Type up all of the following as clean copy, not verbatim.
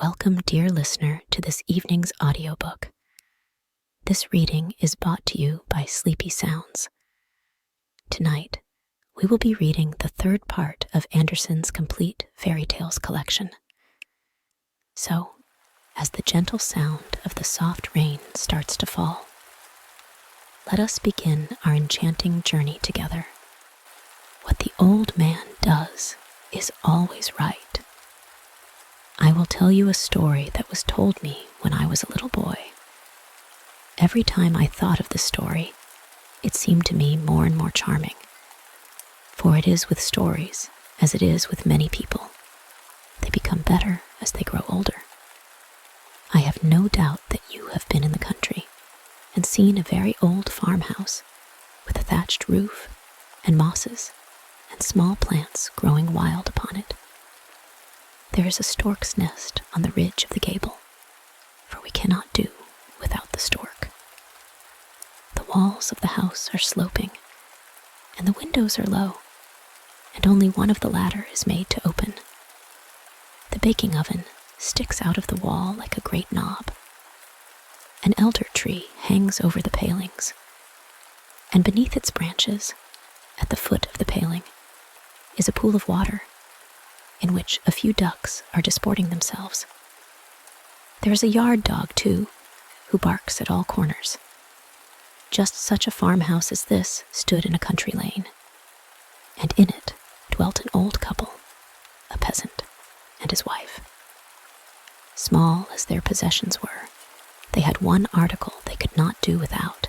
Welcome, dear listener, to this evening's audiobook. This reading is brought to you by Sleepy Sounds. Tonight, we will be reading the third part of Andersen's complete fairy tales collection. So, as the gentle sound of the soft rain starts to fall, let us begin our enchanting journey together. What the old man does is always right. I will tell you a story that was told me when I was a little boy. Every time I thought of the story, it seemed to me more and more charming. For it is with stories as it is with many people. They become better as they grow older. I have no doubt that you have been in the country and seen a very old farmhouse with a thatched roof and mosses and small plants growing wild upon it. There is a stork's nest on the ridge of the gable, for we cannot do without the stork. The walls of the house are sloping, and the windows are low, and only one of the latter is made to open. The baking oven sticks out of the wall like a great knob. An elder tree hangs over the palings, and beneath its branches, at the foot of the paling, is a pool of water in which a few ducks are disporting themselves. There is a yard dog, too, who barks at all corners. Just such a farmhouse as this stood in a country lane, and in it dwelt an old couple, a peasant and his wife. Small as their possessions were, they had one article they could not do without,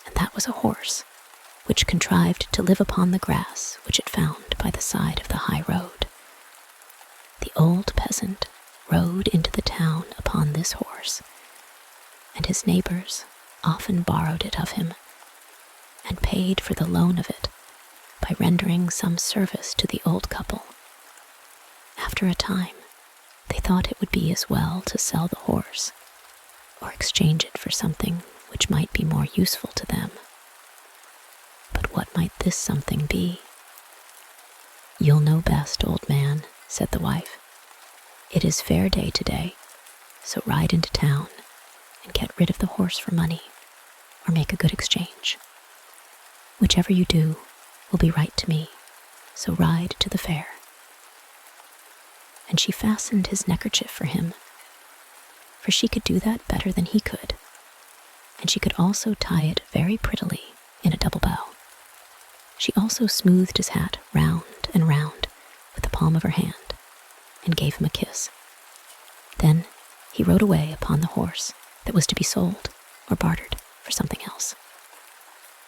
and that was a horse, which contrived to live upon the grass which it found by the side of the high road. The old peasant rode into the town upon this horse, and his neighbors often borrowed it of him, and paid for the loan of it by rendering some service to the old couple. After a time, they thought it would be as well to sell the horse, or exchange it for something which might be more useful to them. But what might this something be? "You'll know best, old man," said the wife. "It is fair day today, so ride into town and get rid of the horse for money, or make a good exchange. Whichever you do will be right to me, so ride to the fair." And she fastened his neckerchief for him, for she could do that better than he could, and she could also tie it very prettily in a double bow. She also smoothed his hat round and round with the palm of her hand, and gave him a kiss. Then he rode away upon the horse that was to be sold or bartered for something else.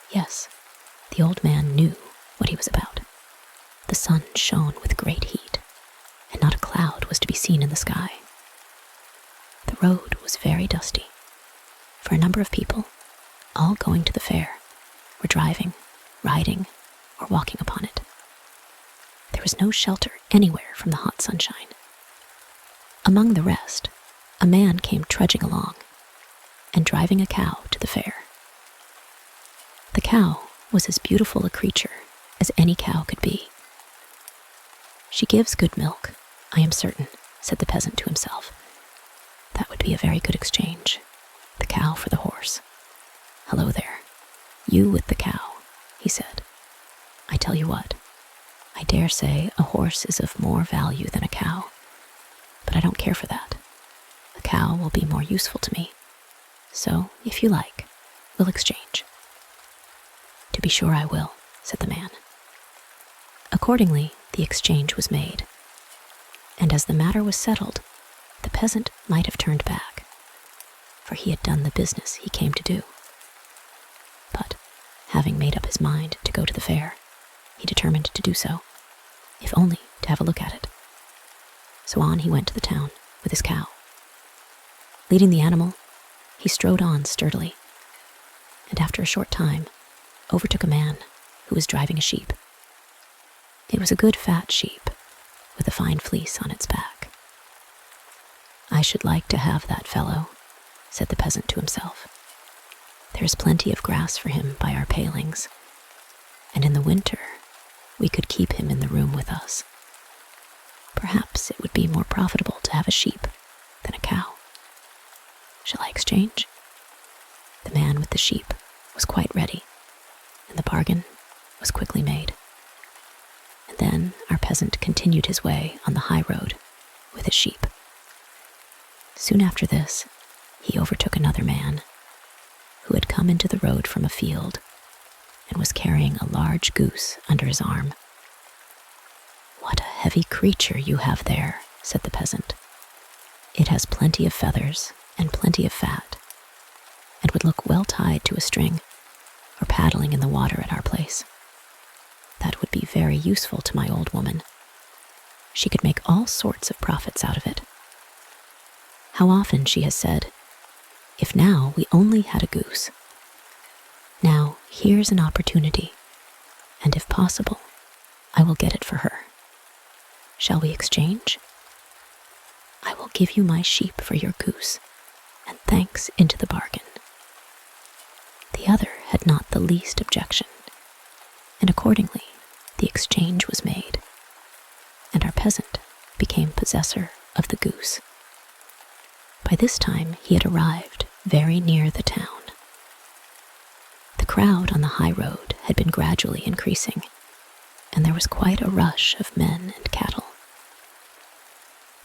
Yes, the old man knew what he was about. The sun shone with great heat, and not a cloud was to be seen in the sky. The road was very dusty, for a number of people, all going to the fair, were driving, riding, or walking upon it. There was no shelter anywhere from the hot sunshine. Among the rest, a man came trudging along, and driving a cow to the fair. The cow was as beautiful a creature as any cow could be. "She gives good milk, I am certain," said the peasant to himself. "That would be a very good exchange, the cow for the horse. Hello there, you with the cow," he said. "I tell you what, I dare say a horse is of more value than a cow, but I don't care for that. The cow will be more useful to me, so, if you like, we'll exchange." "To be sure I will," said the man. Accordingly, the exchange was made, and as the matter was settled, the peasant might have turned back, for he had done the business he came to do. But, having made up his mind to go to the fair, he determined to do so, if only to have a look at it. So on he went to the town with his cow. Leading the animal, he strode on sturdily, and after a short time, overtook a man who was driving a sheep. It was a good fat sheep, with a fine fleece on its back. "I should like to have that fellow," said the peasant to himself. "There is plenty of grass for him by our palings, and in the winter we could keep him in the room with us. Perhaps it would be more profitable to have a sheep Shall I exchange?" The man with the sheep was quite ready, and the bargain was quickly made. And then our peasant continued his way on the high road with his sheep. Soon after this, he overtook another man who had come into the road from a field and was carrying a large goose under his arm. "What a heavy creature you have there," said the peasant. "It has plenty of feathers and plenty of fat, and would look well tied to a string or paddling in the water at our place. That would be very useful to my old woman. She could make all sorts of profits out of it. How often she has said, 'If now we only had a goose.' Now here's an opportunity, and if possible, I will get it for her. Shall we exchange? I will give you my sheep for your goose, and thanks into the bargain." The other had not the least objection, and accordingly the exchange was made, and our peasant became possessor of the goose. By this time he had arrived very near the town. The crowd on the high road had been gradually increasing, and there was quite a rush of men and cattle.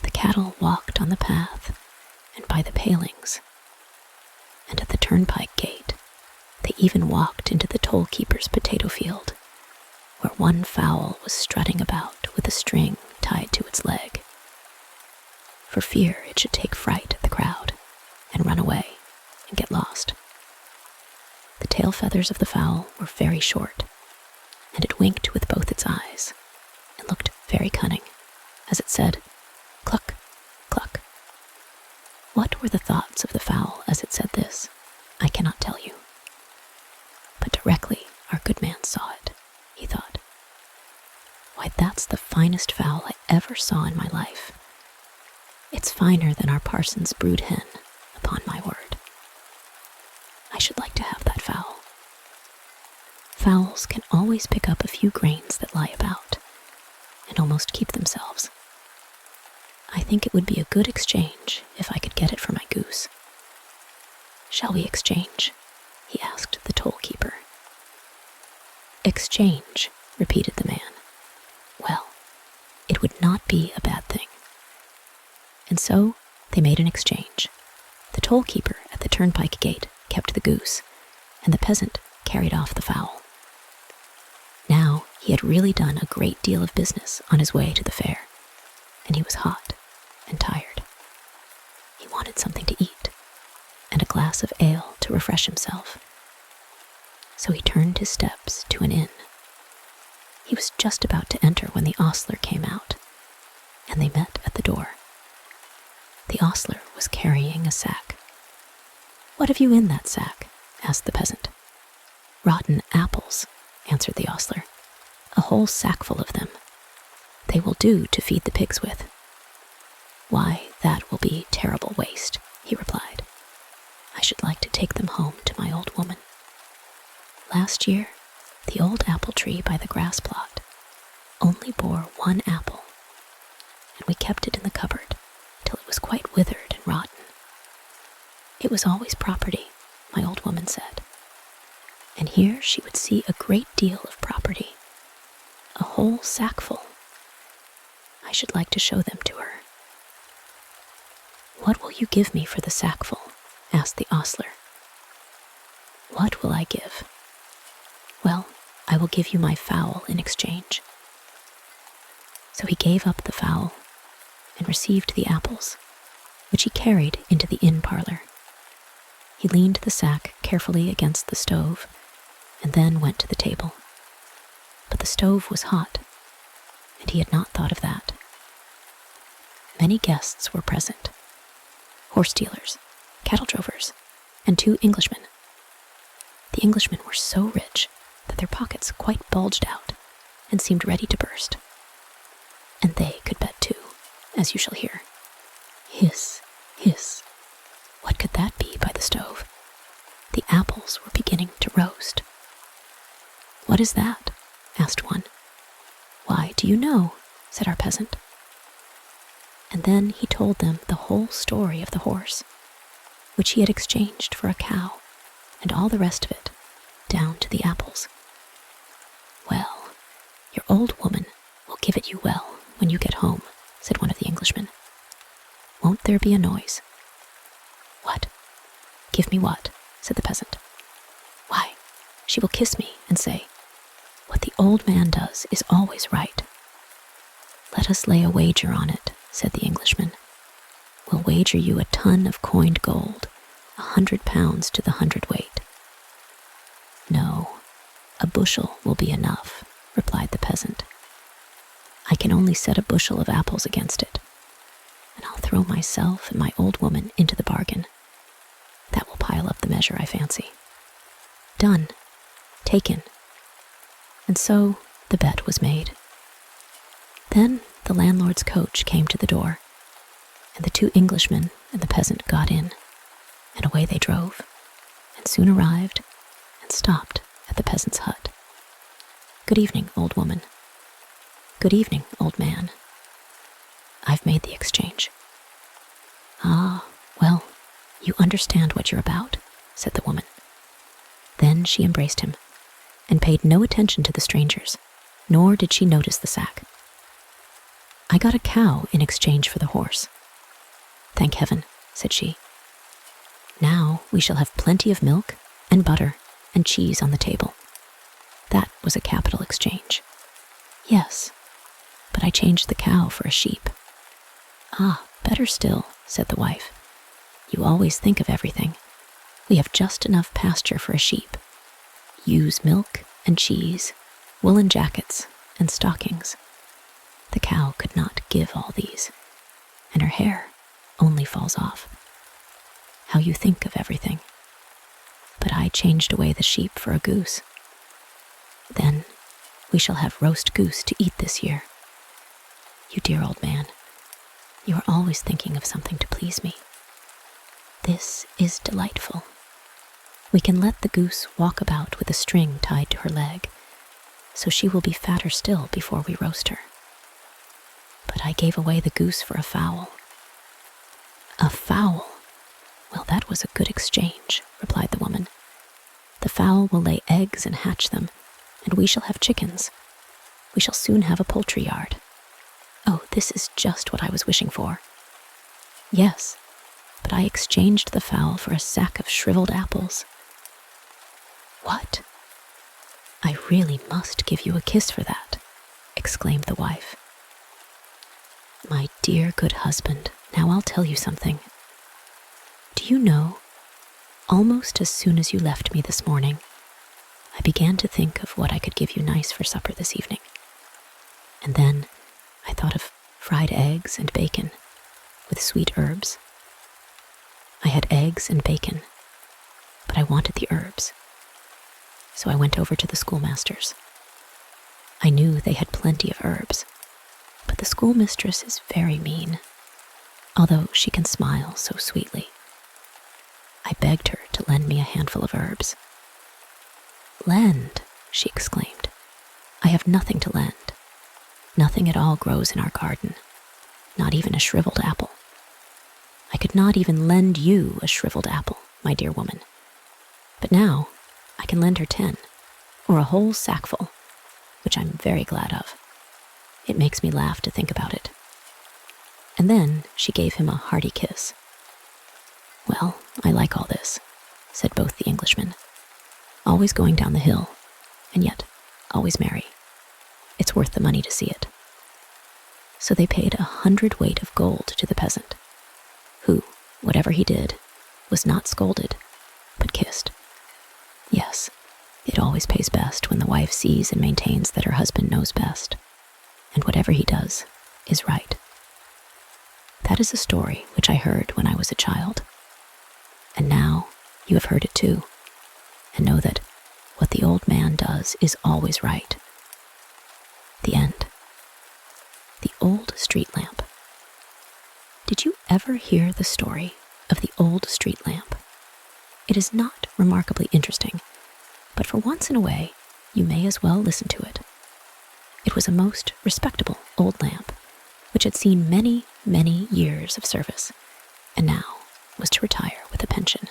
The cattle walked on the path and by the palings, and at the turnpike gate they even walked into the toll-keeper's potato field, where one fowl was strutting about with a string tied to its leg, for fear it should take fright at the crowd and run away and get lost. The tail feathers of the fowl were very short, and it winked with both its eyes and looked very cunning as it said, "Cluck, cluck." What were the thoughts of the fowl as it said this, I cannot tell you. But directly our good man saw it, he thought, "Why, that's the finest fowl I ever saw in my life. It's finer than our parson's brood hen, upon my word. I should like to have that fowl." Fowls can always pick up a few grains that lie about, and almost keep themselves. I think it would be a good exchange if I could get it for my goose. "Shall we exchange?" he asked the toll-keeper. "Exchange," repeated the man. "Well, it would not be a bad thing." And so they made an exchange. The toll-keeper at the turnpike gate kept the goose, and the peasant carried off the fowl. Now he had really done a great deal of business on his way to the fair, and he was hot and tired. He wanted something to eat, and a glass of ale to refresh himself. So he turned his steps to an inn. He was just about to enter when the ostler came out, and they met at the door. The ostler was carrying a sack. "What have you in that sack?" asked the peasant. "Rotten apples," answered the ostler. "A whole sackful of them. They will do to feed the pigs with." "Why, that will be terrible waste," he replied. "I should like to take them home to my old woman. Last year, the old apple tree by the grass plot only bore one apple, and we kept it in the cupboard till it was quite withered and rotten. It was always property, my old woman said, and here she would see a great deal of property, a whole sackful. I should like to show them to her." "What will you give me for the sackful?" asked the ostler. "What will I give? Well, I will give you my fowl in exchange." So he gave up the fowl and received the apples, which he carried into the inn parlor. He leaned the sack carefully against the stove and then went to the table. But the stove was hot, and he had not thought of that. Many guests were present: horse dealers, cattle drovers, and 2 Englishmen. The Englishmen were so rich that their pockets quite bulged out and seemed ready to burst. And they could bet too, as you shall hear. Hiss, hiss. What could that be by the stove? The apples were beginning to roast. "What is that?" asked one. "Why, do you know?" said our peasant. And then he told them the whole story of the horse, which he had exchanged for a cow, and all the rest of it, down to the apples. "Well, your old woman will give it you well when you get home," said one of the Englishmen. "Won't there be a noise?" "What? Give me what?" said the peasant. "Why, she will kiss me and say, 'What the old man does is always right.'" "Let us lay a wager on it," said the Englishman. "We'll wager you a ton of coined gold, 100 pounds to the hundredweight." "No, a bushel will be enough," replied the peasant. "I can only set a bushel of apples against it, and I'll throw myself and my old woman into the bargain. That will pile up the measure, I fancy." "Done. Taken." And so the bet was made. Then the landlord's coach came to the door, and the two Englishmen and the peasant got in, and away they drove, and soon arrived and stopped at the peasant's hut. "Good evening, old woman." "Good evening, old man." "I've made the exchange." "Ah, well, you understand what you're about," said the woman. Then she embraced him, and paid no attention to the strangers, nor did she notice the sack. "I got a cow in exchange for the horse." "Thank heaven," said she. "Now we shall have plenty of milk and butter and cheese on the table." That was a capital exchange. "Yes, but I changed the cow for a sheep." "Ah, better still," said the wife. "You always think of everything. We have just enough pasture for a sheep. Ewes milk and cheese, woolen jackets and stockings. The cow could not give all these, and her hair only falls off. How you think of everything. But I changed away the sheep for a goose. Then we shall have roast goose to eat this year. You dear old man, you are always thinking of something to please me. This is delightful. We can let the goose walk about with a string tied to her leg, so she will be fatter still before we roast her. But I gave away the goose for a fowl." "A fowl? Well, that was a good exchange," replied the woman. "The fowl will lay eggs and hatch them, and we shall have chickens. We shall soon have a poultry yard. Oh, this is just what I was wishing for." "Yes, but I exchanged the fowl for a sack of shriveled apples." "What? I really must give you a kiss for that," exclaimed the wife. "My dear good husband, now I'll tell you something. Do you know, almost as soon as you left me this morning, I began to think of what I could give you nice for supper this evening. And then I thought of fried eggs and bacon with sweet herbs. I had eggs and bacon, but I wanted the herbs. So I went over to the schoolmaster's. I knew they had plenty of herbs, but the schoolmistress is very mean, although she can smile so sweetly. I begged her to lend me a handful of herbs. "Lend," she exclaimed. "I have nothing to lend. Nothing at all grows in our garden, not even a shriveled apple. I could not even lend you a shriveled apple, my dear woman. But now I can lend her 10, or a whole sackful, which I'm very glad of. It makes me laugh to think about it." And then she gave him a hearty kiss. "Well, I like all this," said both the Englishmen. "Always going down the hill, and yet always merry. It's worth the money to see it." So they paid 100 weight of gold to the peasant, who, whatever he did, was not scolded, but kissed. Yes, it always pays best when the wife sees and maintains that her husband knows best, and whatever he does is right. That is a story which I heard when I was a child. And now you have heard it too, and know that what the old man does is always right. The end. The old street lamp. Did you ever hear the story of the old street lamp? It is not remarkably interesting, but for once in a way, you may as well listen to it. It was a most respectable old lamp, which had seen many, many years of service, and now was to retire with a pension.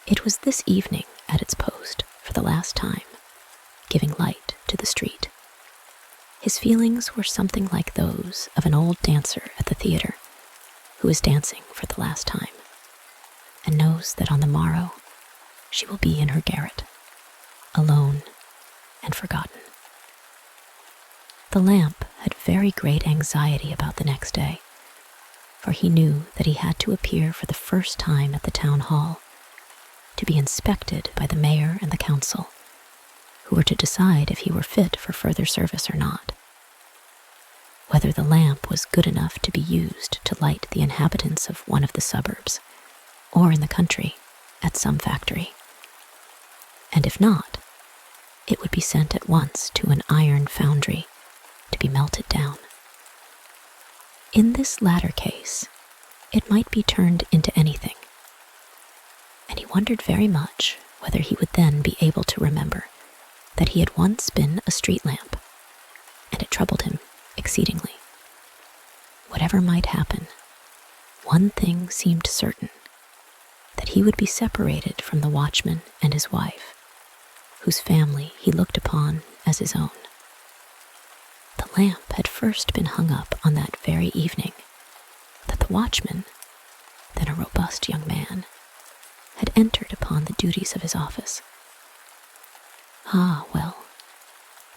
It was this evening at its post for the last time, giving light to the street. His feelings were something like those of an old dancer at the theater who is dancing for the last time and knows that on the morrow she will be in her garret, alone and forgotten. The lamp had very great anxiety about the next day, for he knew that he had to appear for the first time at the town hall, to be inspected by the mayor and the council, who were to decide if he were fit for further service or not, whether the lamp was good enough to be used to light the inhabitants of one of the suburbs, or in the country at some factory, and if not, it would be sent at once to an iron foundry to be melted down. In this latter case, it might be turned into anything, and he wondered very much whether he would then be able to remember that he had once been a street lamp, and it troubled him exceedingly. Whatever might happen, one thing seemed certain, that he would be separated from the watchman and his wife, whose family he looked upon as his own. The lamp had first been hung up on that very evening that the watchman, then a robust young man, had entered upon the duties of his office. Ah, well,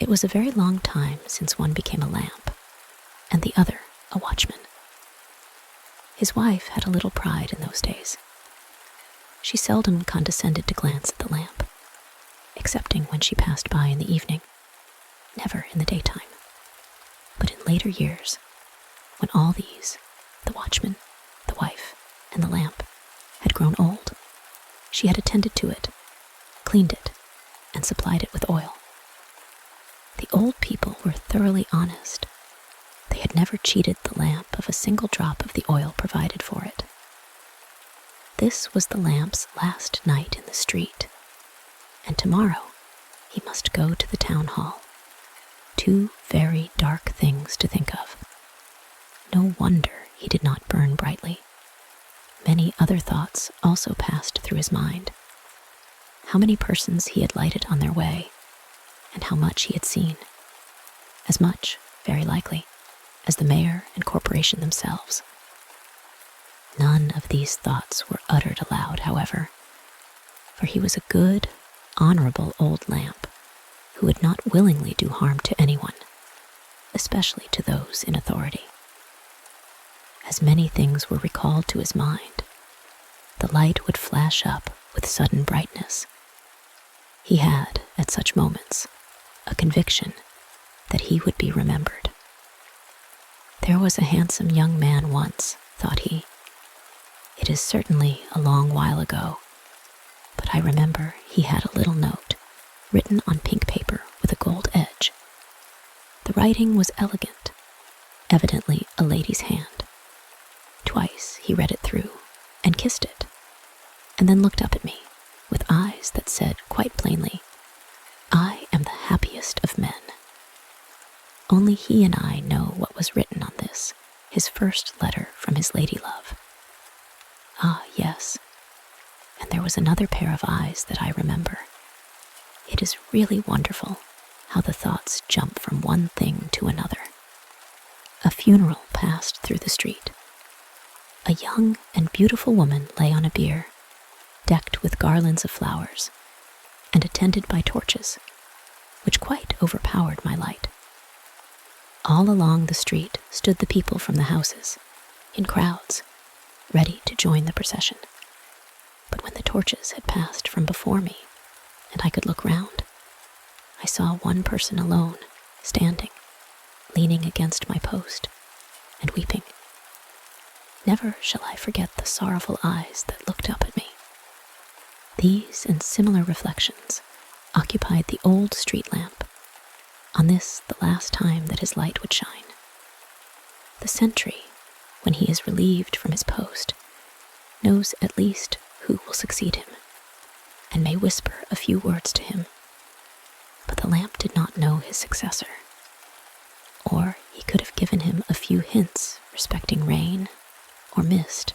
it was a very long time since one became a lamp, and the other a watchman. His wife had a little pride in those days. She seldom condescended to glance at the lamp, excepting when she passed by in the evening, never in the daytime. But in later years, when all these, the watchman, the wife, and the lamp, had grown old, she had attended to it, cleaned it, and supplied it with oil. The old people were thoroughly honest. They had never cheated the lamp of a single drop of the oil provided for it. This was the lamp's last night in the street, and tomorrow he must go to the town hall. Two very dark things to think of. No wonder he did not burn brightly. Many other thoughts also passed through his mind. How many persons he had lighted on their way, and how much he had seen. As much, very likely, as the mayor and corporation themselves. None of these thoughts were uttered aloud, however, for he was a good, honorable old lamp who would not willingly do harm to anyone, especially to those in authority. As many things were recalled to his mind, the light would flash up with sudden brightness. He had, at such moments, a conviction that he would be remembered. There was a handsome young man once, thought he. It is certainly a long while ago, but I remember he had a little note written on pink paper with a gold edge. The writing was elegant, evidently a lady's hand. Twice he read it through and kissed it, and then looked up at me with eyes that said quite plainly, "I am the happiest of men." Only he and I know what was written on this, his first letter from his lady-love. Ah, yes, and there was another pair of eyes that I remember. It is really wonderful how the thoughts jump from one thing to another. A funeral passed through the street. A young and beautiful woman lay on a bier, decked with garlands of flowers, and attended by torches, which quite overpowered my light. All along the street stood the people from the houses, in crowds, ready to join the procession. But when the torches had passed from before me, and I could look round, I saw one person alone, standing, leaning against my post, and weeping. Never shall I forget the sorrowful eyes that looked up at me. These and similar reflections occupied the old street lamp, on this the last time that his light would shine. The sentry, when he is relieved from his post, knows at least who will succeed him, and may whisper a few words to him. But the lamp did not know his successor, or he could have given him a few hints respecting rain or mist,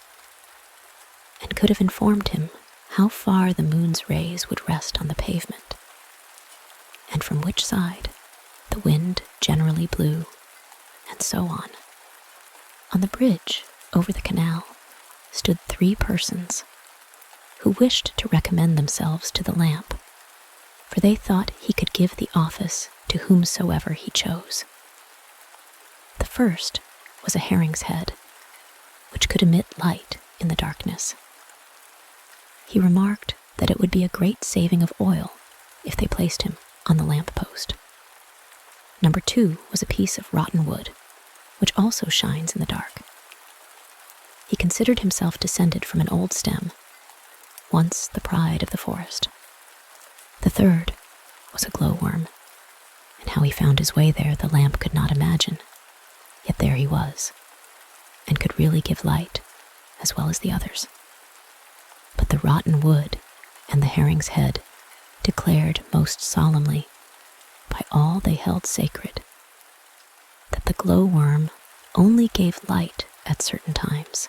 could have informed him how far the moon's rays would rest on the pavement, and from which side the wind generally blew, and so on. On the bridge over the canal stood 3 persons who wished to recommend themselves to the lamp, for they thought he could give the office to whomsoever he chose. The first was a herring's head, which could emit light in the darkness. He remarked that it would be a great saving of oil if they placed him on the lamp post. Number 2 was a piece of rotten wood, which also shines in the dark. He considered himself descended from an old stem, once the pride of the forest. The third was a glowworm, and how he found his way there the lamp could not imagine, yet there he was, and could really give light as well as the others. But the rotten wood and the herring's head declared most solemnly, by all they held sacred, that the glowworm only gave light at certain times,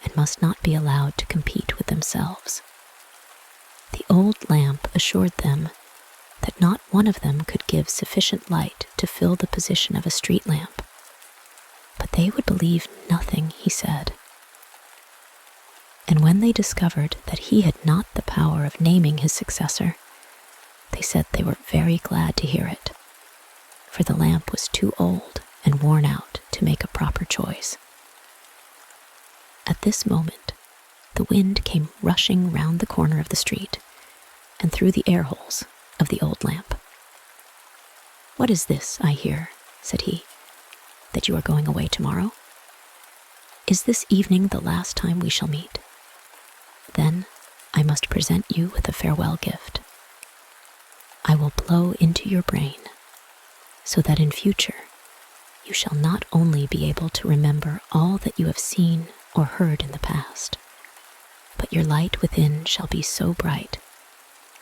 and must not be allowed to compete with themselves. The old lamp assured them that not one of them could give sufficient light to fill the position of a street lamp, but they would believe nothing he said. And when they discovered that he had not the power of naming his successor, they said they were very glad to hear it, for the lamp was too old and worn out to make a proper choice. At this moment, the wind came rushing round the corner of the street and through the air holes of the old lamp. "What is this I hear," said he, "that you are going away tomorrow? Is this evening the last time we shall meet? Then I must present you with a farewell gift. I will blow into your brain, so that in future you shall not only be able to remember all that you have seen or heard in the past, but your light within shall be so bright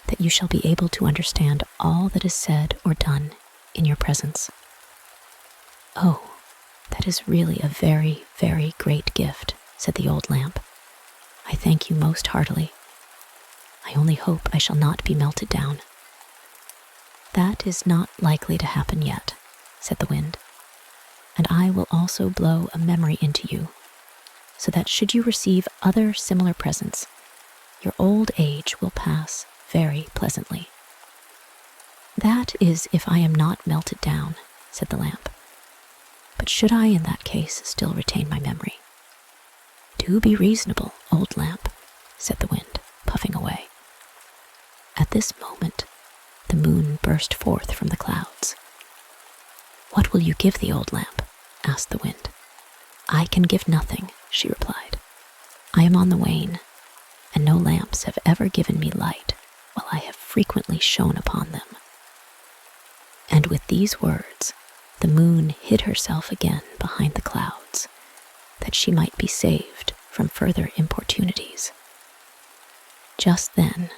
that you shall be able to understand all that is said or done in your presence." "Oh, that is really a very, very great gift," said the old lamp. "I thank you most heartily. I only hope I shall not be melted down." "That is not likely to happen yet," said the wind, "and I will also blow a memory into you, so that should you receive other similar presents, your old age will pass very pleasantly." "That is if I am not melted down," said the lamp. "But should I in that case still retain my memory?" "Do be reasonable, old lamp," said the wind, puffing away. At this moment, the moon burst forth from the clouds. "What will you give the old lamp?" asked the wind. "I can give nothing," she replied. "I am on the wane, and no lamps have ever given me light while I have frequently shone upon them." And with these words, the moon hid herself again behind the clouds, that she might be saved from further importunities. Just then,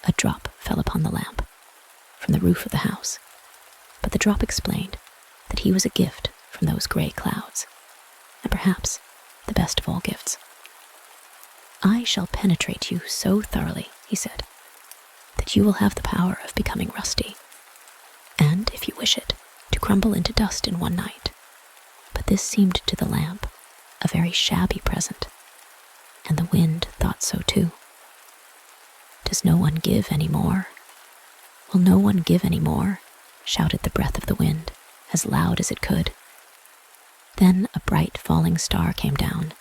a drop fell upon the lamp from the roof of the house, but the drop explained that he was a gift from those gray clouds, and perhaps the best of all gifts. "I shall penetrate you so thoroughly," he said, "that you will have the power of becoming rusty, and, if you wish it, to crumble into dust in one night." But this seemed to the lamp a very shabby present, and the wind thought so too. "Does no one give any more? Will no one give any more?" shouted the breath of the wind, as loud as it could. Then a bright falling star came down,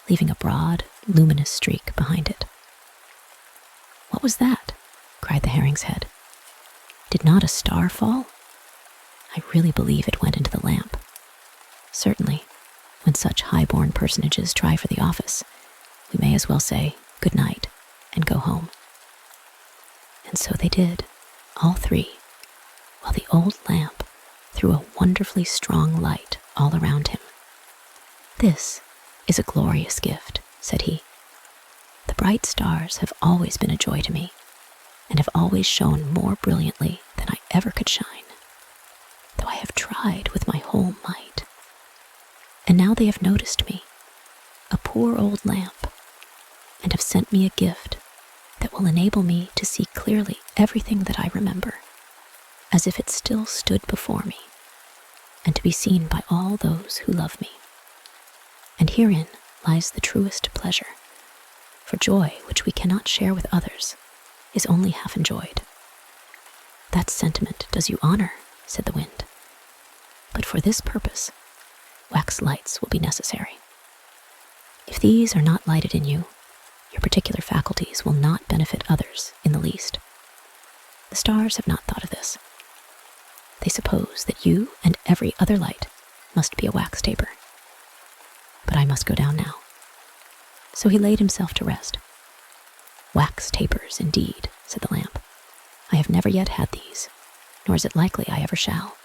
leaving a broad, luminous streak behind it. "What was that?" cried the herring's head. "Did not a star fall? I really believe it went into the lamp. Certainly, when such high-born personages try for the office, we may as well say good night and go home." And so they did, all 3, while the old lamp threw a wonderfully strong light all around him. "This is a glorious gift," said he. "The bright stars have always been a joy to me, and have always shone more brilliantly than I ever could shine, though I have tried with my whole might. And now they have noticed me, a poor old lamp, and have have sent me a gift that will enable me to see clearly everything that I remember, as if it still stood before me, and to be seen by all those who love me. And herein lies the truest pleasure, for joy which we cannot share with others is only half enjoyed. That sentiment does you honor, said the wind, but for this purpose, wax lights will be necessary. If these are not lighted in you, your particular faculties will not benefit others in the least. The stars have not thought of this. They suppose that you and every other light must be a wax taper. But I must go down now. So he laid himself to rest. Wax tapers, indeed, said the lamp. I have never yet had these, nor is it likely I ever shall,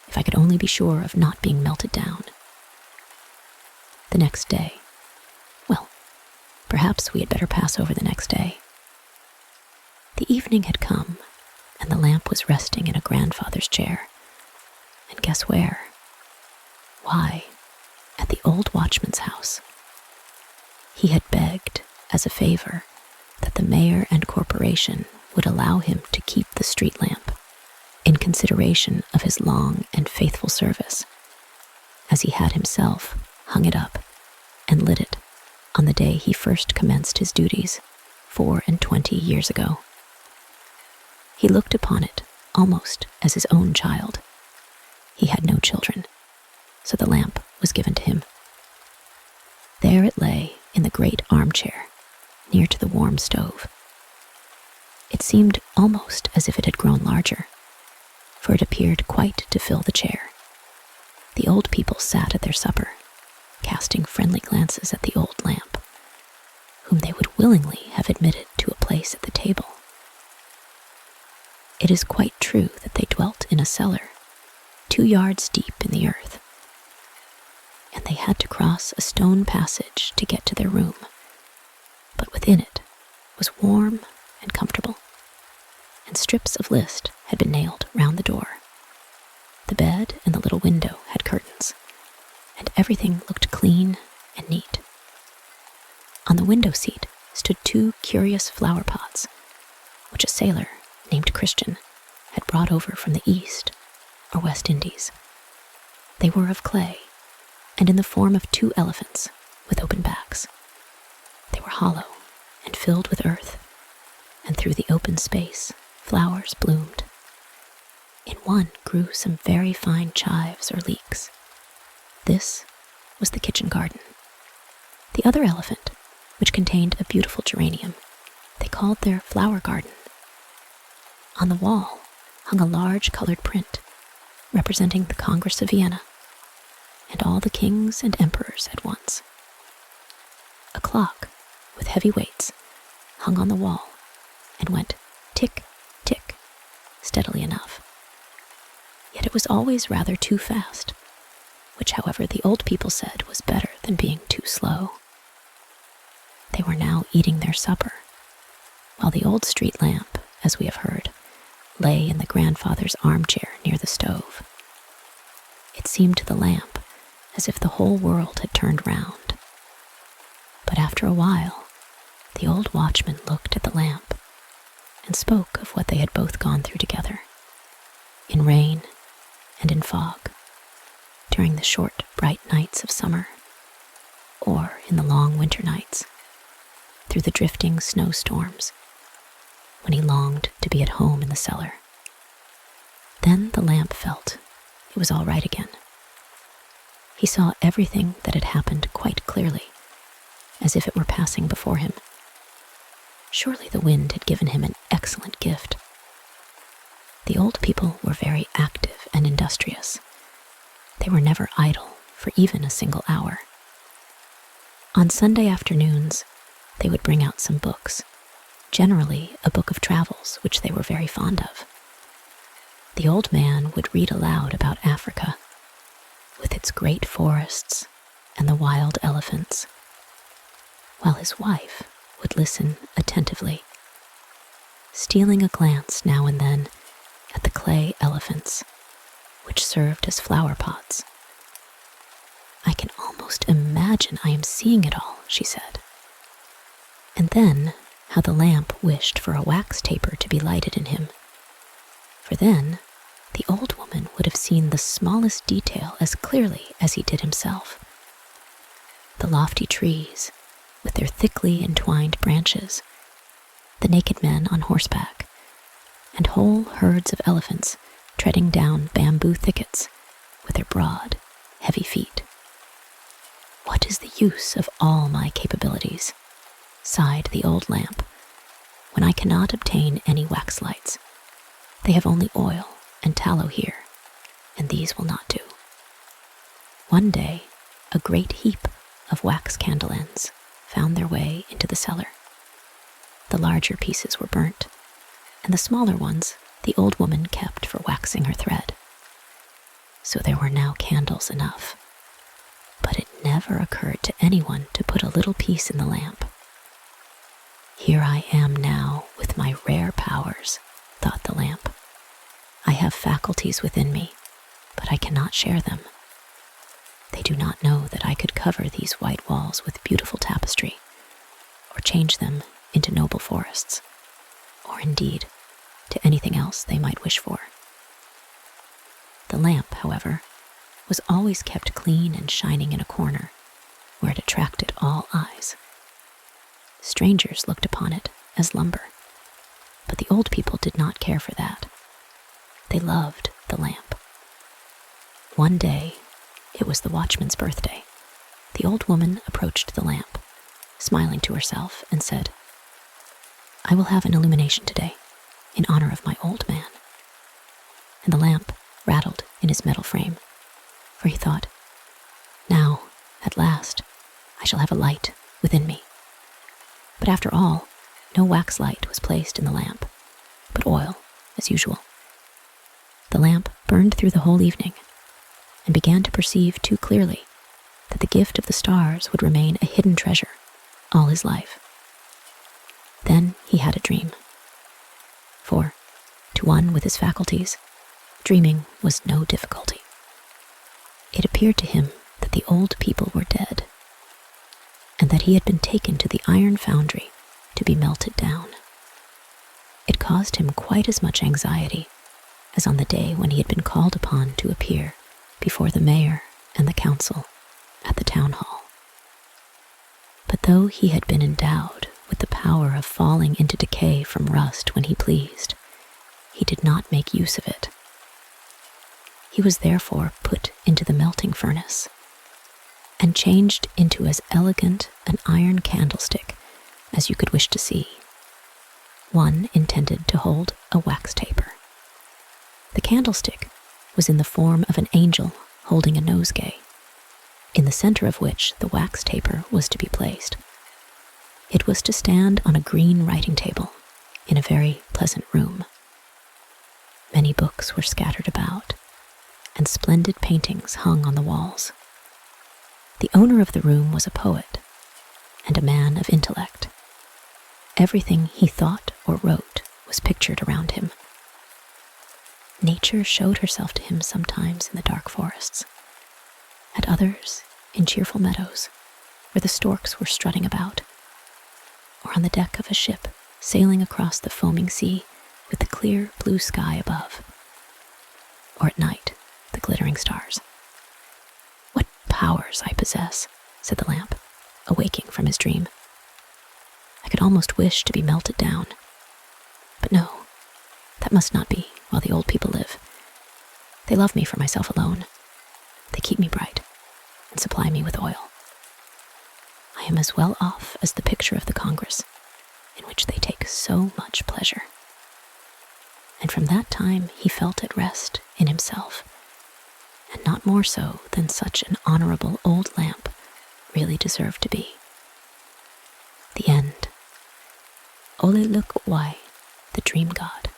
if I could only be sure of not being melted down. The next day. Well, perhaps we had better pass over the next day. The evening had come, and the lamp was resting in a grandfather's chair. And guess where? Why, at the old watchman's house. He had begged, as a favor, that the mayor and corporation would allow him to keep the street lamp, in consideration of his long and faithful service, as he had himself hung it up and lit it on the day he first commenced his duties 24 years ago. He looked upon it almost as his own child. He had no children, so the lamp was given to him. There it lay in the great armchair, near to the warm stove. It seemed almost as if it had grown larger, for it appeared quite to fill the chair. The old people sat at their supper, casting friendly glances at the old lamp, whom they would willingly have admitted to a place at the table. It is quite true that they dwelt in a cellar, 2 yards deep in the earth, and they had to cross a stone passage to get to their room, but within it was warm and comfortable, and strips of list had been nailed round the door. The bed and the little window had curtains, and everything looked clean and neat. On the window seat stood 2 curious flower pots, which a sailor named Christian had brought over from the East or West Indies. They were of clay, and in the form of 2 elephants with open backs. They were hollow and filled with earth, and through the open space flowers bloomed. In one grew some very fine chives or leeks. This was the kitchen garden. The other elephant, which contained a beautiful geranium, they called their flower garden. On the wall hung a large colored print representing the Congress of Vienna and all the kings and emperors at once. A clock with heavy weights hung on the wall and went tick, tick, steadily enough. Yet it was always rather too fast, which, however, the old people said was better than being too slow. They were now eating their supper, while the old street lamp, as we have heard, lay in the grandfather's armchair near the stove. It seemed to the lamp as if the whole world had turned round. But after a while, the old watchman looked at the lamp and spoke of what they had both gone through together, in rain and in fog, during the short, bright nights of summer, or in the long winter nights, through the drifting snowstorms, when he longed to be at home in the cellar. Then the lamp felt it was all right again. He saw everything that had happened quite clearly, as if it were passing before him. Surely the wind had given him an excellent gift. The old people were very active and industrious. They were never idle for even a single hour. On Sunday afternoons, they would bring out some books, generally a book of travels which they were very fond of. The old man would read aloud about Africa, with its great forests and the wild elephants, while his wife would listen attentively, stealing a glance now and then at the clay elephants, which served as flower pots. "I can almost imagine I am seeing it all," she said. And then how the lamp wished for a wax taper to be lighted in him. For then the old woman would have seen the smallest detail as clearly as he did himself. The lofty trees, with their thickly entwined branches, the naked men on horseback, and whole herds of elephants treading down bamboo thickets with their broad, heavy feet. What is the use of all my capabilities, sighed the old lamp, when I cannot obtain any wax lights? They have only oil and tallow here, and these will not do. One day, a great heap of wax candle ends found their way into the cellar. The larger pieces were burnt, and the smaller ones the old woman kept for waxing her thread. So there were now candles enough. But it never occurred to anyone to put a little piece in the lamp. Here I am now with my rare powers, thought the lamp. I have faculties within me, but I cannot share them. They do not know that I could cover these white walls with beautiful tapestry, or change them into noble forests, or indeed to anything else they might wish for. The lamp, however, was always kept clean and shining in a corner, where it attracted all eyes. Strangers looked upon it as lumber, but the old people did not care for that. They loved the lamp. One day, it was the watchman's birthday. The old woman approached the lamp, smiling to herself, and said, "I will have an illumination today, in honor of my old man." And the lamp rattled in his metal frame, for he thought, "Now, at last, I shall have a light within me." But after all, no wax light was placed in the lamp, but oil, as usual. The lamp burned through the whole evening, and began to perceive too clearly that the gift of the stars would remain a hidden treasure all his life. Then he had a dream. For, to one with his faculties, dreaming was no difficulty. It appeared to him that the old people were dead, and that he had been taken to the iron foundry to be melted down. It caused him quite as much anxiety as on the day when he had been called upon to appear before the mayor and the council at the town hall. But though he had been endowed with the power of falling into decay from rust when he pleased, he did not make use of it. He was therefore put into the melting furnace and changed into as elegant an iron candlestick as you could wish to see, one intended to hold a wax taper. The candlestick was in the form of an angel holding a nosegay, in the center of which the wax taper was to be placed. It was to stand on a green writing table in a very pleasant room. Many books were scattered about, and splendid paintings hung on the walls. The owner of the room was a poet and a man of intellect. Everything he thought or wrote was pictured around him. Nature showed herself to him sometimes in the dark forests, at others in cheerful meadows where the storks were strutting about, or on the deck of a ship sailing across the foaming sea with the clear blue sky above, or at night the glittering stars. "What powers I possess," said the lamp, awaking from his dream. "I could almost wish to be melted down. But no, that must not be while the old people live. They love me for myself alone. They keep me bright and supply me with oil. I am as well off as the picture of the Congress, in which they take so much pleasure." And from that time he felt at rest in himself, and not more so than such an honorable old lamp really deserved to be. The end. Ole-Luk-Oie, the dream god.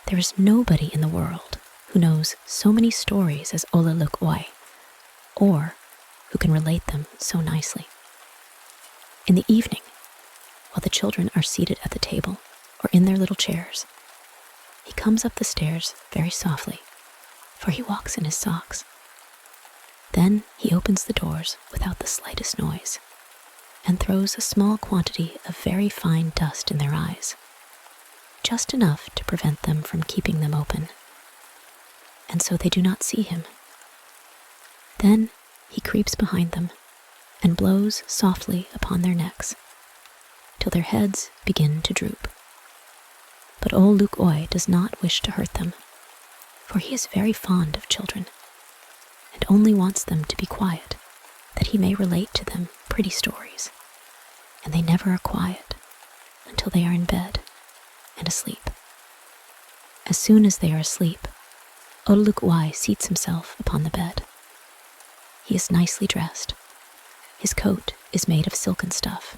There is nobody in the world who knows so many stories as Ole-Luk-Oie, or who can relate them so nicely. In the evening, while the children are seated at the table or in their little chairs, he comes up the stairs very softly, for he walks in his socks. Then he opens the doors without the slightest noise, and throws a small quantity of very fine dust in their eyes, just enough to prevent them from keeping them open, and so they do not see him. Then he creeps behind them and blows softly upon their necks, till their heads begin to droop. But Ole-Luk-Oie does not wish to hurt them, for he is very fond of children, and only wants them to be quiet, that he may relate to them pretty stories, and they never are quiet until they are in bed and asleep. As soon as they are asleep, Ole-Luk-Oie seats himself upon the bed. He is nicely dressed. His coat is made of silken stuff.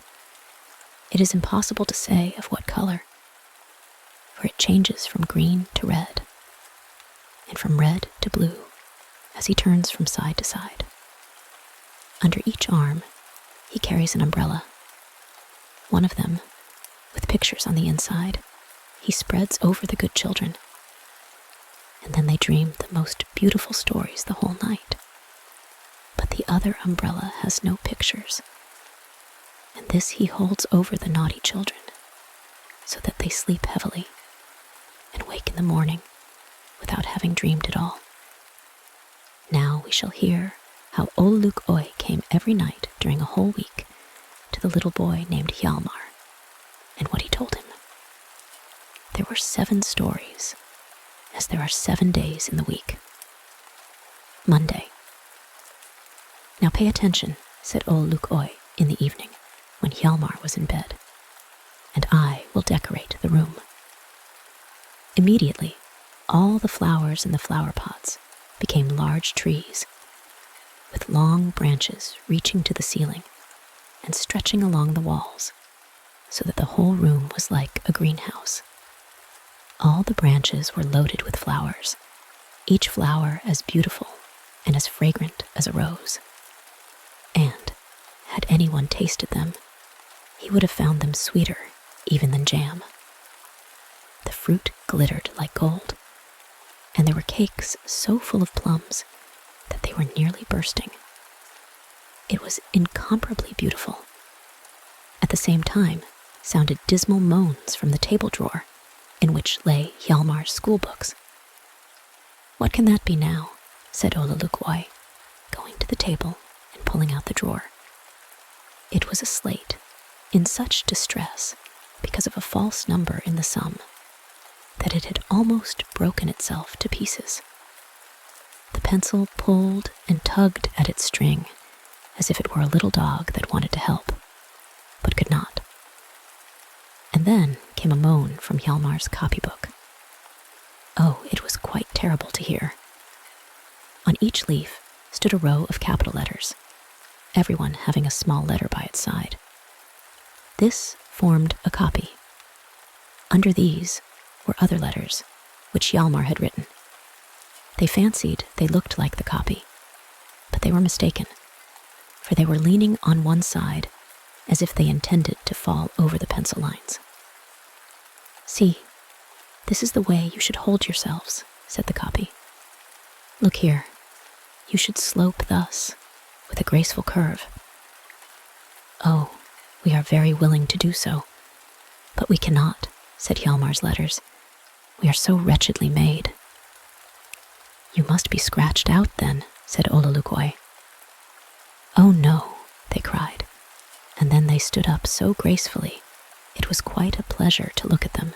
It is impossible to say of what color, for it changes from green to red, and from red to blue as he turns from side to side. Under each arm, he carries an umbrella. One of them, with pictures on the inside, he spreads over the good children, and then they dream the most beautiful stories the whole night. But the other umbrella has no pictures, and this he holds over the naughty children, so that they sleep heavily and wake in the morning without having dreamed at all. Now we shall hear how Ole-Luk-Oie came every night during a whole week to the little boy named Hjalmar, and what he told him. There were 7 stories, as there are 7 days in the week. Monday. Now pay attention, said Ole-Luk-Oie in the evening, when Hjalmar was in bed, and I will decorate the room. Immediately, all the flowers in the flower pots became large trees, with long branches reaching to the ceiling and stretching along the walls, so that the whole room was like a greenhouse. All the branches were loaded with flowers, each flower as beautiful and as fragrant as a rose. And, had anyone tasted them, he would have found them sweeter even than jam. The fruit glittered like gold, and there were cakes so full of plums that they were nearly bursting. It was incomparably beautiful. At the same time, sounded dismal moans from the table drawer, in which lay Hjalmar's schoolbooks. "What can that be now?" said Ole-Luk-Oie, going to the table and pulling out the drawer. It was a slate, in such distress because of a false number in the sum, that it had almost broken itself to pieces. The pencil pulled and tugged at its string as if it were a little dog that wanted to help, but could not. And then came a moan from Hjalmar's copybook. Oh, it was quite terrible to hear. On each leaf stood a row of capital letters, everyone having a small letter by its side. This formed a copy. Under these were other letters, which Hjalmar had written. They fancied they looked like the copy, but they were mistaken, for they were leaning on one side as if they intended to fall over the pencil lines. "See, this is the way you should hold yourselves," said the copy. "Look here, you should slope thus, with a graceful curve." "Oh, we are very willing to do so, but we cannot," said Hjalmar's letters. "We are so wretchedly made." "You must be scratched out then," said Ole-Luk-Oie. "Oh no," they cried, and then they stood up so gracefully it was quite a pleasure to look at them.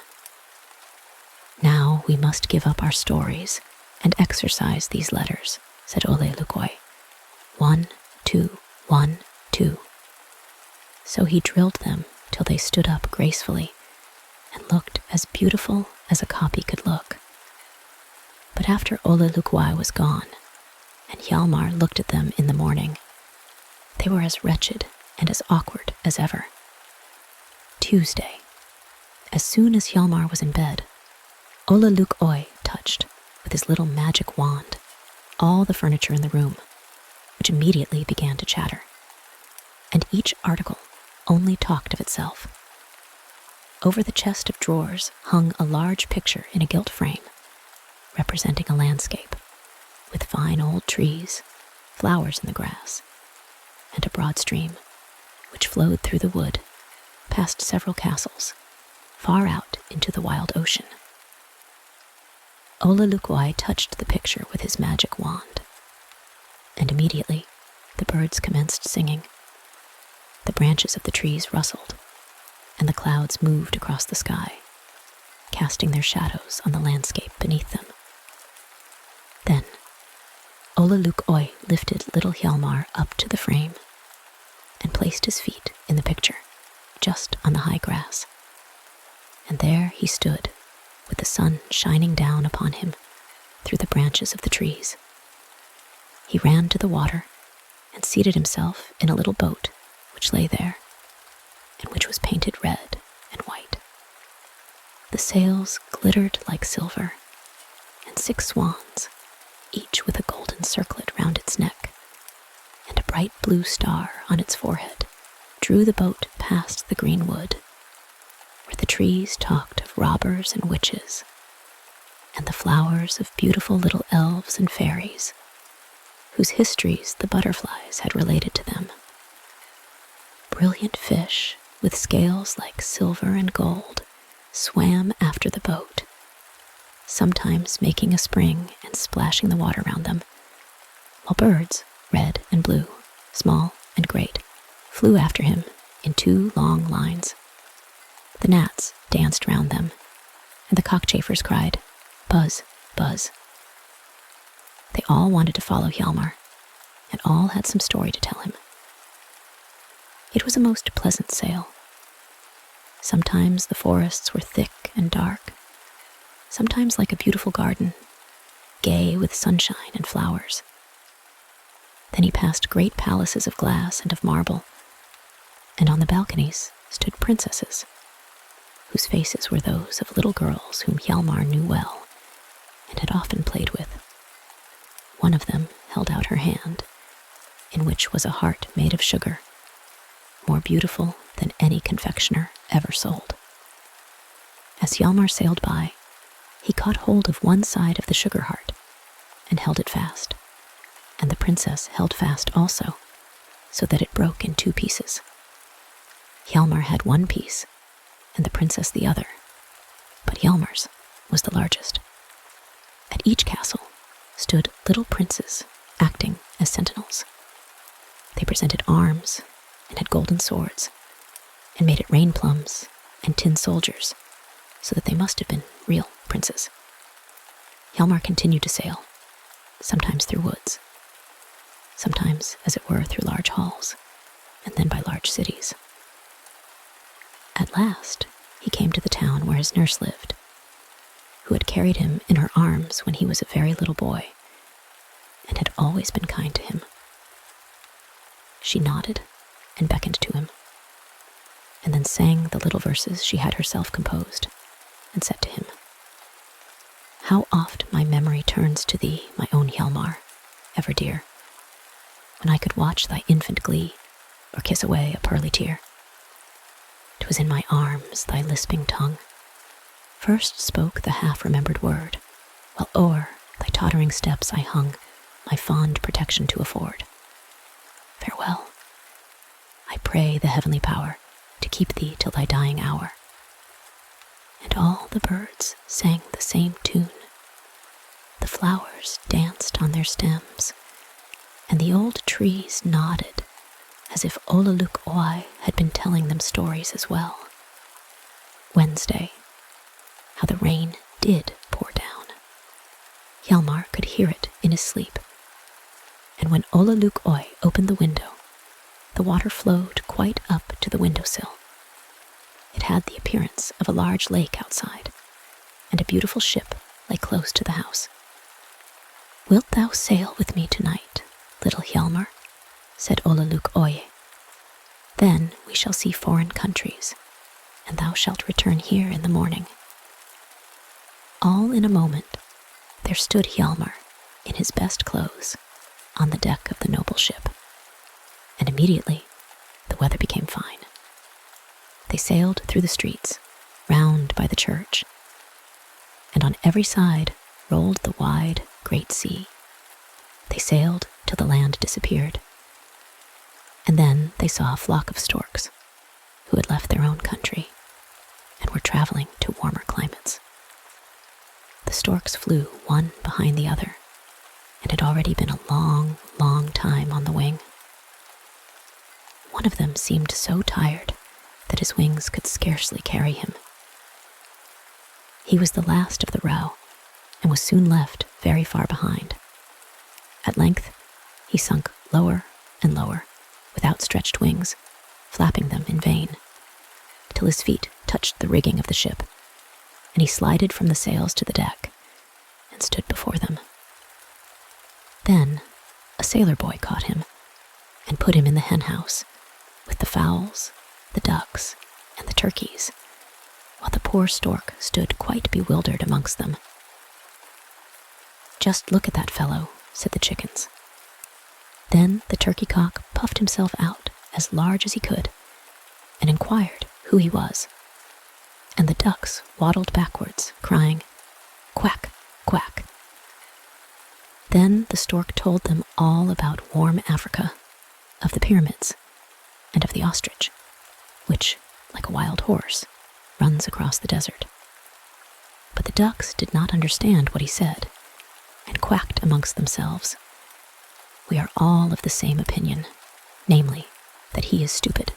"Now we must give up our stories and exercise these letters," said Ole-Luk-Oie. 1, 2, 1, 2. So he drilled them till they stood up gracefully and looked as beautiful as a copy could look. But after Ole-Luk-Oie was gone, and Hjalmar looked at them in the morning, they were as wretched and as awkward as ever. Tuesday. As soon as Hjalmar was in bed, Ole-Luk-Oie touched, with his little magic wand, all the furniture in the room, which immediately began to chatter, and each article only talked of itself. Over the chest of drawers hung a large picture in a gilt frame, representing a landscape, with fine old trees, flowers in the grass, and a broad stream, which flowed through the wood, past several castles, far out into the wild ocean. Ole-Luk-Oie touched the picture with his magic wand, and immediately the birds commenced singing. The branches of the trees rustled, and the clouds moved across the sky, casting their shadows on the landscape beneath them. Then, Ole-Luk-Oie lifted little Hjalmar up to the frame and placed his feet in the picture, just on the high grass. And there he stood, with the sun shining down upon him through the branches of the trees. He ran to the water and seated himself in a little boat which lay there, and which was painted red and white. The sails glittered like silver, and 6 swans, each with a golden circlet round its neck, and a bright blue star on its forehead, drew the boat past the green wood, where the trees talked of robbers and witches, and the flowers of beautiful little elves and fairies, whose histories the butterflies had related to them. Brilliant fish, with scales like silver and gold, swam after the boat, sometimes making a spring and splashing the water round them, while birds, red and blue, small and great, flew after him in 2 long lines. The gnats danced round them, and the cockchafers cried, "Buzz, buzz." They all wanted to follow Hjalmar, and all had some story to tell him. It was a most pleasant sail. Sometimes the forests were thick and dark, sometimes like a beautiful garden, gay with sunshine and flowers. Then he passed great palaces of glass and of marble, and on the balconies stood princesses, whose faces were those of little girls whom Hjalmar knew well and had often played with. One of them held out her hand, in which was a heart made of sugar, more beautiful than any confectioner ever sold. As Hjalmar sailed by, he caught hold of one side of the sugar heart and held it fast, and the princess held fast also, so that it broke in 2 pieces. Hjalmar had 1 piece, and the princess the other, but Hjalmar's was the largest. At each castle stood little princes acting as sentinels. They presented arms and had golden swords, and made it rain plums and tin soldiers, so that they must have been real princes. Hjalmar continued to sail, sometimes through woods, sometimes, as it were, through large halls, and then by large cities. At last, he came to the town where his nurse lived, who had carried him in her arms when he was a very little boy, and had always been kind to him. She nodded and beckoned to him, and then sang the little verses she had herself composed, and said to him, "How oft my memory turns to thee, my own Hjalmar, ever dear, when I could watch thy infant glee, or kiss away a pearly tear. 'Twas in my arms thy lisping tongue first spoke the half-remembered word, while o'er thy tottering steps I hung, my fond protection to afford. Farewell. I pray the heavenly power to keep thee till thy dying hour." And all the birds sang the same tune. The flowers danced on their stems, and the old trees nodded, as if Ole-Luk-Oie had been telling them stories as well. Wednesday, how the rain did pour down. Hjalmar could hear it in his sleep, and when Ole-Luk-Oie opened the window, the water flowed quite up to the windowsill. It had the appearance of a large lake outside, and a beautiful ship lay close to the house. "Wilt thou sail with me tonight, little Hjalmar?" said Ole-Luk-Oie. "Then we shall see foreign countries, and thou shalt return here in the morning." All in a moment, there stood Hjalmar, in his best clothes, on the deck of the noble ship, and immediately the weather became fine. They sailed through the streets, round by the church, and on every side rolled the wide, great sea. They sailed till the land disappeared, And then they saw a flock of storks who had left their own country and were traveling to warmer climates. The storks flew one behind the other and had already been a long, long time on the wing. One of them seemed so tired that his wings could scarcely carry him. He was the last of the row and was soon left very far behind. At length, he sunk lower and lower with outstretched wings, flapping them in vain, till his feet touched the rigging of the ship, and he slided from the sails to the deck and stood before them. Then a sailor boy caught him and put him in the hen house with the fowls, the ducks, and the turkeys, while the poor stork stood quite bewildered amongst them. "Just look at that fellow," said the chickens. Then the turkey cock puffed himself out as large as he could and inquired who he was, and the ducks waddled backwards, crying, "Quack, quack." Then the stork told them all about warm Africa, of the pyramids, and of the ostrich, which, like a wild horse, runs across the desert. But the ducks did not understand what he said, and quacked amongst themselves, "We are all of the same opinion, namely, that he is stupid."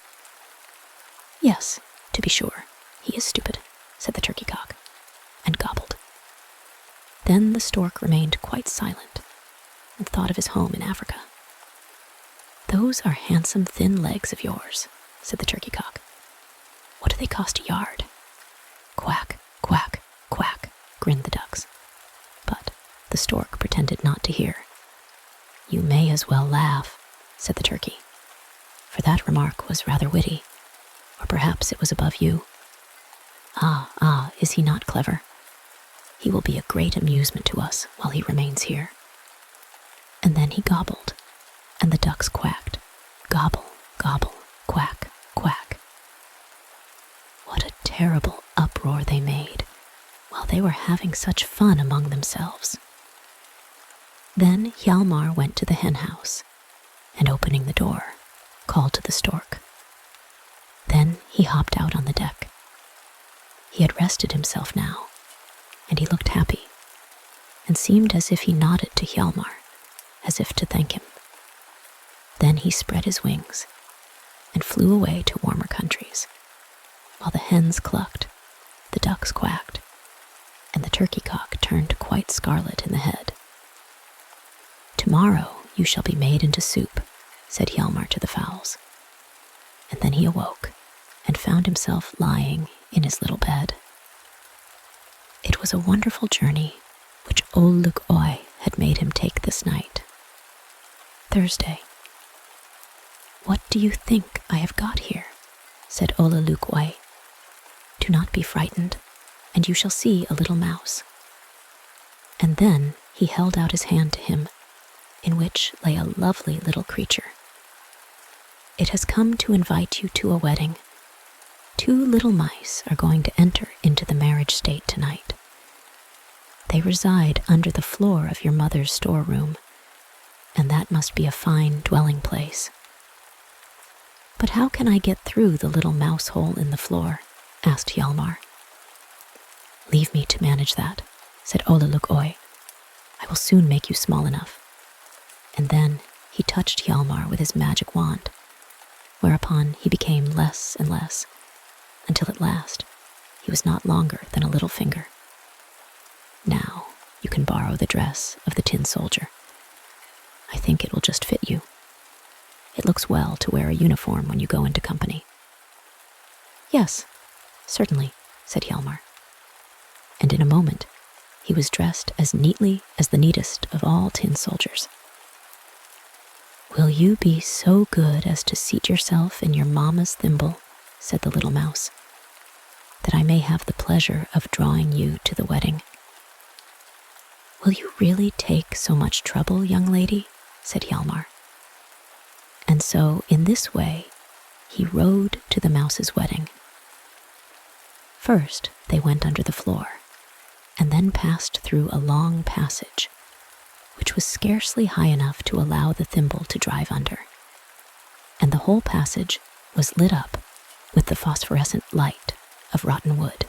"Yes, to be sure, he is stupid," said the turkey cock, and gobbled. Then the stork remained quite silent and thought of his home in Africa. "Those are handsome thin legs of yours," said the turkey cock. "What do they cost a yard?" "Quack, quack, quack," grinned the ducks. But the stork pretended not to hear. "You may as well laugh," said the turkey, for that remark was rather witty, or perhaps it was above you. Ah, is he not clever? He will be a great amusement to us while he remains here." And then he gobbled, and the ducks quacked, "Gobble, gobble, quack, quack." What a terrible uproar they made while they were having such fun among themselves. Then Hjalmar went to the hen house and, opening the door, called to the stork. Then he hopped out on the deck. He had rested himself now, and he looked happy, and seemed as if he nodded to Hjalmar, as if to thank him. Then he spread his wings and flew away to warmer countries, while the hens clucked, the ducks quacked, and the turkey cock turned quite scarlet in the head. "Tomorrow you shall be made into soup," said Hjalmar to the fowls. And then he awoke and found himself lying in his little bed. It was a wonderful journey which Ole-Luk-Oie had made him take this night. Thursday. "What do you think I have got here?" said Ole-Luk-Oie. "Do not be frightened, and you shall see a little mouse." And then he held out his hand to him, in which lay a lovely little creature. "It has come to invite you to a wedding. 2 little mice are going to enter into the marriage state tonight. They reside under the floor of your mother's storeroom, and that must be a fine dwelling place." "But how can I get through the little mouse hole in the floor?" asked Hjalmar. "Leave me to manage that," said Ole-Luk-Oie. "I will soon make you small enough." And then he touched Hjalmar with his magic wand, whereupon he became less and less, until at last he was not longer than a little finger. "Now you can borrow the dress of the tin soldier. I think it will just fit you. It looks well to wear a uniform when you go into company." "Yes, certainly," said Hjalmar. And in a moment he was dressed as neatly as the neatest of all tin soldiers. "Will you be so good as to seat yourself in your mamma's thimble," said the little mouse, "that I may have the pleasure of drawing you to the wedding?" "Will you really take so much trouble, young lady?" said Hjalmar. And so, in this way, he rode to the mouse's wedding. First, they went under the floor, and then passed through a long passage, which was scarcely high enough to allow the thimble to drive under, and the whole passage was lit up with the phosphorescent light of rotten wood.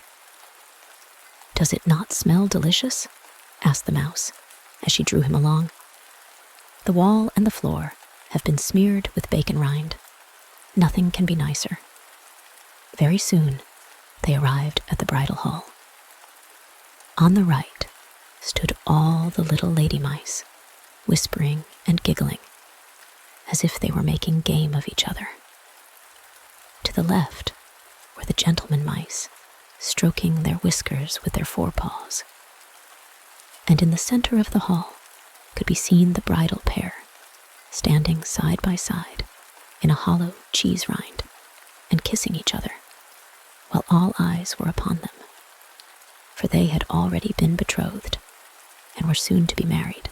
"Does it not smell delicious?" asked the mouse as she drew him along. "The wall and the floor have been smeared with bacon rind. Nothing can be nicer." Very soon, they arrived at the bridal hall. On the right stood all the little lady mice, whispering and giggling, as if they were making game of each other. To the left were the gentleman mice, stroking their whiskers with their forepaws. And in the center of the hall could be seen the bridal pair, standing side by side in a hollow cheese rind and kissing each other, while all eyes were upon them, for they had already been betrothed and were soon to be married.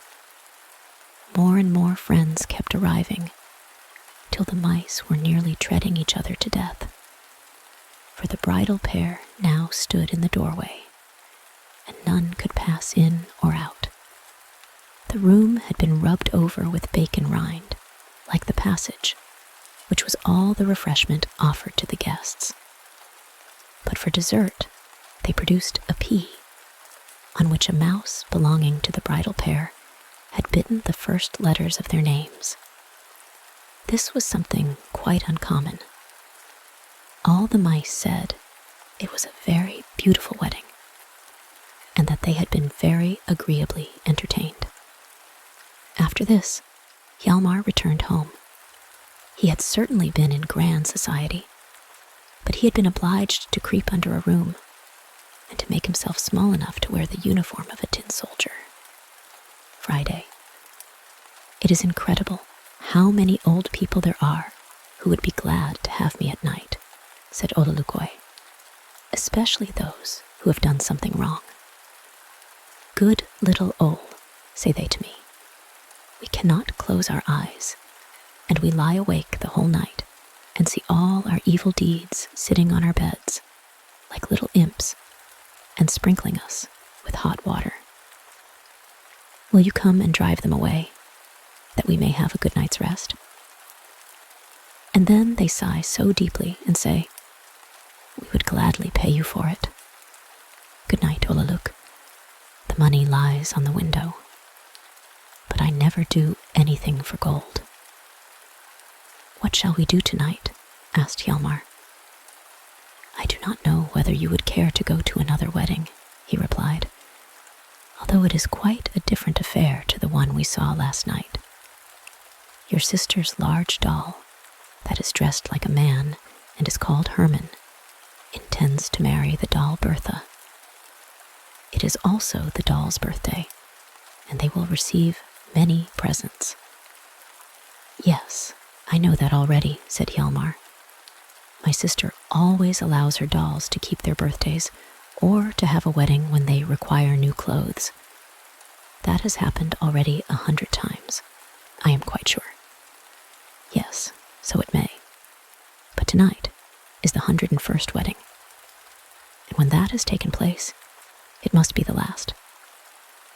More and more friends kept arriving, till the mice were nearly treading each other to death, for the bridal pair now stood in the doorway, and none could pass in or out. The room had been rubbed over with bacon rind, like the passage, which was all the refreshment offered to the guests. But for dessert, they produced a pea, on which a mouse belonging to the bridal pair had bitten the first letters of their names. This was something quite uncommon. All the mice said it was a very beautiful wedding, and that they had been very agreeably entertained. After this, Hjalmar returned home. He had certainly been in grand society, but he had been obliged to creep under a room and to make himself small enough to wear the uniform of a tin soldier. Friday. It is incredible how many old people there are who would be glad to have me at night, said Ole-Luk-Oie, especially those who have done something wrong. Good little Ole, say they to me. We cannot close our eyes, and we lie awake the whole night and see all our evil deeds sitting on our beds, like little imps, and sprinkling us with hot water. Will you come and drive them away, that we may have a good night's rest? And then they sigh so deeply and say, we would gladly pay you for it. Good night, Ole-Luk. The money lies on the window, but I never do anything for gold. What shall we do tonight? Asked Hjalmar. I do not know whether you would care to go to another wedding, he replied, although it is quite a different affair to the one we saw last night. Your sister's large doll, that is dressed like a man and is called Herman, intends to marry the doll Bertha. It is also the doll's birthday, and they will receive many presents. Yes, I know that already, said Hjalmar. My sister always allows her dolls to keep their birthdays or to have a wedding when they require new clothes. That has happened already 100 times, I am quite sure. Yes, so it may. But tonight is the 101st wedding. And when that has taken place, it must be the last.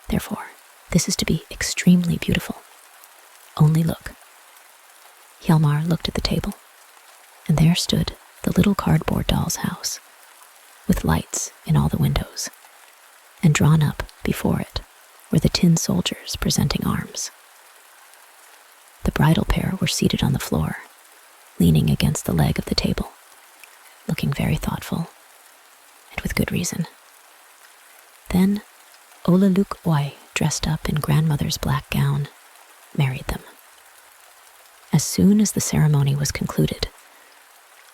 Therefore, this is to be extremely beautiful. Only look. Hjalmar looked at the table, and there stood the little cardboard doll's house, with lights in all the windows, and drawn up before it were the tin soldiers presenting arms. The bridal pair were seated on the floor, leaning against the leg of the table, looking very thoughtful, and with good reason. Then Ole-Luk-Oie, dressed up in grandmother's black gown, married them. As soon as the ceremony was concluded,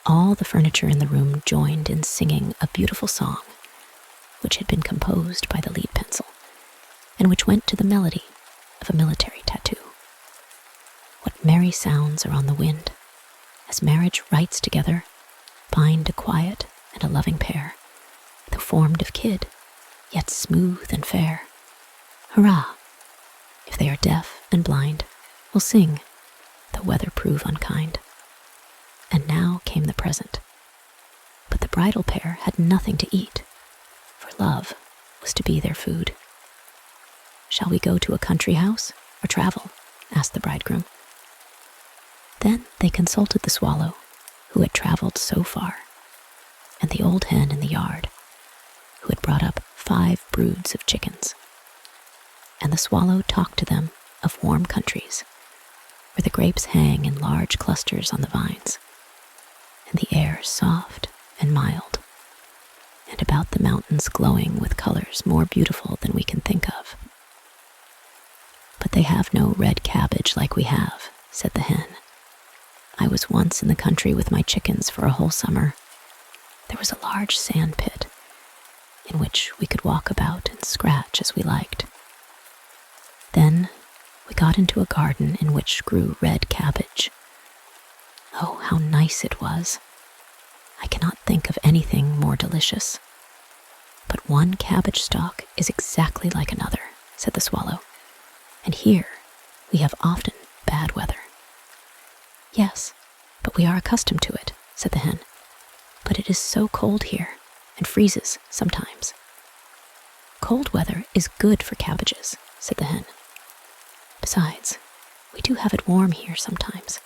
all the furniture in the room joined in singing a beautiful song, which had been composed by the lead pencil, and which went to the melody of a military tattoo. What merry sounds are on the wind, as marriage rites together bind a quiet and a loving pair, though formed of kid, yet smooth and fair. Hurrah! If they are deaf and blind, we'll sing, though weather prove unkind. And now came the present. But the bridal pair had nothing to eat, for love was to be their food. Shall we go to a country house or travel? Asked the bridegroom. Then they consulted the swallow, who had traveled so far, and the old hen in the yard, who had brought up 5 broods of chickens. And the swallow talked to them of warm countries, where the grapes hang in large clusters on the vines, and the air soft and mild, and about the mountains glowing with colors more beautiful than we can think of. But they have no red cabbage like we have, said the hen. I was once in the country with my chickens for a whole summer. There was a large sand pit in which we could walk about and scratch as we liked. Then we got into a garden in which grew red cabbage. Oh, how nice it was! I cannot think of anything more delicious. But one cabbage stalk is exactly like another, said the swallow, and here we have often bad weather. Yes, but we are accustomed to it, said the hen. But it is so cold here, and freezes sometimes. Cold weather is good for cabbages, said the hen. Besides, we do have it warm here sometimes.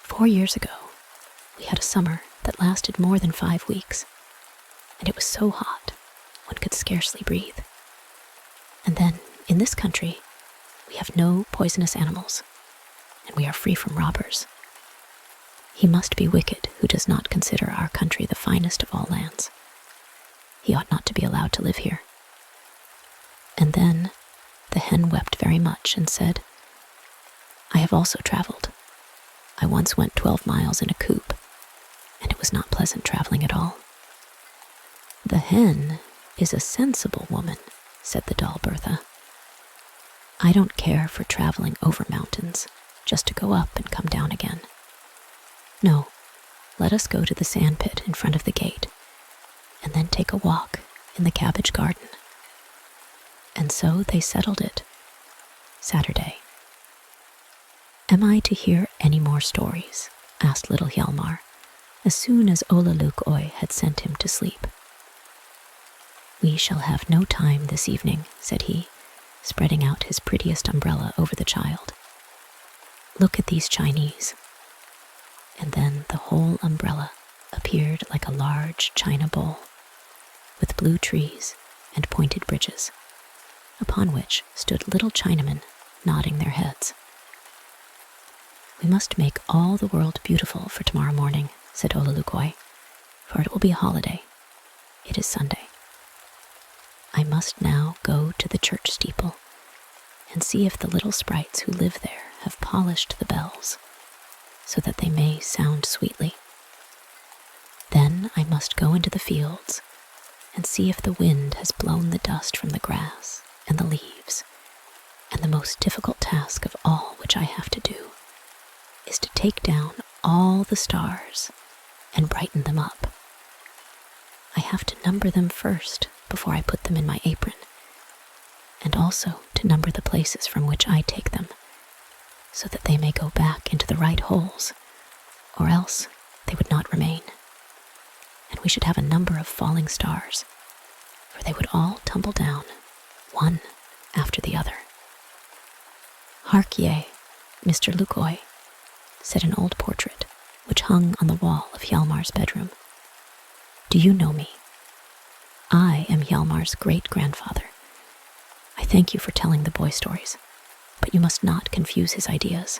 4 years ago, we had a summer that lasted more than 5 weeks, and it was so hot one could scarcely breathe. And then, in this country, we have no poisonous animals, and we are free from robbers. He must be wicked who does not consider our country the finest of all lands. He ought not to be allowed to live here. And then the hen wept very much and said, I have also traveled. I once went 12 miles in a coop, and it was not pleasant traveling at all. The hen is a sensible woman, said the doll Bertha. I don't care for traveling over mountains, just to go up and come down again. No, let us go to the sand pit in front of the gate, and then take a walk in the cabbage garden. And so they settled it. Saturday. Am I to hear any more stories? Asked little Hjalmar, as soon as Ole-Luk-Oie had sent him to sleep. We shall have no time this evening, said he, spreading out his prettiest umbrella over the child. Look at these Chinese. And then the whole umbrella appeared like a large china bowl, with blue trees and pointed bridges, upon which stood little Chinamen nodding their heads. We must make all the world beautiful for tomorrow morning, said Ole-Luk-Oie, for it will be a holiday. It is Sunday. I must now go to the church steeple and see if the little sprites who live there have polished the bells, so that they may sound sweetly. Then I must go into the fields and see if the wind has blown the dust from the grass and the leaves, and the most difficult task of all which I have to do is to take down all the stars and brighten them up. I have to number them first before I put them in my apron, and also to number the places from which I take them, so that they may go back into the right holes, or else they would not remain. And we should have a number of falling stars, for they would all tumble down, one after the other. Hark ye, Mr. Luk-Oie, said an old portrait which hung on the wall of Hjalmar's bedroom. Do you know me? I am Hjalmar's great-grandfather. I thank you for telling the boy stories, but you must not confuse his ideas.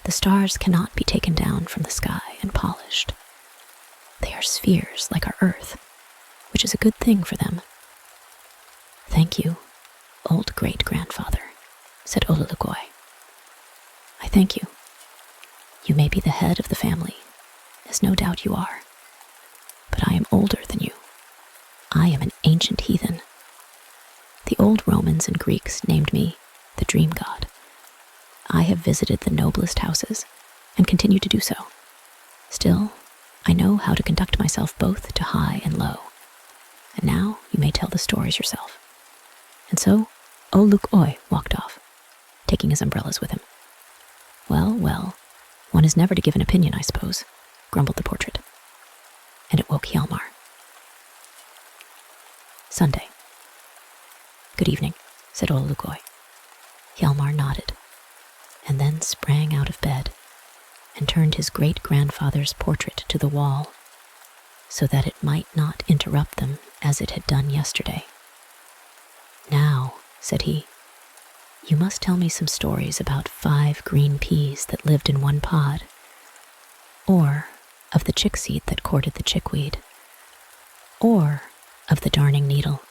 The stars cannot be taken down from the sky and polished. They are spheres like our earth, which is a good thing for them. Thank you, old great-grandfather, said Ole-Luk-Oie. I thank you. You may be the head of the family, as no doubt you are, but I am older than you. I am an ancient heathen. The old Romans and Greeks named me the dream god. I have visited the noblest houses and continue to do so. Still, I know how to conduct myself both to high and low. And now you may tell the stories yourself. And so Ole-Luk-Oie walked off, taking his umbrellas with him. Well, well, one is never to give an opinion, I suppose, grumbled the portrait. And it woke Hjalmar. Sunday. Good evening, said Ole-Luk-Oie. Hjalmar nodded, and then sprang out of bed and turned his great-grandfather's portrait to the wall so that it might not interrupt them as it had done yesterday. "Now," said he, "you must tell me some stories about 5 green peas that lived in one pod, or of the chickseed that courted the chickweed, or of the darning needle,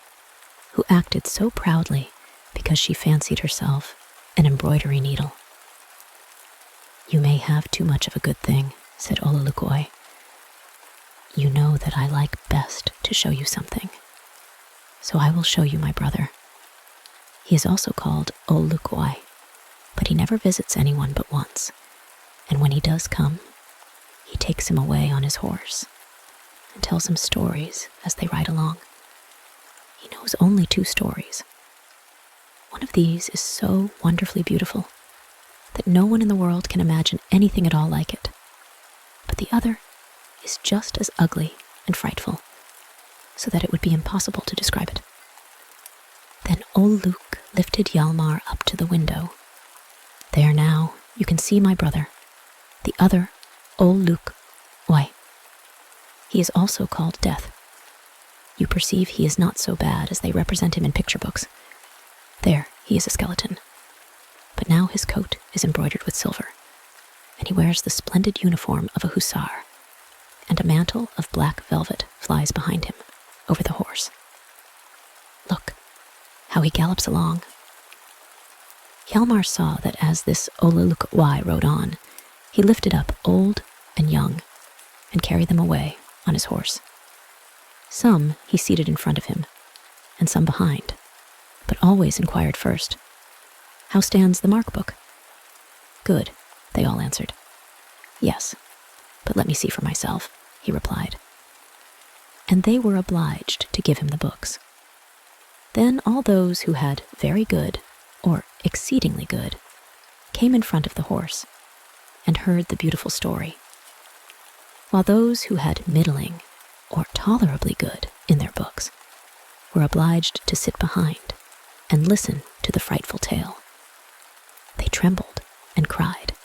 who acted so proudly because she fancied herself an embroidery needle." "You may have too much of a good thing," said Ole-Luk-Oie. "You know that I like best to show you something, so I will show you my brother. He is also called Ole-Luk-Oie, but he never visits anyone but once, and when he does come, he takes him away on his horse and tells him stories as they ride along. He knows only 2 stories. One of these is so wonderfully beautiful that no one in the world can imagine anything at all like it, but the other is just as ugly and frightful, so that it would be impossible to describe it." Then Ole-Luk lifted Hjalmar up to the window. "There now, you can see my brother, the other Ole-Luk-Oie. He is also called Death. You perceive he is not so bad as they represent him in picture books. There, he is a skeleton. But now his coat is embroidered with silver, and he wears the splendid uniform of a hussar, and a mantle of black velvet flies behind him, over the horse. Look, how he gallops along." Hjalmar saw that as this Ole-Luk-Oie rode on, he lifted up old and young, and carried them away on his horse. Some he seated in front of him, and some behind, but always inquired first, "How stands the mark book?" "Good," they all answered. "Yes, but let me see for myself," he replied. And they were obliged to give him the books. Then all those who had very good, or exceedingly good, came in front of the horse, and heard the beautiful story, while those who had middling, or tolerably good in their books, were obliged to sit behind and listen to the frightful tale. They trembled and cried,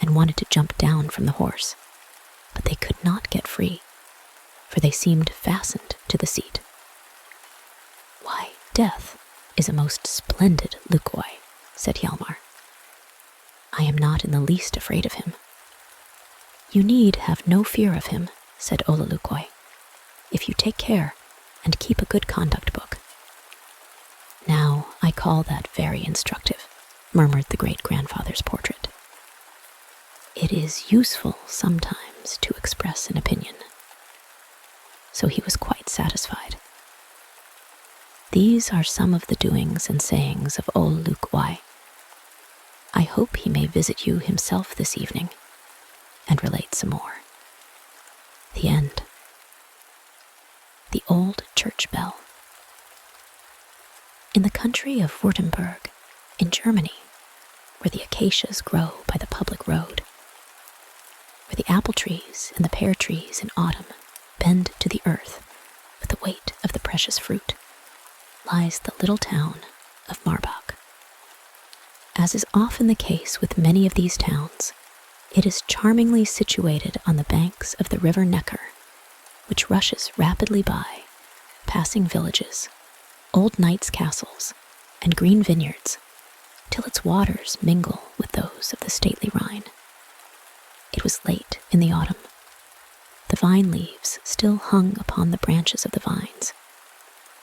and wanted to jump down from the horse, but they could not get free, for they seemed fastened to the seat. "Why, Death is a most splendid Luk-Oie," said Hjalmar. "I am not in the least afraid of him." "You need have no fear of him," said Ole-Luk-Oie, "if you take care and keep a good conduct book." "Now I call that very instructive," murmured the great-grandfather's portrait. "It is useful sometimes to express an opinion." So he was quite satisfied. These are some of the doings and sayings of Ole-Luk-Oie. I hope he may visit you himself this evening and relate some more. The end. The Old Church Bell. In the country of Württemberg, in Germany, where the acacias grow by the public road, where the apple trees and the pear trees in autumn bend to the earth with the weight of the precious fruit, lies the little town of Marbach. As is often the case with many of these towns, it is charmingly situated on the banks of the river Neckar, which rushes rapidly by, passing villages, old knights' castles, and green vineyards, till its waters mingle with those of the stately Rhine. It was late in the autumn. The vine leaves still hung upon the branches of the vines,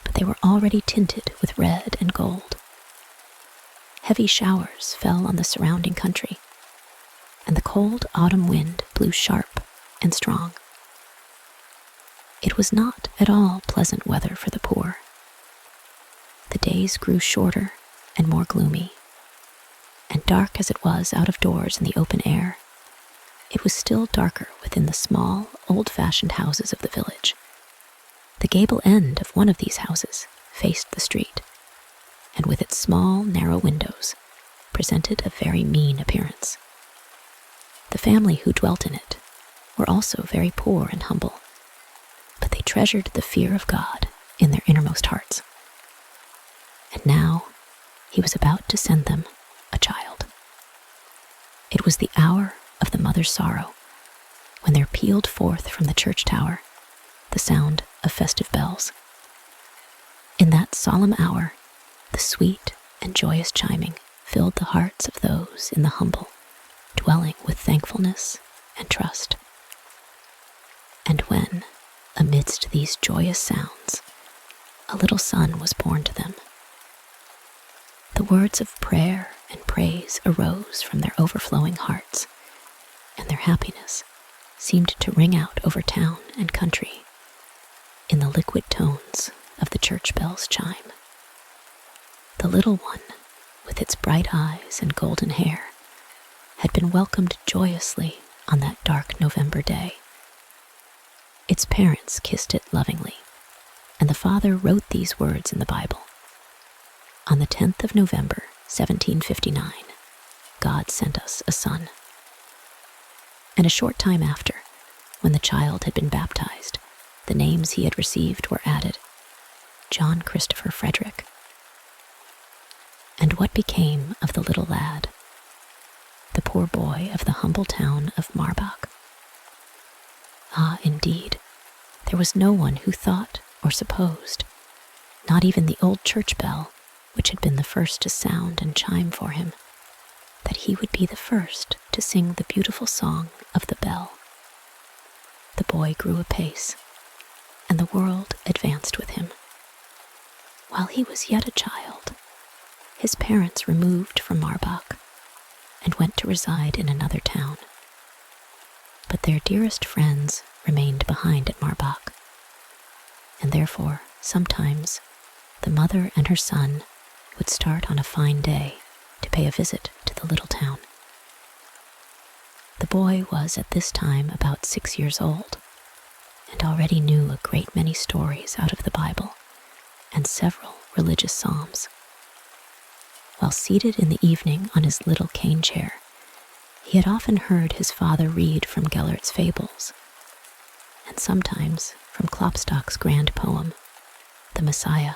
but they were already tinted with red and gold. Heavy showers fell on the surrounding country, and the cold autumn wind blew sharp and strong. It was not at all pleasant weather for the poor. The days grew shorter and more gloomy, and dark as it was out of doors in the open air, it was still darker within the small, old-fashioned houses of the village. The gable end of one of these houses faced the street, and with its small, narrow windows, presented a very mean appearance. The family who dwelt in it were also very poor and humble, but they treasured the fear of God in their innermost hearts. And now he was about to send them a child. It was the hour of of the mother's sorrow when there pealed forth from the church tower the sound of festive bells. In that solemn hour, the sweet and joyous chiming filled the hearts of those in the humble, dwelling with thankfulness and trust. And when, amidst these joyous sounds, a little son was born to them, the words of prayer and praise arose from their overflowing hearts, and their happiness seemed to ring out over town and country in the liquid tones of the church bell's chime. The little one, with its bright eyes and golden hair, had been welcomed joyously on that dark November day. Its parents kissed it lovingly, and the father wrote these words in the Bible. On the 10th of November, 1759, God sent us a son. And a short time after, when the child had been baptized, the names he had received were added: John Christopher Frederick. And what became of the little lad, the poor boy of the humble town of Marbach? Ah, indeed, there was no one who thought or supposed, not even the old church bell, which had been the first to sound and chime for him, that he would be the first to sing the beautiful song of the bell. The boy grew apace, and the world advanced with him. While he was yet a child, his parents removed from Marbach and went to reside in another town. But their dearest friends remained behind at Marbach, and therefore sometimes the mother and her son would start on a fine day to pay a visit to the little town. The boy was at this time about 6 years old, and already knew a great many stories out of the Bible and several religious psalms. While seated in the evening on his little cane chair, he had often heard his father read from Gellert's fables, and sometimes from Klopstock's grand poem, The Messiah.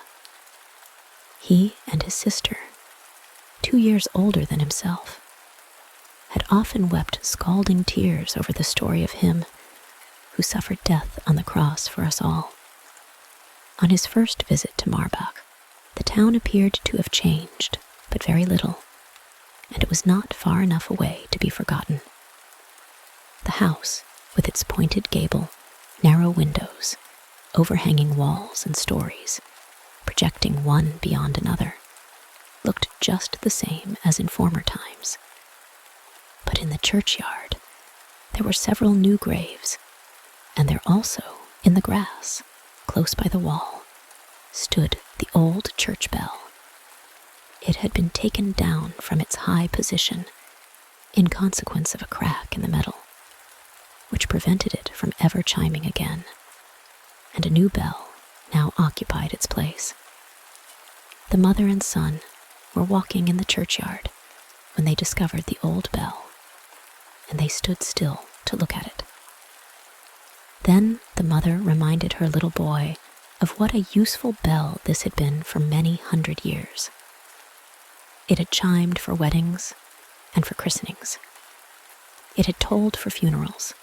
He and his sister, 2 years older than himself, had often wept scalding tears over the story of him who suffered death on the cross for us all. On his first visit to Marbach, the town appeared to have changed, but very little, and it was not far enough away to be forgotten. The house, with its pointed gable, narrow windows, overhanging walls and stories, projecting one beyond another, looked just the same as in former times. But in the churchyard, there were several new graves, and there also, in the grass, close by the wall, stood the old church bell. It had been taken down from its high position in consequence of a crack in the metal, which prevented it from ever chiming again, and a new bell now occupied its place. The mother and son were walking in the churchyard when they discovered the old bell, and they stood still to look at it. Then the mother reminded her little boy of what a useful bell this had been for many 100 years. It had chimed for weddings and for christenings. It had tolled for funerals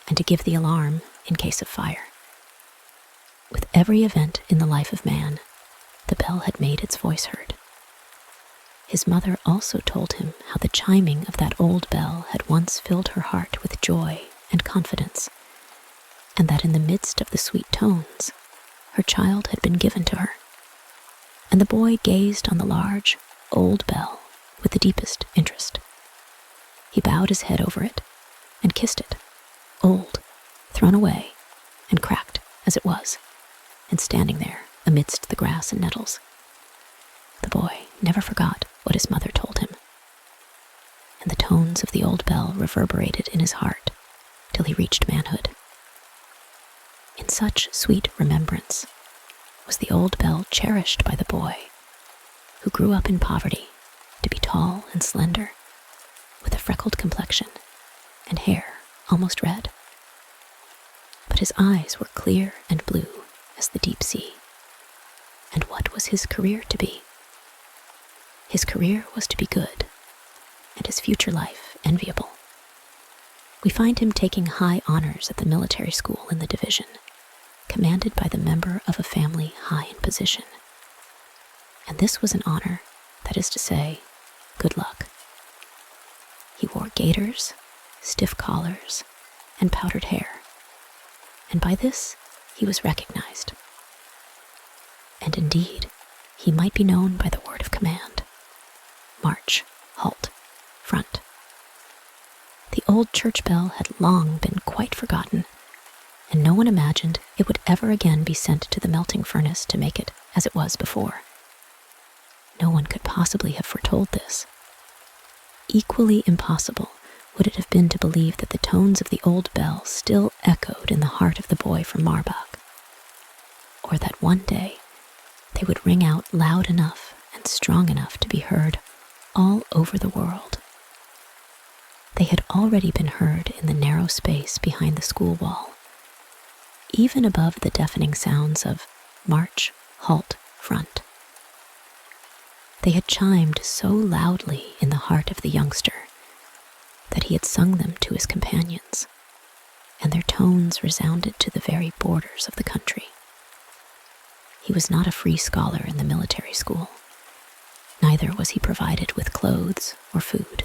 and to give the alarm in case of fire. With every event in the life of man, the bell had made its voice heard. His mother also told him how the chiming of that old bell had once filled her heart with joy and confidence, and that in the midst of the sweet tones, her child had been given to her. And the boy gazed on the large, old bell with the deepest interest. He bowed his head over it and kissed it, old, thrown away, and cracked as it was, and standing there amidst the grass and nettles. The boy never forgot what his mother told him, and the tones of the old bell reverberated in his heart till he reached manhood. In such sweet remembrance was the old bell cherished by the boy, who grew up in poverty to be tall and slender, with a freckled complexion and hair almost red. But his eyes were clear and blue as the deep sea. And what was his career to be? His career was to be good, and his future life enviable. We find him taking high honors at the military school in the division, commanded by the member of a family high in position. And this was an honor, that is to say, good luck. He wore gaiters, stiff collars, and powdered hair, and by this he was recognized. And indeed, he might be known by the word of command: march, halt, front. The old church bell had long been quite forgotten, and no one imagined it would ever again be sent to the melting furnace to make it as it was before. No one could possibly have foretold this. Equally impossible would it have been to believe that the tones of the old bell still echoed in the heart of the boy from Marbach, or that one day they would ring out loud enough and strong enough to be heard all over the world. They had already been heard in the narrow space behind the school wall, even above the deafening sounds of march, halt, front. They had chimed so loudly in the heart of the youngster that he had sung them to his companions, and their tones resounded to the very borders of the country. He was not a free scholar in the military school, neither was he provided with clothes or food,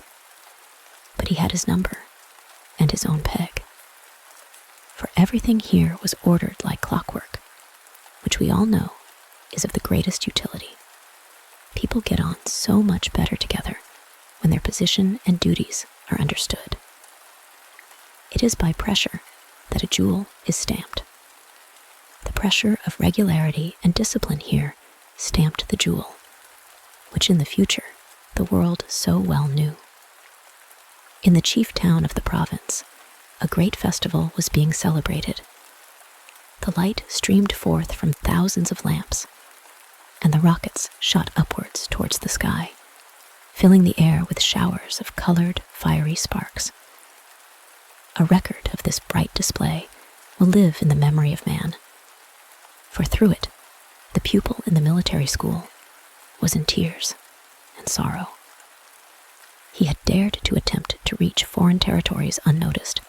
but he had his number and his own peg. For everything here was ordered like clockwork, which we all know is of the greatest utility. People get on so much better together when their position and duties are understood. It is by pressure that a jewel is stamped. The pressure of regularity and discipline here stamped the jewel, which in the future the world so well knew. In the chief town of the province, a great festival was being celebrated. The light streamed forth from thousands of lamps, and the rockets shot upwards towards the sky, filling the air with showers of colored, fiery sparks. A record of this bright display will live in the memory of man, for through it, the pupil in the military school was in tears and sorrow. He had dared to attempt to reach foreign territories unnoticed,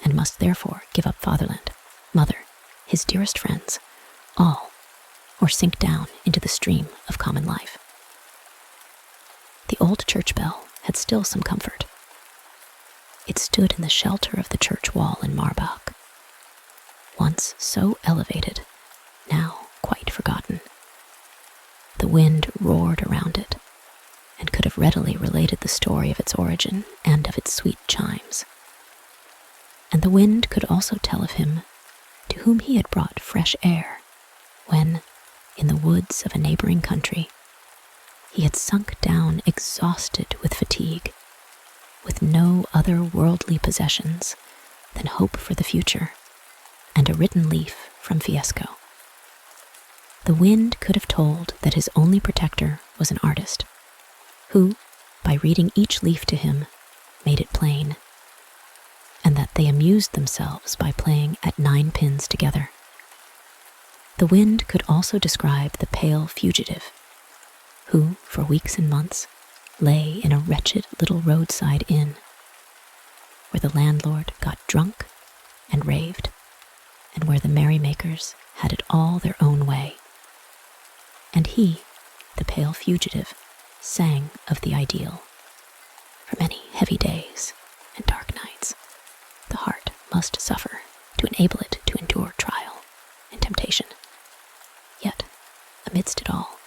and must therefore give up fatherland, mother, his dearest friends, all, or sink down into the stream of common life. The old church bell had still some comfort. It stood in the shelter of the church wall in Marbach, once so elevated, now quite forgotten. The wind roared around it, and could have readily related the story of its origin and of its sweet chimes. And the wind could also tell of him to whom he had brought fresh air when, in the woods of a neighboring country, he had sunk down exhausted with fatigue, with no other worldly possessions than hope for the future and a written leaf from Fiesco. The wind could have told that his only protector was an artist, who, by reading each leaf to him, made it plain, and that they amused themselves by playing at 9 pins together. The wind could also describe the pale fugitive, who, for weeks and months, lay in a wretched little roadside inn, where the landlord got drunk and raved, and where the merrymakers had it all their own way. And he, the pale fugitive, sang of the ideal. For many heavy days and dark nights, the heart must suffer to enable it to endure trial and temptation. Yet, amidst it all,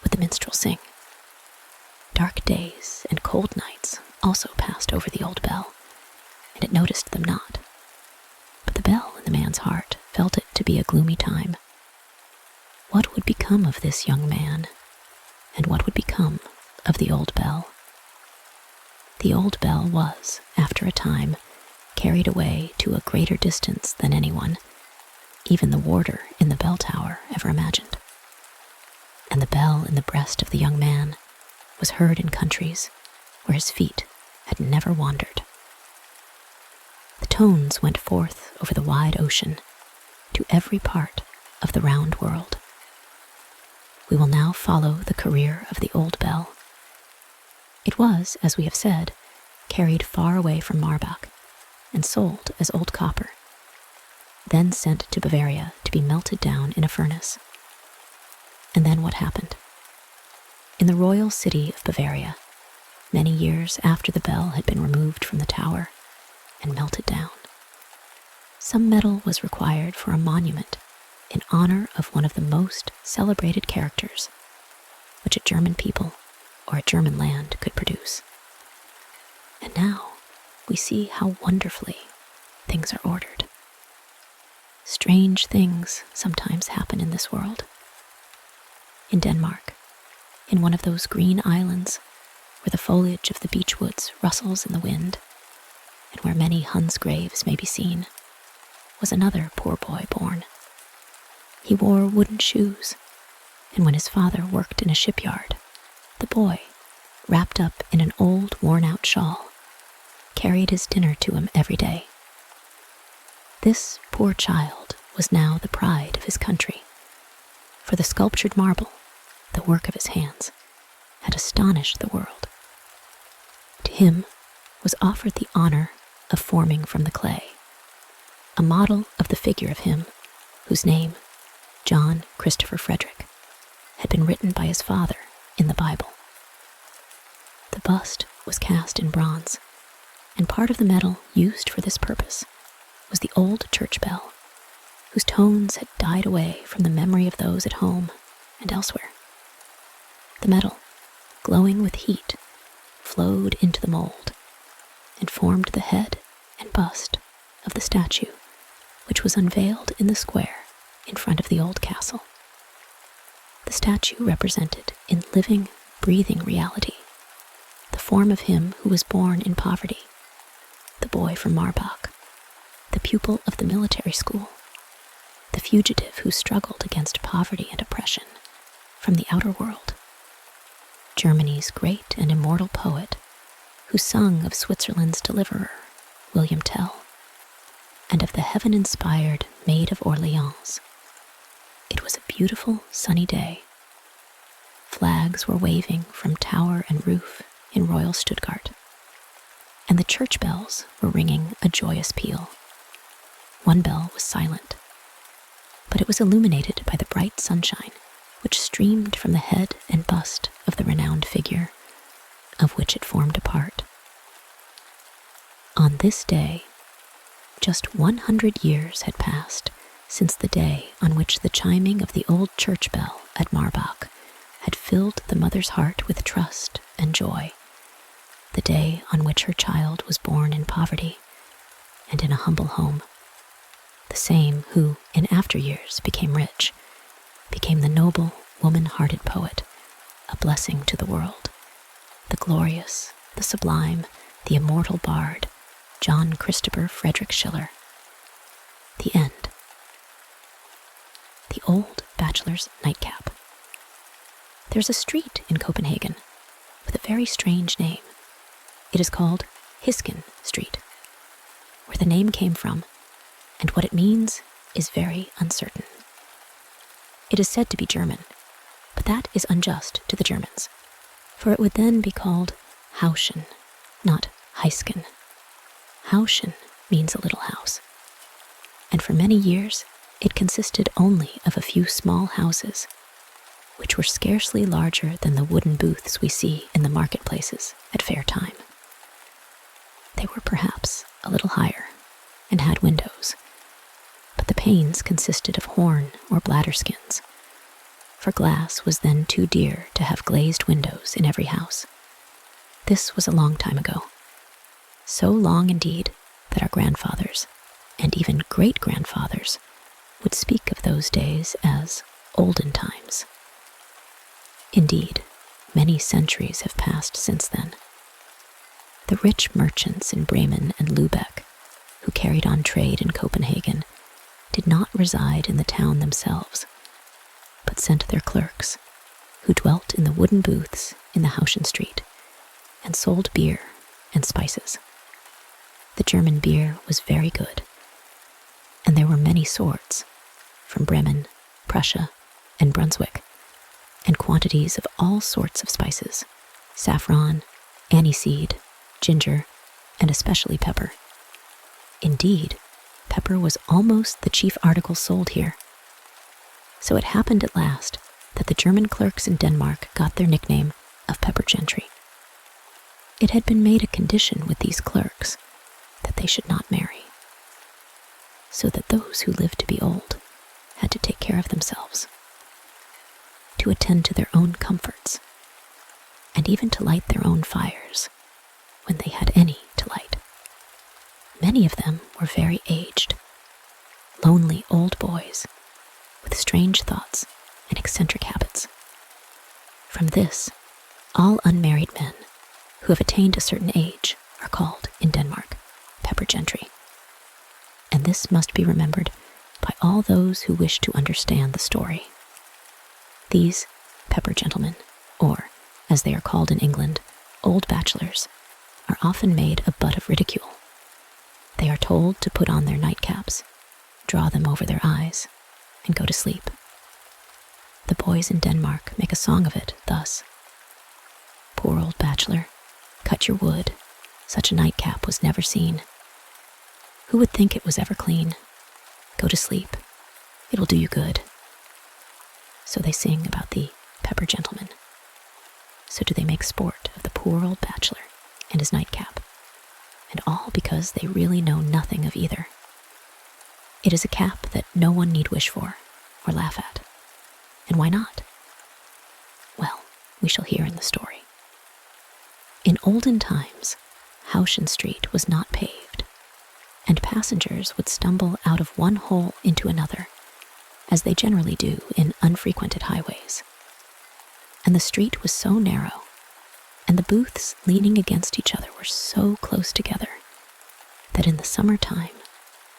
would the minstrel sing. Dark days and cold nights also passed over the old bell, and it noticed them not. But the bell in the man's heart felt it to be a gloomy time. What would become of this young man, and what would become of the old bell? The old bell was, after a time, carried away to a greater distance than anyone, even the warder in the bell tower, ever imagined. And the bell in the breast of the young man was heard in countries where his feet had never wandered. The tones went forth over the wide ocean to every part of the round world. We will now follow the career of the old bell. It was, as we have said, carried far away from Marbach, and sold as old copper, then sent to Bavaria to be melted down in a furnace. And then what happened? In the royal city of Bavaria, many years after the bell had been removed from the tower and melted down, some metal was required for a monument in honor of one of the most celebrated characters which a German people or a German land could produce. And now we see how wonderfully things are ordered. Strange things sometimes happen in this world. In Denmark, in one of those green islands where the foliage of the beech woods rustles in the wind, and where many Huns' graves may be seen, was another poor boy born. He wore wooden shoes, and when his father worked in a shipyard, the boy, wrapped up in an old worn-out shawl, carried his dinner to him every day. This poor child was now the pride of his country, for the sculptured marble, the work of his hands, had astonished the world. To him was offered the honor of forming from the clay a model of the figure of him whose name, John Christopher Frederick, had been written by his father in the Bible. The bust was cast in bronze, and part of the metal used for this purpose was the old church bell, whose tones had died away from the memory of those at home and elsewhere. The metal, glowing with heat, flowed into the mold and formed the head and bust of the statue, which was unveiled in the square in front of the old castle. The statue represented in living, breathing reality the form of him who was born in poverty, the boy from Marbach, the pupil of the military school, the fugitive who struggled against poverty and oppression from the outer world, Germany's great and immortal poet who sung of Switzerland's deliverer, William Tell, and of the heaven-inspired Maid of Orleans. It was a beautiful, sunny day. Flags were waving from tower and roof in royal Stuttgart, and the church bells were ringing a joyous peal. One bell was silent, but it was illuminated by the bright sunshine which streamed from the head and bust of the renowned figure, of which it formed a part. On this day, just 100 years had passed since the day on which the chiming of the old church bell at Marbach had filled the mother's heart with trust and joy, the day on which her child was born in poverty and in a humble home, the same who, in after years, became rich, became the noble, woman-hearted poet, a blessing to the world, the glorious, the sublime, the immortal bard, John Christopher Frederick Schiller. The end. The old bachelor's nightcap. There's a street in Copenhagen with a very strange name. It is called Hisken Street. Where the name came from and what it means is very uncertain. It is said to be German, but that is unjust to the Germans, for it would then be called Hauschen, not Heisken. Hauschen means a little house, and for many years it consisted only of a few small houses, which were scarcely larger than the wooden booths we see in the marketplaces at fair time. They were perhaps a little higher and had windows, but the panes consisted of horn or bladder skins, for glass was then too dear to have glazed windows in every house. This was a long time ago, so long indeed that our grandfathers, and even great-grandfathers, would speak of those days as olden times. Indeed, many centuries have passed since then. The rich merchants in Bremen and Lübeck, who carried on trade in Copenhagen, did not reside in the town themselves, but sent their clerks, who dwelt in the wooden booths in the Hauschen Street, and sold beer and spices. The German beer was very good, and there were many sorts, from Bremen, Prussia, and Brunswick, and quantities of all sorts of spices, saffron, aniseed, ginger, and especially pepper. Indeed, pepper was almost the chief article sold here. So it happened at last that the German clerks in Denmark got their nickname of pepper gentry. It had been made a condition with these clerks that they should not marry, so that those who lived to be old had to take care of themselves, to attend to their own comforts, and even to light their own fires when they had any to light. Many of them were very aged, lonely old boys with strange thoughts and eccentric habits. From this, all unmarried men who have attained a certain age are called, in Denmark, pepper gentry. And this must be remembered by all those who wish to understand the story. These pepper gentlemen, or, as they are called in England, old bachelors, are often made a butt of ridicule. They are told to put on their nightcaps, draw them over their eyes, and go to sleep. The boys in Denmark make a song of it thus: "Poor old bachelor, cut your wood, such a nightcap was never seen. Who would think it was ever clean? Go to sleep, it will do you good." So they sing about the pepper gentleman. So do they make sport of the poor old bachelor and his nightcap, and all because they really know nothing of either. It is a cap that no one need wish for or laugh at. And why not? Well, we shall hear in the story. In olden times, Houschen Street was not paved, and passengers would stumble out of one hole into another, as they generally do in unfrequented highways. And the street was so narrow, and the booths leaning against each other were so close together, that in the summertime,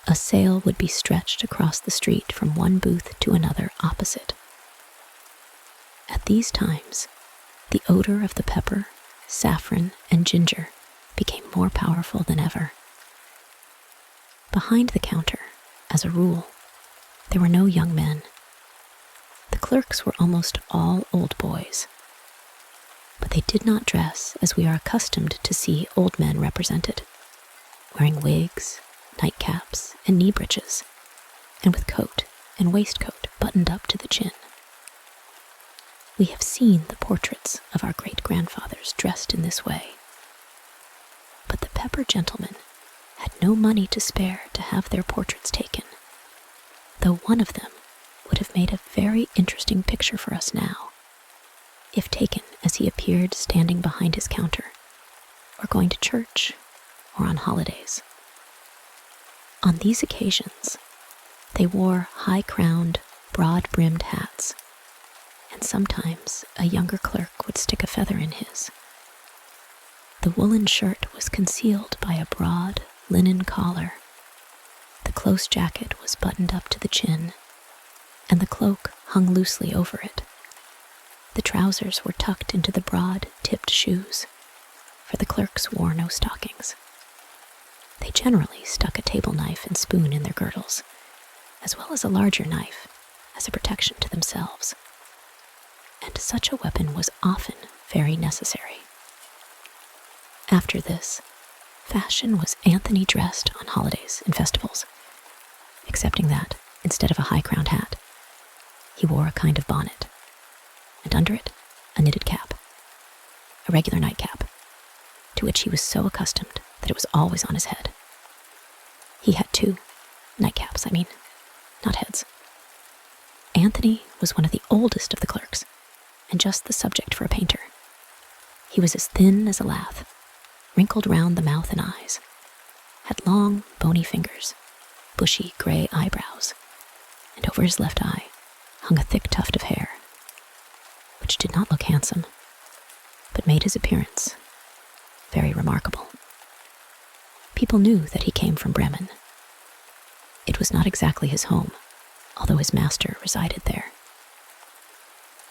a sail would be stretched across the street from one booth to another opposite. At these times, the odor of the pepper, saffron, and ginger became more powerful than ever. Behind the counter, as a rule, there were no young men. The clerks were almost all old boys, but they did not dress as we are accustomed to see old men represented, wearing wigs, nightcaps, and knee breeches, and with coat and waistcoat buttoned up to the chin. We have seen the portraits of our great-grandfathers dressed in this way, but the pepper gentlemen had no money to spare to have their portraits taken, though one of them would have made a very interesting picture for us now, if taken as he appeared standing behind his counter, or going to church, or on holidays. On these occasions, they wore high-crowned, broad-brimmed hats, and sometimes a younger clerk would stick a feather in his. The woolen shirt was concealed by a broad linen collar. The close jacket was buttoned up to the chin, and the cloak hung loosely over it. The trousers were tucked into the broad, tipped shoes, for the clerks wore no stockings. They generally stuck a table knife and spoon in their girdles, as well as a larger knife, as a protection to themselves. And such a weapon was often very necessary. After this, fashion was Anthony dressed on holidays and festivals, excepting that, instead of a high-crowned hat, he wore a kind of bonnet, and under it, a knitted cap, a regular nightcap, to which he was so accustomed that it was always on his head. He had two nightcaps, not heads. Anthony was one of the oldest of the clerks, and just the subject for a painter. He was as thin as a lath, wrinkled round the mouth and eyes, had long, bony fingers, bushy gray eyebrows, and over his left eye hung a thick tuft of hair, which did not look handsome, but made his appearance very remarkable. People knew that he came from Bremen. It was not exactly his home, although his master resided there.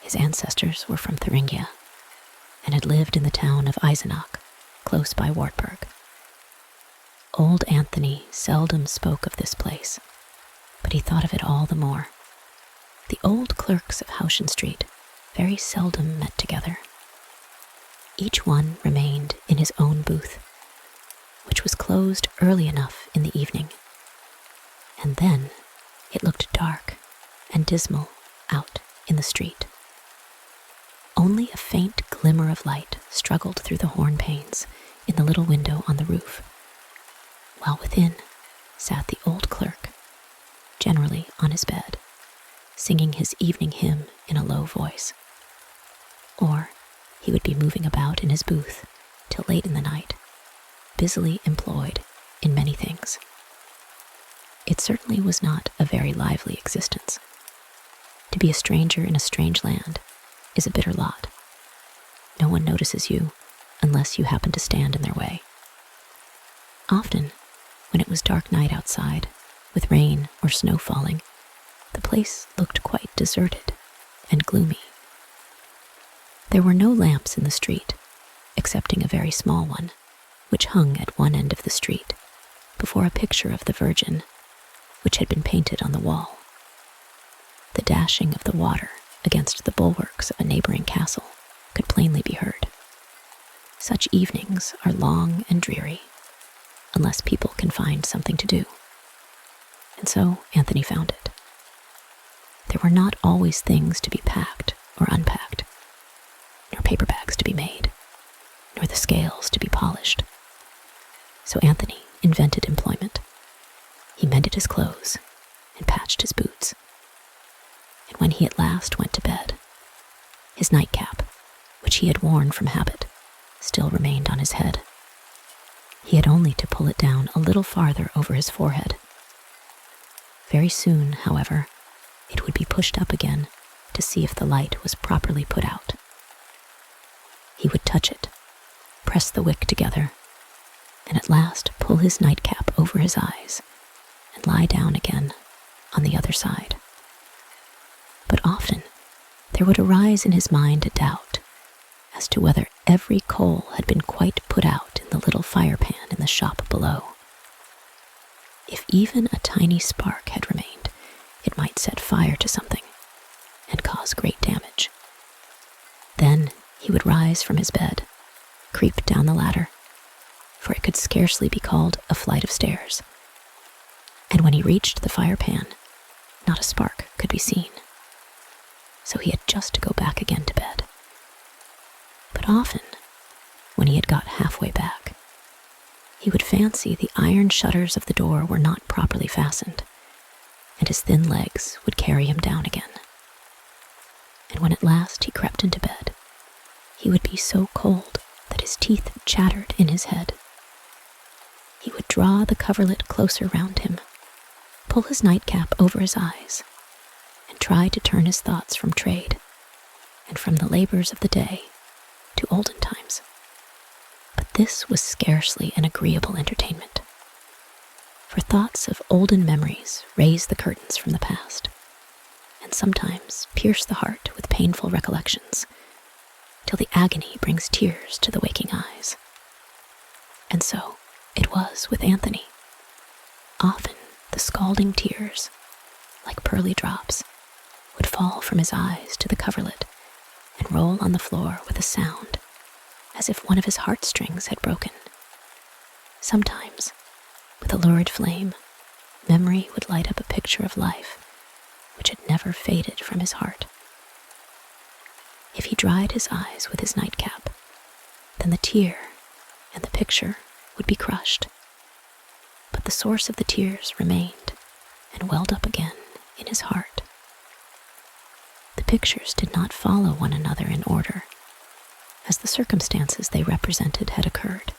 His ancestors were from Thuringia, and had lived in the town of Eisenach, close by Wartburg. Old Anthony seldom spoke of this place, but he thought of it all the more. The old clerks of Houschen Street very seldom met together. Each one remained in his own booth, which was closed early enough in the evening. And then it looked dark and dismal out in the street. Only a faint glimmer of light struggled through the horn panes in the little window on the roof, while within sat the old clerk, generally on his bed, singing his evening hymn in a low voice. Or he would be moving about in his booth till late in the night, busily employed in many things. It certainly was not a very lively existence. To be a stranger in a strange land is a bitter lot. No one notices you unless you happen to stand in their way. Often, when it was dark night outside, with rain or snow falling, the place looked quite deserted and gloomy. There were no lamps in the street, excepting a very small one, which hung at one end of the street, before a picture of the Virgin, which had been painted on the wall. The dashing of the water against the bulwarks of a neighboring castle could plainly be heard. Such evenings are long and dreary, unless people can find something to do. And so Anthony found it. There were not always things to be packed or unpacked, nor paper bags to be made, nor the scales to be polished. So Anthony invented employment. He mended his clothes and patched his boots. And when he at last went to bed, his nightcap, which he had worn from habit, still remained on his head. He had only to pull it down a little farther over his forehead. Very soon, however, it would be pushed up again to see if the light was properly put out. He would touch it, press the wick together, and at last pull his nightcap over his eyes and lie down again on the other side. But often there would arise in his mind a doubt as to whether every coal had been quite put out in the little fire pan in the shop below. If even a tiny spark had remained, it might set fire to something and cause great damage. Then he would rise from his bed, creep down the ladder, for it could scarcely be called a flight of stairs. And when he reached the fire pan, not a spark could be seen. So he had just to go back again to bed. But often, when he had got halfway back, he would fancy the iron shutters of the door were not properly fastened, and his thin legs would carry him down again. And when at last he crept into bed, he would be so cold that his teeth chattered in his head. He would draw the coverlet closer round him, pull his nightcap over his eyes, and try to turn his thoughts from trade and from the labors of the day to olden times. But this was scarcely an agreeable entertainment, for thoughts of olden memories raise the curtains from the past, and sometimes pierce the heart with painful recollections, till the agony brings tears to the waking eyes. And so it was with Anthony. Often the scalding tears, like pearly drops, would fall from his eyes to the coverlet and roll on the floor with a sound as if one of his heartstrings had broken. Sometimes, with a lurid flame, memory would light up a picture of life which had never faded from his heart. If he dried his eyes with his nightcap, then the tear and the picture would be crushed. But the source of the tears remained and welled up again in his heart. The pictures did not follow one another in order, as the circumstances they represented had occurred.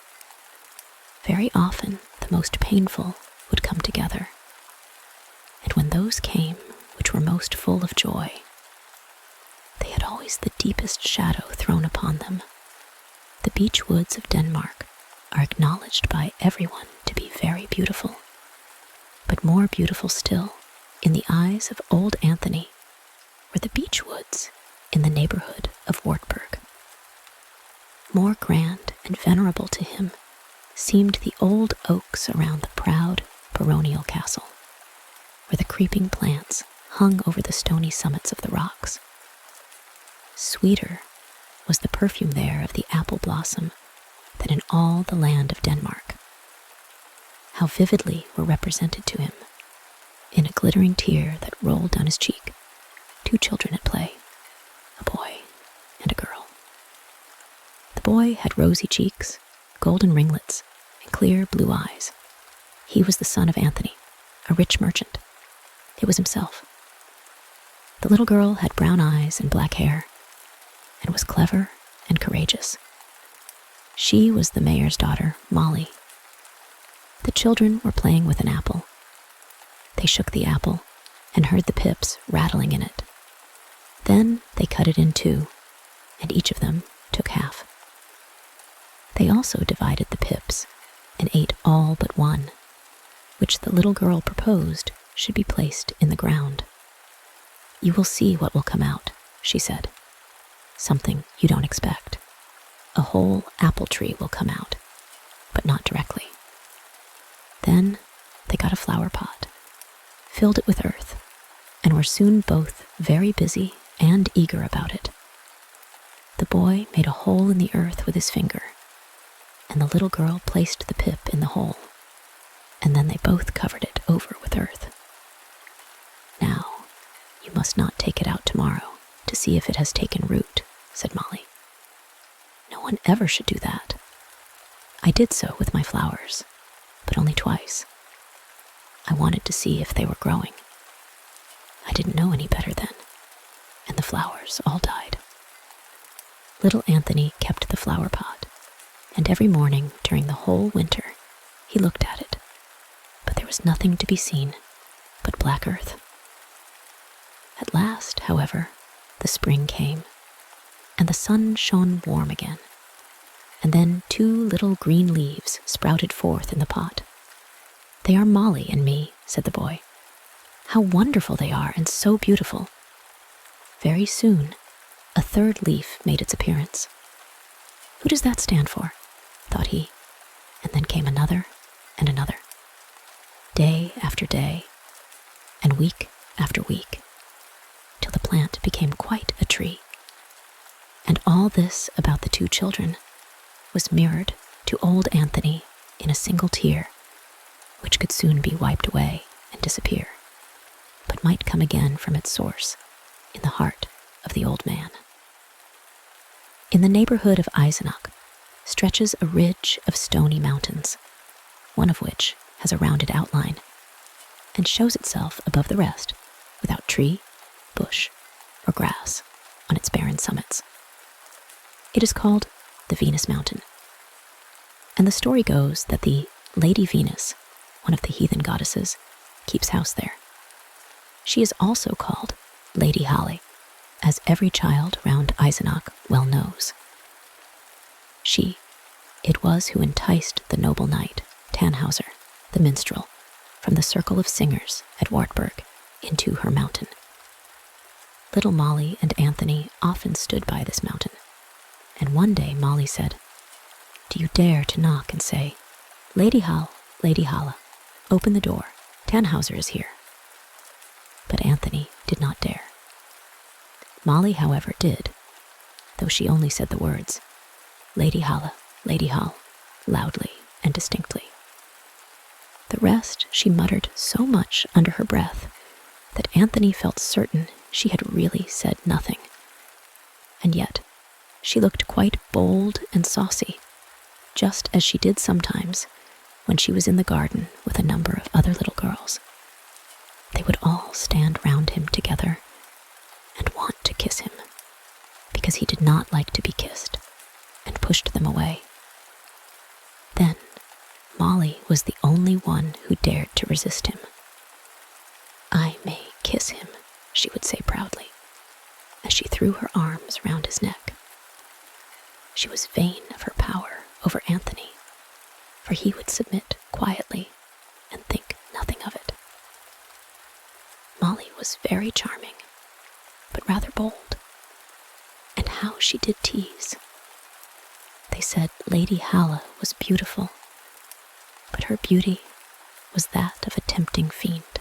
Very often the most painful would come together, and when those came which were most full of joy, they had always the deepest shadow thrown upon them. The beech woods of Denmark are acknowledged by everyone to be very beautiful, but more beautiful still, in the eyes of old Anthony, were the beech woods in the neighborhood of Wartburg. More grand and venerable to him seemed the old oaks around the proud baronial castle, where the creeping plants hung over the stony summits of the rocks. Sweeter was the perfume there of the apple blossom than in all the land of Denmark. how vividly were represented to him, in a glittering tear that rolled down his cheek, two children at play, a boy and a girl. The boy had rosy cheeks, golden ringlets, and clear blue eyes. He was the son of Anthony, a rich merchant. It was himself. The little girl had brown eyes and black hair, and was clever and courageous. She was the mayor's daughter, Molly. The children were playing with an apple. They shook the apple and heard the pips rattling in it. Then they cut it in two, and each of them took half. They also divided the pips and ate all but one, which the little girl proposed should be placed in the ground. "You will see what will come out," she said. "Something you don't expect. A whole apple tree will come out, but not directly." Then they got a flower pot, filled it with earth, and were soon both very busy and eager about it. The boy made a hole in the earth with his finger, and the little girl placed the pip in the hole, and then they both covered it over with earth. "Now, you must not take it out tomorrow to see if it has taken root," said Molly. "No one ever should do that. I did so with my flowers, but only twice. I wanted to see if they were growing. I didn't know any better then, and the flowers all died." Little Anthony kept the flower pot, and every morning during the whole winter he looked at it, but there was nothing to be seen but black earth. At last, however, the spring came, and the sun shone warm again, and then two little green leaves sprouted forth in the pot. "They are Molly and me," said the boy. "How wonderful they are, and so beautiful." Very soon, a third leaf made its appearance. "Who does that stand for?" thought he, and then came another and another. Day after day, and week after week, till the plant became quite a tree. And all this about the two children was mirrored to old Anthony in a single tear, which could soon be wiped away and disappear, but might come again from its source in the heart of the old man. In the neighborhood of Eisenach stretches a ridge of stony mountains, one of which has a rounded outline and shows itself above the rest without tree, bush, or grass on its barren summits. It is called the Venus Mountain, and the story goes that the Lady Venus, one of the heathen goddesses, keeps house there. She is also called Lady Halle, as every child round Eisenach well knows. It was who enticed the noble knight, Tannhauser, the minstrel, from the circle of singers at Wartburg into her mountain. Little Molly and Anthony often stood by this mountain, and one day Molly said, "Do you dare to knock and say, 'Lady Halle, open the door, Tannhauser is here'?" But Anthony did not dare. Molly, however, did, though she only said the words, Lady Halle, loudly and distinctly. The rest she muttered so much under her breath that Anthony felt certain she had really said nothing. And yet she looked quite bold and saucy, just as she did sometimes when she was in the garden with a number of other little girls. They would all stand round him together and want to kiss him, because he did not like to be kissed, and pushed them away. Then Molly was the only one who dared to resist him. "I may kiss him," she would say proudly, as she threw her arms round his neck. She was vain of her power over Anthony, for he would submit quietly and think nothing of it. Molly was very charming, but rather bold, and how she did tease. They said Lady Halle was beautiful, but her beauty was that of a tempting fiend.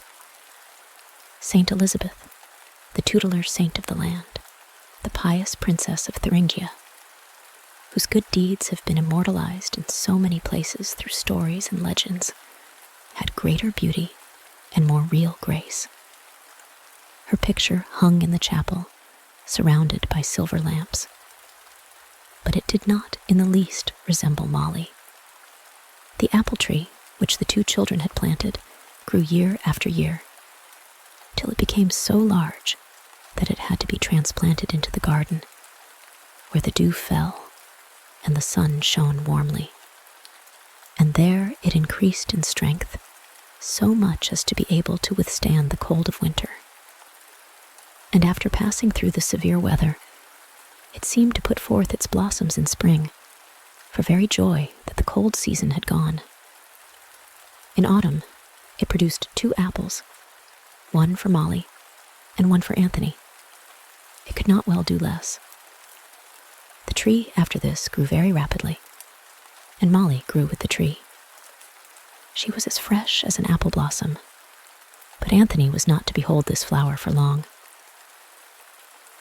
Saint Elizabeth, the tutelar saint of the land, the pious princess of Thuringia, whose good deeds have been immortalized in so many places through stories and legends, had greater beauty and more real grace. Her picture hung in the chapel, surrounded by silver lamps. But it did not in the least resemble Molly. The apple tree, which the two children had planted, grew year after year, till it became so large that it had to be transplanted into the garden, where the dew fell and the sun shone warmly. And there it increased in strength, so much as to be able to withstand the cold of winter. And after passing through the severe weather, it seemed to put forth its blossoms in spring, for very joy that the cold season had gone. In autumn, it produced 2 apples, one for Molly and one for Anthony. It could not well do less. The tree after this grew very rapidly, and Molly grew with the tree. She was as fresh as an apple blossom, but Anthony was not to behold this flower for long.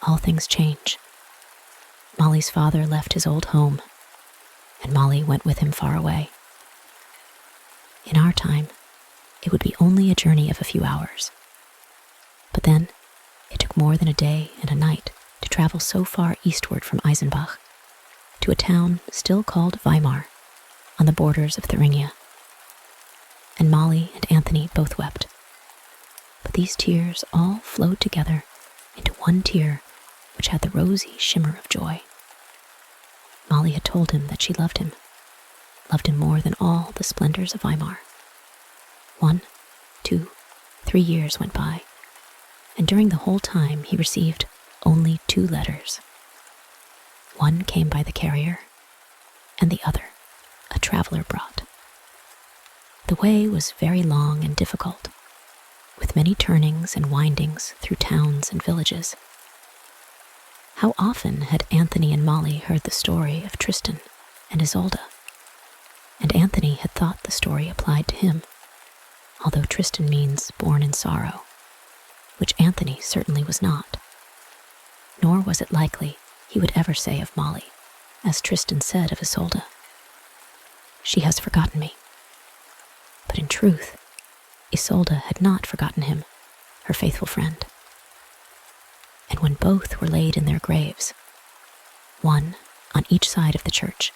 All things change. Molly's father left his old home, and Molly went with him far away. In our time, it would be only a journey of a few hours. But then, it took more than a day and a night to travel so far eastward from Eisenbach, to a town still called Weimar, on the borders of Thuringia. And Molly and Anthony both wept. But these tears all flowed together into one tear which had the rosy shimmer of joy. Molly had told him that she loved him more than all the splendors of Weimar. 1, 2, 3 years went by, and during the whole time he received only 2 letters. One came by the carrier, and the other a traveler brought. The way was very long and difficult, with many turnings and windings through towns and villages. How often had Anthony and Molly heard the story of Tristan and Isolde, and Anthony had thought the story applied to him, although Tristan means born in sorrow, which Anthony certainly was not. Nor was it likely he would ever say of Molly, as Tristan said of Isolde, "She has forgotten me." But in truth, Isolde had not forgotten him, her faithful friend. And when both were laid in their graves, one on each side of the church,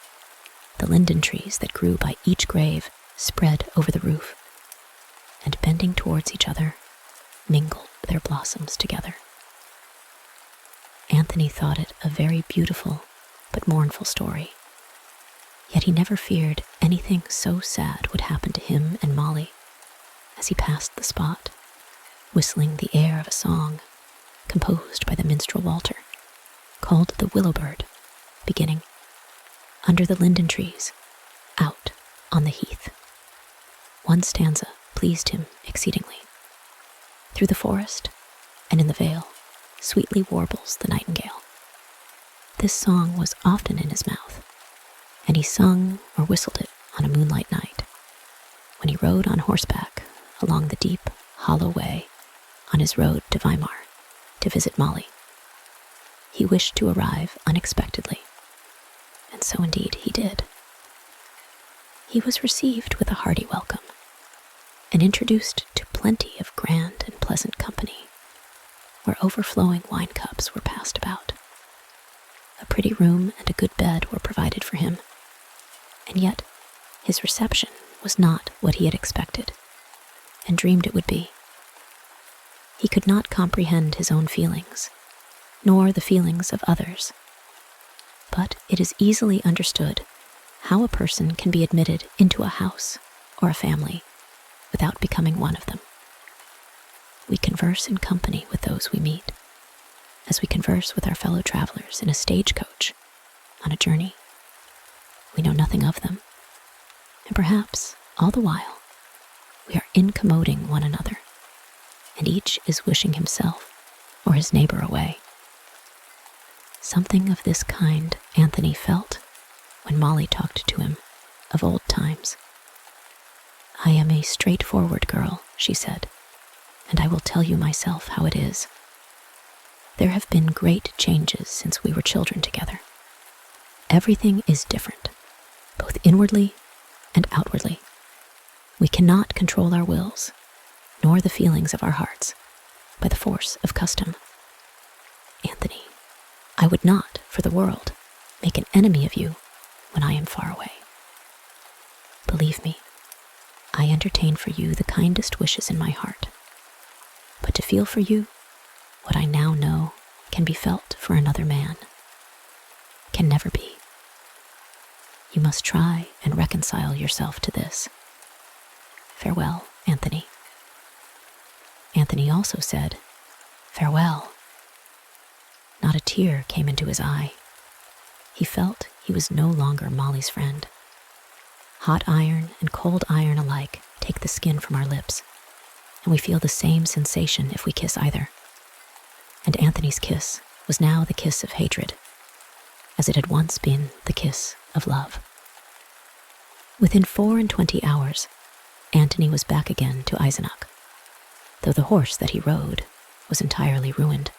the linden trees that grew by each grave spread over the roof, and bending towards each other, mingled their blossoms together. Anthony thought it a very beautiful but mournful story, yet he never feared anything so sad would happen to him and Molly as he passed the spot, whistling the air of a song composed by the minstrel Walter, called the Willow Bird, beginning, "Under the linden trees, out on the heath." One stanza pleased him exceedingly. "Through the forest and in the vale sweetly warbles the nightingale." This song was often in his mouth, and he sung or whistled it on a moonlight night, when he rode on horseback along the deep, hollow way on his road to Weimar to visit Molly. He wished to arrive unexpectedly, and so indeed he did. He was received with a hearty welcome, and introduced to plenty of grand and pleasant company, where overflowing wine cups were passed about. A pretty room and a good bed were provided for him, and yet his reception was not what he had expected, and dreamed it would be. He could not comprehend his own feelings, nor the feelings of others, but it is easily understood how a person can be admitted into a house or a family without becoming one of them. We converse in company with those we meet, as we converse with our fellow travelers in a stagecoach on a journey. We know nothing of them, and perhaps, all the while, we are incommoding one another, and each is wishing himself or his neighbor away. Something of this kind Anthony felt when Molly talked to him of old times. "I am a straightforward girl," she said, "and I will tell you myself how it is. There have been great changes since we were children together. Everything is different, both inwardly and outwardly. We cannot control our wills, nor the feelings of our hearts, by the force of custom. Anthony, I would not, for the world, make an enemy of you when I am far away. Believe me, I entertain for you the kindest wishes in my heart. But to feel for you what I now know can be felt for another man, can never be. You must try and reconcile yourself to this. Farewell, Anthony. Anthony also said, farewell. Not a tear came into his eye. He felt he was no longer Molly's friend. Hot iron and cold iron alike take the skin from our lips, and we feel the same sensation if we kiss either. And Anthony's kiss was now the kiss of hatred, as it had once been the kiss of love. Within 24 hours, Anthony was back again to Eisenach, though the horse that he rode was entirely ruined.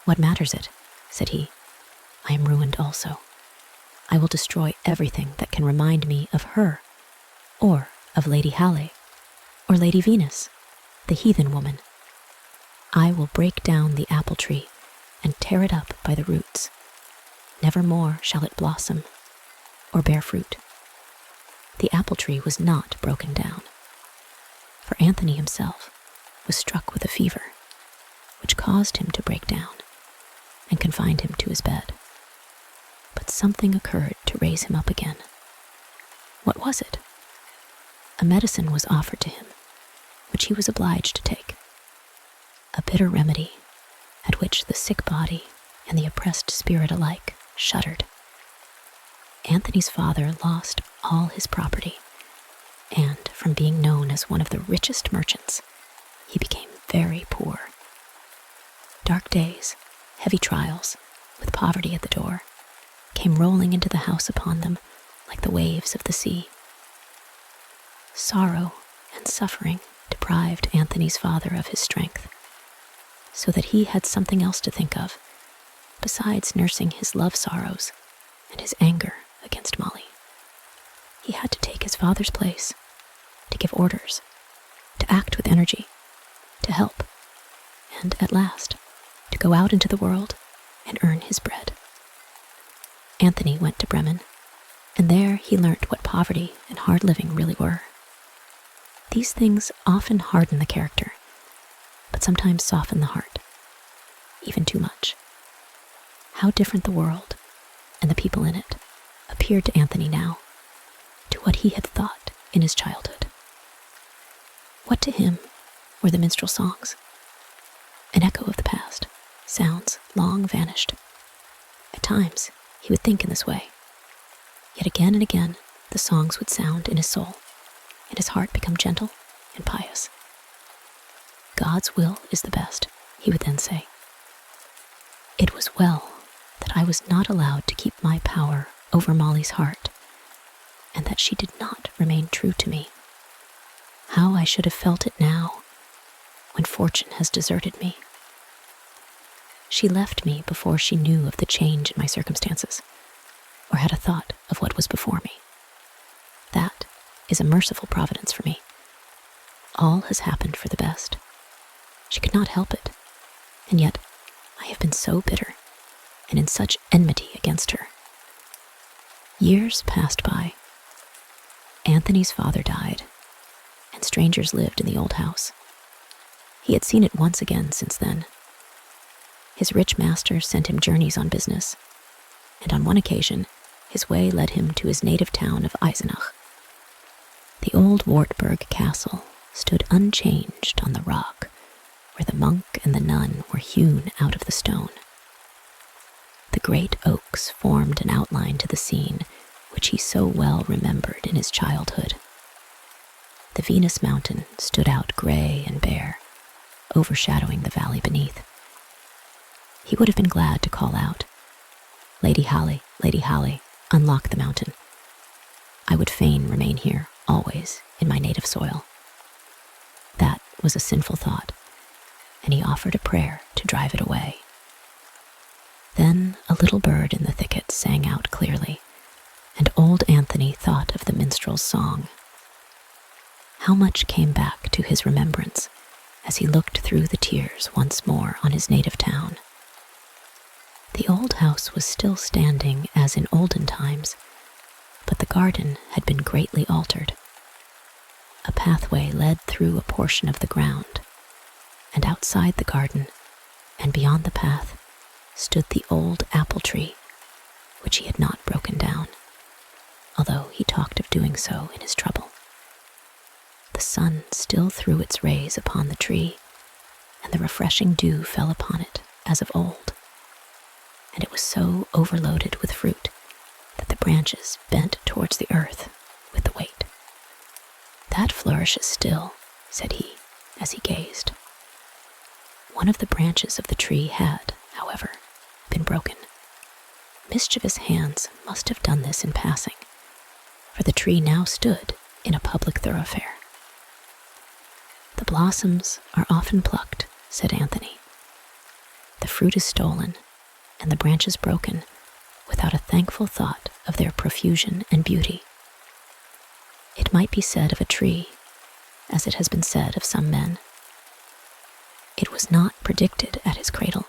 What matters it, said he. I am ruined also. I will destroy everything that can remind me of her, or of Lady Halle, or Lady Venus, the heathen woman. I will break down the apple tree and tear it up by the roots. Never more shall it blossom or bear fruit. The apple tree was not broken down, for Anthony himself was struck with a fever, which caused him to break down and confined him to his bed. But something occurred to raise him up again. What was it? A medicine was offered to him, which he was obliged to take. A bitter remedy, at which the sick body and the oppressed spirit alike shuddered. Anthony's father lost all his property, and from being known as one of the richest merchants, he became very poor. Dark days, heavy trials, with poverty at the door, came rolling into the house upon them like the waves of the sea. Sorrow and suffering deprived Anthony's father of his strength, so that he had something else to think of, besides nursing his love sorrows and his anger against Molly. He had to take his father's place, to give orders, to act with energy, to help, and at last, to go out into the world and earn his bread. Anthony went to Bremen, and there he learnt what poverty and hard living really were. These things often harden the character, but sometimes soften the heart, even too much. How different the world, and the people in it, appeared to Anthony now, to what he had thought in his childhood. What to him were the minstrel songs? An echo of the past, sounds long vanished. At times, he would think in this way. Yet again and again, the songs would sound in his soul, and his heart become gentle and pious. God's will is the best, he would then say. It was well that I was not allowed to keep my power over Molly's heart, and that she did not remain true to me. How I should have felt it now, when fortune has deserted me. She left me before she knew of the change in my circumstances, or had a thought of what was before me. That is a merciful providence for me. All has happened for the best. She could not help it, and yet I have been so bitter, and in such enmity against her. Years passed by. Anthony's father died, and strangers lived in the old house. He had seen it once again since then. His rich master sent him journeys on business, and on one occasion his way led him to his native town of Eisenach. The old Wartburg castle stood unchanged on the rock, where the monk and the nun were hewn out of the stone. The great oaks formed an outline to the scene which he so well remembered in his childhood. The Venus mountain stood out gray and bare, overshadowing the valley beneath. He would have been glad to call out, Lady Halle, unlock the mountain. I would fain remain here, always, in my native soil. That was a sinful thought, and he offered a prayer to drive it away. Then a little bird in the thicket sang out clearly, and old Anthony thought of the minstrel's song. How much came back to his remembrance as he looked through the tears once more on his native town. The old house was still standing as in olden times, but the garden had been greatly altered. A pathway led through a portion of the ground, and outside the garden, and beyond the path, stood the old apple tree, which he had not broken down, although he talked of doing so in his trouble. The sun still threw its rays upon the tree, and the refreshing dew fell upon it as of old, and it was so overloaded with fruit that the branches bent towards the earth with the weight. "That flourishes still," said he, as he gazed. One of the branches of the tree had, however, been broken. Mischievous hands must have done this in passing, for the tree now stood in a public thoroughfare. "The blossoms are often plucked," said Anthony. "The fruit is stolen, and the branches broken, without a thankful thought of their profusion and beauty. It might be said of a tree, as it has been said of some men. It was not predicted at his cradle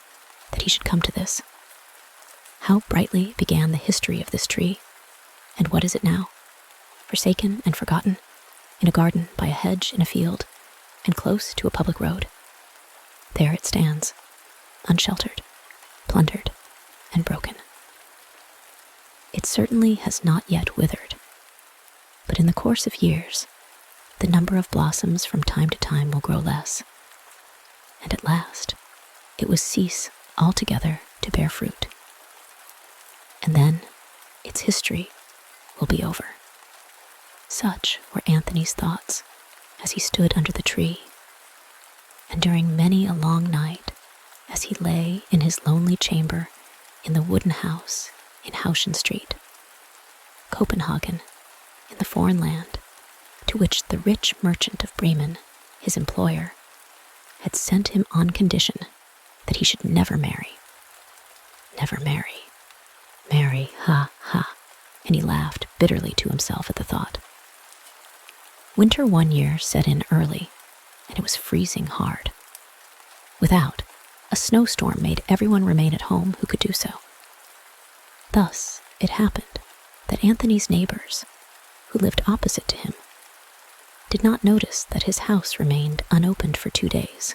that he should come to this. How brightly began the history of this tree, and what is it now? Forsaken and forgotten, in a garden by a hedge in a field, and close to a public road. There it stands, unsheltered, plundered, and broken. It certainly has not yet withered, but in the course of years, the number of blossoms from time to time will grow less, and at last it will cease altogether to bear fruit. And then its history will be over." Such were Anthony's thoughts as he stood under the tree, and during many a long night, as he lay in his lonely chamber in the wooden house in Hauschen Street, Copenhagen, in the foreign land, to which the rich merchant of Bremen, his employer, had sent him on condition that he should never marry. Never marry. Marry, ha, ha, and he laughed bitterly to himself at the thought. Winter one year set in early, and it was freezing hard. Without, a snowstorm made everyone remain at home who could do so. Thus it happened that Anthony's neighbors, who lived opposite to him, did not notice that his house remained unopened for 2 days,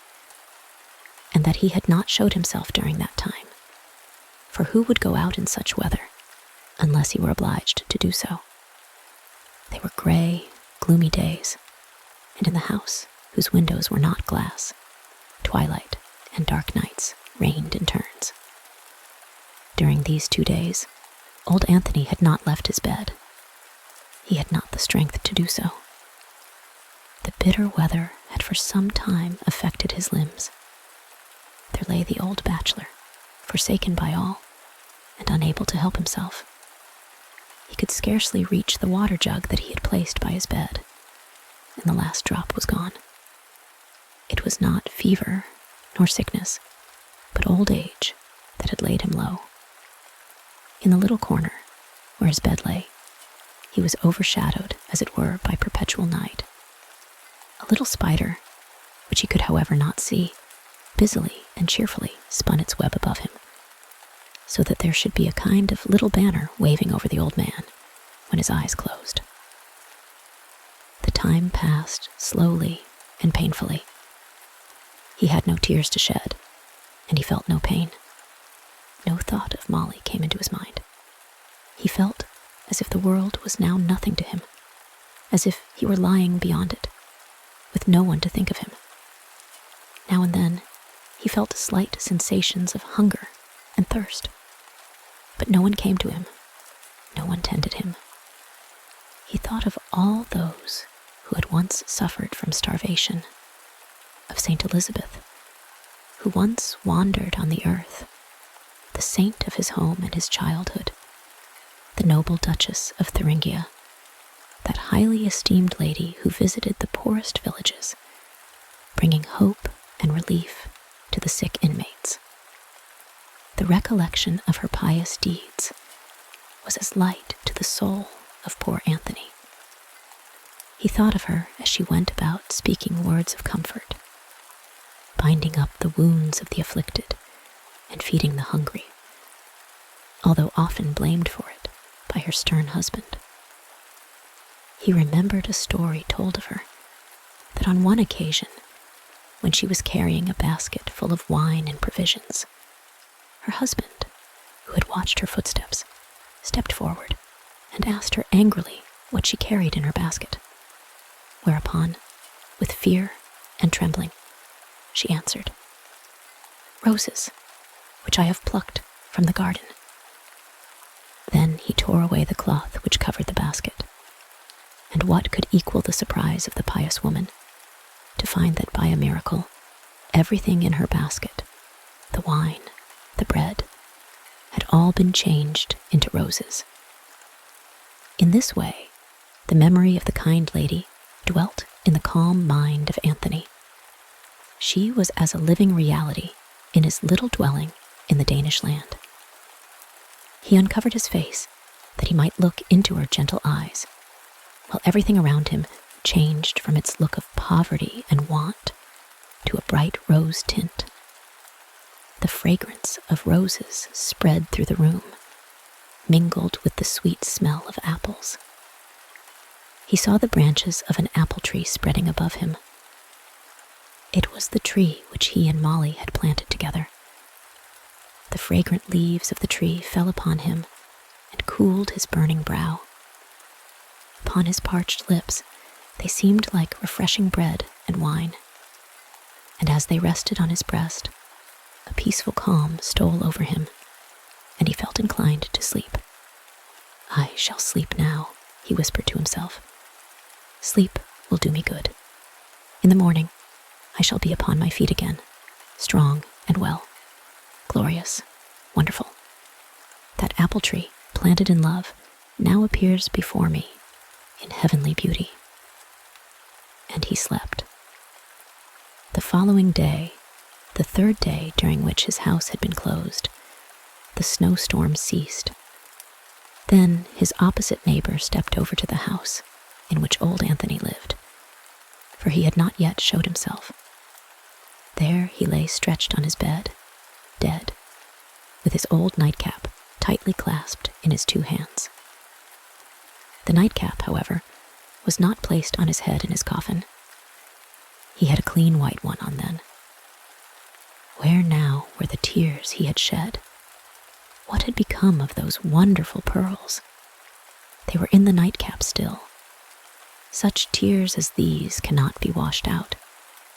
and that he had not showed himself during that time. For who would go out in such weather, unless he were obliged to do so? They were gray, gloomy days, and in the house, whose windows were not glass, twilight and dark nights reigned in turns. During these 2 days, old Anthony had not left his bed. He had not the strength to do so. The bitter weather had for some time affected his limbs. There lay the old bachelor, forsaken by all, and unable to help himself. He could scarcely reach the water jug that he had placed by his bed, and the last drop was gone. It was not fever nor sickness, but old age that had laid him low. In the little corner where his bed lay, he was overshadowed, as it were, by perpetual night. A little spider, which he could however not see, busily and cheerfully spun its web above him, so that there should be a kind of little banner waving over the old man when his eyes closed. The time passed slowly and painfully. He had no tears to shed, and he felt no pain. No thought of Molly came into his mind. He felt as if the world was now nothing to him, as if he were lying beyond it, with no one to think of him. Now and then, he felt slight sensations of hunger and thirst, but no one came to him, no one tended him. He thought of all those who had once suffered from starvation, of Saint Elizabeth, who once wandered on the earth, the saint of his home and his childhood, the noble Duchess of Thuringia, that highly esteemed lady who visited the poorest villages, bringing hope and relief to the sick inmates. The recollection of her pious deeds was as light to the soul of poor Anthony. He thought of her as she went about speaking words of comfort, binding up the wounds of the afflicted and feeding the hungry, although often blamed for it by her stern husband. He remembered a story told of her that on one occasion, when she was carrying a basket full of wine and provisions, her husband, who had watched her footsteps, stepped forward and asked her angrily what she carried in her basket, whereupon, with fear and trembling, she answered, "Roses, which I have plucked from the garden." Then he tore away the cloth which covered the basket, and what could equal the surprise of the pious woman to find that by a miracle, everything in her basket, the wine, the bread, had all been changed into roses. In this way, the memory of the kind lady dwelt in the calm mind of Anthony. She was as a living reality in his little dwelling in the Danish land. He uncovered his face that he might look into her gentle eyes, while everything around him changed from its look of poverty and want to a bright rose tint. The fragrance of roses spread through the room, mingled with the sweet smell of apples. He saw the branches of an apple tree spreading above him. It was the tree which he and Molly had planted together. The fragrant leaves of the tree fell upon him and cooled his burning brow. Upon his parched lips, they seemed like refreshing bread and wine, and as they rested on his breast, a peaceful calm stole over him, and he felt inclined to sleep. "I shall sleep now," he whispered to himself. "Sleep will do me good. In the morning, I shall be upon my feet again, strong and well, glorious, wonderful. That apple tree, planted in love, now appears before me in heavenly beauty." And he slept. The following day, the third day during which his house had been closed, the snowstorm ceased. Then his opposite neighbor stepped over to the house in which old Anthony lived, for he had not yet showed himself. There he lay stretched on his bed, dead, with his old nightcap tightly clasped in his two hands. The nightcap, however, was not placed on his head in his coffin. He had a clean white one on then. Where now were the tears he had shed? What had become of those wonderful pearls? They were in the nightcap still. Such tears as these cannot be washed out,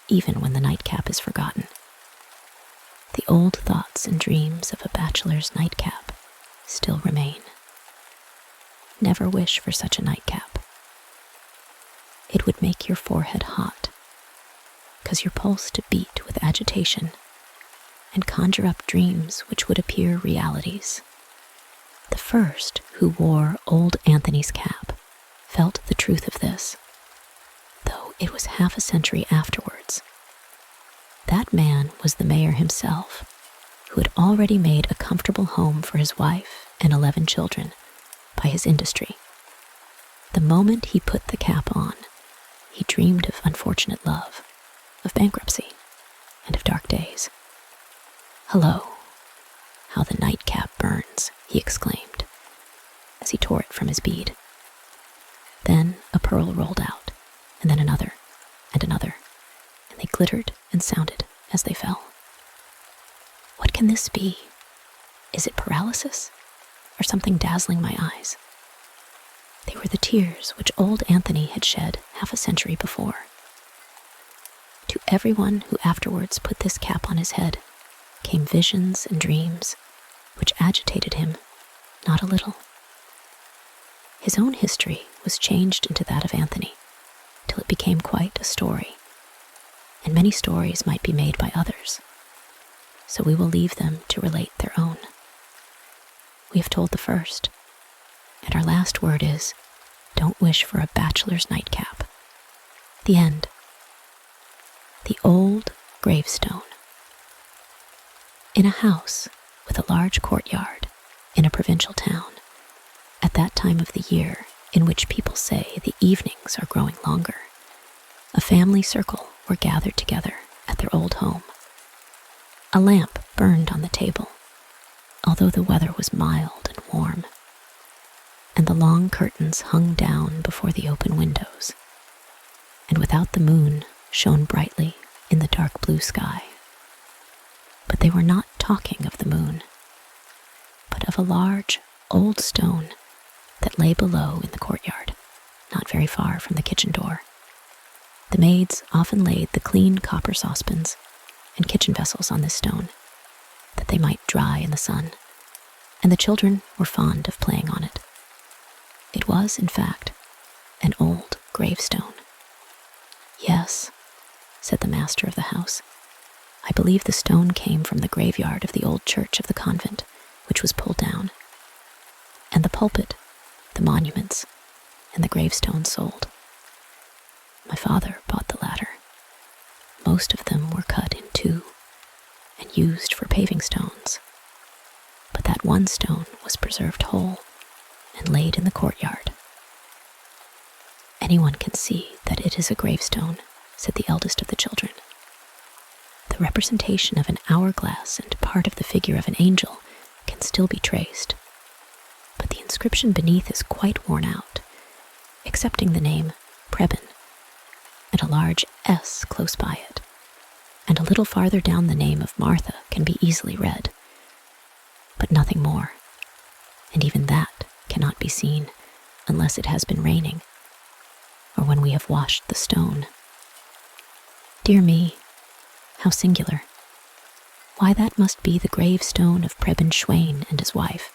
even when the nightcap is forgotten. The old thoughts and dreams of a bachelor's nightcap still remain. Never wish for such a nightcap. It would make your forehead hot, cause your pulse to beat with agitation, and conjure up dreams which would appear realities. The first who wore old Anthony's cap felt the truth of this, though it was half a century afterwards. That man was the mayor himself, who had already made a comfortable home for his wife and 11 children by his industry. The moment he put the cap on, he dreamed of unfortunate love, of bankruptcy, and of dark days. "Hello, how the nightcap burns," he exclaimed, as he tore it from his bead. Then a pearl rolled out, and then another, and another, and they glittered and sounded as they fell. What can this be? Is it paralysis, or something dazzling my eyes? They were the tears which old Anthony had shed half a century before. To everyone who afterwards put this cap on his head came visions and dreams which agitated him not a little. His own history was changed into that of Anthony, till it became quite a story, and many stories might be made by others, so we will leave them to relate their own. We have told the first, and our last word is, don't wish for a bachelor's nightcap. The end. The old gravestone. In a house with a large courtyard in a provincial town, at that time of the year in which people say the evenings are growing longer. A family circle were gathered together at their old home. A lamp burned on the table, although the weather was mild and warm, and the long curtains hung down before the open windows, and without the moon shone brightly in the dark blue sky. But they were not talking of the moon, but of a large, old stone that lay below in the courtyard, not very far from the kitchen door. The maids often laid the clean copper saucepans and kitchen vessels on this stone, that they might dry in the sun, and the children were fond of playing on it. It was, in fact, an old gravestone. "Yes," said the master of the house, "I believe the stone came from the graveyard of the old church of the convent, which was pulled down, and the pulpit, the monuments, and the gravestone sold. My father bought the latter. Most of them were cut in two and used for paving stones, but that one stone was preserved whole and laid in the courtyard." "Anyone can see that it is a gravestone," said the eldest of the children. "The representation of an hourglass and part of the figure of an angel can still be traced, but the inscription beneath is quite worn out, excepting the name Preben, and a large S close by it, and a little farther down the name of Martha can be easily read, but nothing more, and even that cannot be seen unless it has been raining, or when we have washed the stone. Dear me, how singular. Why, that must be the gravestone of Preben Schwein and his wife."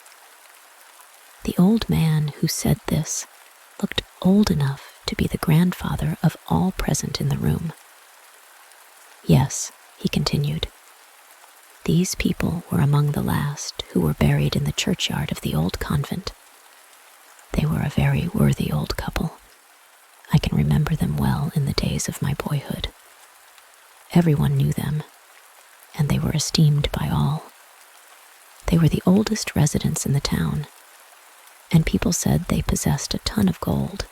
The old man who said this looked old enough to be the grandfather of all present in the room. "Yes," he continued, "these people were among the last who were buried in the churchyard of the old convent. They were a very worthy old couple. I can remember them well in the days of my boyhood. Everyone knew them, and they were esteemed by all. They were the oldest residents in the town, and people said they possessed a ton of gold,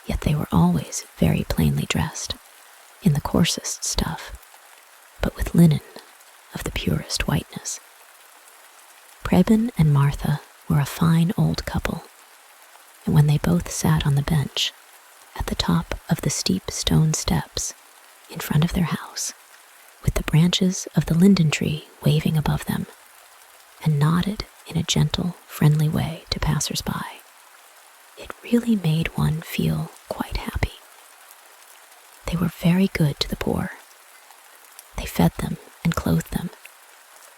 yet they were always very plainly dressed, in the coarsest stuff, but with linen of the purest whiteness. Preben and Martha were a fine old couple, and when they both sat on the bench at the top of the steep stone steps in front of their house, with the branches of the linden tree waving above them, and nodded in a gentle, friendly way to passers-by, it really made one feel quite happy. They were very good to the poor. They fed them and clothed them,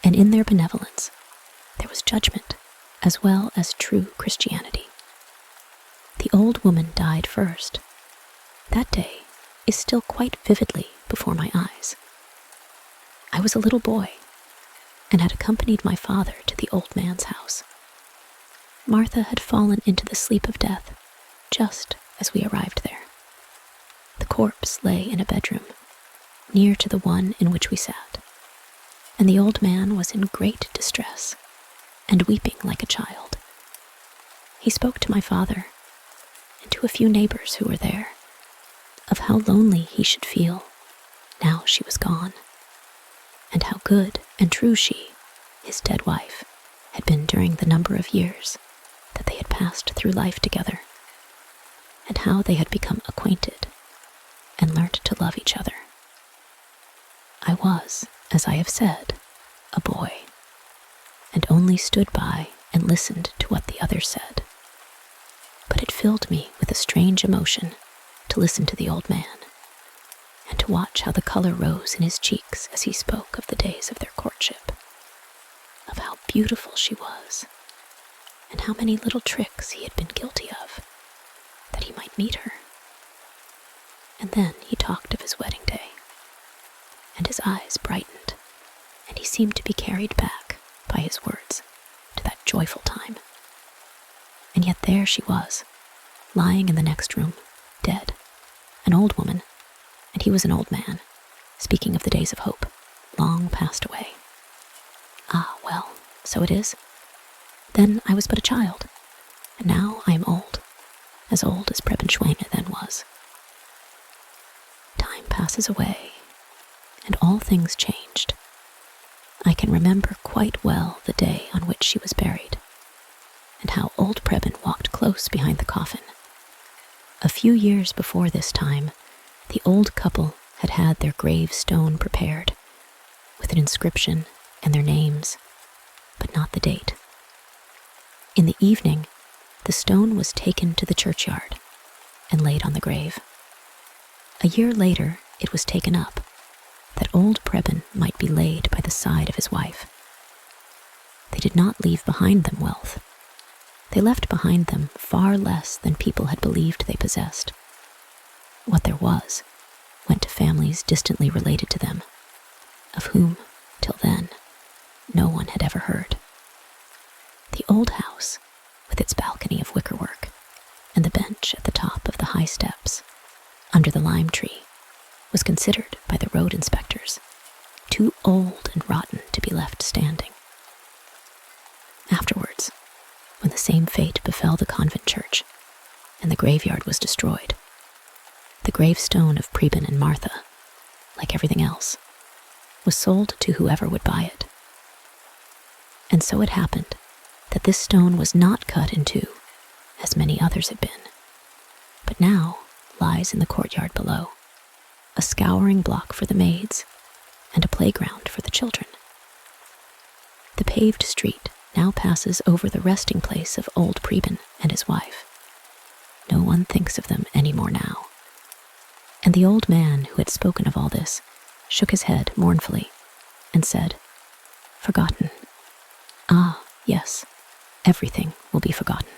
and in their benevolence there was judgment as well as true Christianity. The old woman died first. That day is still quite vividly before my eyes. I was a little boy and had accompanied my father to the old man's house. Martha had fallen into the sleep of death just as we arrived there. The corpse lay in a bedroom near to the one in which we sat, and the old man was in great distress and weeping like a child. He spoke to my father and to a few neighbors who were there of how lonely he should feel now she was gone, and how good and true she, his dead wife, had been during the number of years that they had passed through life together, and how they had become acquainted and learnt to love each other. I was, as I have said, a boy, and only stood by and listened to what the others said. But it filled me with a strange emotion to listen to the old man, and to watch how the color rose in his cheeks as he spoke of the days of their courtship, of how beautiful she was, and how many little tricks he had been guilty of, that he might meet her. And then he talked of his wedding day, and his eyes brightened, and he seemed to be carried back by his words to that joyful time. And yet there she was, lying in the next room, dead, an old woman, and he was an old man, speaking of the days of hope, long passed away. Ah, well, so it is. Then I was but a child, and now I am old, as old as Preben Schwange then was. Time passes away, and all things changed. I can remember quite well the day on which she was buried, and how old Preben walked close behind the coffin. A few years before this time, the old couple had had their gravestone prepared, with an inscription and their names, but not the date. In the evening, the stone was taken to the churchyard and laid on the grave. A year later, it was taken up, that old Preben might be laid by the side of his wife. They did not leave behind them wealth. They left behind them far less than people had believed they possessed. What there was went to families distantly related to them, of whom, till then, no one had ever heard. The old house, with its balcony of wickerwork, and the bench at the top of the high steps, under the lime tree, was considered by the road inspectors too old and rotten to be left standing. Afterwards, when the same fate befell the convent church, and the graveyard was destroyed, the gravestone of Preben and Martha, like everything else, was sold to whoever would buy it. And so it happened that this stone was not cut in two, as many others had been, but now lies in the courtyard below, a scouring block for the maids and a playground for the children. The paved street now passes over the resting place of old Preben and his wife. No one thinks of them any more now. And the old man who had spoken of all this shook his head mournfully and said, "Forgotten. Ah, yes, everything will be forgotten."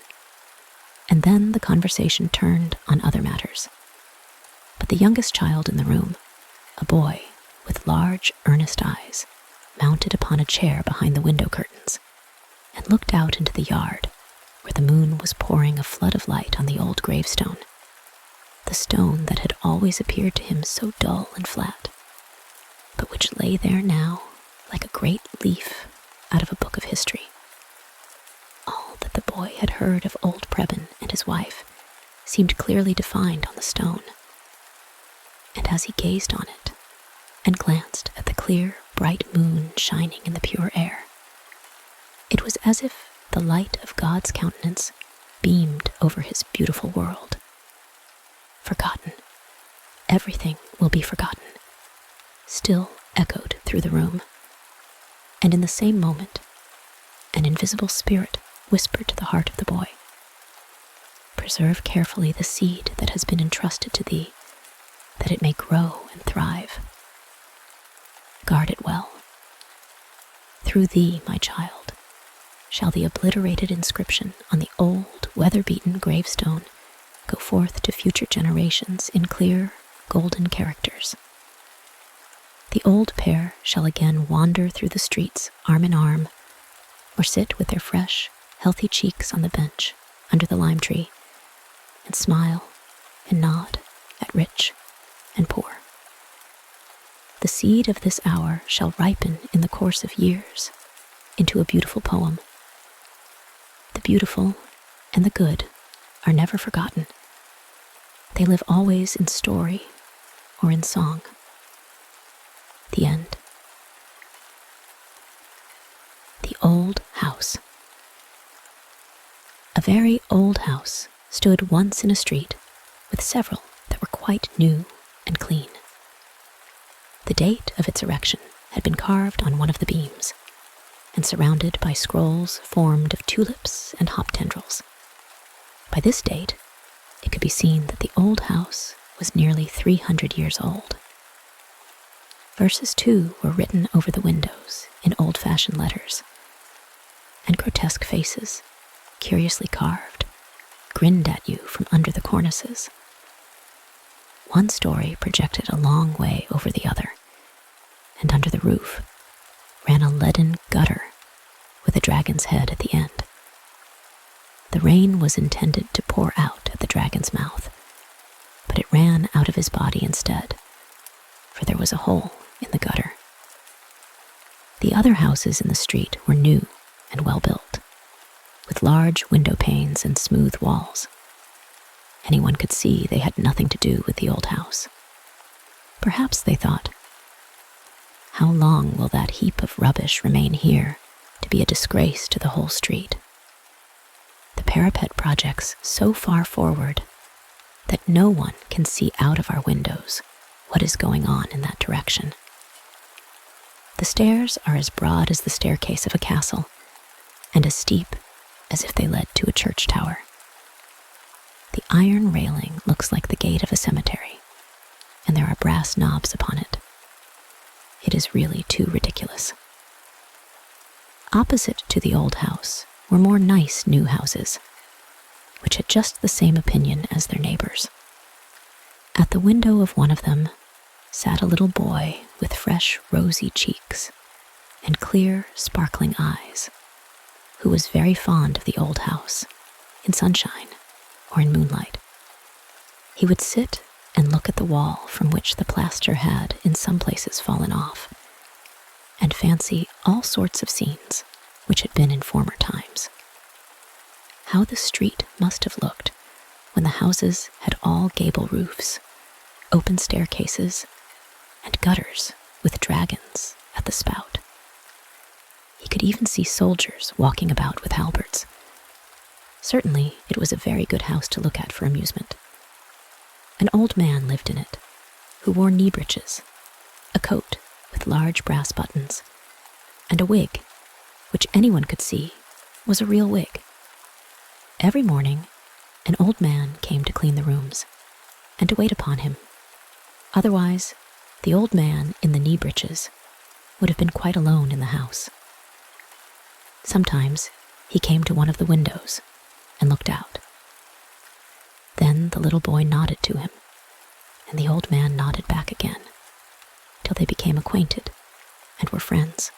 And then the conversation turned on other matters. But the youngest child in the room, a boy with large, earnest eyes, mounted upon a chair behind the window curtains, and looked out into the yard, where the moon was pouring a flood of light on the old gravestone, the stone that had always appeared to him so dull and flat, but which lay there now like a great leaf out of a book of history. All that the boy had heard of old Preben and his wife seemed clearly defined on the stone. And as he gazed on it, and glanced at the clear, bright moon shining in the pure air, it was as if the light of God's countenance beamed over his beautiful world. Forgotten. Everything will be forgotten, still echoed through the room. And in the same moment, an invisible spirit whispered to the heart of the boy, "Preserve carefully the seed that has been entrusted to thee, that it may grow and thrive. Guard it well. Through thee, my child, shall the obliterated inscription on the old, weather-beaten gravestone go forth to future generations in clear, golden characters. The old pair shall again wander through the streets arm in arm, or sit with their fresh, healthy cheeks on the bench under the lime tree, and smile and nod at rich and poor. The seed of this hour shall ripen in the course of years into a beautiful poem. The beautiful and the good are never forgotten. They live always in story or in song. The end. The old house. A very old house stood once in a street with several that were quite new and clean. The date of its erection had been carved on one of the beams, and surrounded by scrolls formed of tulips and hop tendrils. By this date, it could be seen that the old house was nearly 300 years old. Verses, too, were written over the windows in old-fashioned letters, and grotesque faces, curiously carved, grinned at you from under the cornices. One story projected a long way over the other, and under the roof ran a leaden gutter with a dragon's head at the end. The rain was intended to pour out at the dragon's mouth, but it ran out of his body instead, for there was a hole in the gutter. The other houses in the street were new and well built, with large window panes and smooth walls. anyone could see they had nothing to do with the old house. Perhaps they thought, how long will that heap of rubbish remain here to be a disgrace to the whole street? The parapet projects so far forward that no one can see out of our windows what is going on in that direction. The stairs are as broad as the staircase of a castle, and as steep as if they led to a church tower. The iron railing looks like the gate of a cemetery, and there are brass knobs upon it. It is really too ridiculous. Opposite to the old house were more nice new houses, which had just the same opinion as their neighbors. At the window of one of them sat a little boy with fresh, rosy cheeks and clear, sparkling eyes, who was very fond of the old house, in sunshine or in moonlight. He would sit and look at the wall from which the plaster had in some places fallen off, and fancy all sorts of scenes which had been in former times. How the street must have looked when the houses had all gable roofs, open staircases, and gutters with dragons at the spout. He could even see soldiers walking about with halberds. Certainly, it was a very good house to look at for amusement. An old man lived in it, who wore knee breeches, a coat with large brass buttons, and a wig, which anyone could see was a real wig. Every morning, an old man came to clean the rooms, and to wait upon him. Otherwise, the old man in the knee breeches would have been quite alone in the house. Sometimes he came to one of the windows and looked out. Then the little boy nodded to him, and the old man nodded back again, till they became acquainted and were friends,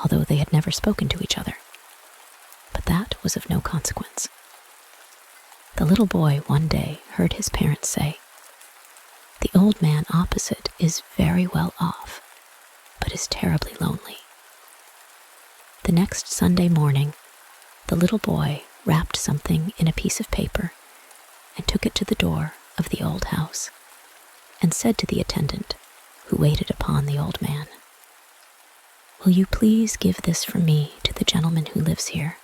although they had never spoken to each other. But that was of no consequence. The little boy one day heard his parents say, "The old man opposite is very well off, but is terribly lonely." The next Sunday morning, the little boy wrapped something in a piece of paper and took it to the door of the old house, and said to the attendant who waited upon the old man, "Will you please give this for me to the gentleman who lives here?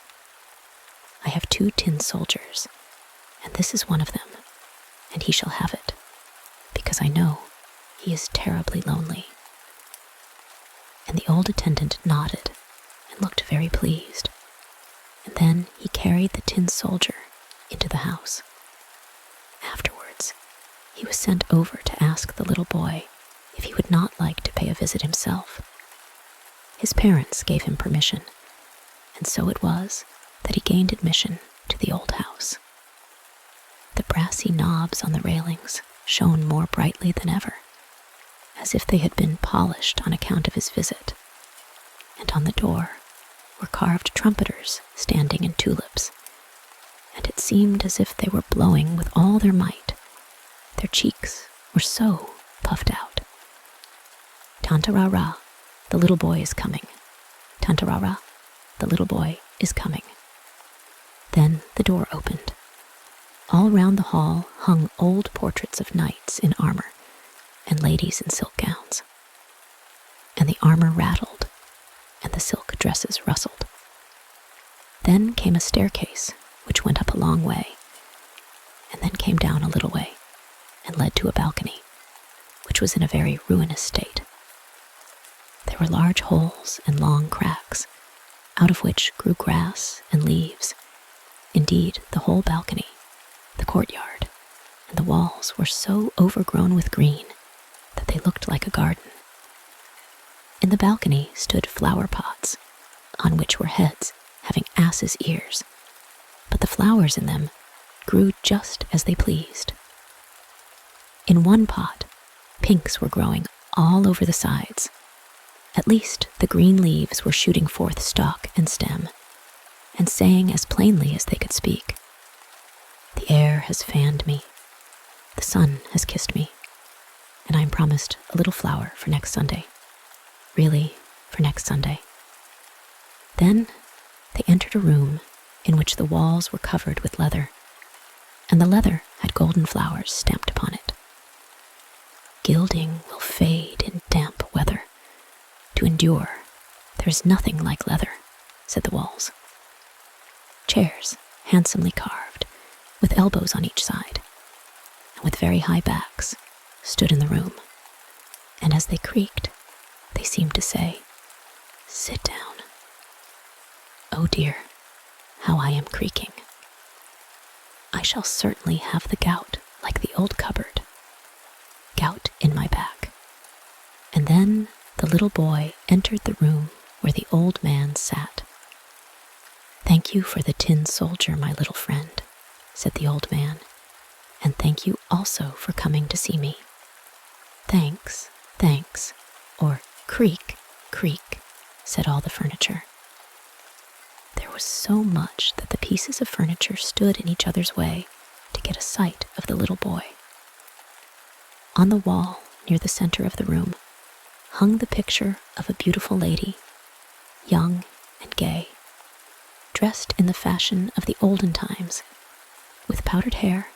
I have 2 tin soldiers, and this is one of them, and he shall have it, because I know he is terribly lonely." And the old attendant nodded and looked very pleased, and then he carried the tin soldier into the house. Afterwards, he was sent over to ask the little boy if he would not like to pay a visit himself. His parents gave him permission, and so it was that he gained admission to the old house. The brassy knobs on the railings shone more brightly than ever, as if they had been polished on account of his visit, and on the door were carved trumpeters standing in tulips, and it seemed as if they were blowing with all their might. Their cheeks were so puffed out. "Tanta-ra-ra, the little boy is coming. Tanta-ra-ra, the little boy is coming." Then the door opened. All round the hall hung old portraits of knights in armor and ladies in silk gowns. And the armor rattled, and the silk dresses rustled. Then came a staircase which went up a long way, and then came down a little way, and led to a balcony, which was in a very ruinous state. There were large holes and long cracks, out of which grew grass and leaves. Indeed, the whole balcony, the courtyard, and the walls were so overgrown with green that they looked like a garden. In the balcony stood flower pots, on which were heads having asses' ears, but the flowers in them grew just as they pleased. In one pot, pinks were growing all over the sides. At least the green leaves were shooting forth stalk and stem, and saying as plainly as they could speak, "The air has fanned me, the sun has kissed me, and I am promised a little flower for next Sunday. Really, for next Sunday." Then they entered a room in which the walls were covered with leather, and the leather had golden flowers stamped upon it. Gilding will fade in damp weather. To endure, there is nothing like leather, said the walls. Chairs, handsomely carved, with elbows on each side, and with very high backs, stood in the room, and as they creaked, they seemed to say, "Sit down." Oh dear, how I am creaking. I shall certainly have the gout like the old cupboard. Gout in my back. And then the little boy entered the room where the old man sat. "Thank you for the tin soldier, my little friend," said the old man, "and thank you also for coming to see me." "Thanks, thanks," or "creak, creak," said all the furniture. There was so much that the pieces of furniture stood in each other's way to get a sight of the little boy. On the wall, near the center of the room, hung the picture of a beautiful lady, young and gay, dressed in the fashion of the olden times, with powdered hair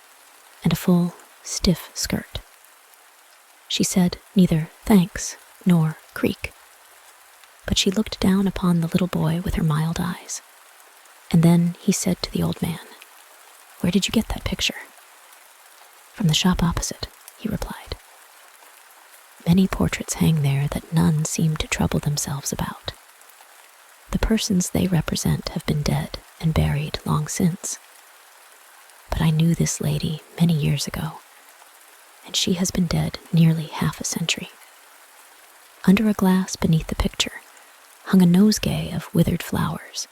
and a full, stiff skirt. She said neither thanks nor creak, but she looked down upon the little boy with her mild eyes. And then he said to the old man, "Where did you get that picture?" "From the shop opposite," he replied. Many portraits hang there that none seem to trouble themselves about. The persons they represent have been dead and buried long since. But I knew this lady many years ago, and she has been dead nearly half a century. Under a glass beneath the picture hung a nosegay of withered flowers,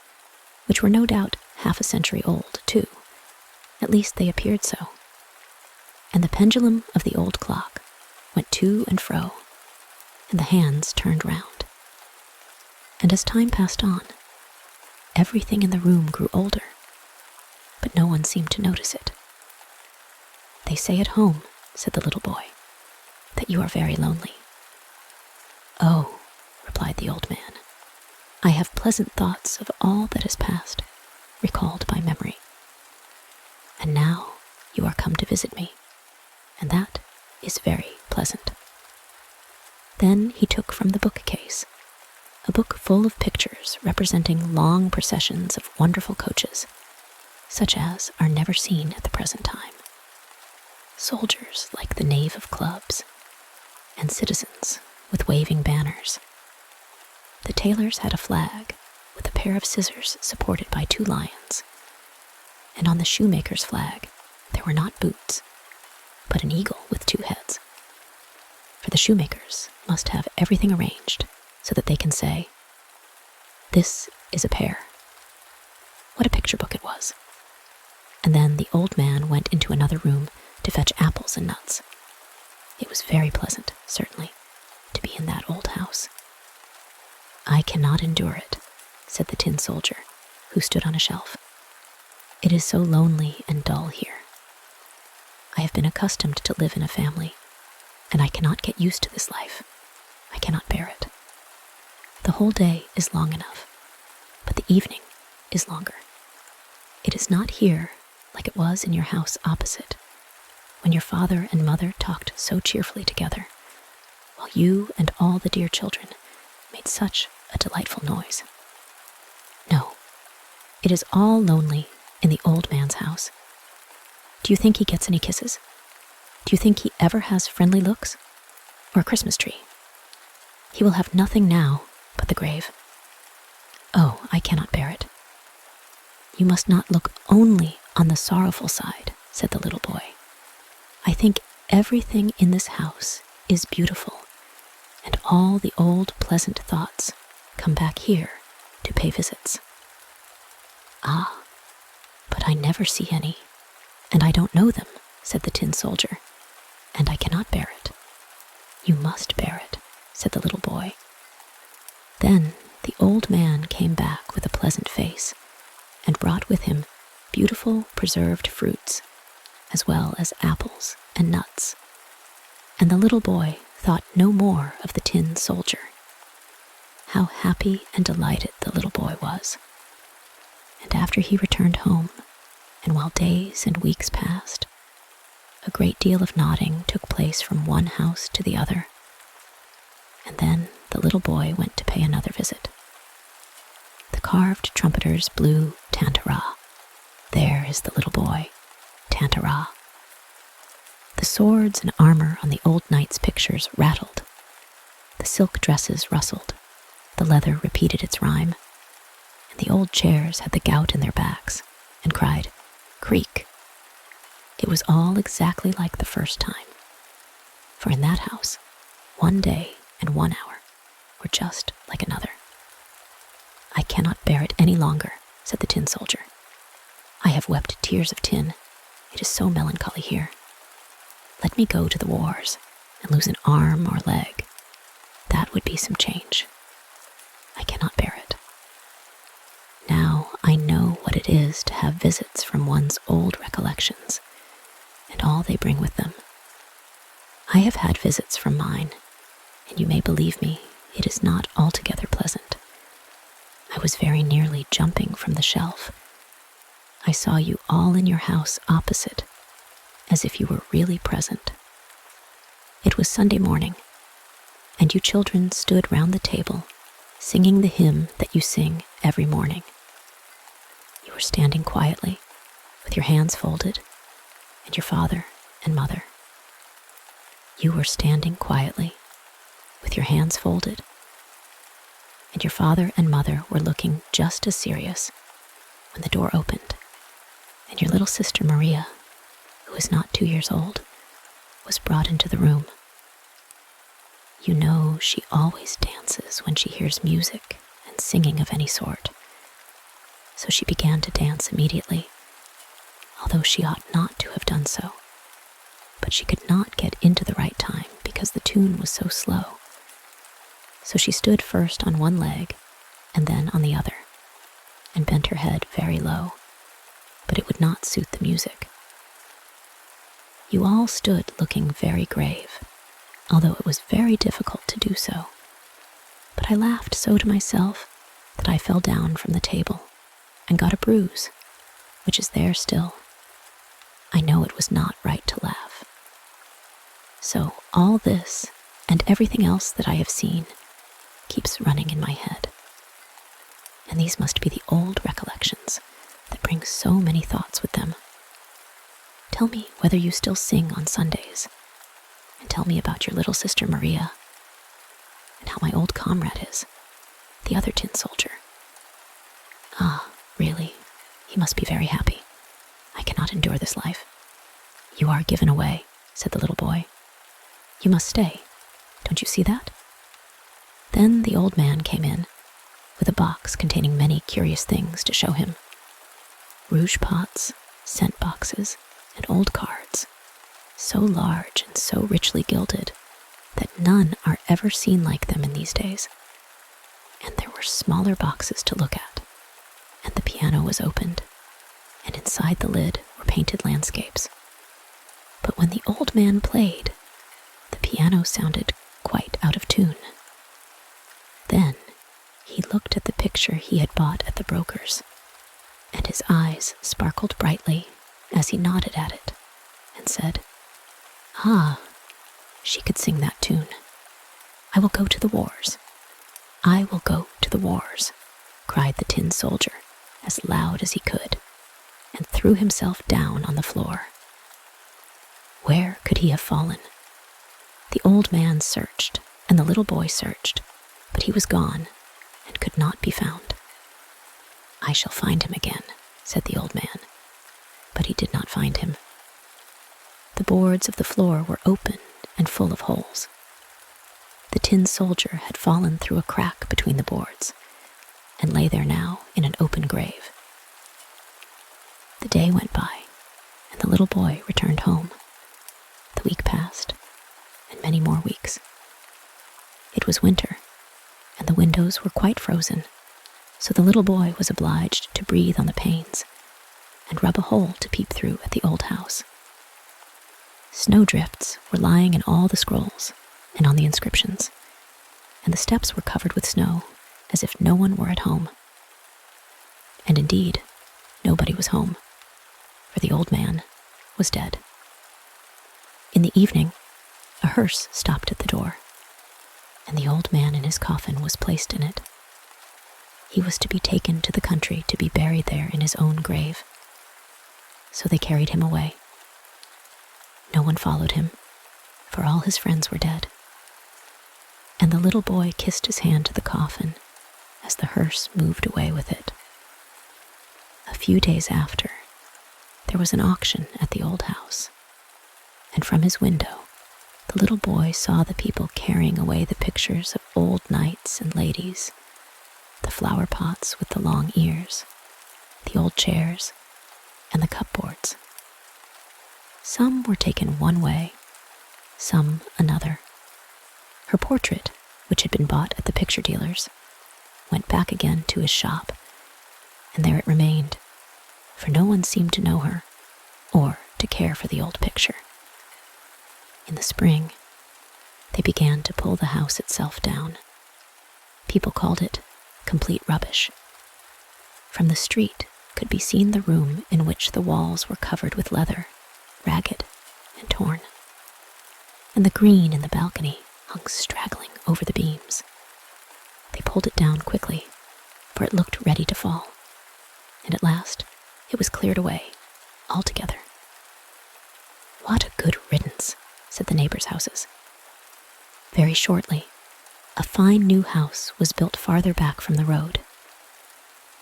which were no doubt half a century old, too. At least they appeared so. And the pendulum of the old clock went to and fro, and the hands turned round. And as time passed on, everything in the room grew older, but no one seemed to notice it. "They say at home," said the little boy, "that you are very lonely." "Oh," replied the old man, "I have pleasant thoughts of all that has passed, recalled by memory. And now you are come to visit me, and that is very pleasant." Then he took from the bookcase a book full of pictures representing long processions of wonderful coaches, such as are never seen at the present time. Soldiers like the knave of clubs, and citizens with waving banners. The tailors had a flag with a pair of scissors supported by 2 lions, and on the shoemaker's flag there were not boots, but an eagle with 2 heads. For the shoemakers must have everything arranged so that they can say, "This is a pair." What a picture book it was. And then the old man went into another room to fetch apples and nuts. It was very pleasant, certainly, to be in that old house. "I cannot endure it," said the tin soldier, who stood on a shelf. "It is so lonely and dull here. I have been accustomed to live in a family, and I cannot get used to this life. I cannot bear it. The whole day is long enough, but the evening is longer. It is not here like it was in your house opposite, when your father and mother talked so cheerfully together, while you and all the dear children made such a delightful noise. No, it is all lonely in the old man's house. Do you think he gets any kisses? Do you think he ever has friendly looks? Or a Christmas tree? He will have nothing now but the grave. Oh, I cannot bear it." "You must not look only on the sorrowful side," said the little boy. "I think everything in this house is beautiful, and all the old pleasant thoughts come back here to pay visits." "Ah, but I never see any, and I don't know them," said the tin soldier, "and I cannot bear it." "You must bear it," said the little boy. Then the old man came back with a pleasant face, and brought with him beautiful preserved fruits, as well as apples and nuts. And the little boy thought no more of the tin soldier. How happy and delighted the little boy was. And after he returned home, and while days and weeks passed, a great deal of nodding took place from one house to the other. And then the little boy went to pay another visit. The carved trumpeters blew tantara. There is the little boy, tantara. The swords and armor on the old knight's pictures rattled. The silk dresses rustled. The leather repeated its rhyme. And the old chairs had the gout in their backs and cried, creak. It was all exactly like the first time. For in that house, 1 day and 1 hour were just like another. I cannot bear it any longer, said the tin soldier. I have wept tears of tin. It is so melancholy here. Let me go to the wars and lose an arm or leg. That would be some change. I cannot bear it. Now I know what it is to have visits from one's old recollections, and all they bring with them. I have had visits from mine, and you may believe me, it is not altogether pleasant. I was very nearly jumping from the shelf. I saw you all in your house opposite, as if you were really present. It was Sunday morning, and you children stood round the table, singing the hymn that you sing every morning. You were standing quietly, with your hands folded, and your father and mother. You were standing quietly, with your hands folded, and your father and mother were looking just as serious when the door opened, and your little sister Maria, who was not 2 years old, was brought into the room. You know she always dances when she hears music and singing of any sort, so she began to dance immediately, although she ought not to have done so. But she could not get into the right time because the tune was so slow. So she stood first on one leg and then on the other, and bent her head very low, but it would not suit the music. You all stood looking very grave, although it was very difficult to do so. But I laughed so to myself that I fell down from the table and got a bruise, which is there still. I know it was not right to laugh. So all this and everything else that I have seen keeps running in my head. And these must be the old recollections that bring so many thoughts with them. Tell me whether you still sing on Sundays, and tell me about your little sister Maria, and how my old comrade is, the other tin soldier. Ah, really, he must be very happy. I cannot endure this life. You are given away, said the little boy. You must stay. Don't you see that? Then the old man came in, with a box containing many curious things to show him. Rouge pots, scent boxes, and old cards, so large and so richly gilded that none are ever seen like them in these days. And there were smaller boxes to look at, and the piano was opened, and inside the lid were painted landscapes. But when the old man played, the piano sounded quite out of tune. Then he looked at the picture he had bought at the broker's, and his eyes sparkled brightly as he nodded at it and said, Ah, she could sing that tune. I will go to the wars. I will go to the wars, cried the tin soldier as loud as he could, and threw himself down on the floor. Where could he have fallen? The old man searched, and the little boy searched, but he was gone and could not be found. I shall find him again, said the old man, but he did not find him. The boards of the floor were open and full of holes. The tin soldier had fallen through a crack between the boards, and lay there now in an open grave. The day went by, and the little boy returned home. The week passed, and many more weeks. It was winter, and the windows were quite frozen, so the little boy was obliged to breathe on the panes and rub a hole to peep through at the old house. Snowdrifts were lying in all the scrolls and on the inscriptions, and the steps were covered with snow as if no one were at home. And indeed, nobody was home. for the old man was dead. In the evening, a hearse stopped at the door, and the old man in his coffin was placed in it. He was to be taken to the country to be buried there in his own grave. So they carried him away. No one followed him, for all his friends were dead. And the little boy kissed his hand to the coffin as the hearse moved away with it. A few days after, there was an auction at the old house, and from his window, the little boy saw the people carrying away the pictures of old knights and ladies, the flower pots with the long ears, the old chairs, and the cupboards. Some were taken one way, some another. Her portrait, which had been bought at the picture dealer's, went back again to his shop, and there it remained, for no one seemed to know her or to care for the old picture. In the spring, they began to pull the house itself down. People called it complete rubbish. From the street could be seen the room in which the walls were covered with leather, ragged and torn, and the green in the balcony hung straggling over the beams. They pulled it down quickly, for it looked ready to fall, and at last it was cleared away altogether. "What a good riddance," said the neighbors' houses. Very shortly, a fine new house was built farther back from the road.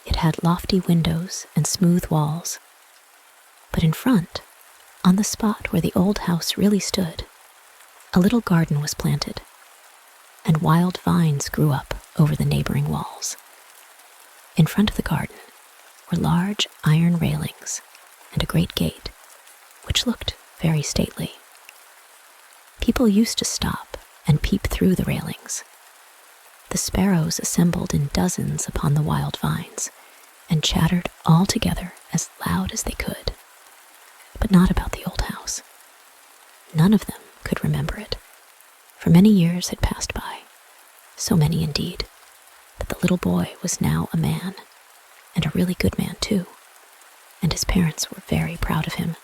It had lofty windows and smooth walls, but in front, on the spot where the old house really stood, a little garden was planted, and wild vines grew up over the neighboring walls. In front of the garden were large iron railings and a great gate, which looked very stately. People used to stop and peep through the railings. The sparrows assembled in dozens upon the wild vines and chattered all together as loud as they could, but not about the old house. None of them could remember it, for many years had passed by, so many indeed, that the little boy was now a man, and a really good man too, and his parents were very proud of him.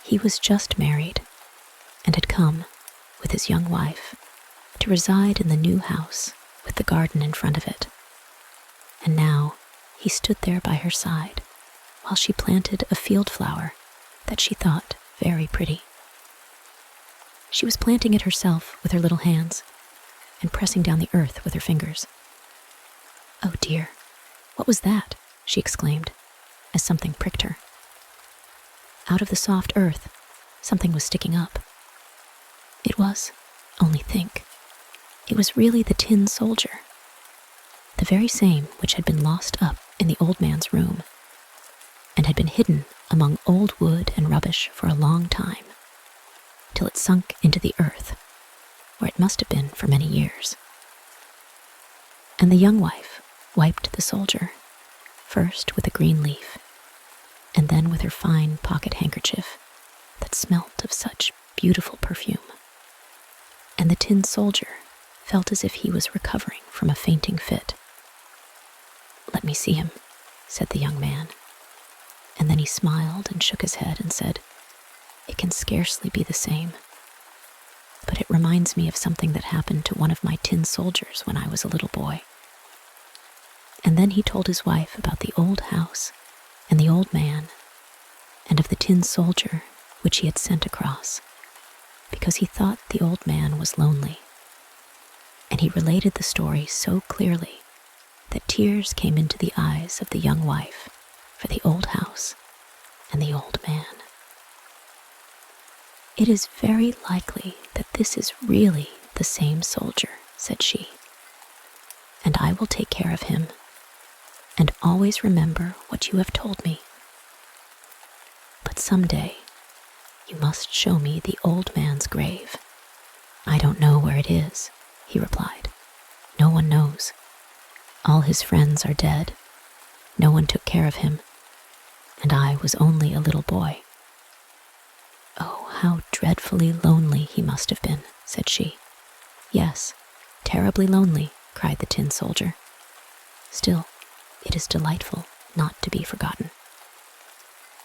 He was just married, and had come, with his young wife, to reside in the new house with the garden in front of it. And now he stood there by her side while she planted a field flower that she thought very pretty. She was planting it herself with her little hands and pressing down the earth with her fingers. "Oh dear, what was that?" she exclaimed, as something pricked her. Out of the soft earth, something was sticking up. It was, only think, it was really the tin soldier, the very same which had been lost up in the old man's room, and had been hidden among old wood and rubbish for a long time, till it sunk into the earth, where it must have been for many years. And the young wife wiped the soldier, first with a green leaf, and then with her fine pocket handkerchief that smelt of such beautiful perfume. And the tin soldier felt as if he was recovering from a fainting fit. "Let me see him," said the young man, and then he smiled and shook his head and said, "It can scarcely be the same, but it reminds me of something that happened to one of my tin soldiers when I was a little boy." And then he told his wife about the old house and the old man, and of the tin soldier which he had sent across, because he thought the old man was lonely. And he related the story so clearly that tears came into the eyes of the young wife for the old house and the old man. "It is very likely that this is really the same soldier," said she, "and I will take care of him, and always remember what you have told me. But some day you must show me the old man's grave." "I don't know where it is," he replied. "No one knows. All his friends are dead. No one took care of him, and I was only a little boy." "Oh, how dreadfully lonely he must have been," said she. "Yes, terribly lonely," cried the tin soldier. "Still, it is delightful not to be forgotten."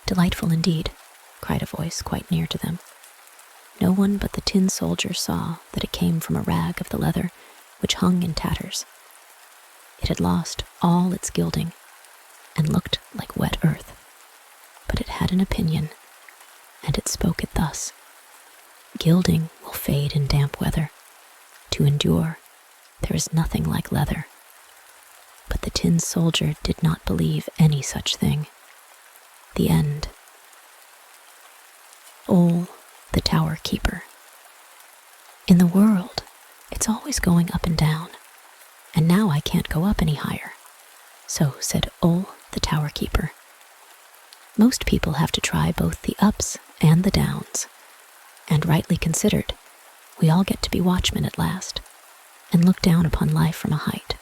"Delightful indeed," cried a voice quite near to them. No one but the tin soldier saw that it came from a rag of the leather which hung in tatters. It had lost all its gilding and looked like wet earth, but it had an opinion, and it spoke it thus: "Gilding will fade in damp weather. To endure, there is nothing like leather." But the tin soldier did not believe any such thing. The end. Ole the Tower-keeper. In the world, it's always going up and down, and now I can't go up any higher. So said Ole the Tower-keeper. Most people have to try both the ups and the downs, and rightly considered, we all get to be watchmen at last, and look down upon life from a height.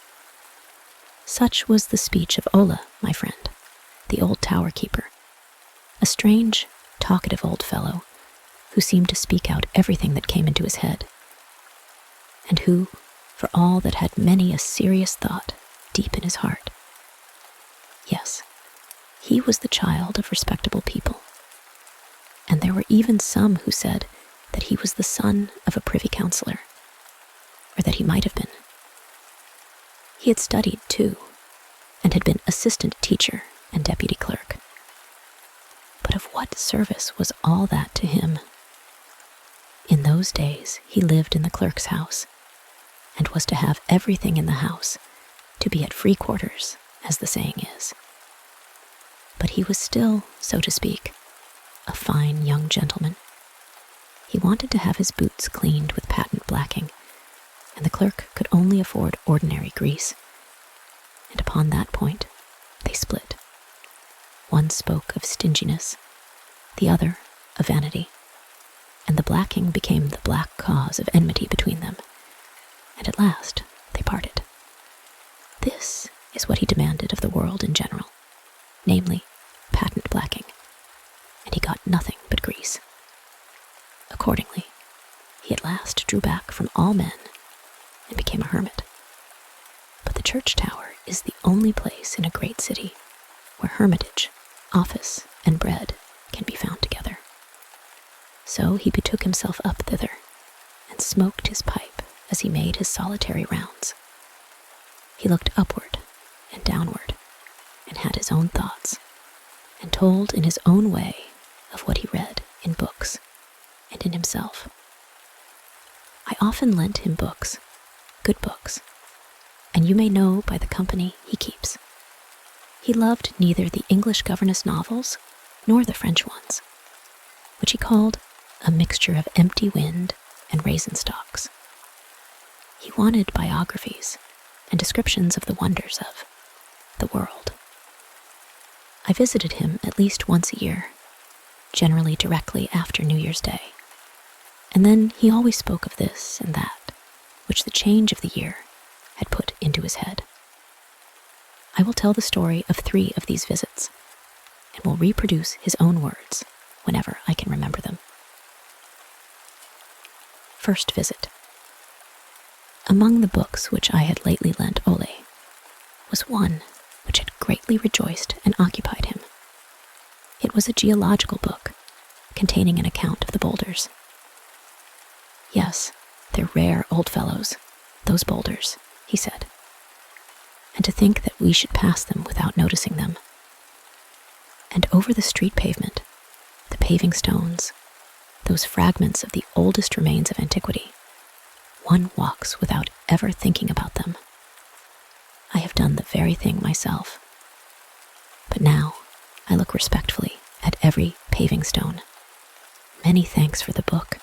Such was the speech of Ole, my friend, the old tower-keeper, a strange, talkative old fellow who seemed to speak out everything that came into his head, and who, for all that had many a serious thought deep in his heart. Yes, he was the child of respectable people, and there were even some who said that he was the son of a privy councillor, or that he might have been. He had studied, too, and had been assistant teacher and deputy clerk. But of what service was all that to him? In those days he lived in the clerk's house, and was to have everything in the house, to be at free quarters, as the saying is. But he was still, so to speak, a fine young gentleman. He wanted to have his boots cleaned with patent blacking, and the clerk could only afford ordinary grease. And upon that point, they split. One spoke of stinginess, the other of vanity, and the blacking became the black cause of enmity between them, and at last they parted. This is what he demanded of the world in general, namely, patent blacking, and he got nothing but grease. Accordingly, he at last drew back from all men and became a hermit. But the church tower is the only place in a great city where hermitage, office, and bread can be found together. So he betook himself up thither, and smoked his pipe as he made his solitary rounds. He looked upward and downward, and had his own thoughts, and told in his own way of what he read in books and in himself. I often lent him books, good books, and you may know by the company he keeps. He loved neither the English governess novels nor the French ones, which he called a mixture of empty wind and raisin stalks. He wanted biographies and descriptions of the wonders of the world. I visited him at least once a year, generally directly after New Year's Day, and then he always spoke of this and that, which the change of the year had put into his head. I will tell the story of 3 of these visits, and will reproduce his own words whenever I can remember them. First visit. Among the books which I had lately lent Ole was one which had greatly rejoiced and occupied him. It was a geological book containing an account of the boulders. Yes, they're rare old fellows, those boulders, he said. And to think that we should pass them without noticing them. And over the street pavement, the paving stones, those fragments of the oldest remains of antiquity, one walks without ever thinking about them. I have done the very thing myself. But now I look respectfully at every paving stone. Many thanks for the book.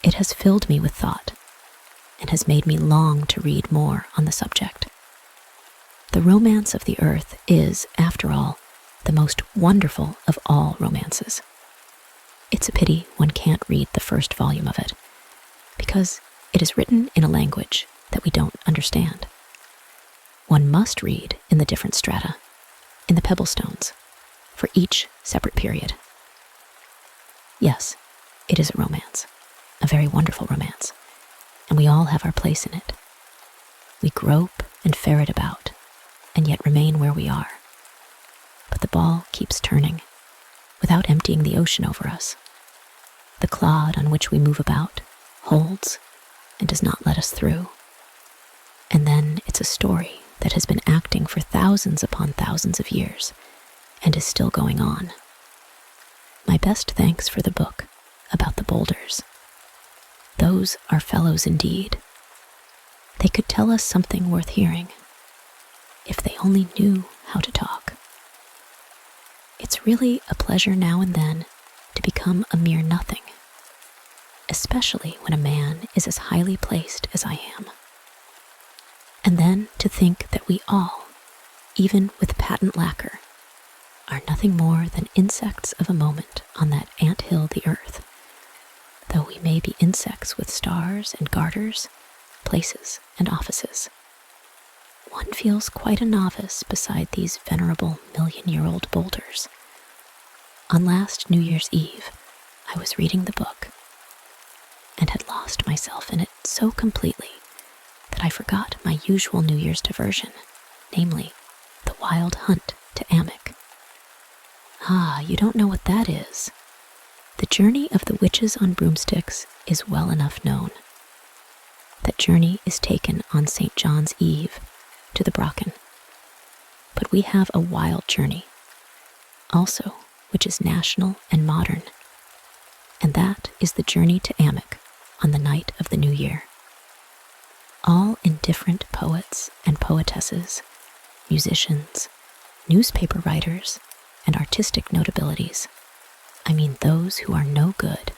It has filled me with thought, and has made me long to read more on the subject. The romance of the earth is, after all, the most wonderful of all romances. It's a pity one can't read the first volume of it, because it is written in a language that we don't understand. One must read in the different strata, in the pebble stones, for each separate period. Yes, it is a romance, a very wonderful romance, and we all have our place in it. We grope and ferret about, and yet remain where we are. But the ball keeps turning, without emptying the ocean over us. The clod on which we move about holds and does not let us through. And then it's a story that has been acting for thousands upon thousands of years and is still going on. My best thanks for the book about the boulders. Those are fellows indeed. They could tell us something worth hearing, if they only knew how to talk. It's really a pleasure now and then to become a mere nothing, especially when a man is as highly placed as I am. And then to think that we all, even with patent lacquer, are nothing more than insects of a moment on that ant-hill the earth, though we may be insects with stars and garters, places and offices. One feels quite a novice beside these venerable million-year-old boulders. On last New Year's Eve, I was reading the book and had lost myself in it so completely that I forgot my usual New Year's diversion, namely, the wild hunt to Amik. Ah, you don't know what that is. The journey of the witches on broomsticks is well enough known. That journey is taken on St. John's Eve to the Brocken. But we have a wild journey, also, which is national and modern, and that is the journey to Amik on the night of the New Year. All indifferent poets and poetesses, musicians, newspaper writers, and artistic notabilities, I mean those who are no good,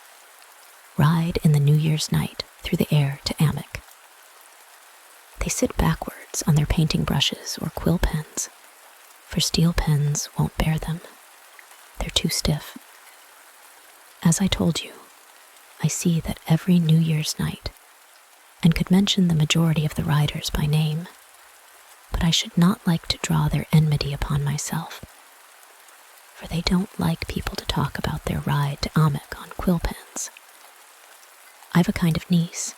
ride in the New Year's night through the air to Amik. They sit backwards on their painting brushes or quill pens, for steel pens won't bear them. They're too stiff. As I told you, I see that every New Year's night, and could mention the majority of the riders by name, but I should not like to draw their enmity upon myself, for they don't like people to talk about their ride to Amik on quill pens. I've a kind of niece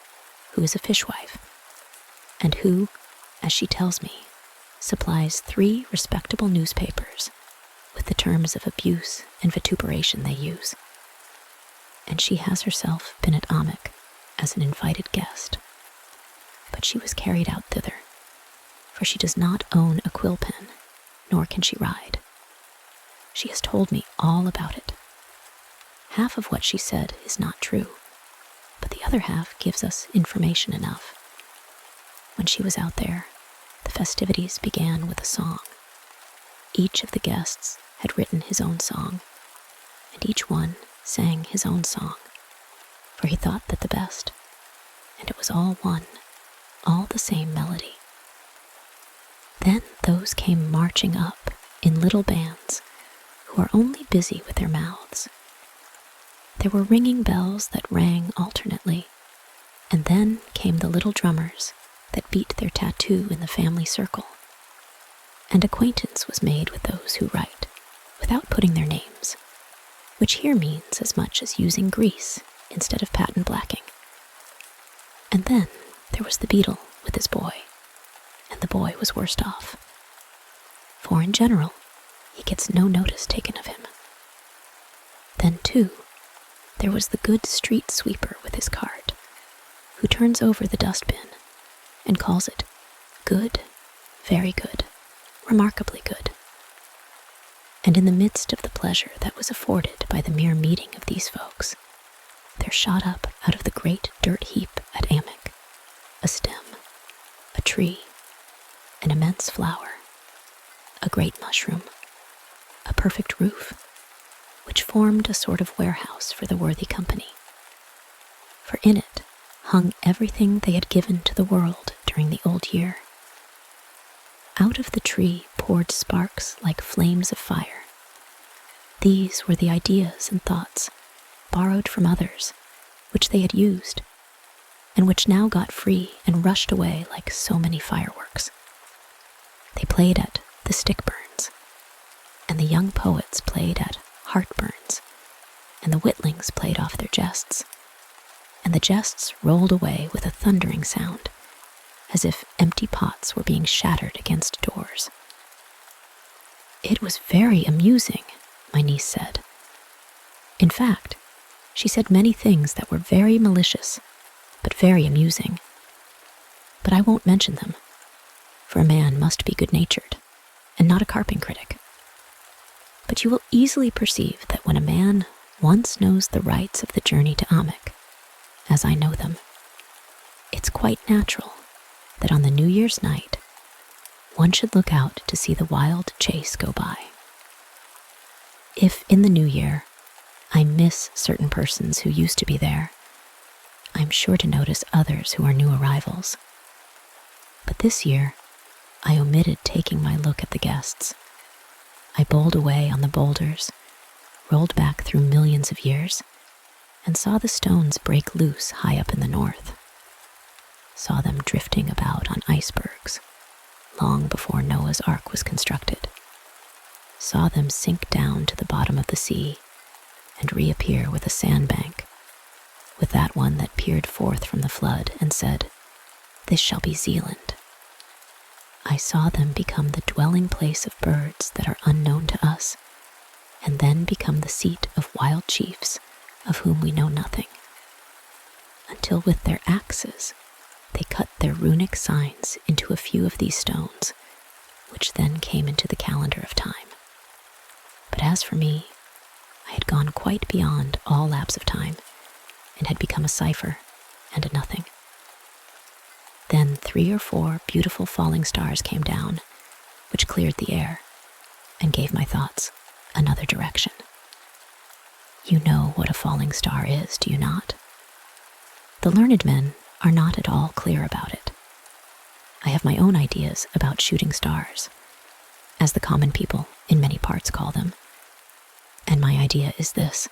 who is a fishwife, and who, as she tells me, supplies 3 respectable newspapers with the terms of abuse and vituperation they use. And she has herself been at Amik as an invited guest, but she was carried out thither, for she does not own a quill pen, nor can she ride. She has told me all about it. Half of what she said is not true, but the other half gives us information enough. When she was out there, the festivities began with a song. Each of the guests had written his own song, and each one sang his own song, for he thought that the best, and it was all one, all the same melody. Then those came marching up in little bands, who are only busy with their mouths. There were ringing bells that rang alternately, and then came the little drummers that beat their tattoo in the family circle, and acquaintance was made with those who write, without putting their names, which here means as much as using grease instead of patent blacking. And then there was the beadle with his boy, and the boy was worst off, for in general, he gets no notice taken of him. Then, too, there was the good street sweeper with his cart, who turns over the dustbin and calls it good, very good, remarkably good. And in the midst of the pleasure that was afforded by the mere meeting of these folks, there shot up out of the great dirt heap at Amik a stem, a tree, an immense flower, a great mushroom, a perfect roof, which formed a sort of warehouse for the worthy company. For in it hung everything they had given to the world during the old year. Out of the tree poured sparks like flames of fire. These were the ideas and thoughts, borrowed from others, which they had used, and which now got free and rushed away like so many fireworks. They played at the stick burns, and the young poets played at heartburns, and the witlings played off their jests, and the jests rolled away with a thundering sound, as if empty pots were being shattered against doors. It was very amusing, my niece said, In fact, she said many things that were very malicious, but very amusing. But I won't mention them, for a man must be good-natured, and not a carping critic. But you will easily perceive that when a man once knows the rights of the journey to Amik, as I know them, it's quite natural that on the New Year's night, one should look out to see the wild chase go by. If in the new year I miss certain persons who used to be there, I'm sure to notice others who are new arrivals. But this year, I omitted taking my look at the guests. I bowled away on the boulders, rolled back through millions of years, and saw the stones break loose high up in the north. Saw them drifting about on icebergs, long before Noah's Ark was constructed. Saw them sink down to the bottom of the sea and reappear with a sandbank, with that one that peered forth from the flood and said, "This shall be Zealand." I saw them become the dwelling place of birds that are unknown to us, and then become the seat of wild chiefs of whom we know nothing, until with their axes they cut their runic signs into a few of these stones, which then came into the calendar of time. But as for me, I had gone quite beyond all lapse of time, and had become a cipher and a nothing. Then 3 or 4 beautiful falling stars came down, which cleared the air, and gave my thoughts another direction. You know what a falling star is, do you not? The learned men are not at all clear about it. I have my own ideas about shooting stars, as the common people in many parts call them. And my idea is this: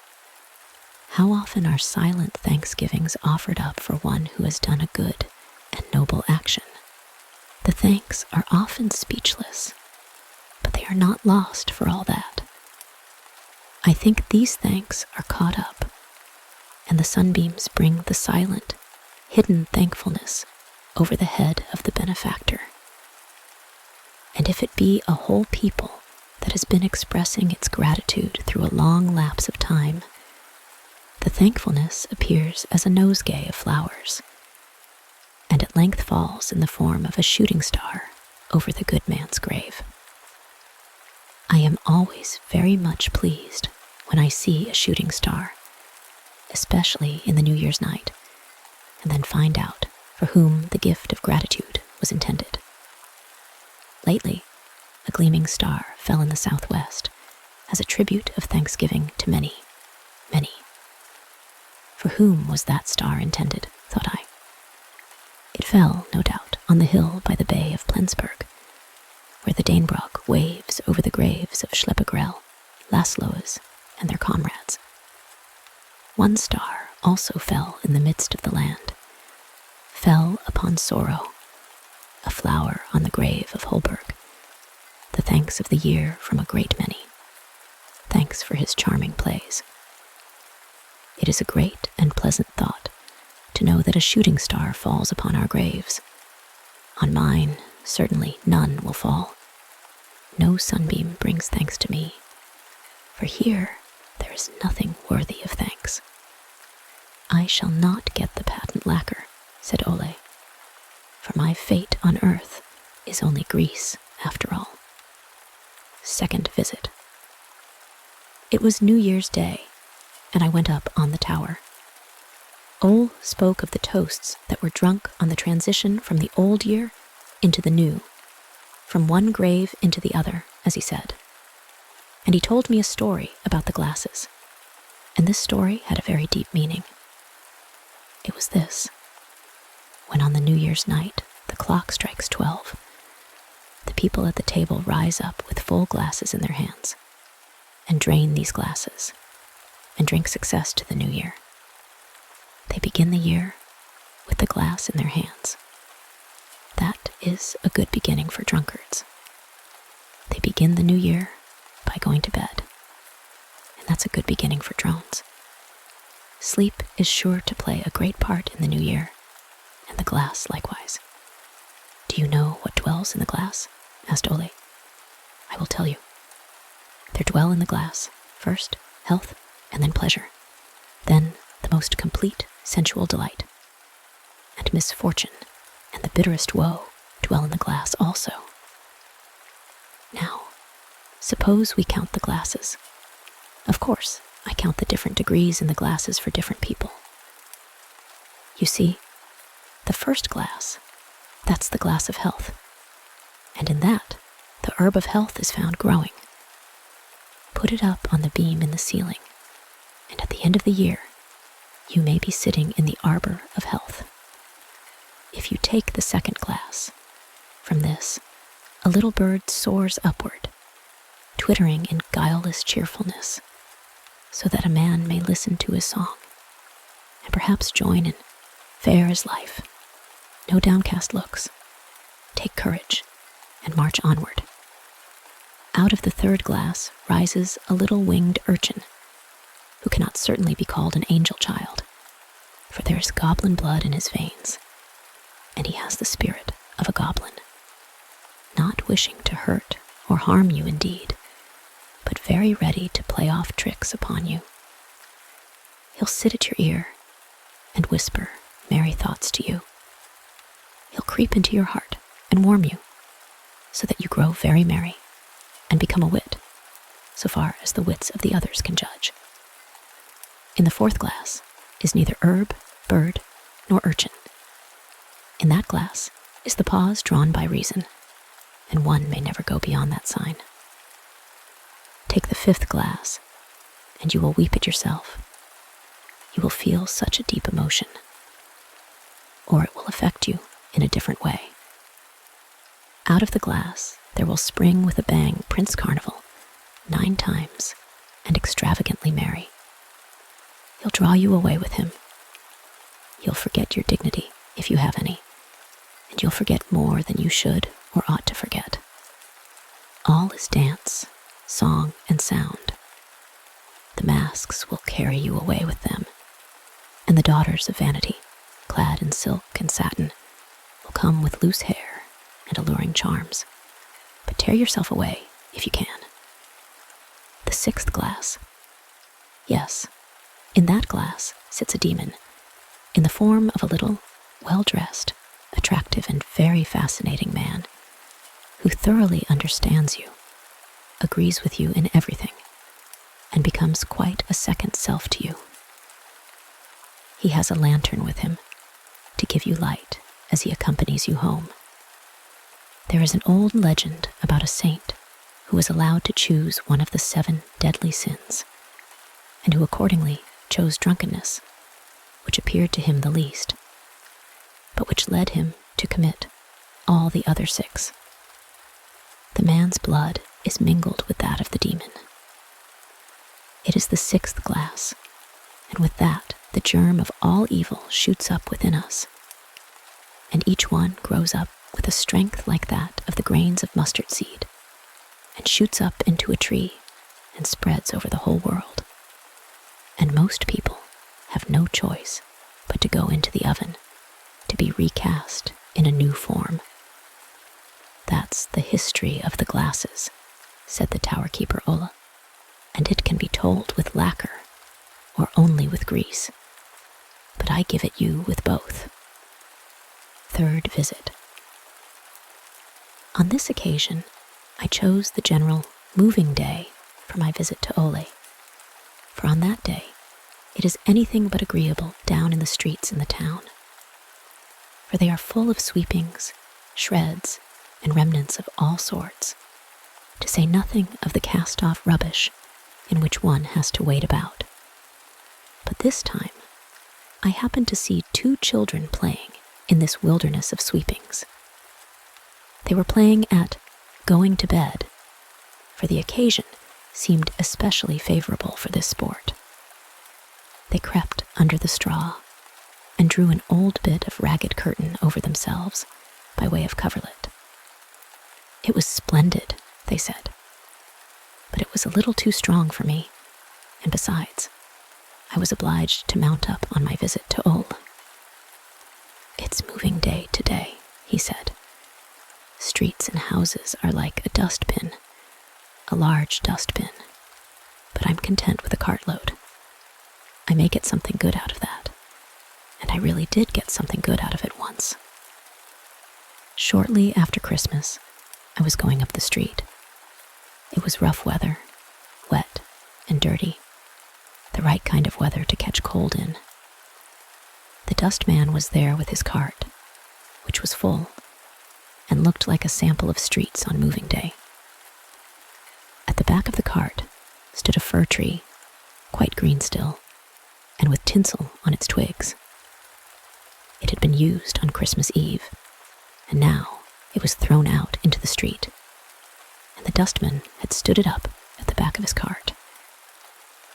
how often are silent thanksgivings offered up for one who has done a good and noble action? The thanks are often speechless, but they are not lost for all that. I think these thanks are caught up, and the sunbeams bring the silent, hidden thankfulness over the head of the benefactor. And if it be a whole people that has been expressing its gratitude through a long lapse of time, the thankfulness appears as a nosegay of flowers, and at length falls in the form of a shooting star over the good man's grave. I am always very much pleased when I see a shooting star, especially in the New Year's night, and then find out for whom the gift of gratitude was intended. Lately, a gleaming star fell in the southwest as a tribute of thanksgiving to many, many. For whom was that star intended, thought I? It fell, no doubt, on the hill by the bay of Plensburg, where the Danebrook waves over the graves of Schleppegrell, Laszlo's, and their comrades. One star also fell in the midst of the land, fell upon sorrow, a flower on the grave of Holberg, the thanks of the year from a great many, thanks for his charming plays. It is a great and pleasant thought to know that a shooting star falls upon our graves. On mine, certainly none will fall. No sunbeam brings thanks to me, for here there is nothing worthy of thanks. I shall not get the patent lacquer, said Ole, for my fate on earth is only Greece after all. Second visit. It was New Year's Day, and I went up on the tower. Ole spoke of the toasts that were drunk on the transition from the old year into the new, from one grave into the other, as he said. And he told me a story about the glasses, and this story had a very deep meaning. It was this: when on the New Year's night the clock strikes 12, the people at the table rise up with full glasses in their hands, and drain these glasses, and drink success to the new year. They begin the year with the glass in their hands. That is a good beginning for drunkards. They begin the new year by going to bed, and that's a good beginning for drones. Sleep is sure to play a great part in the new year, and the glass likewise. Do you know what dwells in the glass? Asked Ole. I will tell you. There dwell in the glass, first, health, and then pleasure, then the most complete sensual delight. And misfortune and the bitterest woe dwell in the glass also. Now, suppose we count the glasses. Of course, I count the different degrees in the glasses for different people. You see, the first glass, that's the glass of health. And in that, the herb of health is found growing. Put it up on the beam in the ceiling, and at the end of the year, you may be sitting in the arbor of health. If you take the second glass, from this, a little bird soars upward, twittering in guileless cheerfulness, so that a man may listen to his song, and perhaps join in fair is life, no downcast looks, take courage, and march onward. Out of the third glass rises a little winged urchin, who cannot certainly be called an angel child, for there is goblin blood in his veins, and he has the spirit of a goblin, not wishing to hurt or harm you indeed, but very ready to play off tricks upon you. He'll sit at your ear and whisper merry thoughts to you. He'll creep into your heart and warm you, so that you grow very merry and become a wit, so far as the wits of the others can judge. In the fourth glass is neither herb, bird, nor urchin. In that glass is the pause drawn by reason, and one may never go beyond that sign. Take the fifth glass, and you will weep at yourself. You will feel such a deep emotion, or it will affect you in a different way. Out of the glass there will spring with a bang Prince Carnival, 9 times, and extravagantly merry. He'll draw you away with him. You'll forget your dignity, if you have any, and you'll forget more than you should or ought to forget. All is dance, song, and sound. The masks will carry you away with them, and the daughters of vanity, clad in silk and satin, will come with loose hair and alluring charms. But tear yourself away if you can. The sixth glass. Yes, in that glass sits a demon, in the form of a little, well-dressed, attractive, and very fascinating man, who thoroughly understands you, agrees with you in everything, and becomes quite a second self to you. He has a lantern with him to give you light as he accompanies you home. There is an old legend about a saint who was allowed to choose one of the 7 deadly sins, and who accordingly chose drunkenness, which appeared to him the least, but which led him to commit all the other 6. The man's blood is mingled with that of the demon. It is the 6th glass, and with that the germ of all evil shoots up within us, and each one grows up with a strength like that of the grains of mustard seed, and shoots up into a tree and spreads over the whole world. And most people have no choice but to go into the oven, to be recast in a new form. That's the history of the glasses, said the tower-keeper Ole, and it can be told with lacquer or only with grease, but I give it you with both. Third visit. On this occasion, I chose the general moving day for my visit to Ole, for on that day it is anything but agreeable down in the streets in the town, for they are full of sweepings, shreds, and remnants of all sorts, to say nothing of the cast-off rubbish in which one has to wade about. But this time, I happened to see 2 children playing in this wilderness of sweepings. They were playing at going to bed, for the occasion seemed especially favorable for this sport. They crept under the straw and drew an old bit of ragged curtain over themselves by way of coverlet. It was splendid, they said, but it was a little too strong for me, and besides, I was obliged to mount up on my visit to Ole. It's moving day to day, he said. Streets and houses are like a dustbin, a large dustbin, but I'm content with a cartload, I may get something good out of that. And I really did get something good out of it once. Shortly after Christmas, I was going up the street. It was rough weather, wet and dirty, the right kind of weather to catch cold in. The dustman was there with his cart, which was full, and looked like a sample of streets on moving day. At the back of the cart stood a fir tree, quite green still, and with tinsel on its twigs. It had been used on Christmas Eve, and now it was thrown out into the street, and the dustman had stood it up at the back of his cart.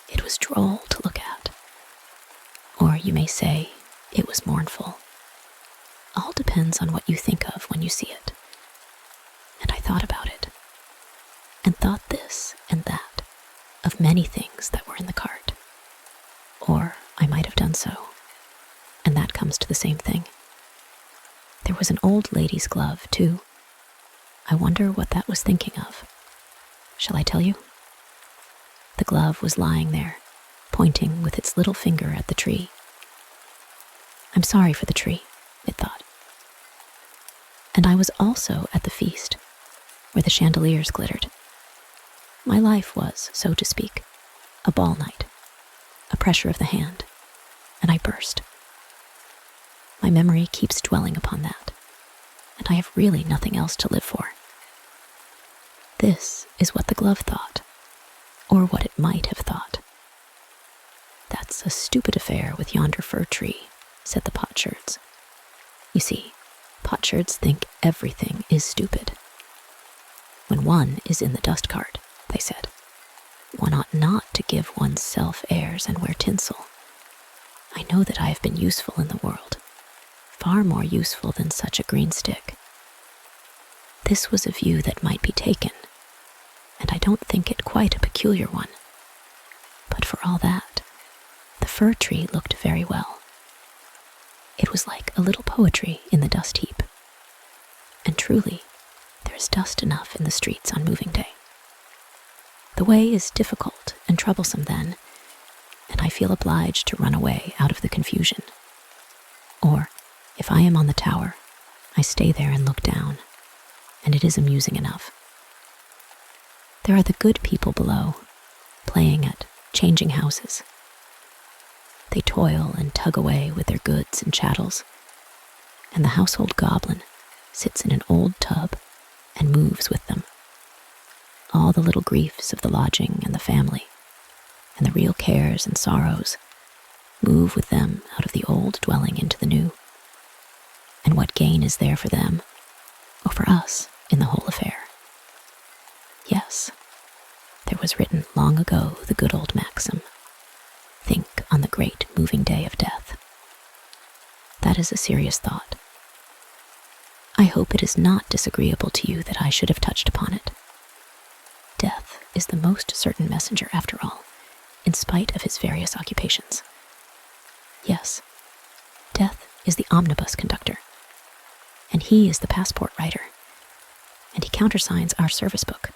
It was droll to look at, or you may say it was mournful. All depends on what you think of when you see it. And I thought about it, and thought this and that of many things that were in the cart. Or I might have done so, and that comes to the same thing. There was an old lady's glove, too. I wonder what that was thinking of. Shall I tell you? The glove was lying there, pointing with its little finger at the tree. I'm sorry for the tree, it thought. And I was also at the feast, where the chandeliers glittered. My life was, so to speak, a ball night, a pressure of the hand, and I burst. My memory keeps dwelling upon that, and I have really nothing else to live for. This is what the glove thought, or what it might have thought. That's a stupid affair with yonder fir tree, said the potsherds. You see, potsherds think everything is stupid. When one is in the dust cart, they said, one ought not to give oneself airs and wear tinsel. I know that I have been useful in the world, far more useful than such a green stick. This was a view that might be taken, and I don't think it quite a peculiar one. But for all that, the fir tree looked very well. It was like a little poetry in the dust heap. And truly, there is dust enough in the streets on moving day. The way is difficult and troublesome then, and I feel obliged to run away out of the confusion. Or, if I am on the tower, I stay there and look down, and it is amusing enough. There are the good people below, playing at changing houses. They toil and tug away with their goods and chattels, and the household goblin sits in an old tub and moves with them. All the little griefs of the lodging and the family, and the real cares and sorrows, move with them out of the old dwelling into the new. And what gain is there for them, or for us, in the whole affair? Yes, there was written long ago the good old maxim, think on the great moving day of death. That is a serious thought. I hope it is not disagreeable to you that I should have touched upon it. Death is the most certain messenger after all, in spite of his various occupations. Yes, death is the omnibus conductor, and he is the passport writer, and he countersigns our service book,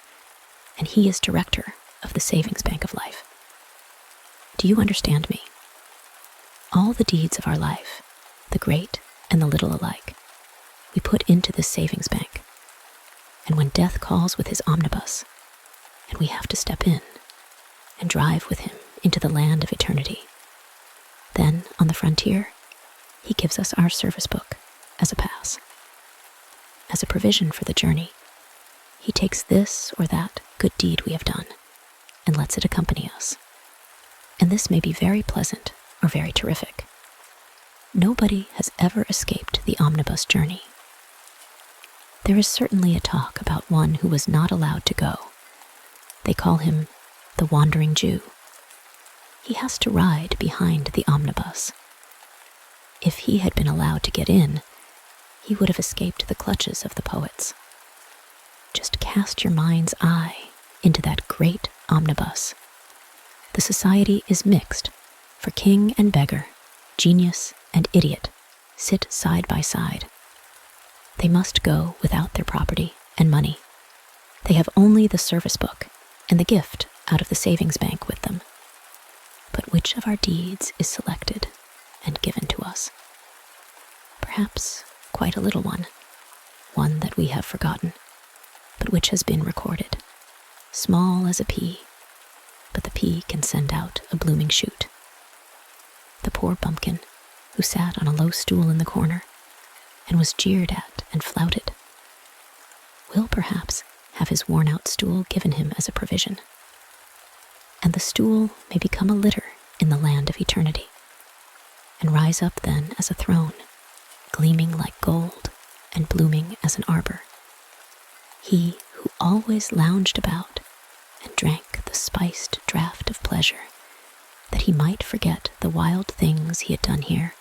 and he is director of the savings bank of life. Do you understand me? All the deeds of our life, the great and the little alike, we put into this savings bank, and when death calls with his omnibus, and we have to step in and drive with him into the land of eternity, then on the frontier, he gives us our service book as a pass. As a provision for the journey, he takes this or that good deed we have done and lets it accompany us. And this may be very pleasant or very terrific. Nobody has ever escaped the omnibus journey. There is certainly a talk about one who was not allowed to go. They call him the Wandering Jew. He has to ride behind the omnibus. If he had been allowed to get in, he would have escaped the clutches of the poets. Just cast your mind's eye into that great omnibus. The society is mixed, for king and beggar, genius and idiot sit side by side. They must go without their property and money. They have only the service book and the gift out of the savings bank with them. But which of our deeds is selected and given to us? Perhaps quite a little one that we have forgotten, but which has been recorded, small as a pea, but the pea can send out a blooming shoot. The poor bumpkin who sat on a low stool in the corner and was jeered at and flouted will perhaps have his worn-out stool given him as a provision, and the stool may become a litter in the land of eternity, and rise up then as a throne, gleaming like gold and blooming as an arbor. He who always lounged about and drank the spiced draught of pleasure, that he might forget the wild things he had done here,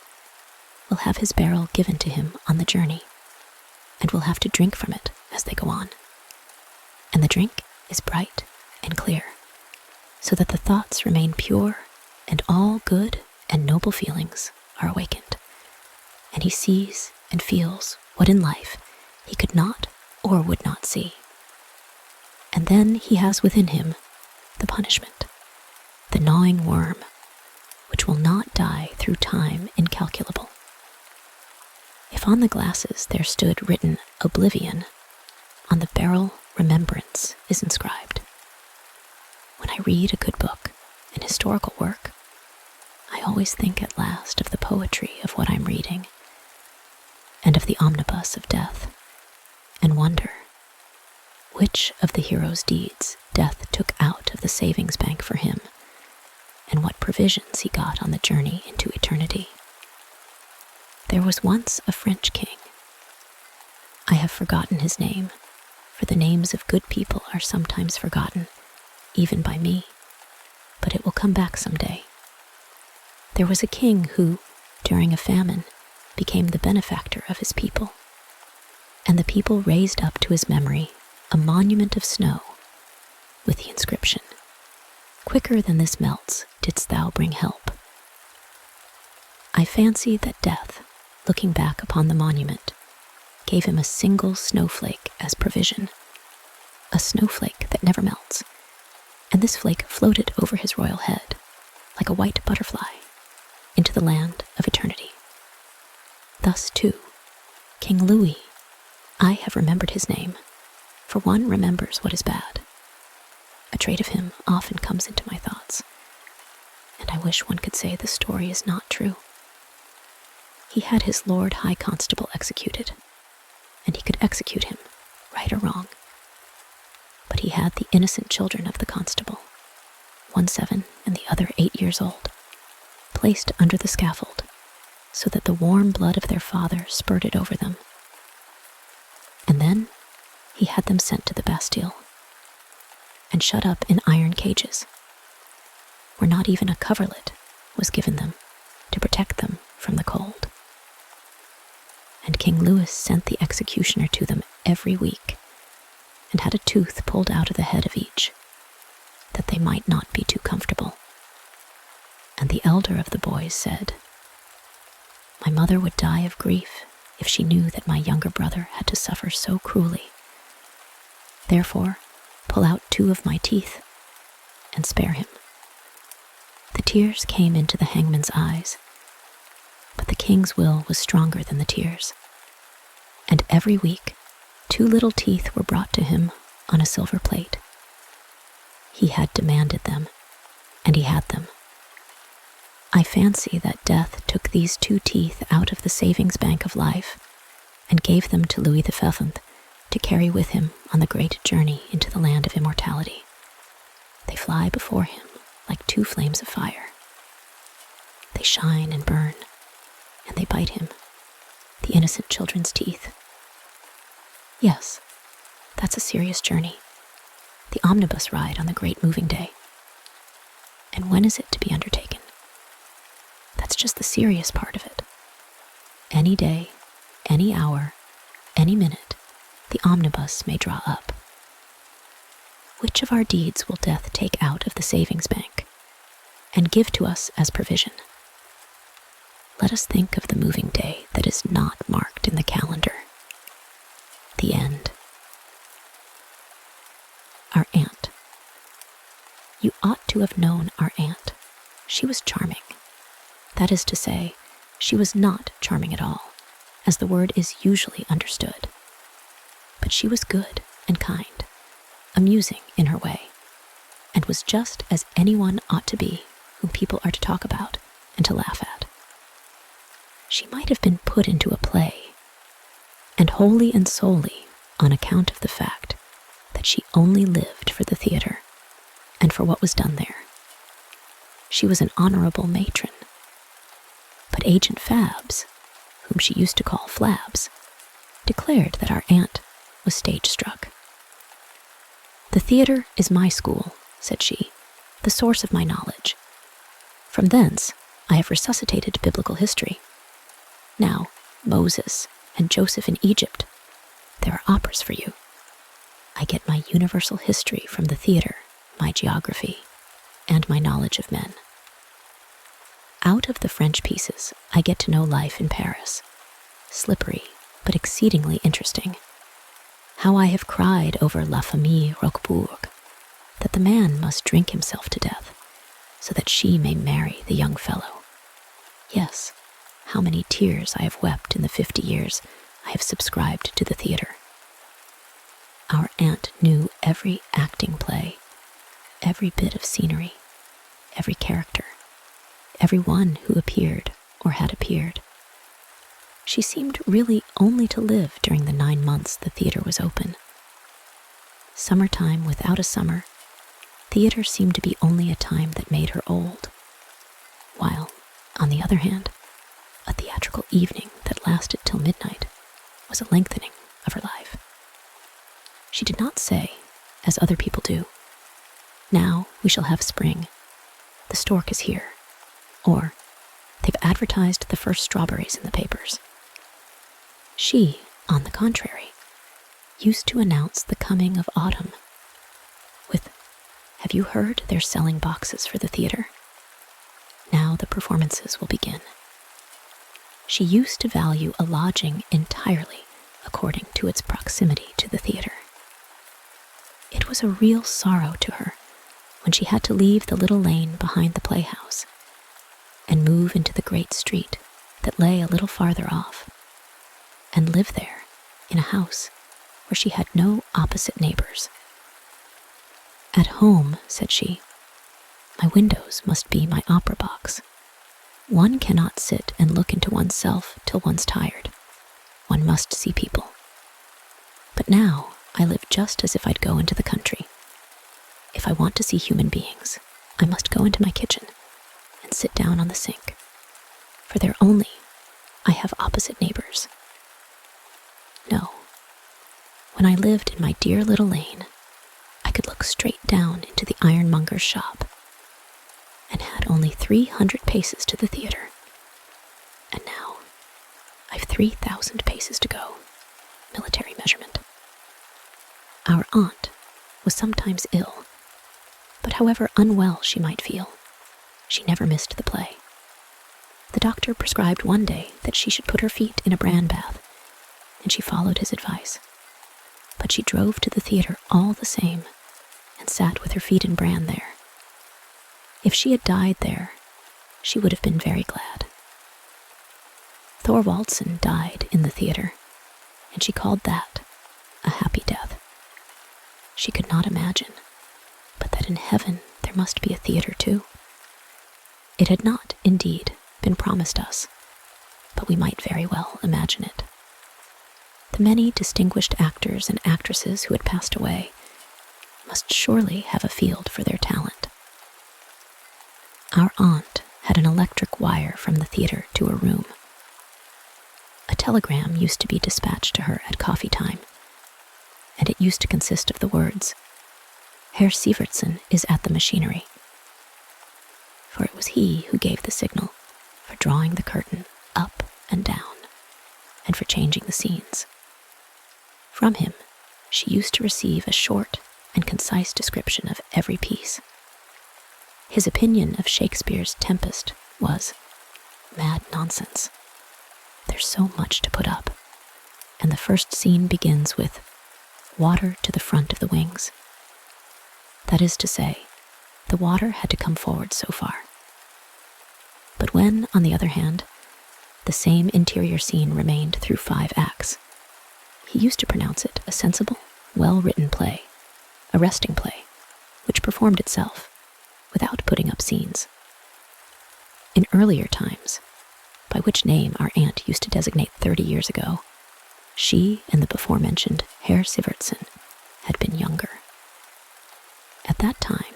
will have his barrel given to him on the journey, and will have to drink from it as they go on. And the drink is bright and clear, so that the thoughts remain pure, and all good and noble feelings are awakened, and he sees and feels what in life he could not or would not see. And then he has within him the punishment, the gnawing worm, which will not die through time incalculable. If on the glasses there stood written oblivion, on the barrel remembrance is inscribed. When I read a good book, an historical work, I always think at last of the poetry of what I'm reading, and of the omnibus of death, and wonder which of the hero's deeds death took out of the savings bank for him, and what provisions he got on the journey into eternity. There was once a French king. I have forgotten his name, for the names of good people are sometimes forgotten, even by me, but it will come back some day. There was a king who, during a famine, became the benefactor of his people, and the people raised up to his memory a monument of snow with the inscription, "Quicker than this melts didst thou bring help." I fancy that death, looking back upon the monument, gave him a single snowflake as provision, a snowflake that never melts, and this flake floated over his royal head like a white butterfly into the land of eternity. Thus, too, King Louis, I have remembered his name, for one remembers what is bad. A trait of him often comes into my thoughts, and I wish one could say the story is not true. He had his Lord High Constable executed, and he could execute him, right or wrong. But he had the innocent children of the constable, one 7 and the other 8 years old, placed under the scaffold, so that the warm blood of their father spurted over them. And then he had them sent to the Bastille, and shut up in iron cages, where not even a coverlet was given them to protect them from the cold. And King Louis sent the executioner to them every week, and had a tooth pulled out of the head of each, that they might not be too comfortable. And the elder of the boys said, "My mother would die of grief if she knew that my younger brother had to suffer so cruelly. Therefore, pull out 2 of my teeth and spare him." The tears came into the hangman's eyes, but the king's will was stronger than the tears, and every week 2 little teeth were brought to him on a silver plate. He had demanded them, and he had them. I fancy that death took these 2 teeth out of the savings bank of life and gave them to Louis XV to carry with him on the great journey into the land of immortality. They fly before him like 2 flames of fire. They shine and burn, and they bite him, the innocent children's teeth. Yes, that's a serious journey, the omnibus ride on the great moving day. And when is it to be undertaken? That's just the serious part of it. Any day, any hour, any minute, the omnibus may draw up. Which of our deeds will death take out of the savings bank and give to us as provision? Let us think of the moving day that is not marked in the calendar. The end. Our aunt. You ought to have known our aunt. she was charming. That is to say, she was not charming at all, as the word is usually understood. But she was good and kind, amusing in her way, and was just as anyone ought to be whom people are to talk about and to laugh at. She might have been put into a play, and wholly and solely on account of the fact that she only lived for the theater and for what was done there. She was an honorable matron. But Agent Fabs, whom she used to call Flabs, declared that our aunt was stage-struck. "The theater is my school," said she, "the source of my knowledge. From thence I have resuscitated biblical history. Now, Moses and Joseph in Egypt, there are operas for you. I get my universal history from the theater, my geography, and my knowledge of men. Out of the French pieces, I get to know life in Paris, slippery but exceedingly interesting. How I have cried over La Famille Roquebourg, that the man must drink himself to death, so that she may marry the young fellow. Yes, how many tears I have wept in the 50 years I have subscribed to the theater. Our aunt knew every acting play, every bit of scenery, every character, every one who appeared or had appeared. She seemed really only to live during the 9 months the theater was open. Summertime without a summer, theater seemed to be only a time that made her old, while, on the other hand, a theatrical evening that lasted till midnight was a lengthening of her life. She did not say, as other people do, "Now we shall have spring. The stork is here," or "They've advertised the first strawberries in the papers." She, on the contrary, used to announce the coming of autumn with, "Have you heard they're selling boxes for the theater? Now the performances will begin." She used to value a lodging entirely according to its proximity to the theater. It was a real sorrow to her when she had to leave the little lane behind the playhouse and move into the great street that lay a little farther off, and live there in a house where she had no opposite neighbors. "At home," said she, "my windows must be my opera box. One cannot sit and look into oneself till one's tired. One must see people. But now I live just as if I'd go into the country. If I want to see human beings, I must go into my kitchen and sit down on the sink, for there only I have opposite neighbors. No, when I lived in my dear little lane, I could look straight down into the ironmonger's shop, and had only 300 paces to the theater. And now I've 3,000 paces to go, military measurement." Our aunt was sometimes ill, but however unwell she might feel, she never missed the play. The doctor prescribed one day that she should put her feet in a bran bath, and she followed his advice. But she drove to the theater all the same, and sat with her feet in bran there. If she had died there, she would have been very glad. Thorwaldsen died in the theater, and she called that a happy death. She could not imagine, but that in heaven there must be a theater too. It had not, indeed, been promised us, but we might very well imagine it. The many distinguished actors and actresses who had passed away must surely have a field for their talent. Our aunt had an electric wire from the theater to her room. A telegram used to be dispatched to her at coffee time, and it used to consist of the words, "Herr Sievertsen is at the machinery," for it was he who gave the signal for drawing the curtain up and down, and for changing the scenes. From him, she used to receive a short and concise description of every piece. His opinion of Shakespeare's Tempest was, "Mad nonsense. There's so much to put up, and the first scene begins with water to the front of the wings." That is to say, the water had to come forward so far, when, on the other hand, the same interior scene remained through 5 acts. He used to pronounce it a sensible, well-written play, a resting play, which performed itself without putting up scenes. In earlier times, by which name our aunt used to designate 30 years ago, she and the before-mentioned Herr Sivertsen had been younger. At that time,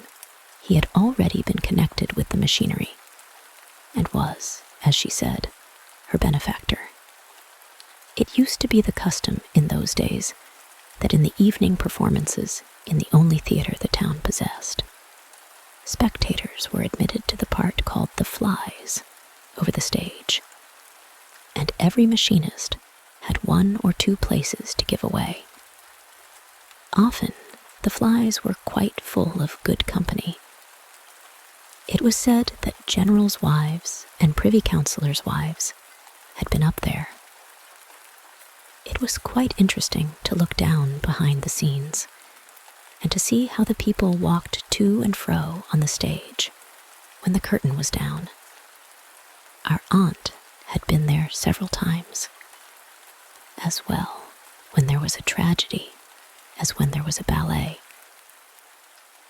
he had already been connected with the machinery, and was, as she said, her benefactor. It used to be the custom in those days that in the evening performances in the only theater the town possessed, spectators were admitted to the part called the flies over the stage, and every machinist had 1 or 2 places to give away. Often, the flies were quite full of good company. It was said that generals' wives and privy councillors' wives had been up there. It was quite interesting to look down behind the scenes and to see how the people walked to and fro on the stage when the curtain was down. Our aunt had been there several times, as well when there was a tragedy as when there was a ballet.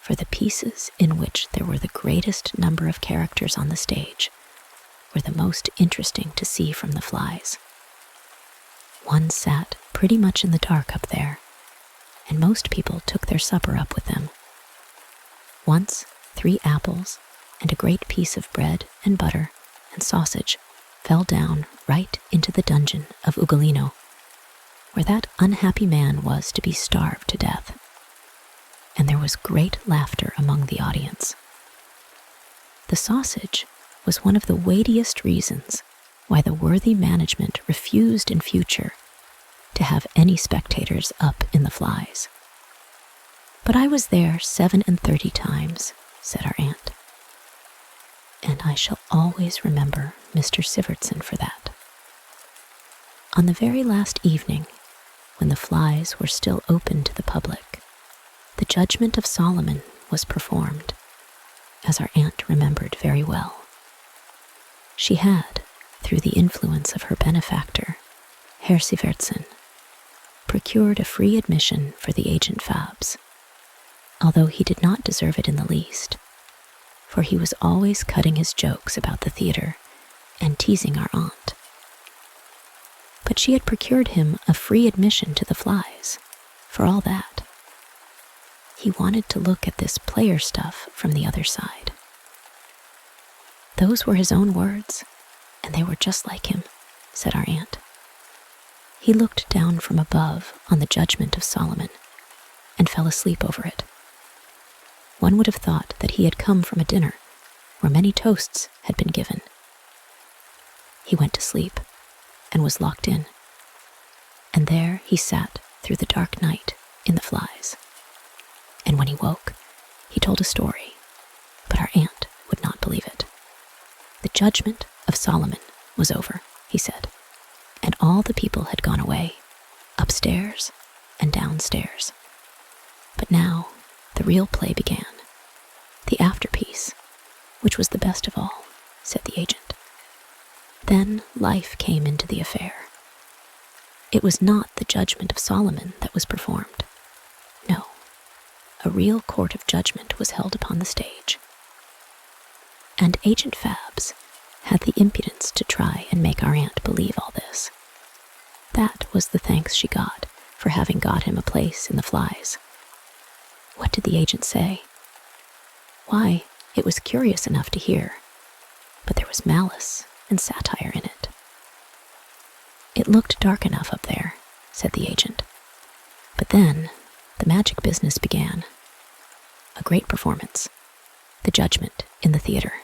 For the pieces in which there were the greatest number of characters on the stage were the most interesting to see from the flies. One sat pretty much in the dark up there, and most people took their supper up with them. Once, 3 apples and a great piece of bread and butter and sausage fell down right into the dungeon of Ugolino, where that unhappy man was to be starved to death, and there was great laughter among the audience. The sausage was one of the weightiest reasons why the worthy management refused in future to have any spectators up in the flies. But I was there 37 times, said our aunt, and I shall always remember Mr. Sivertsen for that. On the very last evening, when the flies were still open to the public, the Judgment of Solomon was performed, as our aunt remembered very well. She had, through the influence of her benefactor, Herr Sivertsen, procured a free admission for the agent Fabs, although he did not deserve it in the least, for he was always cutting his jokes about the theater and teasing our aunt. But she had procured him a free admission to the flies, for all that. He wanted to look at this player stuff from the other side. Those were his own words, and they were just like him, said our aunt. He looked down from above on the Judgment of Solomon and fell asleep over it. One would have thought that he had come from a dinner where many toasts had been given. He went to sleep and was locked in, and there he sat through the dark night in the flies. And when he woke, he told a story, but our aunt would not believe it. The Judgment of Solomon was over, he said, and all the people had gone away, upstairs and downstairs. But now the real play began, the afterpiece, which was the best of all, said the agent. Then life came into the affair. It was not the Judgment of Solomon that was performed. No, a real court of judgment was held upon the stage. And Agent Fabs had the impudence to try and make our aunt believe all this. That was the thanks she got for having got him a place in the flies. What did the agent say? Why, it was curious enough to hear, but there was malice and satire in it. It looked dark enough up there, said the agent. But then the magic business began. A great performance, the judgment in the theater.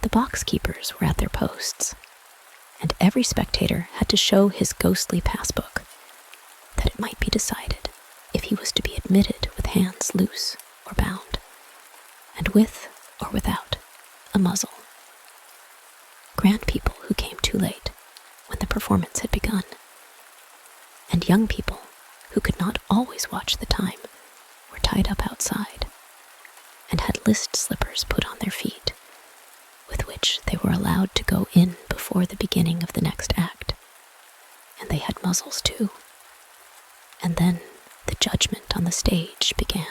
The box keepers were at their posts, and every spectator had to show his ghostly passbook, that it might be decided if he was to be admitted with hands loose or bound, and with or without a muzzle. Grand people who came too late when the performance had begun, and young people who could not always watch the time were tied up outside and had list slippers put on their feet, with which which they were allowed to go in before the beginning of the next act. And they had muzzles too. And then the judgment on the stage began.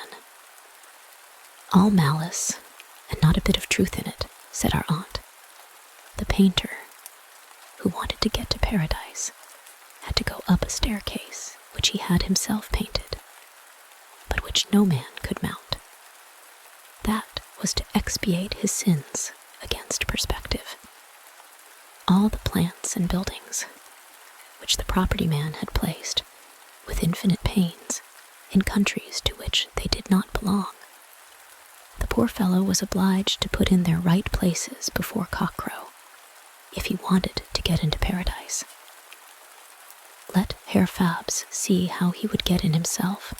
All malice, and not a bit of truth in it, said our aunt. The painter, who wanted to get to paradise, had to go up a staircase which he had himself painted, but which no man could mount. That was to expiate his sins against perspective. All the plants and buildings, which the property man had placed, with infinite pains, in countries to which they did not belong, the poor fellow was obliged to put in their right places before cockcrow, if he wanted to get into paradise. Let Herr Fabs see how he would get in himself.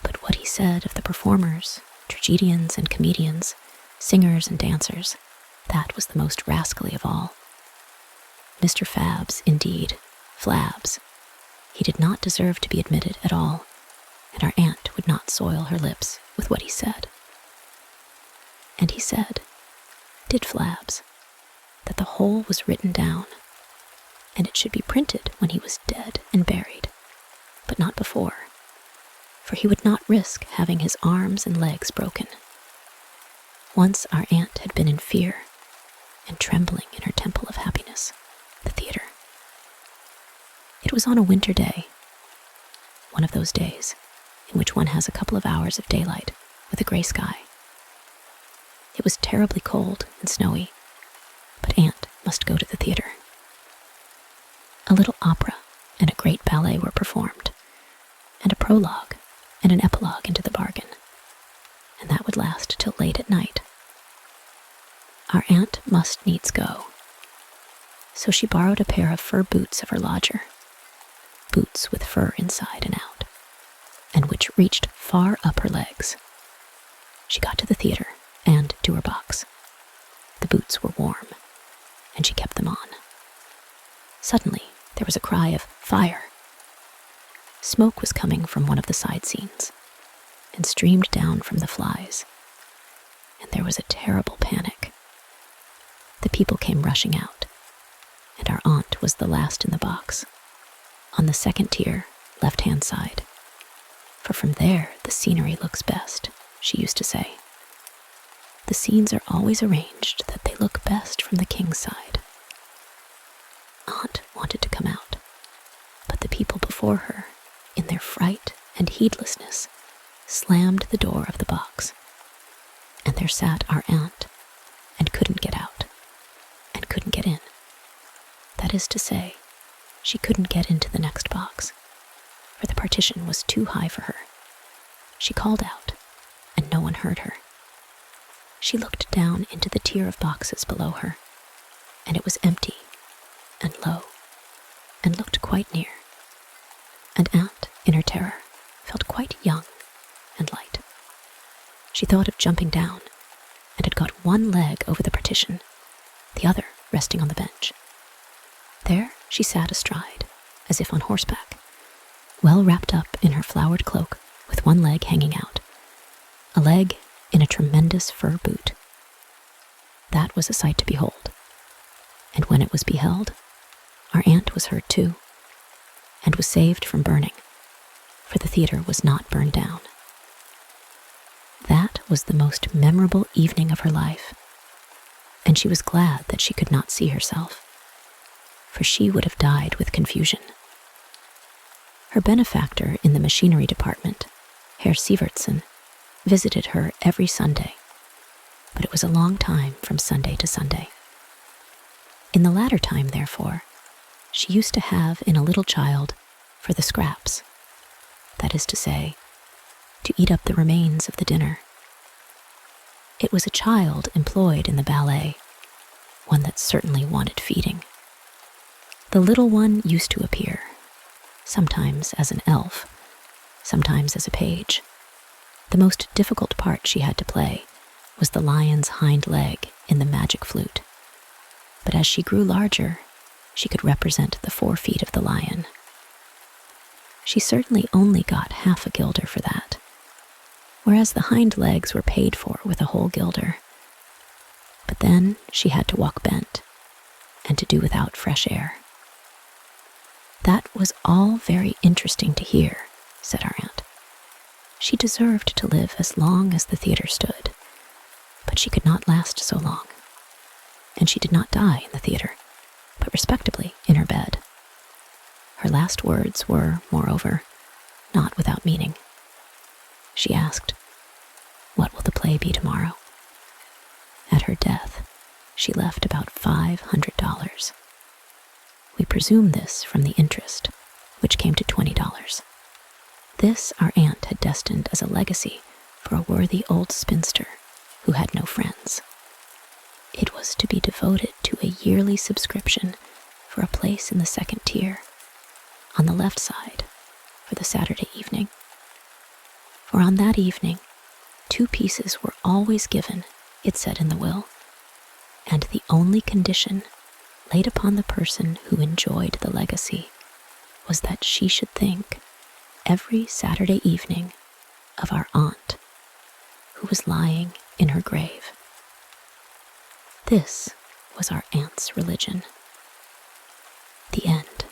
But what he said of the performers, tragedians and comedians, singers and dancers, that was the most rascally of all. Mr. Fabs, indeed, Flabs, he did not deserve to be admitted at all, and our aunt would not soil her lips with what he said. And he said, did Flabs, that the whole was written down, and it should be printed when he was dead and buried, but not before, for he would not risk having his arms and legs broken. Once our aunt had been in fear and trembling in her temple of happiness, the theater. It was on a winter day, one of those days in which one has a couple of hours of daylight with a gray sky. It was terribly cold and snowy, but Aunt must go to the theater. A little opera and a great ballet were performed, and a prologue and an epilogue into the bargain, and that would last till late at night. Our aunt must needs go, so she borrowed a pair of fur boots of her lodger, boots with fur inside and out, and which reached far up her legs. She got to the theater and to her box. The boots were warm, and she kept them on. Suddenly, there was a cry of fire. Smoke was coming from one of the side scenes, and streamed down from the flies, and there was a terrible panic. The people came rushing out, and our aunt was the last in the box, on the second tier, left-hand side, for from there the scenery looks best, she used to say. The scenes are always arranged that they look best from the king's side. Aunt wanted to come out, but the people before her, in their fright and heedlessness, slammed the door of the box, and there sat our aunt, and couldn't get out, and couldn't get in. That is to say, she couldn't get into the next box, for the partition was too high for her. She called out, and no one heard her. She looked down into the tier of boxes below her, and it was empty and low, and looked quite near. And Aunt, in her terror, felt quite young and light. She thought of jumping down, and had got one leg over the partition, the other resting on the bench. There she sat astride, as if on horseback, well wrapped up in her flowered cloak, with one leg hanging out, a leg in a tremendous fur boot. That was a sight to behold, and when it was beheld, our aunt was heard too, and was saved from burning, for the theater was not burned down. That was the most memorable evening of her life, and she was glad that she could not see herself, for she would have died with confusion. Her benefactor in the machinery department, Herr Sievertsen, visited her every Sunday, but it was a long time from Sunday to Sunday. In the latter time, therefore, she used to have in a little child for the scraps, that is to say, to eat up the remains of the dinner. It was a child employed in the ballet, one that certainly wanted feeding. The little one used to appear, sometimes as an elf, sometimes as a page. The most difficult part she had to play was the lion's hind leg in the magic flute, but as she grew larger, she could represent the 4 feet of the lion. She certainly only got half a guilder for that, whereas the hind legs were paid for with a whole guilder. But But then she had to walk bent, and to do without fresh air. "That was all very interesting to hear," said our aunt. "She deserved to live as long as the theater stood, but she could not last so long. And she did not die in the theater, but respectably in her bed. Her last words were, moreover, not without meaning. She asked, 'What will the play be tomorrow?' At her death, she left about $500. We presume this from the interest, which came to $20. This our aunt had destined as a legacy for a worthy old spinster who had no friends. It was to be devoted to a yearly subscription for a place in the second tier, on the left side, for the Saturday evening. For on that evening, 2 pieces were always given, it said in the will, and the only condition laid upon the person who enjoyed the legacy was that she should think every Saturday evening of our aunt, who was lying in her grave. This was our aunt's religion. The end.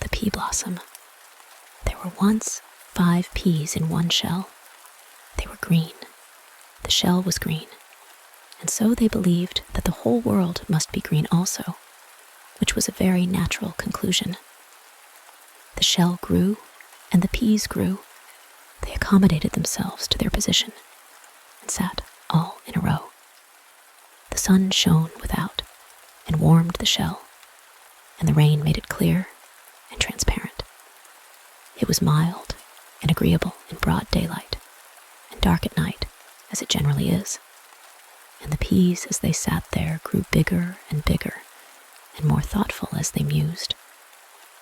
The Pea Blossom. There were once 5 peas in one shell. They were green. The shell was green, and so they believed that the whole world must be green also, which was a very natural conclusion. The shell grew, and the peas grew. They accommodated themselves to their position, and sat all in a row. The sun shone without, and warmed the shell, and the rain made it clear and transparent. It was mild and agreeable in broad daylight, and dark at night, as it generally is. And the peas, as they sat there, grew bigger and bigger, and more thoughtful as they mused,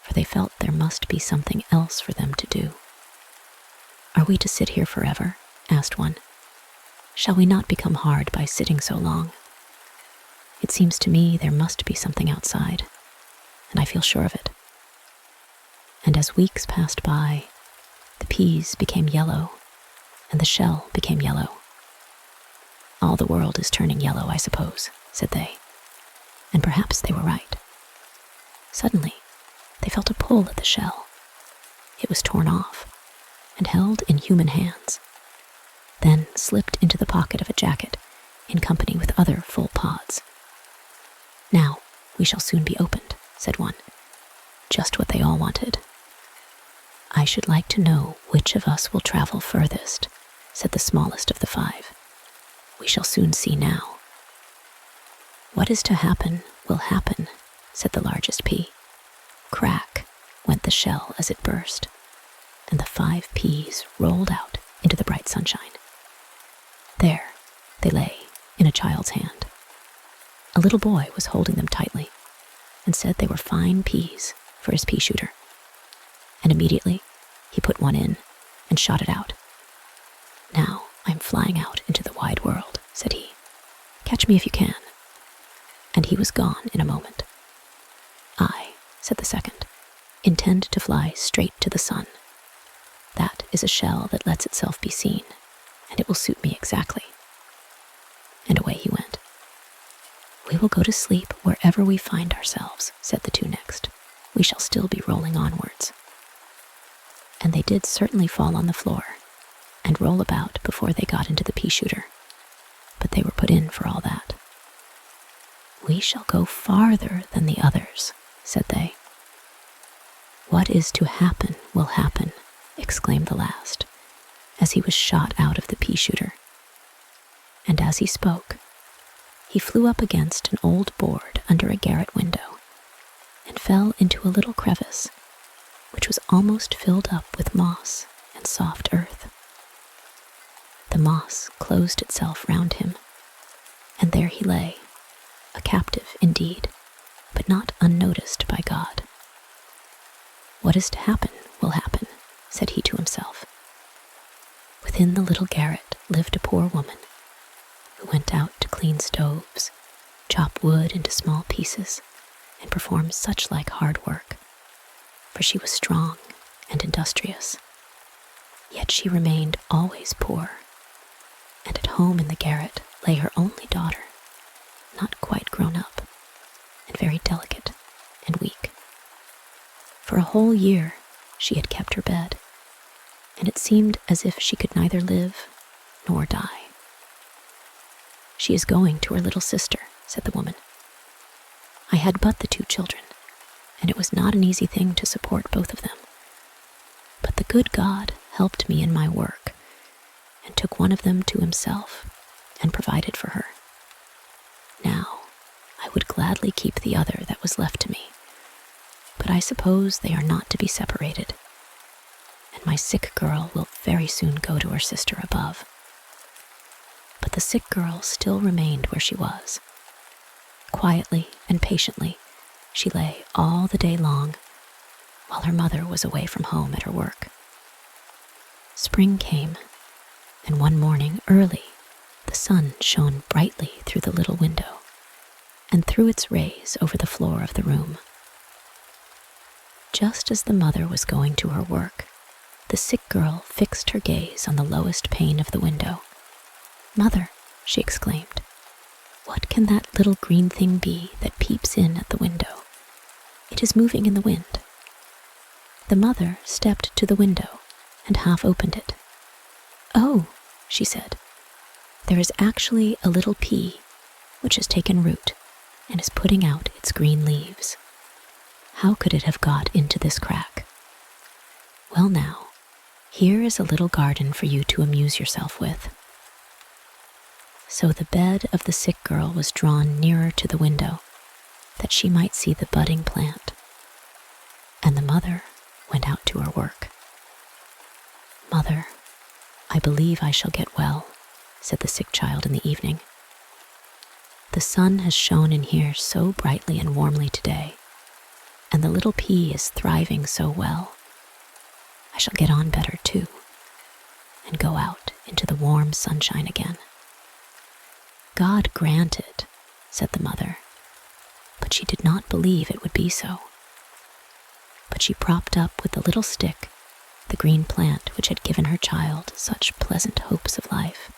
for they felt there must be something else for them to do. "Are we to sit here forever?" asked one. "Shall we not become hard by sitting so long? It seems to me there must be something outside, and I feel sure of it." And as weeks passed by, the peas became yellow, and the shell became yellow. "All the world is turning yellow, I suppose," said they, and perhaps they were right. Suddenly, they felt a pull at the shell. It was torn off, and held in human hands, then slipped into the pocket of a jacket in company with other full pods. "Now we shall soon be opened," said one. Just what they all wanted. "I should like to know which of us will travel furthest," said the smallest of the 5. "We shall soon see now." "What is to happen will happen," said the largest pea. Crack went the shell as it burst, and the 5 peas rolled out into the bright sunshine. There they lay in a child's hand. A little boy was holding them tightly, and said they were fine peas for his pea shooter. And immediately he put one in and shot it out. "Now I'm flying out into the wide world," said he. "Catch me if you can." And he was gone in a moment. "I," said the second, "intend to fly straight to the sun. That is a shell that lets itself be seen, and it will suit me exactly." And away he went. "We will go to sleep wherever we find ourselves," said the 2 next. "We shall still be rolling onwards." And they did certainly fall on the floor, and roll about before they got into the pea shooter, but they were put in for all that. "We shall go farther than the others," said they. "What is to happen will happen," exclaimed the last, as he was shot out of the pea shooter. And as he spoke, he flew up against an old board under a garret window, and fell into a little crevice, which was almost filled up with moss and soft earth. The moss closed itself round him, and there he lay, a captive indeed, but not unnoticed by God. "What is to happen will happen," said he to himself. Within the little garret lived a poor woman, who went out to clean stoves, chop wood into small pieces, and perform such like hard work, for she was strong and industrious. Yet she remained always poor. and at home in the garret lay her only daughter, not quite grown up, and very delicate and weak. For a whole year she had kept her bed, and it seemed as if she could neither live nor die. "She is going to her little sister," said the woman. "I had but the 2 children, and it was not an easy thing to support both of them. But the good God helped me in my work, and took one of them to himself and provided for her. Now, I would gladly keep the other that was left to me, but I suppose they are not to be separated, and my sick girl will very soon go to her sister above." But the sick girl still remained where she was. Quietly and patiently, she lay all the day long, while her mother was away from home at her work. Spring came, and one morning early, the sun shone brightly through the little window, and threw its rays over the floor of the room. Just as the mother was going to her work, the sick girl fixed her gaze on the lowest pane of the window. "Mother," she exclaimed, "what can that little green thing be that peeps in at the window? It is moving in the wind." The mother stepped to the window and half opened it. "Oh," she said, "there is actually a little pea which has taken root and is putting out its green leaves. How could it have got into this crack? Well now, here is a little garden for you to amuse yourself with." So the bed of the sick girl was drawn nearer to the window, that she might see the budding plant, and the mother went out to her work. "Mother, I believe I shall get well," said the sick child in the evening. "The sun has shone in here so brightly and warmly today, and the little pea is thriving so well. I shall get on better too, and go out into the warm sunshine again." "God grant it," said the mother, but she did not believe it would be so. But she propped up with the little stick the green plant which had given her child such pleasant hopes of life,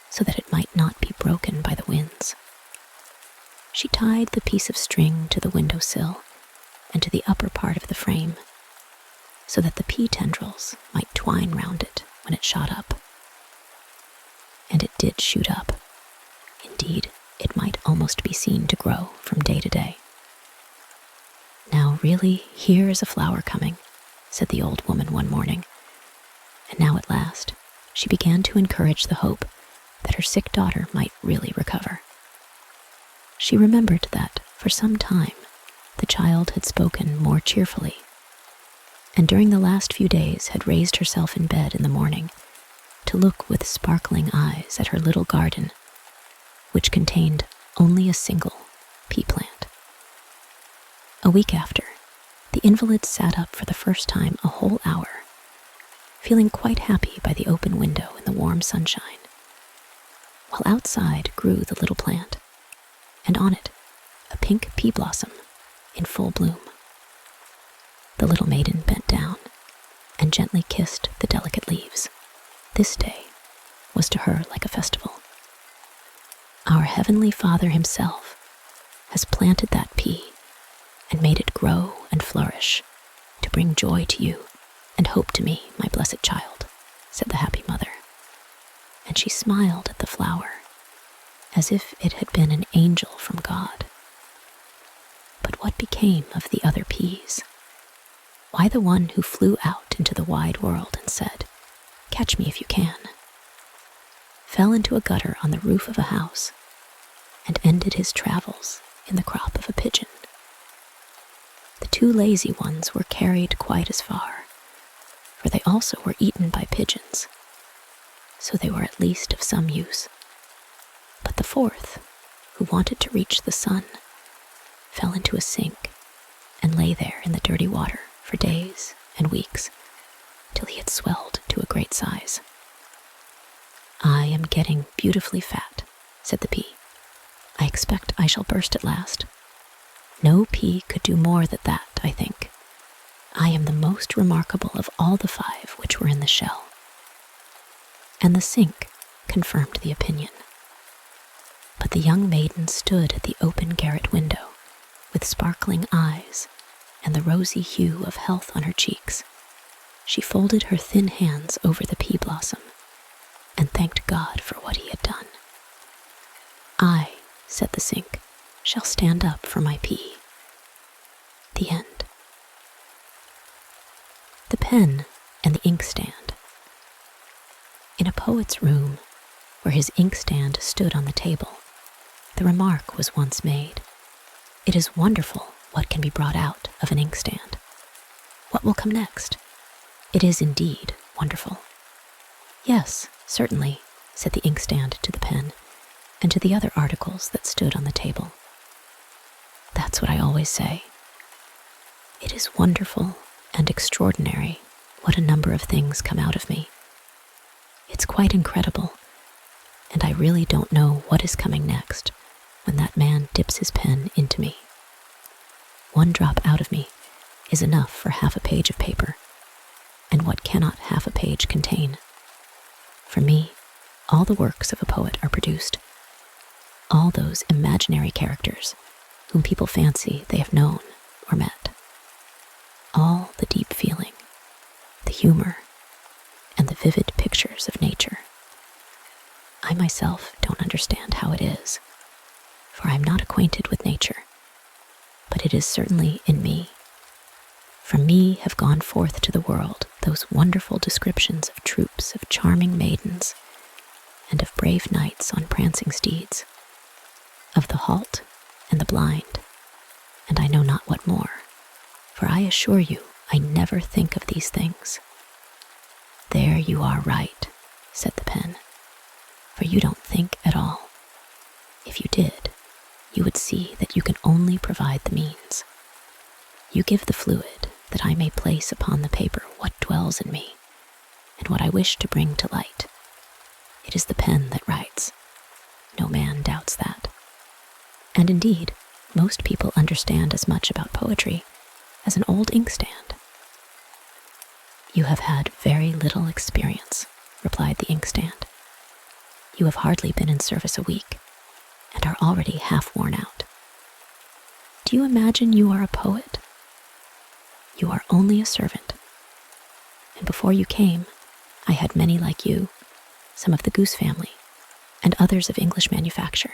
so that it might not be broken by the winds. She tied the piece of string to the window sill and to the upper part of the frame, so that the pea tendrils might twine round it when it shot up. And it did shoot up. Indeed, it might almost be seen to grow from day to day. "Now really, here is a flower coming," said the old woman one morning, and now at last she began to encourage the hope that her sick daughter might really recover. She remembered that, for some time, the child had spoken more cheerfully, and during the last few days had raised herself in bed in the morning to look with sparkling eyes at her little garden, which contained only a single pea plant. A week after, the invalid sat up for the first time a whole hour, feeling quite happy by the open window in the warm sunshine, while outside grew the little plant, and on it a pink pea blossom in full bloom. The little maiden bent down and gently kissed the delicate leaves. This day was to her like a festival. Our Heavenly Father himself has planted that pea and made it grow and flourish to bring joy to you and hope to me, my blessed child, said the happy mother. And she smiled at the flower as if it had been an angel from God. But what became of the other peas? Why, the one who flew out into the wide world and said, "Catch me if you can," fell into a gutter on the roof of a house and ended his travels in the crop of a pigeon. The two lazy ones were carried quite as far, for they also were eaten by pigeons, so they were at least of some use. But the fourth, who wanted to reach the sun, fell into a sink and lay there in the dirty water for days and weeks, till he had swelled to a great size. "I am getting beautifully fat," said the pea. "I expect I shall burst at last. No pea could do more than that, I think. I am the most remarkable of all the 5 which were in the shell." And the sink confirmed the opinion. But the young maiden stood at the open garret window, with sparkling eyes and the rosy hue of health on her cheeks. She folded her thin hands over the pea blossom and thanked God for what he had done. "I," said the sink, "shall stand up for my pea." The end. The pen and the inkstand. In a poet's room, where his inkstand stood on the table, the remark was once made, "It is wonderful what can be brought out of an inkstand. What will come next? It is indeed wonderful." "Yes, certainly," said the inkstand to the pen, and to the other articles that stood on the table. "That's what I always say. It is wonderful and extraordinary what a number of things come out of me. It's quite incredible, and I really don't know what is coming next when that man dips his pen into me. One drop out of me is enough for half a page of paper, and what cannot half a page contain? For me, all the works of a poet are produced, all those imaginary characters whom people fancy they have known or met, all the deep feeling, the humor, and the vivid pictures of nature. I myself don't understand how it is, for I am not acquainted with nature, but it is certainly in me. From me have gone forth to the world those wonderful descriptions of troops of charming maidens, and of brave knights on prancing steeds, of the halt and the blind, and I know not what more, for I assure you I never think of these things." "There you are right," said the pen, "for you don't think at all. If you did, you would see that you can only provide the means. You give the fluid that I may place upon the paper what dwells in me, and what I wish to bring to light. It is the pen that writes. No man doubts that. And indeed, most people understand as much about poetry as an old inkstand." "You have had very little experience," replied the inkstand. "You have hardly been in service a week, and are already half worn out. Do you imagine you are a poet? You are only a servant. And before you came, I had many like you, some of the goose family, and others of English manufacture.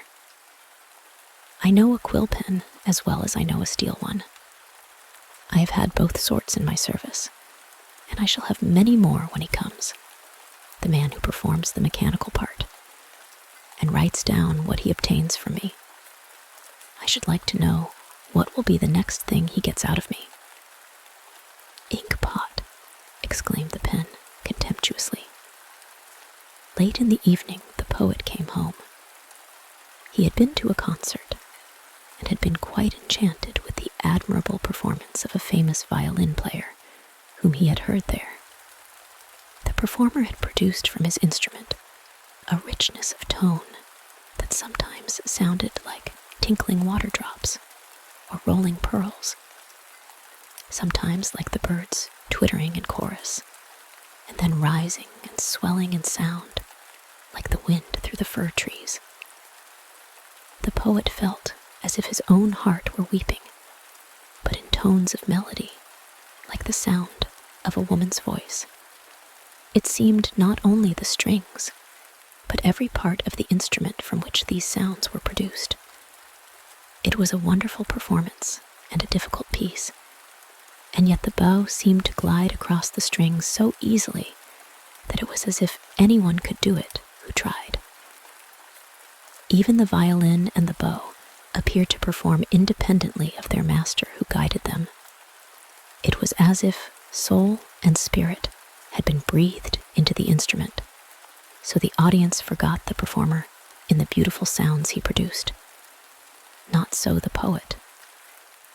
I know a quill pen as well as I know a steel one. I have had both sorts in my service, and I shall have many more when he comes, the man who performs the mechanical part, and writes down what he obtains from me. I should like to know what will be the next thing he gets out of me." "Inkpot," exclaimed the pen contemptuously. Late in the evening, the poet came home. He had been to a concert, and had been quite enchanted with the admirable performance of a famous violin player whom he had heard there. The performer had produced from his instrument a richness of tone that sometimes sounded like tinkling water drops or rolling pearls, sometimes like the birds twittering in chorus, and then rising and swelling in sound like the wind through the fir trees. The poet felt as if his own heart were weeping, but in tones of melody, like the sound of a woman's voice. It seemed not only the strings, but every part of the instrument from which these sounds were produced. It was a wonderful performance and a difficult piece, and yet the bow seemed to glide across the strings so easily that it was as if anyone could do it who tried. Even the violin and the bow appeared to perform independently of their master who guided them. It was as if soul and spirit had been breathed into the instrument, so the audience forgot the performer in the beautiful sounds he produced. Not so the poet.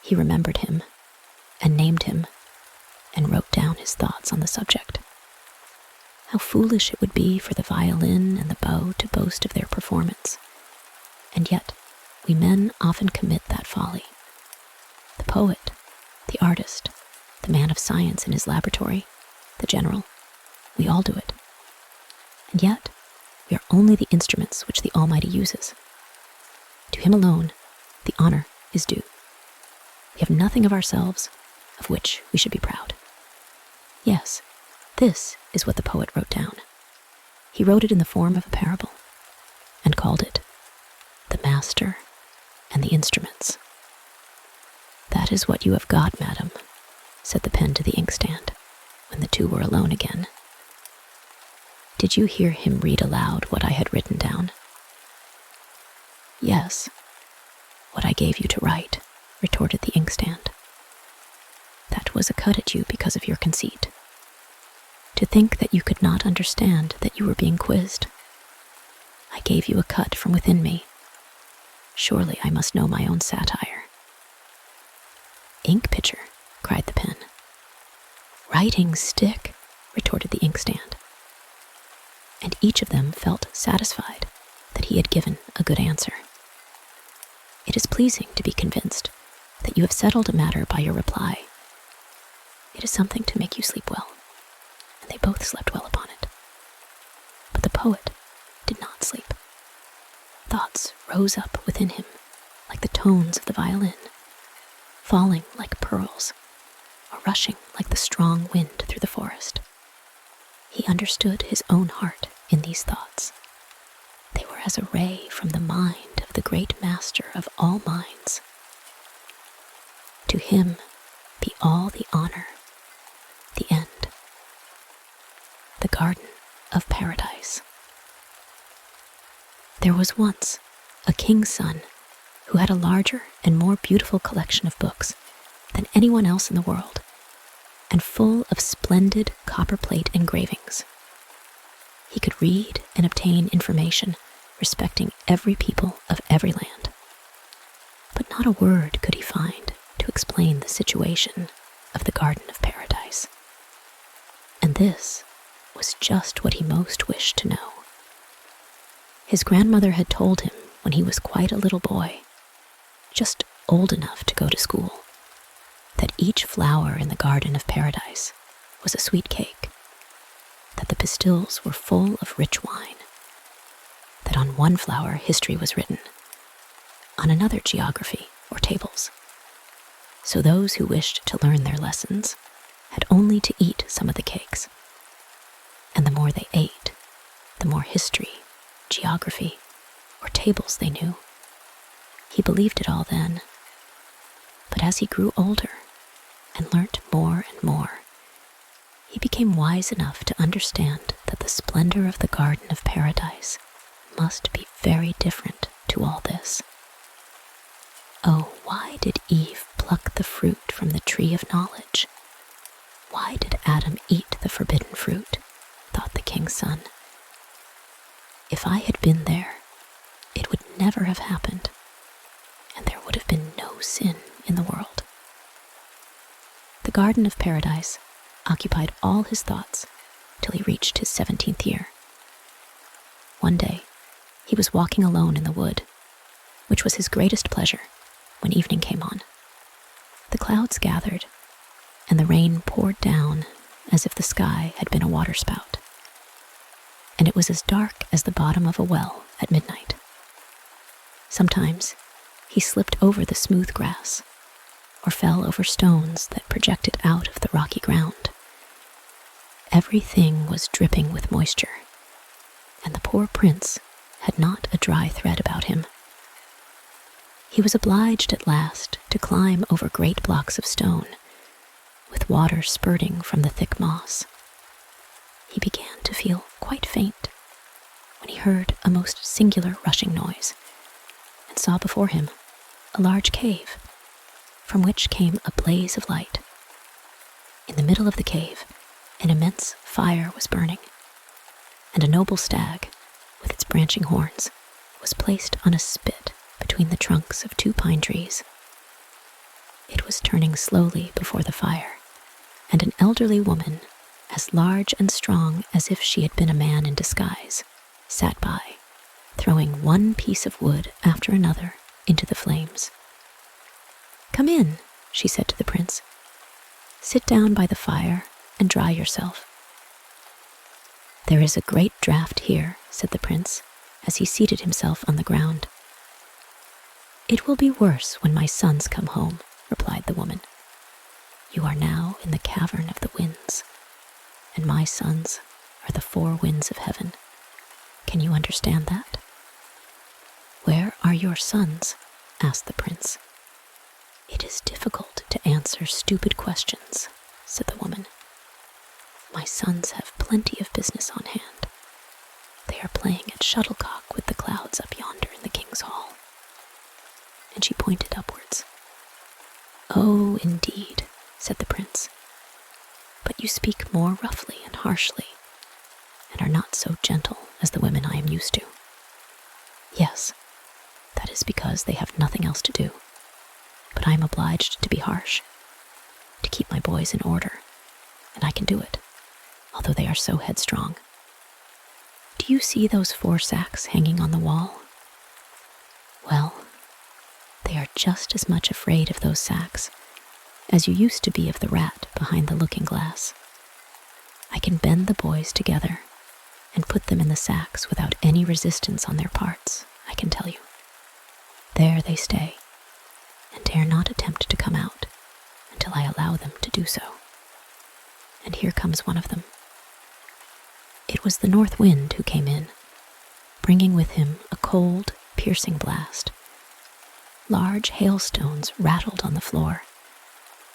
He remembered him, and named him, and wrote down his thoughts on the subject. How foolish it would be for the violin and the bow to boast of their performance. And yet, we men often commit that folly. The poet, the artist, the man of science in his laboratory, the general, we all do it. And yet, We are only the instruments which the Almighty uses. To him alone the honor is due. We have nothing of ourselves of which we should be proud. Yes, this is what the poet wrote down. He wrote it in the form of a parable and called it The Master and the Instruments. That is what you have got, madam, said the pen to the inkstand when the two were alone again. Did you hear him read aloud what I had written down? Yes, what I gave you to write, retorted the inkstand. That was a cut at you because of your conceit. To think that you could not understand that you were being quizzed. I gave you a cut from within me. Surely I must know my own satire. Ink pitcher, cried the pen. Writing stick, retorted the inkstand. And each of them felt satisfied that he had given a good answer. It is pleasing to be convinced that you have settled a matter by your reply. It is something to make you sleep well, and they both slept well upon it. But the poet did not sleep. Thoughts rose up within him like the tones of the violin, falling like pearls, or rushing like the strong wind through the forest. He understood his own heart in these thoughts. They were as a ray from the mind of the great master of all minds. To him be all the honor, the end. The Garden of Paradise. There was once a king's son who had a larger and more beautiful collection of books than anyone else in the world, and full of splendid copperplate engravings. He could read and obtain information respecting every people of every land. But not a word could he find to explain the situation of the Garden of Paradise. And this was just what he most wished to know. His grandmother had told him when he was quite a little boy, just old enough to go to school, that each flower in the Garden of Paradise was a sweet cake, that the pastils were full of rich wine, that on one flower history was written, on another geography or tables. So those who wished to learn their lessons had only to eat some of the cakes, and the more they ate, the more history, geography, or tables they knew. He believed it all then, but as he grew older and learnt more and more, he became wise enough to understand that the splendor of the Garden of Paradise must be very different to all this. Oh, why did Eve pluck the fruit from the tree of knowledge? Why did Adam eat the forbidden fruit? Thought the king's son. If I had been there, it would never have happened, and there would have been no sin in the world. The Garden of Paradise occupied all his thoughts till he reached his 17th year. One day, he was walking alone in the wood, which was his greatest pleasure when evening came on. The clouds gathered, and the rain poured down as if the sky had been a waterspout, and it was as dark as the bottom of a well at midnight. Sometimes he slipped over the smooth grass, or fell over stones that projected out of the rocky ground. Everything was dripping with moisture, and the poor prince had not a dry thread about him. He was obliged at last to climb over great blocks of stone, with water spurting from the thick moss. He began to feel quite faint when he heard a most singular rushing noise, and saw before him a large cave, from which came a blaze of light. In the middle of the cave, an immense fire was burning, and a noble stag, with its branching horns, was placed on a spit between the trunks of 2 pine trees. It was turning slowly before the fire, and an elderly woman, as large and strong as if she had been a man in disguise, sat by, throwing one piece of wood after another into the flames. "Come in," she said to the prince. "Sit down by the fire and dry yourself." "There is a great draught here," said the prince, as he seated himself on the ground. "It will be worse when my sons come home," replied the woman. "You are now in the cavern of the winds, and my sons are the four winds of heaven. Can you understand that?" "Where are your sons?" asked the prince. "It is difficult to answer stupid questions," said the woman. "My sons have plenty of business on hand. They are playing at shuttlecock with the clouds up yonder in the king's hall." And she pointed upwards. "Oh, indeed," said the prince. "But you speak more roughly and harshly, and are not so gentle as the women I am used to." "Yes, that is because they have nothing else to do. But I am obliged to be harsh, to keep my boys in order, and I can do it, although they are so headstrong. Do you see those 4 sacks hanging on the wall? Well, they are just as much afraid of those sacks as you used to be of the rat behind the looking-glass. I can bend the boys together and put them in the sacks without any resistance on their parts, I can tell you. There they stay, and dare not attempt to come out until I allow them to do so. And here comes one of them." It was the north wind who came in, bringing with him a cold, piercing blast. Large hailstones rattled on the floor,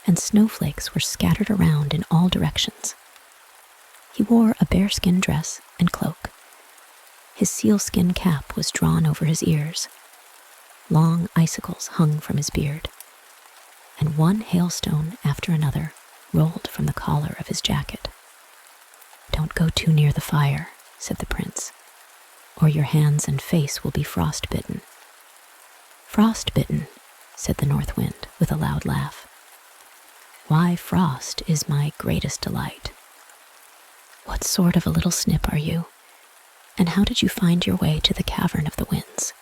and snowflakes were scattered around in all directions. He wore a bearskin dress and cloak. His sealskin cap was drawn over his ears. Long icicles hung from his beard, and one hailstone after another rolled from the collar of his jacket. "Don't go too near the fire," said the prince, "or your hands and face will be frostbitten." "Frostbitten," said the north wind with a loud laugh. "Why, frost is my greatest delight. What sort of a little snip are you, and how did you find your way to the cavern of the winds?"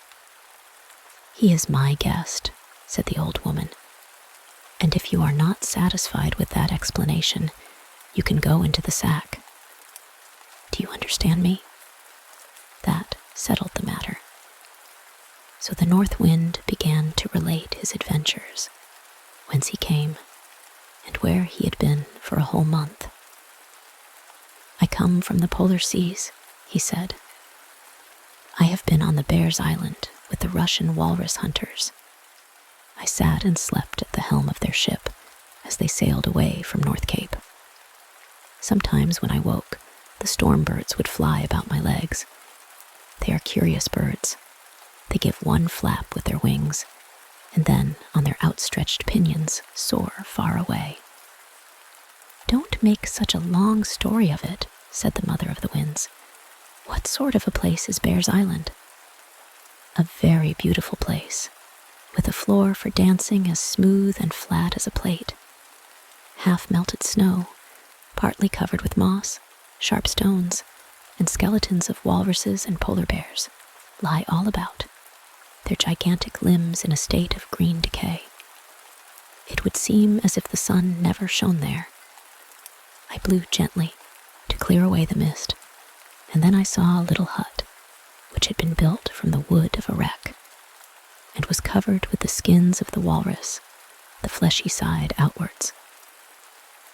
"He is my guest," said the old woman, "and if you are not satisfied with that explanation, you can go into the sack. Do you understand me?" That settled the matter. So the north wind began to relate his adventures, whence he came, and where he had been for a whole month. "I come from the polar seas," he said. "I have been on the Bear's Island with the Russian walrus hunters. I sat and slept at the helm of their ship as they sailed away from North Cape. Sometimes when I woke, the storm birds would fly about my legs. They are curious birds. They give one flap with their wings, and then, on their outstretched pinions, soar far away." "Don't make such a long story of it," said the mother of the winds. "What sort of a place is Bear's Island?" "A very beautiful place, with a floor for dancing as smooth and flat as a plate. Half-melted snow, partly covered with moss, sharp stones, and skeletons of walruses and polar bears lie all about, their gigantic limbs in a state of green decay. It would seem as if the sun never shone there. I blew gently to clear away the mist, and then I saw a little hut, which had been built from the wood of a wreck, and was covered with the skins of the walrus, the fleshy side outwards.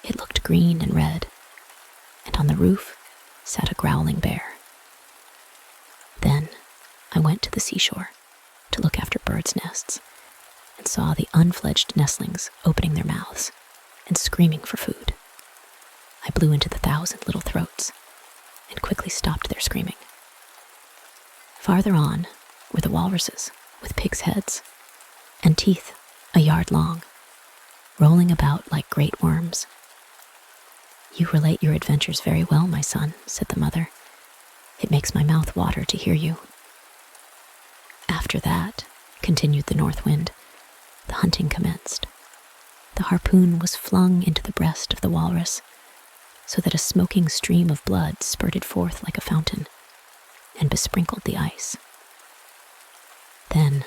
It looked green and red, and on the roof sat a growling bear. Then I went to the seashore to look after birds' nests, and saw the unfledged nestlings opening their mouths and screaming for food. I blew into the 1,000 little throats and quickly stopped their screaming. Farther on were the walruses with pigs' heads and teeth a yard long, rolling about like great worms. "You relate your adventures very well, my son," said the mother. "It makes my mouth water to hear you." "After that," continued the north wind, "the hunting commenced. The harpoon was flung into the breast of the walrus, so that a smoking stream of blood spurted forth like a fountain and besprinkled the ice. Then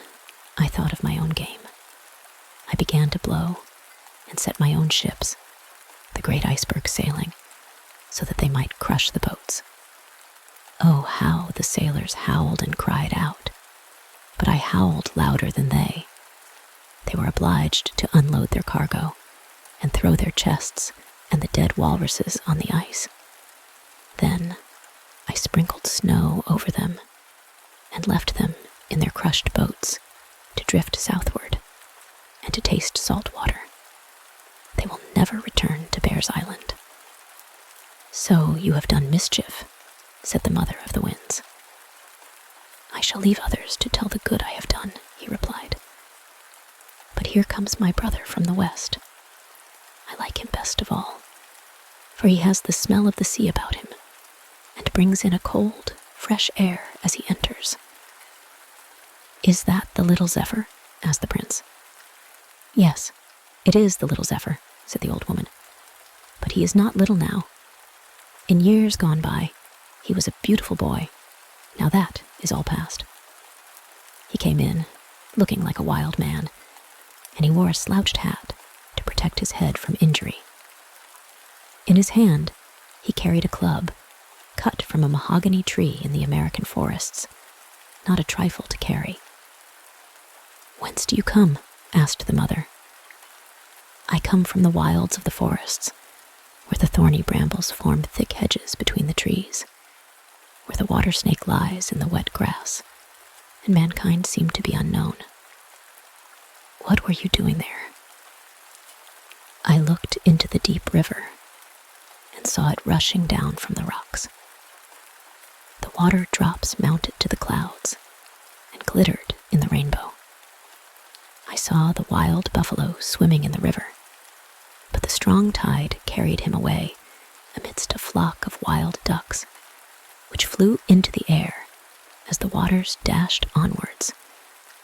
I thought of my own game. I began to blow and set my own ships, the great iceberg sailing, so that they might crush the boats. Oh, how the sailors howled and cried out, but I howled louder than they. They were obliged to unload their cargo and throw their chests and the dead walruses on the ice. Then I sprinkled snow over them and left them in their crushed boats to drift southward and to taste salt water. They will never return to Bear's Island. So you have done mischief, said the Mother of the Winds. I shall leave others to tell the good I have done, he replied. But here comes my brother from the west. I like him best of all, for he has the smell of the sea about him, and brings in a cold, fresh air as he enters. Is that the little Zephyr? Asked the prince. Yes, it is the little Zephyr, said the old woman. But he is not little now. In years gone by, he was a beautiful boy. Now that is all past. He came in, looking like a wild man, and he wore a slouched hat to protect his head from injury. In his hand, he carried a club, cut from a mahogany tree in the American forests, not a trifle to carry. Whence do you come? Asked the mother. I come from the wilds of the forests, where the thorny brambles form thick hedges between the trees, where the water snake lies in the wet grass, and mankind seem to be unknown. What were you doing there? I looked into the deep river and saw it rushing down from the rocks. The water drops mounted to the clouds and glittered in the rainbow. I saw the wild buffalo swimming in the river, but the strong tide carried him away amidst a flock of wild ducks, which flew into the air as the waters dashed onwards,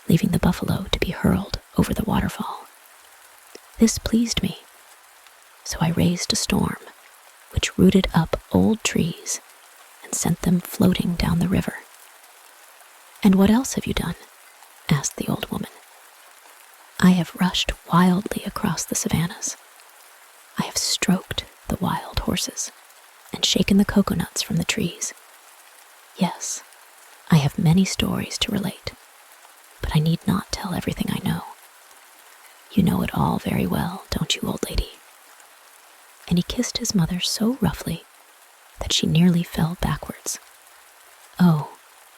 leaving the buffalo to be hurled over the waterfall. This pleased me, so I raised a storm which rooted up old trees and sent them floating down the river. And what else have you done? Asked the old woman. I have rushed wildly across the savannas. I have stroked the wild horses and shaken the coconuts from the trees. Yes, I have many stories to relate, but I need not tell everything I know. You know it all very well, don't you, old lady? And he kissed his mother so roughly that she nearly fell backwards. Oh,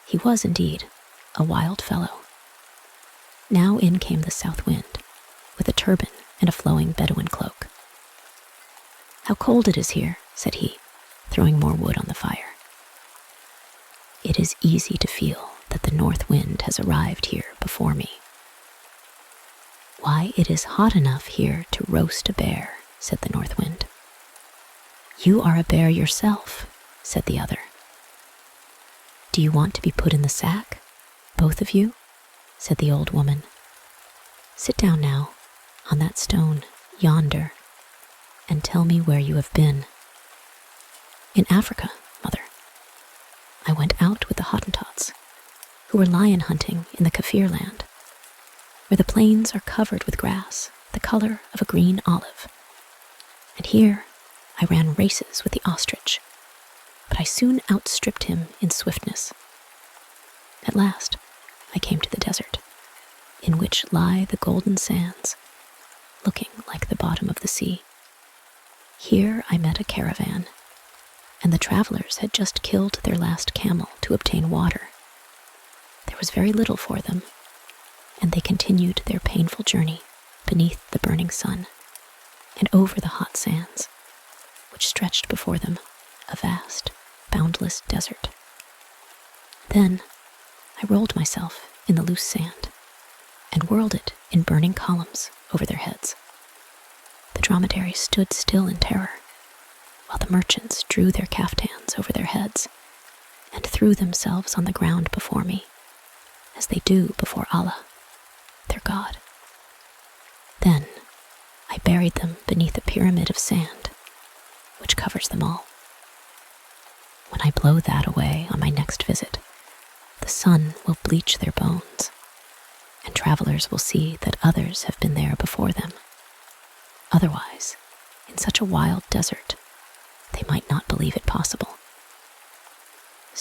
he was indeed a wild fellow. Now in came the south wind, with a turban and a flowing Bedouin cloak. How cold it is here, said he, throwing more wood on the fire. It is easy to feel that the north wind has arrived here before me. Why, it is hot enough here to roast a bear, said the north wind. You are a bear yourself, said the other. Do you want to be put in the sack, both of you? Said the old woman. Sit down now, on that stone yonder, and tell me where you have been. In Africa, mother. I went out with the Hottentots, who were lion hunting in the Kaffir land, where the plains are covered with grass, the color of a green olive. And here I ran races with the ostrich, but I soon outstripped him in swiftness. At last, I came to the desert, in which lie the golden sands, looking like the bottom of the sea. Here I met a caravan, and the travelers had just killed their last camel to obtain water. There was very little for them, and they continued their painful journey beneath the burning sun and over the hot sands, which stretched before them, a vast, boundless desert. Then I rolled myself in the loose sand and whirled it in burning columns over their heads. The dromedaries stood still in terror, while the merchants drew their caftans over their heads and threw themselves on the ground before me, as they do before Allah, their God. Then I buried them beneath a pyramid of sand, which covers them all. When I blow that away on my next visit, the sun will bleach their bones, and travelers will see that others have been there before them. Otherwise, in such a wild desert, they might not believe it possible.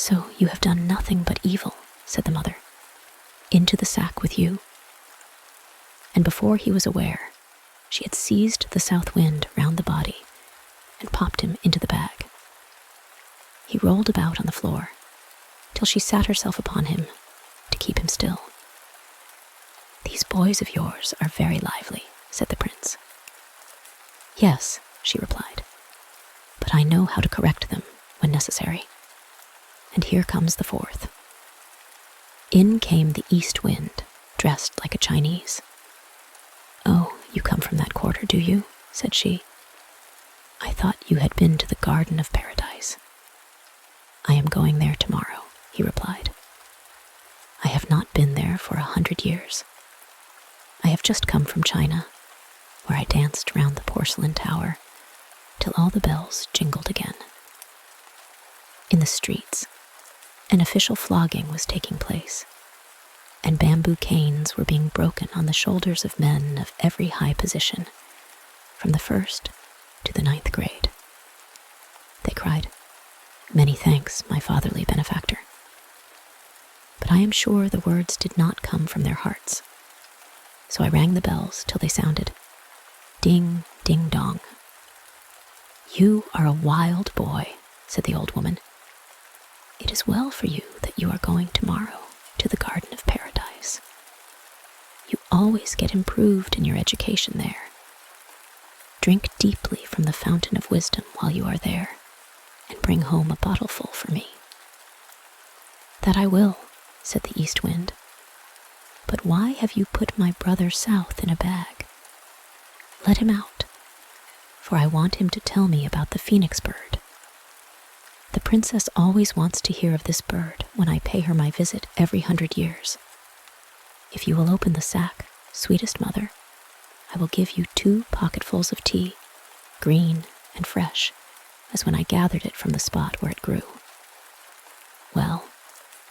"So you have done nothing but evil," said the mother. "Into the sack with you." And before he was aware, she had seized the south wind round the body and popped him into the bag. He rolled about on the floor till she sat herself upon him to keep him still. "These boys of yours are very lively," said the prince. "Yes," she replied, "but I know how to correct them when necessary. And here comes the fourth." In came the east wind, dressed like a Chinese. "Oh, you come from that quarter, do you?" said she. "I thought you had been to the Garden of Paradise." "I am going there tomorrow," he replied. "I have not been there for 100 years. I have just come from China, where I danced round the porcelain tower till all the bells jingled again." In the streets, an official flogging was taking place, and bamboo canes were being broken on the shoulders of men of every high position, from the 1st to the 9th grade. They cried, "Many thanks, my fatherly benefactor." But I am sure the words did not come from their hearts, so I rang the bells till they sounded ding, ding, dong. "You are a wild boy," said the old woman. "It is well for you that you are going tomorrow to the Garden of Paradise. You always get improved in your education there. Drink deeply from the fountain of wisdom while you are there, and bring home a bottleful for me." "That I will," said the east wind. "But why have you put my brother South in a bag? Let him out, for I want him to tell me about the phoenix bird. The princess always wants to hear of this bird when I pay her my visit every 100 years. If you will open the sack, sweetest mother, I will give you 2 pocketfuls of tea, green and fresh, as when I gathered it from the spot where it grew. Well,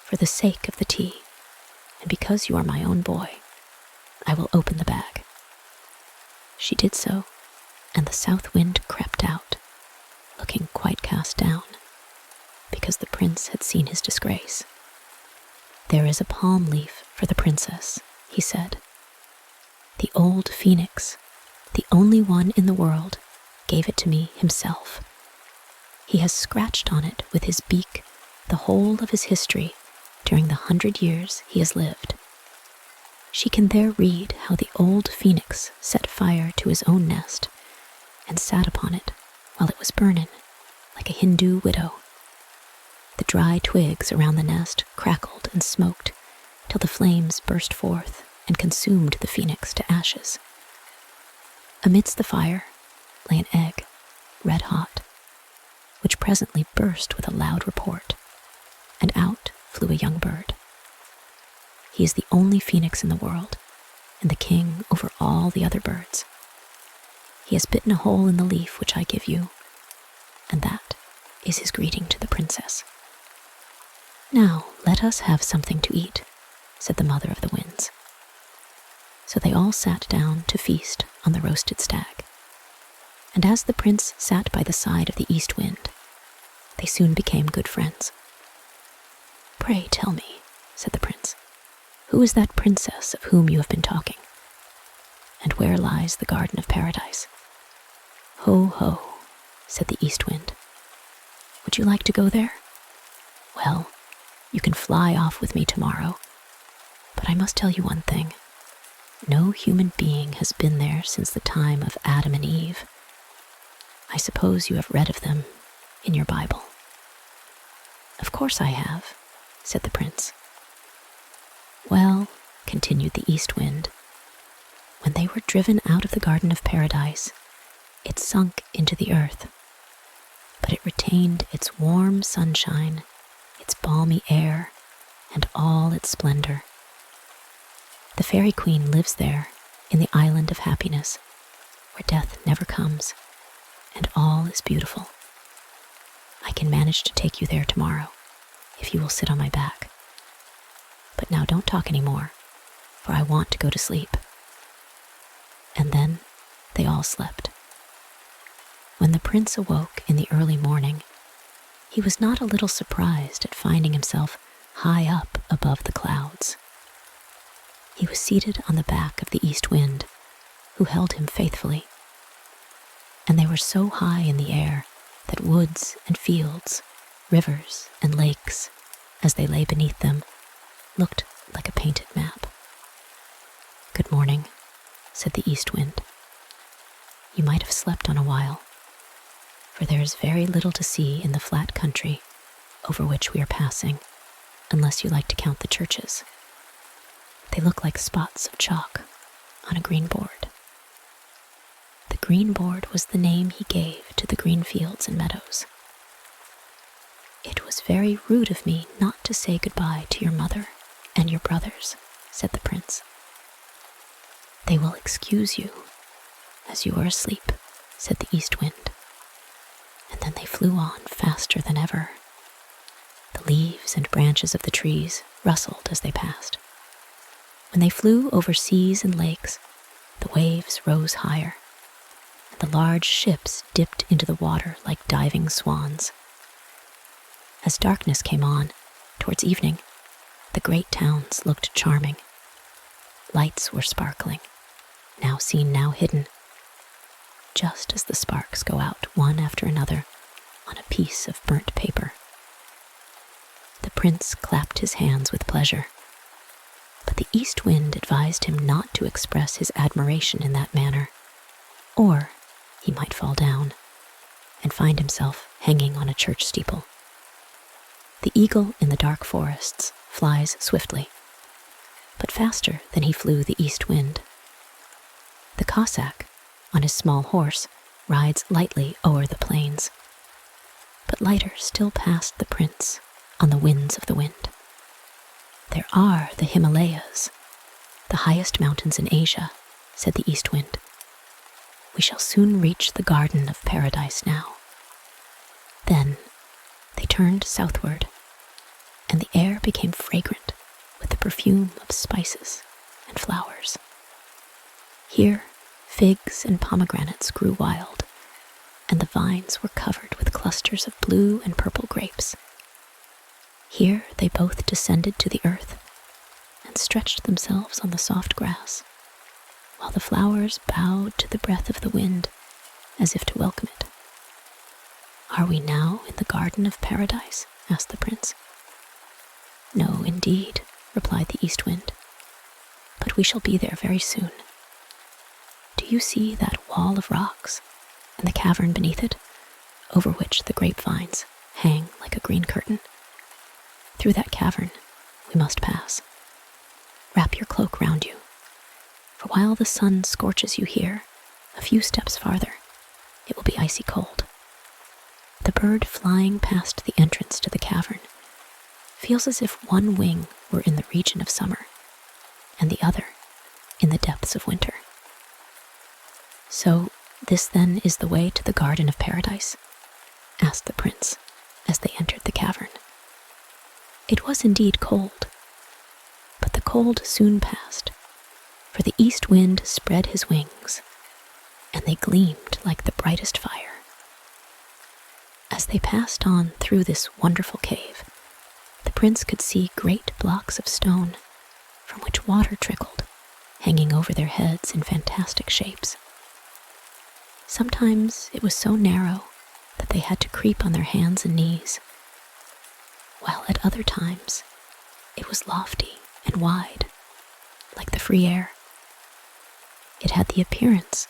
for the sake of the tea, and because you are my own boy, I will open the bag." She did so, and the south wind crept out, looking quite cast down, because the prince had seen his disgrace. "There is a palm leaf for the princess," he said. "The old phoenix, the only one in the world, gave it to me himself. He has scratched on it with his beak the whole of his history during the 100 years he has lived. She can there read how the old phoenix set fire to his own nest and sat upon it while it was burning, like a Hindu widow. The dry twigs around the nest crackled and smoked till the flames burst forth and consumed the phoenix to ashes. Amidst the fire lay an egg, red hot, which presently burst with a loud report, and out flew a young bird. He is the only phoenix in the world, and the king over all the other birds. He has bitten a hole in the leaf which I give you, and that is his greeting to the princess." "Now let us have something to eat," said the mother of the winds. So they all sat down to feast on the roasted stag, and as the prince sat by the side of the east wind, they soon became good friends. "Pray tell me," said the prince, "who is that princess of whom you have been talking? And where lies the Garden of Paradise?" "Ho, ho," said the east wind. "Would you like to go there? Well, you can fly off with me tomorrow, but I must tell you one thing. No human being has been there since the time of Adam and Eve. I suppose you have read of them in your Bible." "Of course I have," said the prince. "Well," continued the east wind, "when they were driven out of the Garden of Paradise, it sunk into the earth, but it retained its warm sunshine, its balmy air, and all its splendor. The fairy queen lives there in the island of happiness, where death never comes, and all is beautiful. I can manage to take you there tomorrow, if you will sit on my back. But now don't talk any more, for I want to go to sleep." And then they all slept. When the prince awoke in the early morning, he was not a little surprised at finding himself high up above the clouds. He was seated on the back of the east wind, who held him faithfully, and they were so high in the air that woods and fields, rivers and lakes, as they lay beneath them, looked like a painted map. "Good morning," said the east wind. "You might have slept on a while, for there is very little to see in the flat country over which we are passing, unless you like to count the churches. They look like spots of chalk on a green board." The green board was the name he gave to the green fields and meadows. "It was very rude of me not to say goodbye to your mother and your brothers," said the prince. "They will excuse you, as you are asleep," said the east wind. And then they flew on faster than ever. The leaves and branches of the trees rustled as they passed. When they flew over seas and lakes, the waves rose higher, and the large ships dipped into the water like diving swans. As darkness came on, towards evening, the great towns looked charming. Lights were sparkling, now seen, now hidden, just as the sparks go out one after another on a piece of burnt paper. The prince clapped his hands with pleasure, but the east wind advised him not to express his admiration in that manner, or he might fall down and find himself hanging on a church steeple. The eagle in the dark forests flies swiftly, but faster than he flew the east wind. The Cossack, on his small horse, rides lightly o'er the plains, but lighter still past the prince on the winds of the wind. "There are the Himalayas, the highest mountains in Asia," said the east wind. "We shall soon reach the garden of paradise now." Then they turned southward, and the air became fragrant with the perfume of spices and flowers. Here, figs and pomegranates grew wild, and the vines were covered with clusters of blue and purple grapes. Here they both descended to the earth and stretched themselves on the soft grass, while the flowers bowed to the breath of the wind as if to welcome it. "Are we now in the garden of paradise?" asked the prince. "No, indeed," replied the east wind, "but we shall be there very soon. Do you see that wall of rocks and the cavern beneath it, over which the grapevines hang like a green curtain? Through that cavern we must pass. Wrap your cloak round you, for while the sun scorches you here, a few steps farther, it will be icy cold." The bird flying past the entrance to the cavern feels as if one wing were in the region of summer, and the other in the depths of winter. "So this then is the way to the garden of paradise?" asked the prince as they entered the cavern. It was indeed cold, but the cold soon passed, for the east wind spread his wings, and they gleamed like the brightest fire. As they passed on through this wonderful cave, the prince could see great blocks of stone from which water trickled, hanging over their heads in fantastic shapes. Sometimes it was so narrow that they had to creep on their hands and knees, while at other times it was lofty and wide, like the free air. It had the appearance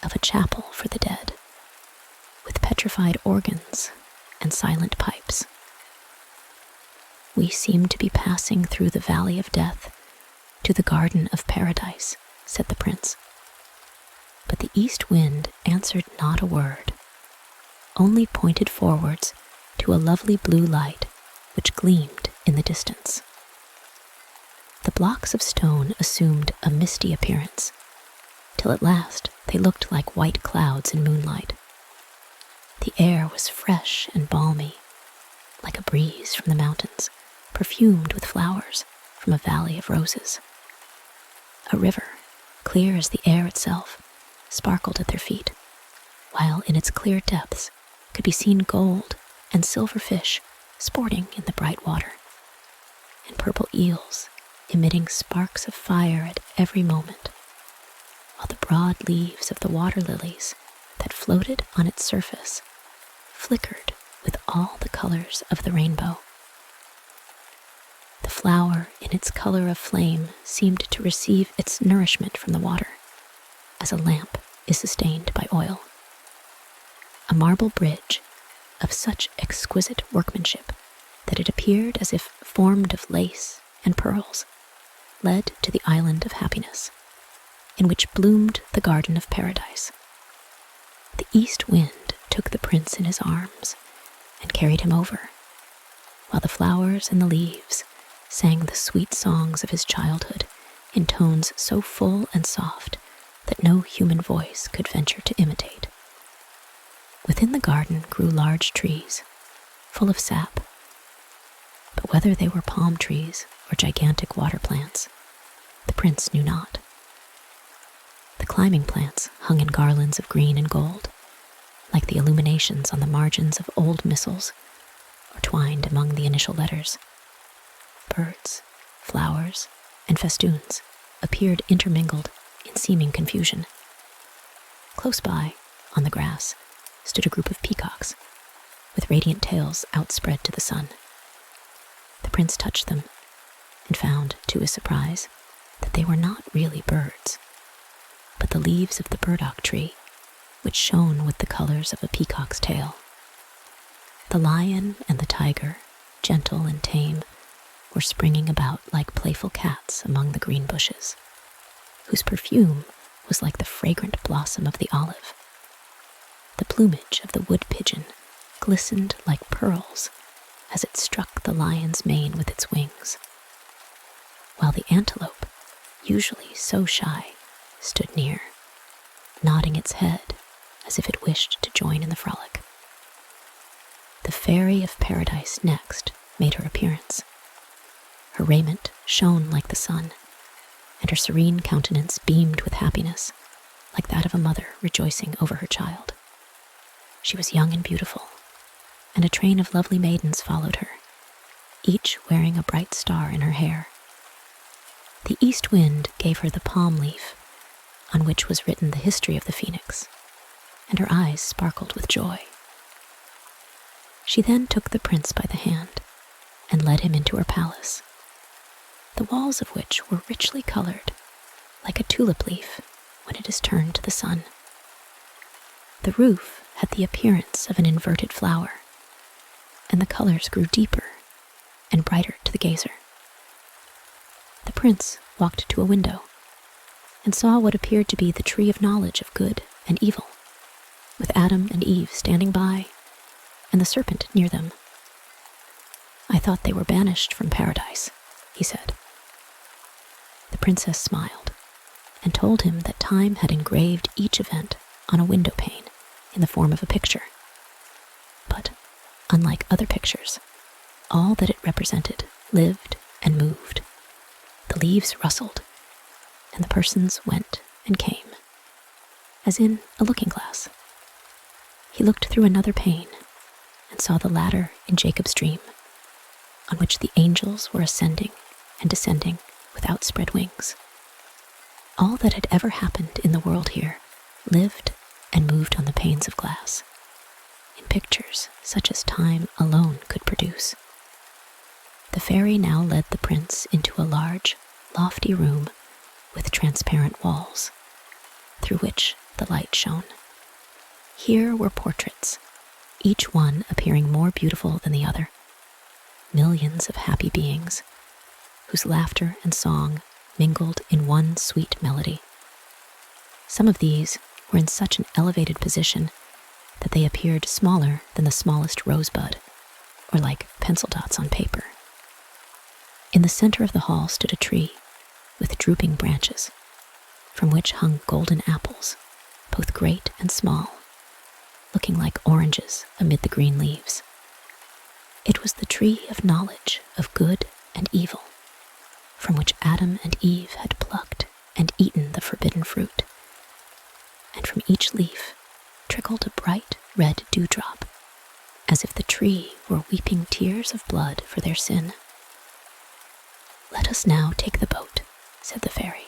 of a chapel for the dead, with petrified organs and silent pipes. "We seem to be passing through the valley of death to the garden of paradise," said the prince. But the east wind answered not a word, only pointed forwards to a lovely blue light which gleamed in the distance. The blocks of stone assumed a misty appearance, till at last they looked like white clouds in moonlight. The air was fresh and balmy, like a breeze from the mountains, perfumed with flowers from a valley of roses. A river, clear as the air itself, sparkled at their feet, while in its clear depths could be seen gold and silver fish sporting in the bright water, and purple eels emitting sparks of fire at every moment, while the broad leaves of the water lilies that floated on its surface flickered with all the colors of the rainbow. The flower in its color of flame seemed to receive its nourishment from the water, as a lamp is sustained by oil. A marble bridge of such exquisite workmanship that it appeared as if formed of lace and pearls led to the island of happiness, in which bloomed the garden of paradise. The east wind took the prince in his arms and carried him over, while the flowers and the leaves sang the sweet songs of his childhood in tones so full and soft that no human voice could venture to imitate. Within the garden grew large trees, full of sap, but whether they were palm trees or gigantic water plants, the prince knew not. The climbing plants hung in garlands of green and gold, like the illuminations on the margins of old missals, or twined among the initial letters. Birds, flowers, and festoons appeared intermingled in seeming confusion. Close by, on the grass, stood a group of peacocks, with radiant tails outspread to the sun. The prince touched them, and found, to his surprise, that they were not really birds, but the leaves of the burdock tree, which shone with the colors of a peacock's tail. The lion and the tiger, gentle and tame, were springing about like playful cats among the green bushes, whose perfume was like the fragrant blossom of the olive. The plumage of the wood pigeon glistened like pearls as it struck the lion's mane with its wings, while the antelope, usually so shy, stood near, nodding its head as if it wished to join in the frolic. The fairy of paradise next made her appearance. Her raiment shone like the sun, and her serene countenance beamed with happiness, like that of a mother rejoicing over her child. She was young and beautiful, and a train of lovely maidens followed her, each wearing a bright star in her hair. The east wind gave her the palm leaf, on which was written the history of the phoenix, and her eyes sparkled with joy. She then took the prince by the hand and led him into her palace, the walls of which were richly colored, like a tulip leaf when it is turned to the sun. The roof had the appearance of an inverted flower, and the colors grew deeper and brighter to the gazer. The prince walked to a window and saw what appeared to be the tree of knowledge of good and evil, with Adam and Eve standing by, and the serpent near them. "I thought they were banished from paradise," he said. The princess smiled and told him that time had engraved each event on a window pane in the form of a picture. But, unlike other pictures, all that it represented lived and moved. The leaves rustled, and the persons went and came, as in a looking glass. He looked through another pane and saw the ladder in Jacob's dream, on which the angels were ascending and descending with outspread wings. All that had ever happened in the world here lived and moved on the panes of glass, in pictures such as time alone could produce. The fairy now led the prince into a large, lofty room with transparent walls, through which the light shone. Here were portraits, each one appearing more beautiful than the other, millions of happy beings, whose laughter and song mingled in one sweet melody. Some of these were in such an elevated position that they appeared smaller than the smallest rosebud, or like pencil dots on paper. In the center of the hall stood a tree with drooping branches, from which hung golden apples, both great and small, looking like oranges amid the green leaves. It was the tree of knowledge of good and evil, from which Adam and Eve had plucked and eaten the forbidden fruit, and from each leaf trickled a bright red dewdrop, as if the tree were weeping tears of blood for their sin. "Let us now take the boat," said the fairy.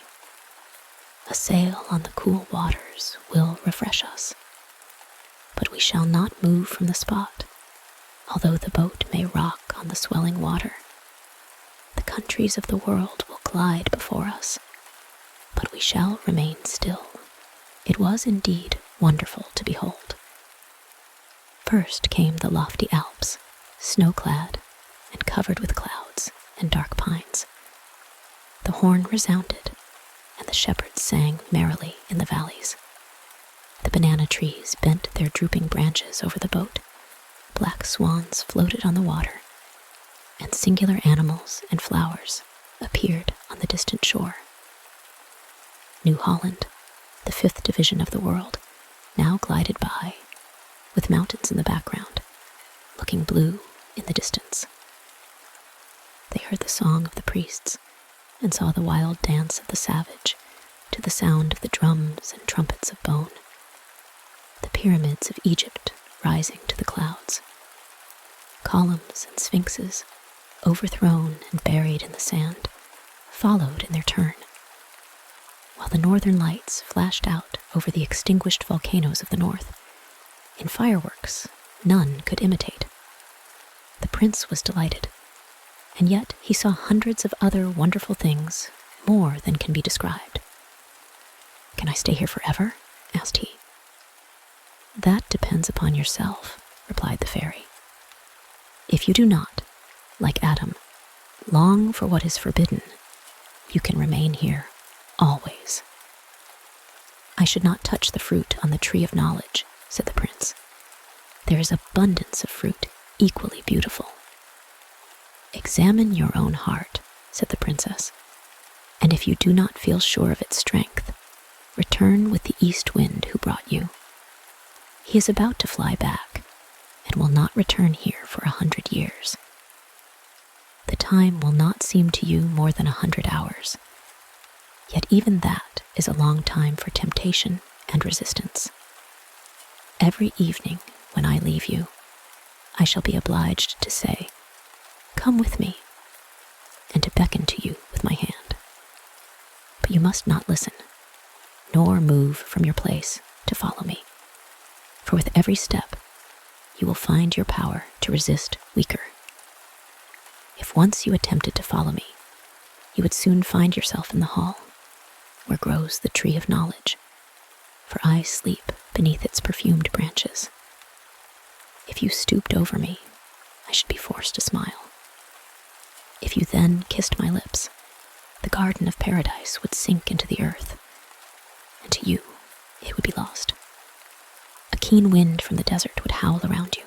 "A sail on the cool waters will refresh us. But we shall not move from the spot, although the boat may rock on the swelling water. The countries of the world will glide before us, but we shall remain still." It was indeed wonderful to behold. First came the lofty Alps, snow-clad and covered with clouds and dark pines. The horn resounded, and the shepherds sang merrily in the valleys. The banana trees bent their drooping branches over the boat, black swans floated on the water, and singular animals and flowers appeared on the distant shore. New Holland, the fifth division of the world, now glided by, with mountains in the background, looking blue in the distance. They heard the song of the priests and saw the wild dance of the savage to the sound of the drums and trumpets of bone. The pyramids of Egypt rising to the clouds. Columns and sphinxes, overthrown and buried in the sand, followed in their turn, while the northern lights flashed out over the extinguished volcanoes of the north, in fireworks none could imitate. The prince was delighted, and yet he saw hundreds of other wonderful things, more than can be described. "Can I stay here forever?" asked he. "That depends upon yourself," replied the fairy. "If you do not, like Adam, long for what is forbidden, you can remain here always." "I should not touch the fruit on the tree of knowledge," said the prince. "There is abundance of fruit equally beautiful." "Examine your own heart," said the princess, "and if you do not feel sure of its strength, return with the east wind who brought you. He is about to fly back, and will not return here for 100 years. The time will not seem to you more than 100 hours, yet even that is a long time for temptation and resistance. Every evening when I leave you, I shall be obliged to say, 'Come with me,' and to beckon to you with my hand. But you must not listen, nor move from your place to follow me, for with every step you will find your power to resist weaker. If once you attempted to follow me, you would soon find yourself in the hall, where grows the tree of knowledge, for I sleep beneath its perfumed branches. If you stooped over me, I should be forced to smile. If you then kissed my lips, the garden of paradise would sink into the earth, and to you it would be lost. A keen wind from the desert would howl around you,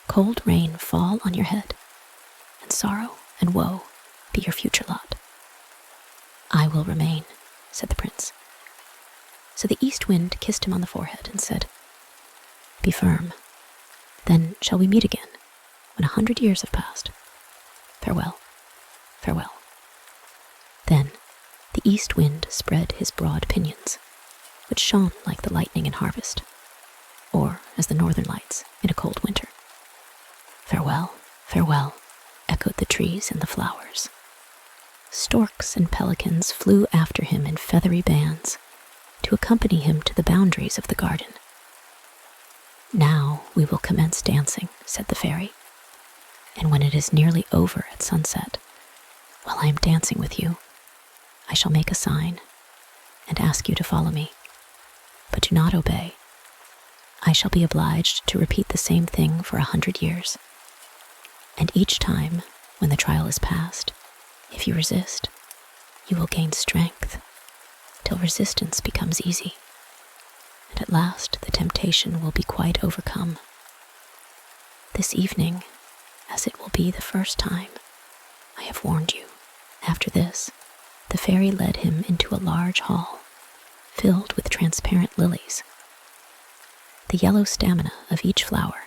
cold rain fall on your head, and sorrow and woe be your future lot. I will remain," said the prince. So the east wind kissed him on the forehead and said, "Be firm. Then shall we meet again when 100 years have passed. Farewell, farewell." Then the east wind spread his broad pinions, which shone like the lightning in harvest, or as the northern lights in a cold winter. "Farewell, farewell," echoed the trees and the flowers. Storks and pelicans flew after him in feathery bands to accompany him to the boundaries of the garden. "Now we will commence dancing," said the fairy, "and when it is nearly over at sunset, while I am dancing with you, I shall make a sign and ask you to follow me, but do not obey. I shall be obliged to repeat the same thing for 100 years, and each time, when the trial is past, if you resist, you will gain strength, till resistance becomes easy, and at last the temptation will be quite overcome. This evening, as it will be the first time, I have warned you." After this, the fairy led him into a large hall, filled with transparent lilies. The yellow stamina of each flower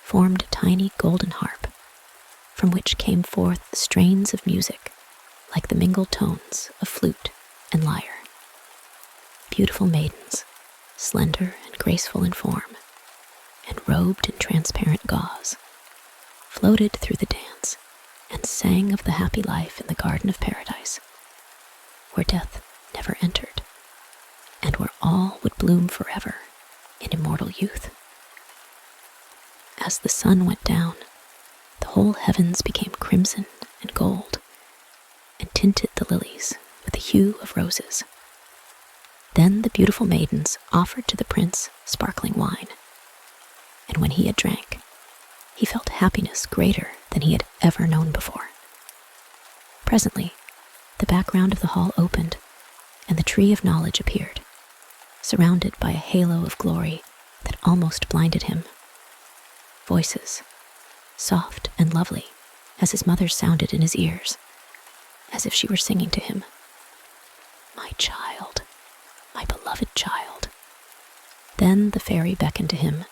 formed a tiny golden harp, from which came forth strains of music like the mingled tones of flute and lyre. Beautiful maidens, slender and graceful in form, and robed in transparent gauze, floated through the dance and sang of the happy life in the garden of paradise, where death never entered, and where all would bloom forever in immortal youth. As the sun went down, the whole heavens became crimson and gold, and tinted the lilies with the hue of roses. Then the beautiful maidens offered to the prince sparkling wine, and when he had drank, he felt happiness greater than he had ever known before. Presently, the background of the hall opened, and the tree of knowledge appeared, surrounded by a halo of glory that almost blinded him. Voices, soft and lovely, as his mother's sounded in his ears, as if she were singing to him, "My child, my beloved child." Then the fairy beckoned to him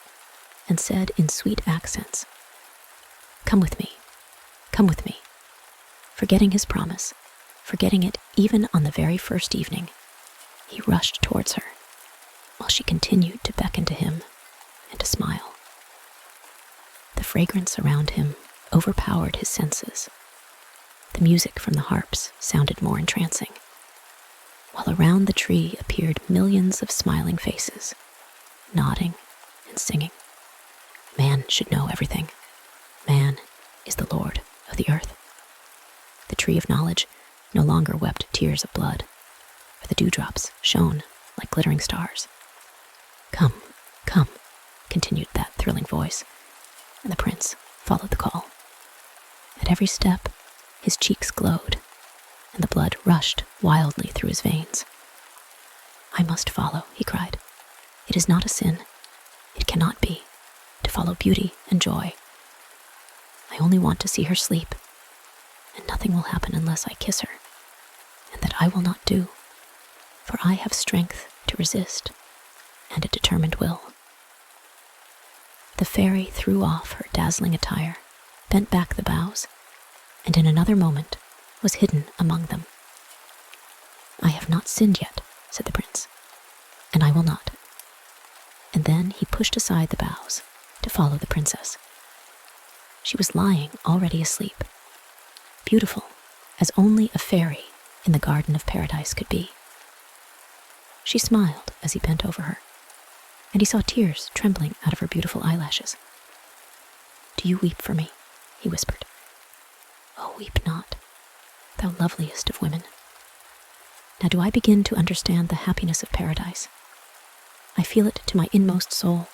and said in sweet accents, "Come with me, come with me." Forgetting his promise, forgetting it even on the very first evening, he rushed towards her, while she continued to beckon to him and to smile. The fragrance around him overpowered his senses. The music from the harps sounded more entrancing, while around the tree appeared millions of smiling faces, nodding and singing. Man should know everything. Man is the Lord of the earth. The tree of knowledge no longer wept tears of blood, for the dewdrops shone like glittering stars. "Come, come," continued that thrilling voice, and the prince followed the call. At every step, his cheeks glowed, and the blood rushed wildly through his veins. "I must follow," he cried. "It is not a sin. It cannot be, to follow beauty and joy. I only want to see her sleep, and nothing will happen unless I kiss her, and that I will not do, for I have strength to resist and a determined will." The fairy threw off her dazzling attire, bent back the boughs, and in another moment was hidden among them. "I have not sinned yet," said the prince, "and I will not." And then he pushed aside the boughs to follow the princess. She was lying already asleep, beautiful as only a fairy in the garden of paradise could be. She smiled as he bent over her, and he saw tears trembling out of her beautiful eyelashes. "Do you weep for me?" he whispered. "Oh, weep not, thou loveliest of women. Now do I begin to understand the happiness of paradise. I feel it to my inmost soul,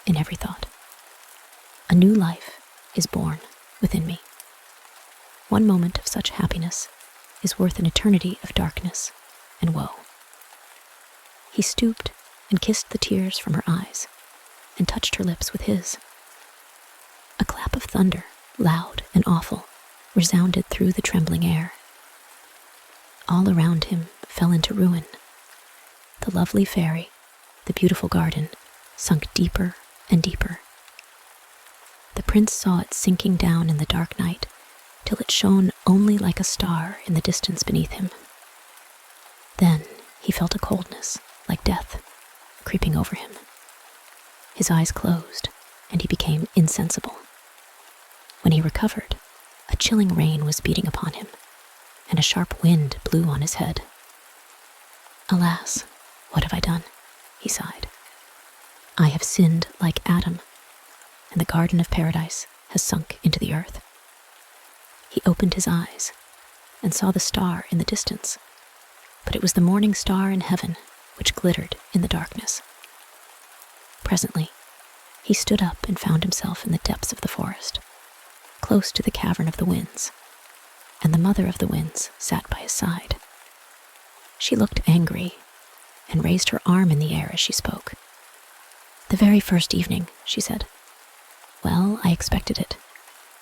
in every thought. A new life is born within me. One moment of such happiness is worth an eternity of darkness and woe." He stooped and kissed the tears from her eyes and touched her lips with his. A clap of thunder, loud and awful, resounded through the trembling air. All around him fell into ruin. The lovely fairy, the beautiful garden, sunk deeper and deeper. The prince saw it sinking down in the dark night till it shone only like a star in the distance beneath him. Then he felt a coldness, like death, creeping over him. His eyes closed, and he became insensible. When he recovered, a chilling rain was beating upon him, and a sharp wind blew on his head. "Alas, what have I done?" he sighed. "I have sinned like Adam, and the garden of paradise has sunk into the earth." He opened his eyes and saw the star in the distance, but it was the morning star in heaven which glittered in the darkness. Presently, he stood up and found himself in the depths of the forest, close to the cavern of the winds, and the mother of the winds sat by his side. She looked angry and raised her arm in the air as she spoke. "The very first evening," she said. "Well, I expected it.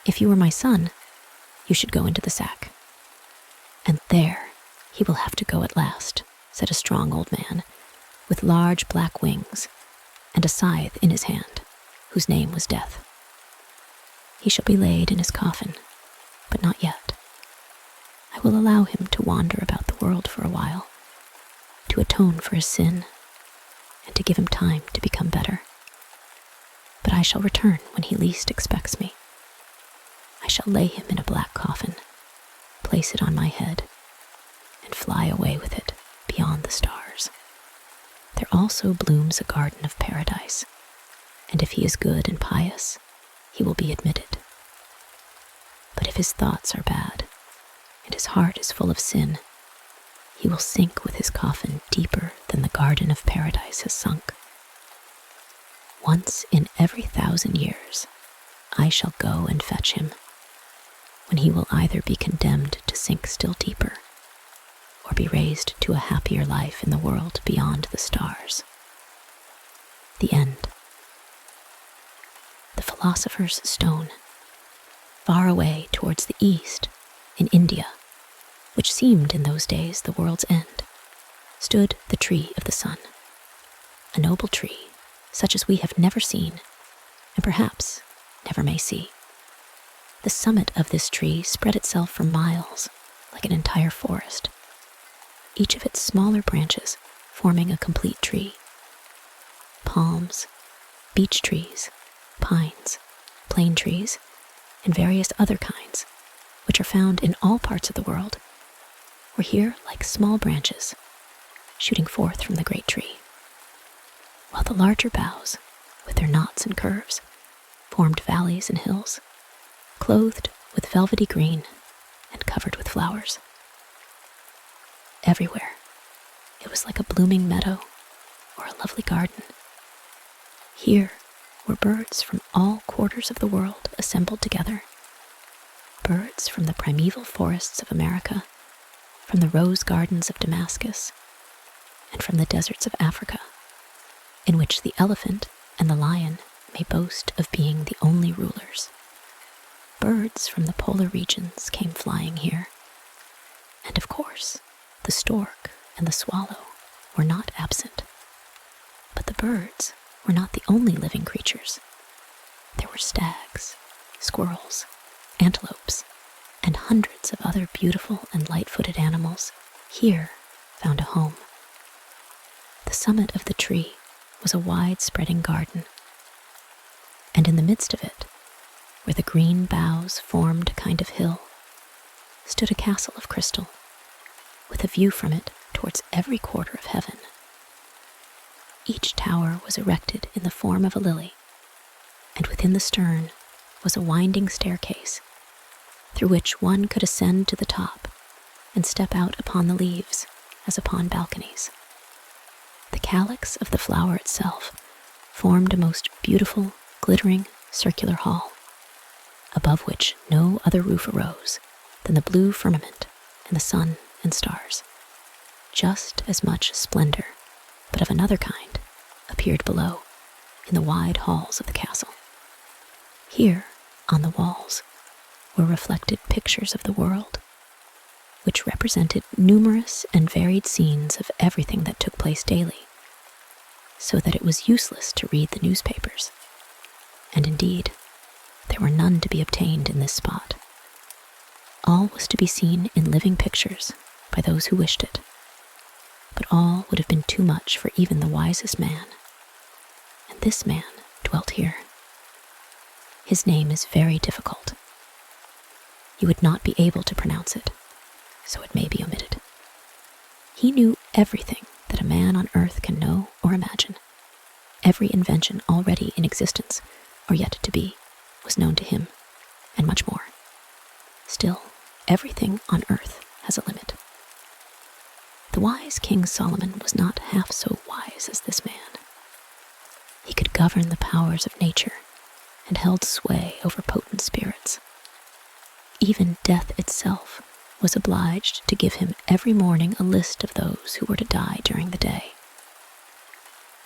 If you were my son, you should go into the sack." "And there he will have to go at last," said a strong old man, with large black wings, and a scythe in his hand, whose name was Death. "He shall be laid in his coffin, but not yet. I will allow him to wander about the world for a while, to atone for his sin, and to give him time to become better. But I shall return when he least expects me. I shall lay him in a black coffin, place it on my head, and fly away with it beyond the stars. There also blooms a garden of paradise, and if he is good and pious, he will be admitted. But if his thoughts are bad, and his heart is full of sin, he will sink with his coffin deeper than the garden of paradise has sunk. Once in every 1,000 years, I shall go and fetch him, when he will either be condemned to sink still deeper, or be raised to a happier life in the world beyond the stars. The end. The Philosopher's Stone. Far away towards the east, in India, which seemed in those days the world's end, stood the tree of the sun, a noble tree such as we have never seen, and perhaps never may see. The summit of this tree spread itself for miles, like an entire forest, each of its smaller branches forming a complete tree. Palms, beech trees, pines, plane trees, and various other kinds, which are found in all parts of the world, were here like small branches, shooting forth from the great tree, while the larger boughs, with their knots and curves, formed valleys and hills, clothed with velvety green and covered with flowers. Everywhere, it was like a blooming meadow or a lovely garden. Here were birds from all quarters of the world assembled together. Birds from the primeval forests of America, from the rose gardens of Damascus, and from the deserts of Africa, in which the elephant and the lion may boast of being the only rulers. Birds from the polar regions came flying here, and of course, the stork and the swallow were not absent. But the birds were not the only living creatures. There were stags, squirrels, antelopes, and hundreds of other beautiful and light-footed animals here found a home. The summit of the tree was a wide-spreading garden, and in the midst of it, where the green boughs formed a kind of hill, stood a castle of crystal, with a view from it towards every quarter of heaven. Each tower was erected in the form of a lily, and within the stern was a winding staircase, through which one could ascend to the top and step out upon the leaves as upon balconies. The calyx of the flower itself formed a most beautiful, glittering, circular hall, above which no other roof arose than the blue firmament and the sun and stars. Just as much splendor, but of another kind, appeared below in the wide halls of the castle. Here, on the walls, were reflected pictures of the world, which represented numerous and varied scenes of everything that took place daily, so that it was useless to read the newspapers. And indeed, there were none to be obtained in this spot. All was to be seen in living pictures by those who wished it, but all would have been too much for even the wisest man, and this man dwelt here. His name is very difficult. You would not be able to pronounce it, so it may be omitted. He knew everything that a man on earth can know or imagine. Every invention already in existence, or yet to be, was known to him, and much more. Still, everything on earth has a limit. The wise King Solomon was not half so wise as this man. He could govern the powers of nature and held sway over potent spirits. Even death itself was obliged to give him every morning a list of those who were to die during the day.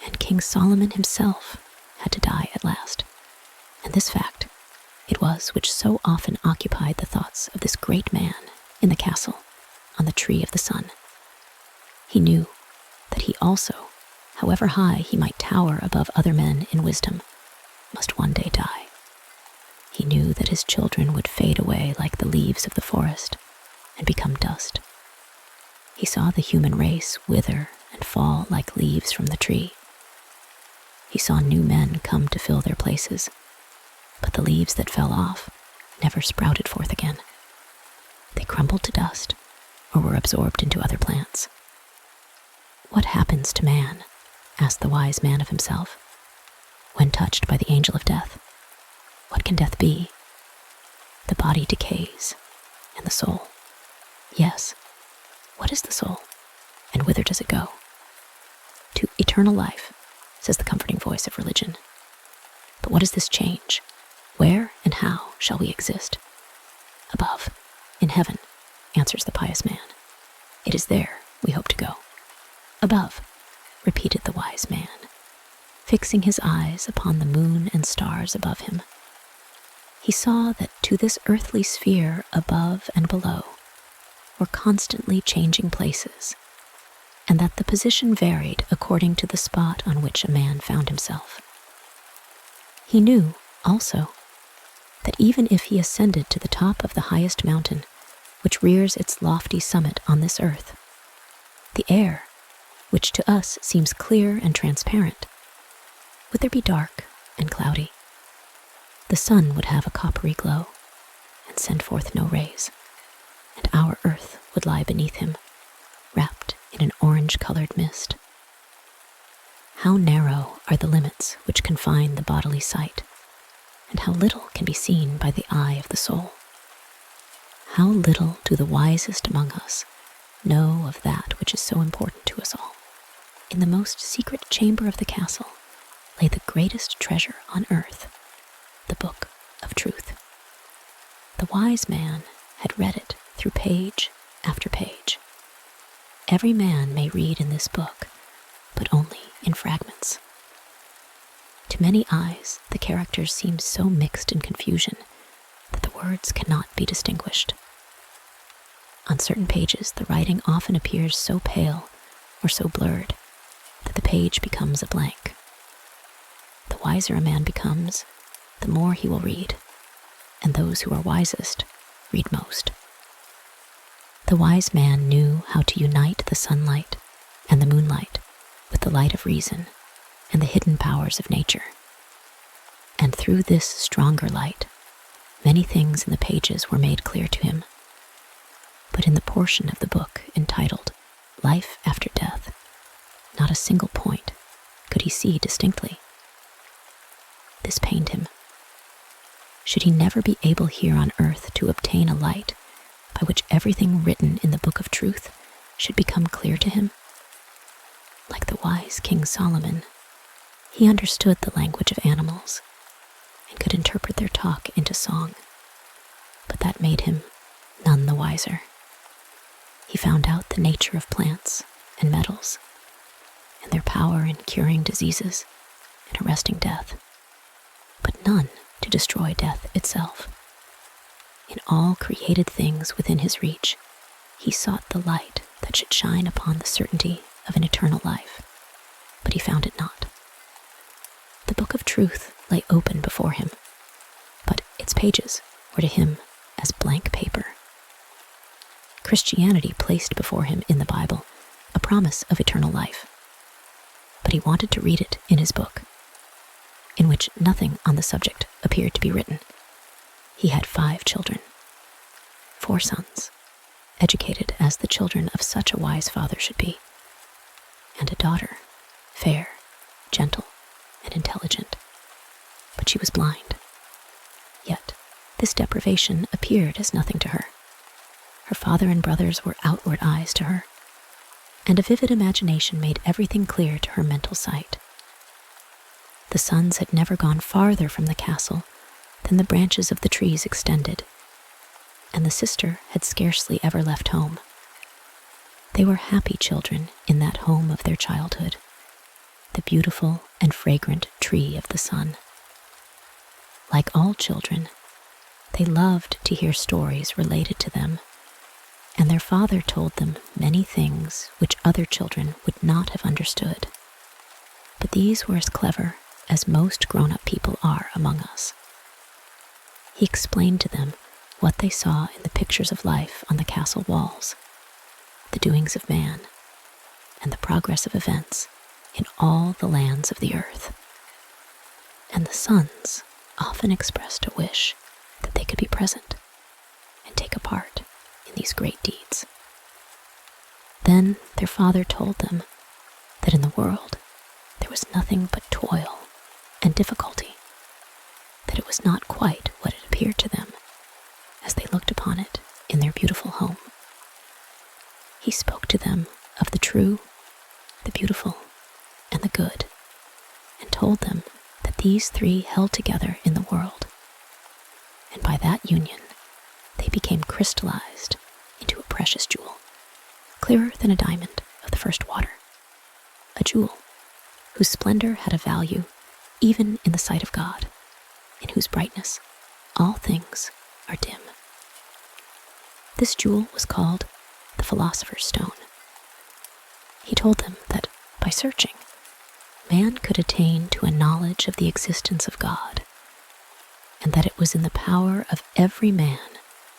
And King Solomon himself had to die at last, and this fact it was which so often occupied the thoughts of this great man in the castle on the tree of the sun. He knew that he also, however high he might tower above other men in wisdom, must one day die. He knew that his children would fade away like the leaves of the forest and become dust. He saw the human race wither and fall like leaves from the tree. he saw new men come to fill their places, but the leaves that fell off never sprouted forth again. They crumbled to dust or were absorbed into other plants. "What happens to man?" asked the wise man of himself. "When touched by the angel of death, what can death be? The body decays, and the soul. Yes, what is the soul, and whither does it go? To eternal life, says the comforting voice of religion. But what is this change? Where and how shall we exist? Above, in heaven, answers the pious man. It is there we hope to go. Above, repeated the wise man, fixing his eyes upon the moon and stars above him. He saw that to this earthly sphere above and below were constantly changing places, and that the position varied according to the spot on which a man found himself. He knew, also, that even if he ascended to the top of the highest mountain, which rears its lofty summit on this earth, the air, which to us seems clear and transparent, would there be dark and cloudy. The sun would have a coppery glow and send forth no rays, and our earth would lie beneath him, wrapped in an orange-colored mist. How narrow are the limits which confine the bodily sight, and how little can be seen by the eye of the soul. How little do the wisest among us know of that which is so important to us all. In the most secret chamber of the castle lay the greatest treasure on earth, the book of truth. The wise man had read it through page after page. Every man may read in this book, but only in fragments. To many eyes, the characters seem so mixed in confusion that the words cannot be distinguished. On certain pages, the writing often appears so pale or so blurred that the page becomes a blank. The wiser a man becomes, the more he will read, and those who are wisest read most. The wise man knew how to unite the sunlight and the moonlight with the light of reason and the hidden powers of nature. And through this stronger light, many things in the pages were made clear to him. But in the portion of the book entitled Life After Death, not a single point could he see distinctly. This pained him. Should he never be able here on earth to obtain a light by which everything written in the book of truth should become clear to him? Like the wise King Solomon, he understood the language of animals and could interpret their talk into song, but that made him none the wiser. He found out the nature of plants and metals and their power in curing diseases and arresting death, but none to destroy death itself. In all created things within his reach, he sought the light that should shine upon the certainty of an eternal life, but he found it not. The book of truth lay open before him, but its pages were to him as blank paper. Christianity placed before him in the Bible a promise of eternal life, but he wanted to read it in his book, in which nothing on the subject appeared to be written. He had 5 children, 4 sons, educated as the children of such a wise father should be, and a daughter, fair, gentle, and intelligent, but she was blind. Yet this deprivation appeared as nothing to her. Her father and brothers were outward eyes to her, and a vivid imagination made everything clear to her mental sight. The sons had never gone farther from the castle than the branches of the trees extended, and the sister had scarcely ever left home. They were happy children in that home of their childhood, the beautiful and fragrant tree of the sun. Like all children, they loved to hear stories related to them, and their father told them many things which other children would not have understood. But these were as clever as most grown-up people are among us. He explained to them what they saw in the pictures of life on the castle walls, the doings of man, and the progress of events in all the lands of the earth. and the sons often expressed a wish that they could be present and take a part in these great deeds. Then their father told them that in the world there was nothing but toil and difficulty, that it was not quite what it appeared to them as they looked upon it in their beautiful home. He spoke to them of the true, the beautiful, and the good, and told them that these three held together in the world, and by that union they became crystallized into a precious jewel, clearer than a diamond of the first water, a jewel whose splendor had a value even in the sight of God, in whose brightness all things are dim. This jewel was called the Philosopher's Stone. He told them that by searching, man could attain to a knowledge of the existence of God, and that it was in the power of every man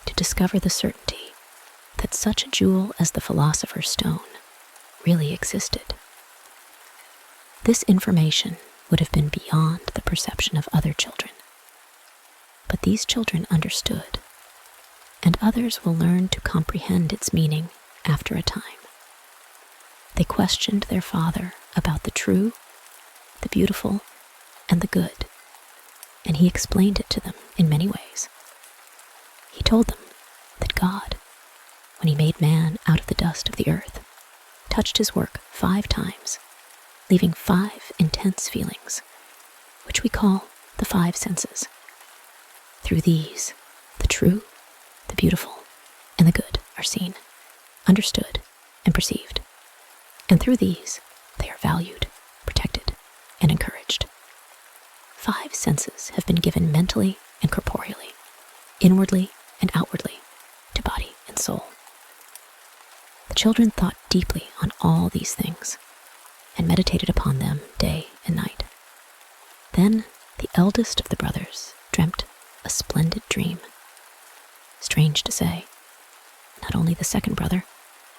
to discover the certainty that such a jewel as the Philosopher's Stone really existed. This information would have been beyond the perception of other children, but these children understood, and others will learn to comprehend its meaning after a time. They questioned their father about the true, the beautiful, and the good, and he explained it to them in many ways. He told them that God, when he made man out of the dust of the earth, touched his work 5 times, leaving 5 intense feelings, which we call the 5 senses. Through these, the true, the beautiful, and the good are seen, understood, and perceived. And through these, they are valued, protected, and encouraged. 5 senses have been given mentally and corporeally, inwardly and outwardly, to body and soul. The children thought deeply on all these things, and meditated upon them day and night. Then the eldest of the brothers dreamt a splendid dream. Strange to say, not only the second brother,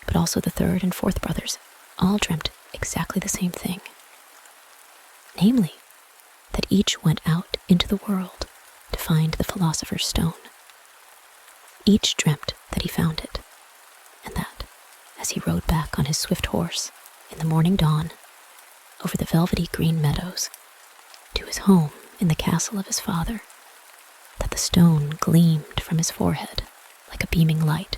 but also the third and fourth brothers all dreamt exactly the same thing. Namely, that each went out into the world to find the Philosopher's Stone. Each dreamt that he found it, and that, as he rode back on his swift horse in the morning dawn over the velvety green meadows to his home in the castle of his father, that the stone gleamed from his forehead like a beaming light,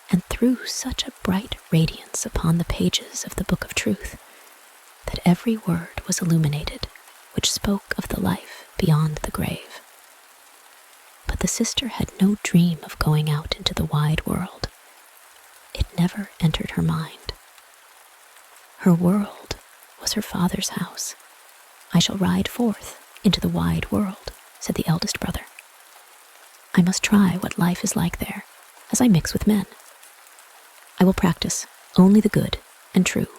and threw such a bright radiance upon the pages of the Book of Truth that every word was illuminated which spoke of the life beyond the grave. But the sister had no dream of going out into the wide world. It never entered her mind. Her world was her father's house. "I shall ride forth into the wide world," said the eldest brother. "I must try what life is like there as I mix with men. I will practice only the good and true.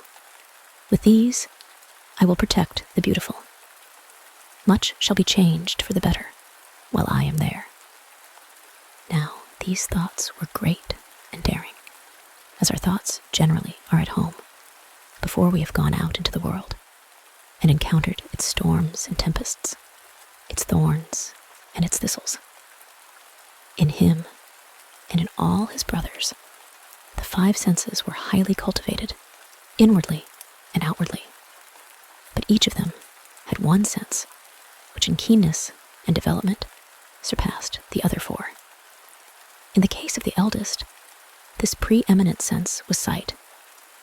With these, I will protect the beautiful. Much shall be changed for the better while I am there." Now, these thoughts were great and daring, as our thoughts generally are at home, before we have gone out into the world and encountered its storms and tempests, its thorns and its thistles. In him and in all his brothers, the 5 senses were highly cultivated, inwardly and outwardly, but each of them had one sense which in keenness and development surpassed the other 4. In the case of the eldest, this preeminent sense was sight,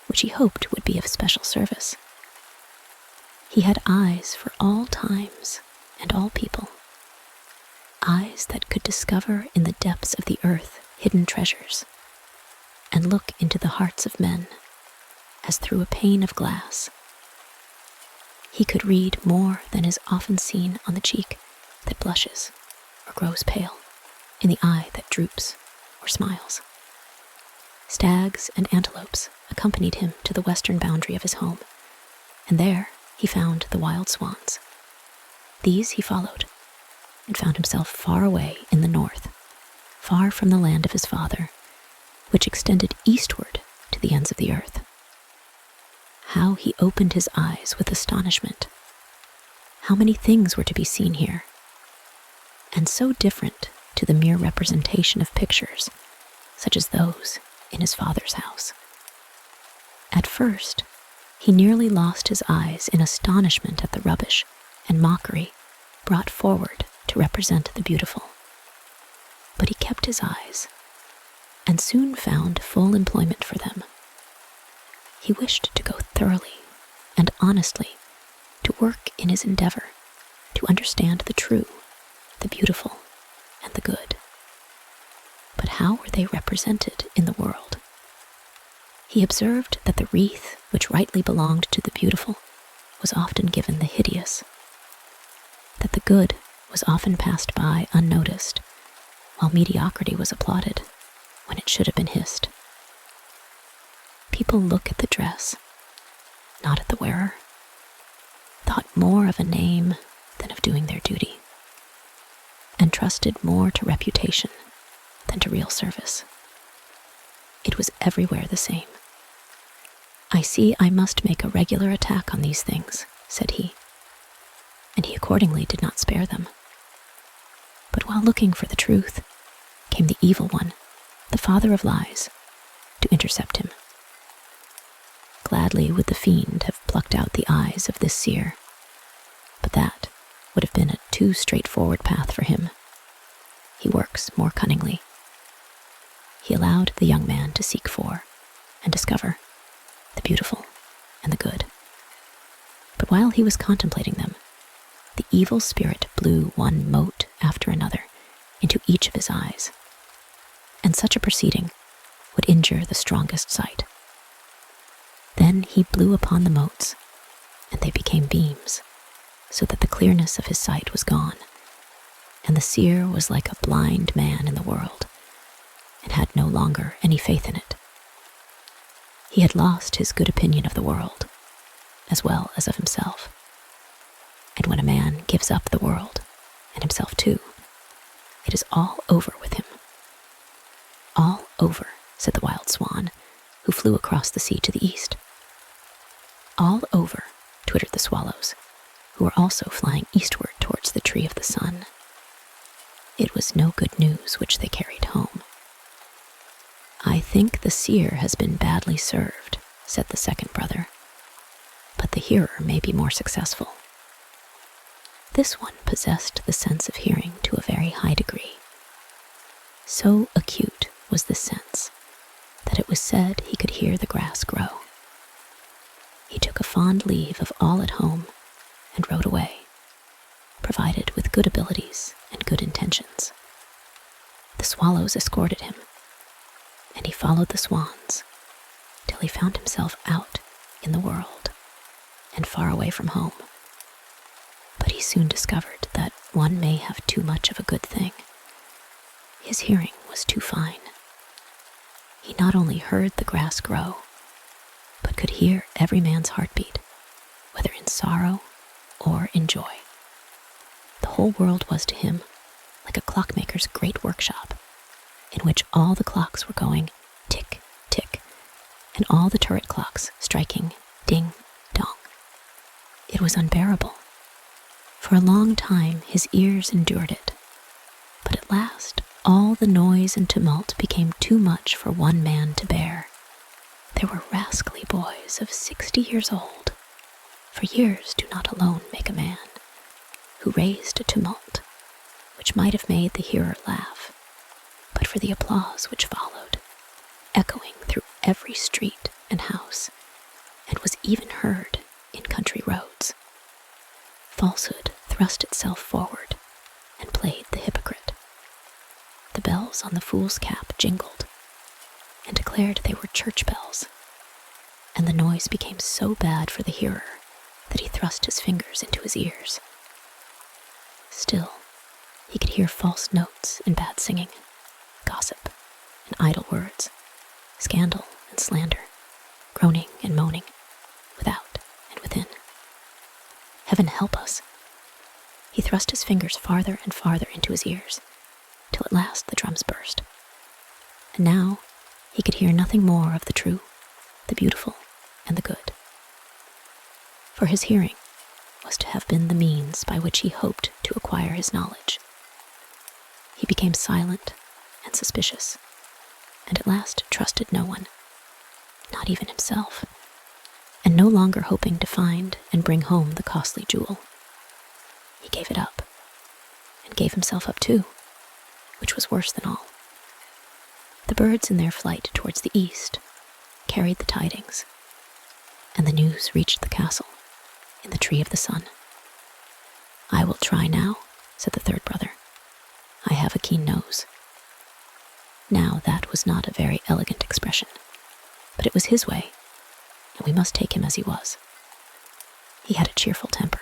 which he hoped would be of special service. He had eyes for all times and all people, eyes that could discover in the depths of the earth hidden treasures, and look into the hearts of men as through a pane of glass. He could read more than is often seen on the cheek that blushes or grows pale, in the eye that droops or smiles. Stags and antelopes accompanied him to the western boundary of his home, and there he found the wild swans. These he followed, and found himself far away in the north, far from the land of his father, which extended eastward to the ends of the earth. How he opened his eyes with astonishment! How many things were to be seen here, and so different to the mere representation of pictures, such as those in his father's house. At first, he nearly lost his eyes in astonishment at the rubbish and mockery brought forward to represent the beautiful. But he kept his eyes, and soon found full employment for them. He wished to go thoroughly and honestly to work in his endeavor to understand the true, the beautiful, and the good. But how were they represented in the world? He observed that the wreath which rightly belonged to the beautiful was often given the hideous, that the good was often passed by unnoticed, while mediocrity was applauded when it should have been hissed. People look at the dress, not at the wearer, thought more of a name than of doing their duty, and trusted more to reputation than to real service. It was everywhere the same. "I see I must make a regular attack on these things," said he, and he accordingly did not spare them. But while looking for the truth, came the evil one, the father of lies, to intercept him. Gladly would the fiend have plucked out the eyes of this seer, but that would have been a too straightforward path for him. He works more cunningly. He allowed the young man to seek for and discover the beautiful and the good. But while he was contemplating them, the evil spirit blew one mote after another into each of his eyes, and such a proceeding would injure the strongest sight. Then he blew upon the motes, and they became beams, so that the clearness of his sight was gone, and the seer was like a blind man in the world, and had no longer any faith in it. He had lost his good opinion of the world, as well as of himself. And when a man gives up the world, and himself too, it is all over with him. "All over," said the wild swan, who flew across the sea to the east. "All over," twittered the swallows, who were also flying eastward towards the tree of the sun. It was no good news which they carried home. "I think the seer has been badly served," said the second brother, "but the hearer may be more successful." This one possessed the sense of hearing to a very high degree. So acute was this sense that it was said he could hear the grass grow. He took a fond leave of all at home and rode away, provided with good abilities and good intentions. The swallows escorted him, and he followed the swans till he found himself out in the world and far away from home. But he soon discovered that one may have too much of a good thing. His hearing was too fine. He not only heard the grass grow, but could hear every man's heartbeat, whether in sorrow or in joy. The whole world was to him like a clockmaker's great workshop, in which all the clocks were going tick, tick, and all the turret clocks striking ding, dong. It was unbearable. For a long time his ears endured it, but at last all the noise and tumult became too much for one man to bear. There were rascally boys of 60 years old, for years do not alone make a man, who raised a tumult which might have made the hearer laugh, but for the applause which followed, echoing through every street and house, and was even heard in country roads. Falsehood thrust itself forward and played the hypocrite. The bells on the fool's cap jingled and declared they were church bells, and the noise became so bad for the hearer that he thrust his fingers into his ears. Still, he could hear false notes in bad singing, gossip and idle words, scandal and slander, groaning and moaning, without and within. Heaven help us! He thrust his fingers farther and farther into his ears, till at last the drums burst. And now he could hear nothing more of the true, the beautiful, and the good. For his hearing, was to have been the means by which he hoped to acquire his knowledge. He became silent and suspicious, and at last trusted no one, not even himself, and no longer hoping to find and bring home the costly jewel. He gave it up, and gave himself up too, which was worse than all. The birds in their flight towards the east carried the tidings, and the news reached the castle in the Tree of the Sun. "I will try now," said the third brother. "I have a keen nose." Now that was not a very elegant expression, but it was his way, and we must take him as he was. He had a cheerful temper,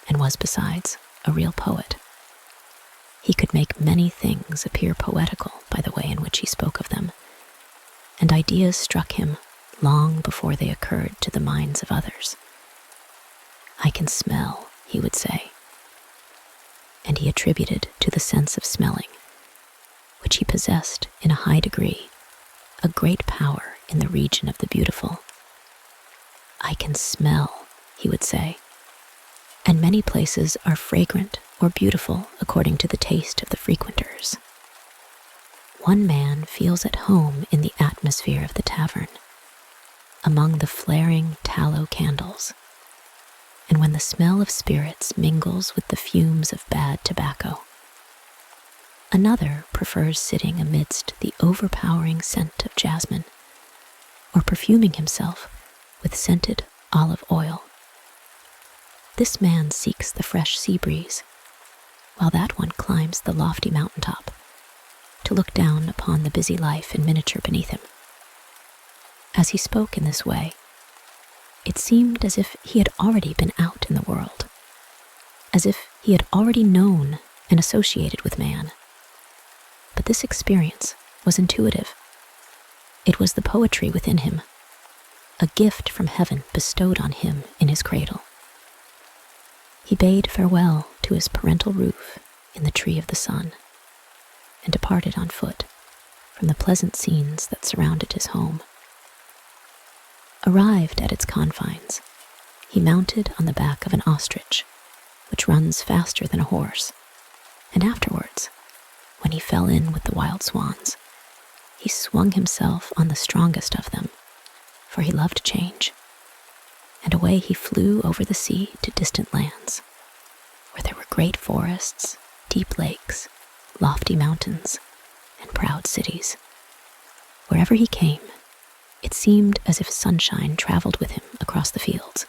and was besides a real poet. He could make many things appear poetical by the way in which he spoke of them, and ideas struck him long before they occurred to the minds of others. "I can smell," he would say, and he attributed to the sense of smelling, which he possessed in a high degree, a great power in the region of the beautiful. "I can smell," he would say, "and many places are fragrant or beautiful according to the taste of the frequenters. One man feels at home in the atmosphere of the tavern, among the flaring tallow candles, and when the smell of spirits mingles with the fumes of bad tobacco. Another prefers sitting amidst the overpowering scent of jasmine, or perfuming himself with scented olive oil. This man seeks the fresh sea breeze, while that one climbs the lofty mountaintop to look down upon the busy life in miniature beneath him." As he spoke in this way, it seemed as if he had already been out in the world, as if he had already known and associated with man. But this experience was intuitive. It was the poetry within him, a gift from heaven bestowed on him in his cradle. He bade farewell to his parental roof in the Tree of the Sun, and departed on foot from the pleasant scenes that surrounded his home. Arrived at its confines, he mounted on the back of an ostrich, which runs faster than a horse, and afterwards, when he fell in with the wild swans, he swung himself on the strongest of them, for he loved change, and away he flew over the sea to distant lands, where there were great forests, deep lakes, lofty mountains, and proud cities. Wherever he came, it seemed as if sunshine traveled with him across the fields,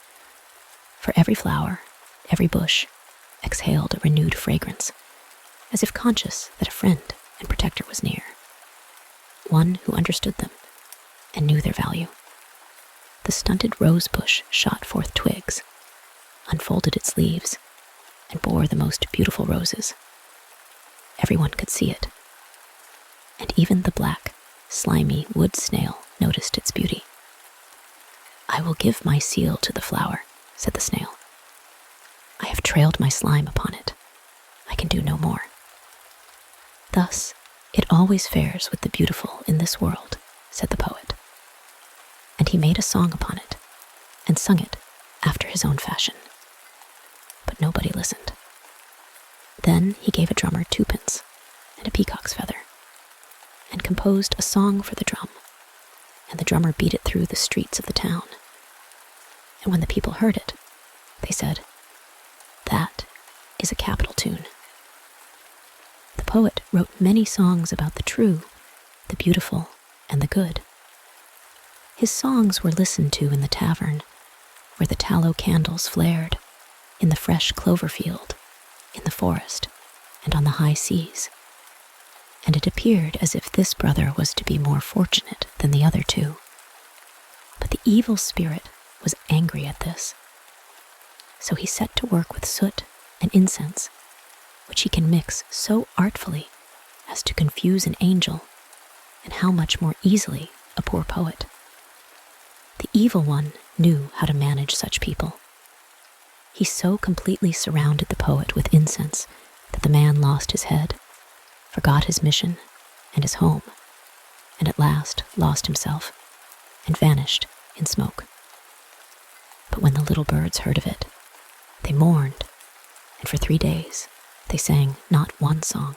for every flower, every bush, exhaled a renewed fragrance, as if conscious that a friend and protector was near, one who understood them and knew their value. The stunted rose bush shot forth twigs, unfolded its leaves, and bore the most beautiful roses. Everyone could see it, and even the black, slimy wood snail noticed its beauty. "I will give my seal to the flower," said the snail. "I have trailed my slime upon it. I can do no more." "Thus it always fares with the beautiful in this world," said the poet. And he made a song upon it, and sung it after his own fashion. But nobody listened. Then he gave a drummer 2 pence and a peacock's feather, and composed a song for the drum, and the drummer beat it through the streets of the town. And when the people heard it, they said, "That is a capital tune." The poet wrote many songs about the true, the beautiful, and the good. His songs were listened to in the tavern, where the tallow candles flared, in the fresh clover field, in the forest, and on the high seas. And it appeared as if this brother was to be more fortunate than the other two. But the evil spirit was angry at this. So he set to work with soot and incense, which he can mix so artfully as to confuse an angel, and how much more easily a poor poet. The evil one knew how to manage such people. He so completely surrounded the poet with incense that the man lost his head, forgot his mission and his home, and at last lost himself and vanished in smoke. But when the little birds heard of it, They mourned, and for 3 days they sang not one song.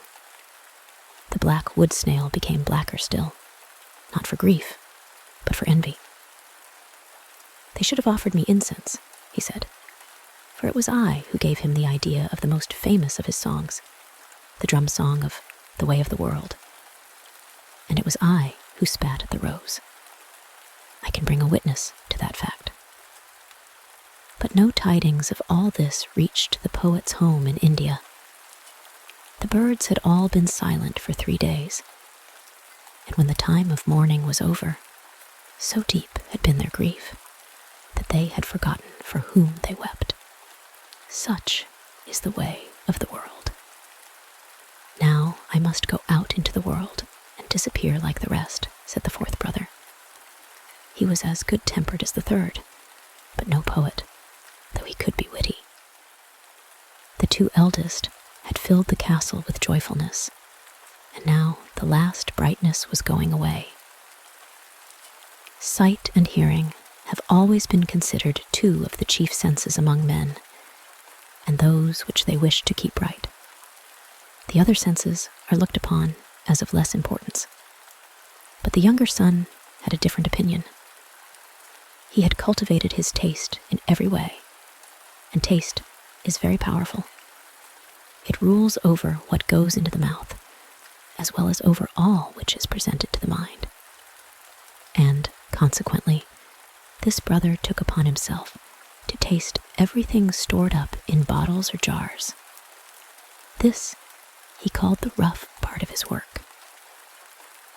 The black wood snail became blacker still, not for grief, but for envy. They should have offered me incense, he said, for it was I who gave him the idea of the most famous of his songs, the drum song of The Way of the World. And it was I who spat at the rose. I can bring a witness to that fact. But no tidings of all this reached the poet's home in India. The birds had all been silent for 3 days, and when the time of mourning was over, so deep had been their grief that they had forgotten for whom they wept. Such is the way of the world. Now I must go out into the world and disappear like the rest, said the fourth brother. He was as good-tempered as the third, but no poet, though he could be witty. The 2 eldest had filled the castle with joyfulness, and now the last brightness was going away. Sight and hearing have always been considered 2 of the chief senses among men, and those which they wish to keep bright. The other senses are looked upon as of less importance. But the younger son had a different opinion. He had cultivated his taste in every way, and taste is very powerful. It rules over what goes into the mouth, as well as over all which is presented to the mind. And, consequently, this brother took upon himself to taste everything stored up in bottles or jars. This he called the rough part of his work.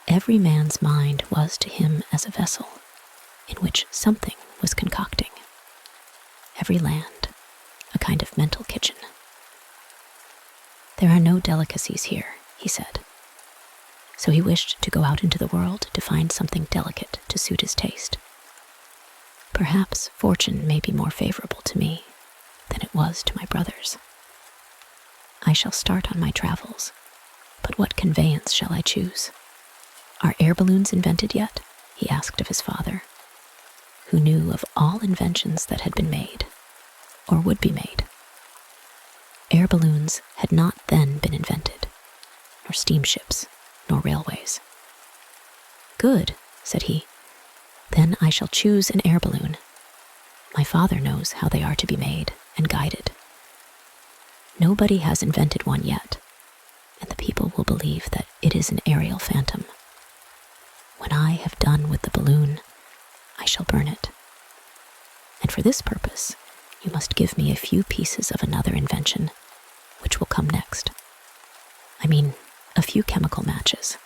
Every man's mind was to him as a vessel in which something was concocting. Every land, a kind of mental kitchen. There are no delicacies here, he said. So he wished to go out into the world to find something delicate to suit his taste. Perhaps fortune may be more favorable to me than it was to my brothers. I shall start on my travels, but what conveyance shall I choose? Are air balloons invented yet? He asked of his father, who knew of all inventions that had been made, or would be made. Air balloons had not then been invented, nor steamships, nor railways. Good, said he. Then I shall choose an air balloon. My father knows how they are to be made and guided. Nobody has invented one yet, and the people will believe that it is an aerial phantom. When I have done with the balloon, I shall burn it. And for this purpose, you must give me a few pieces of another invention, which will come next. I mean, a few chemical matches.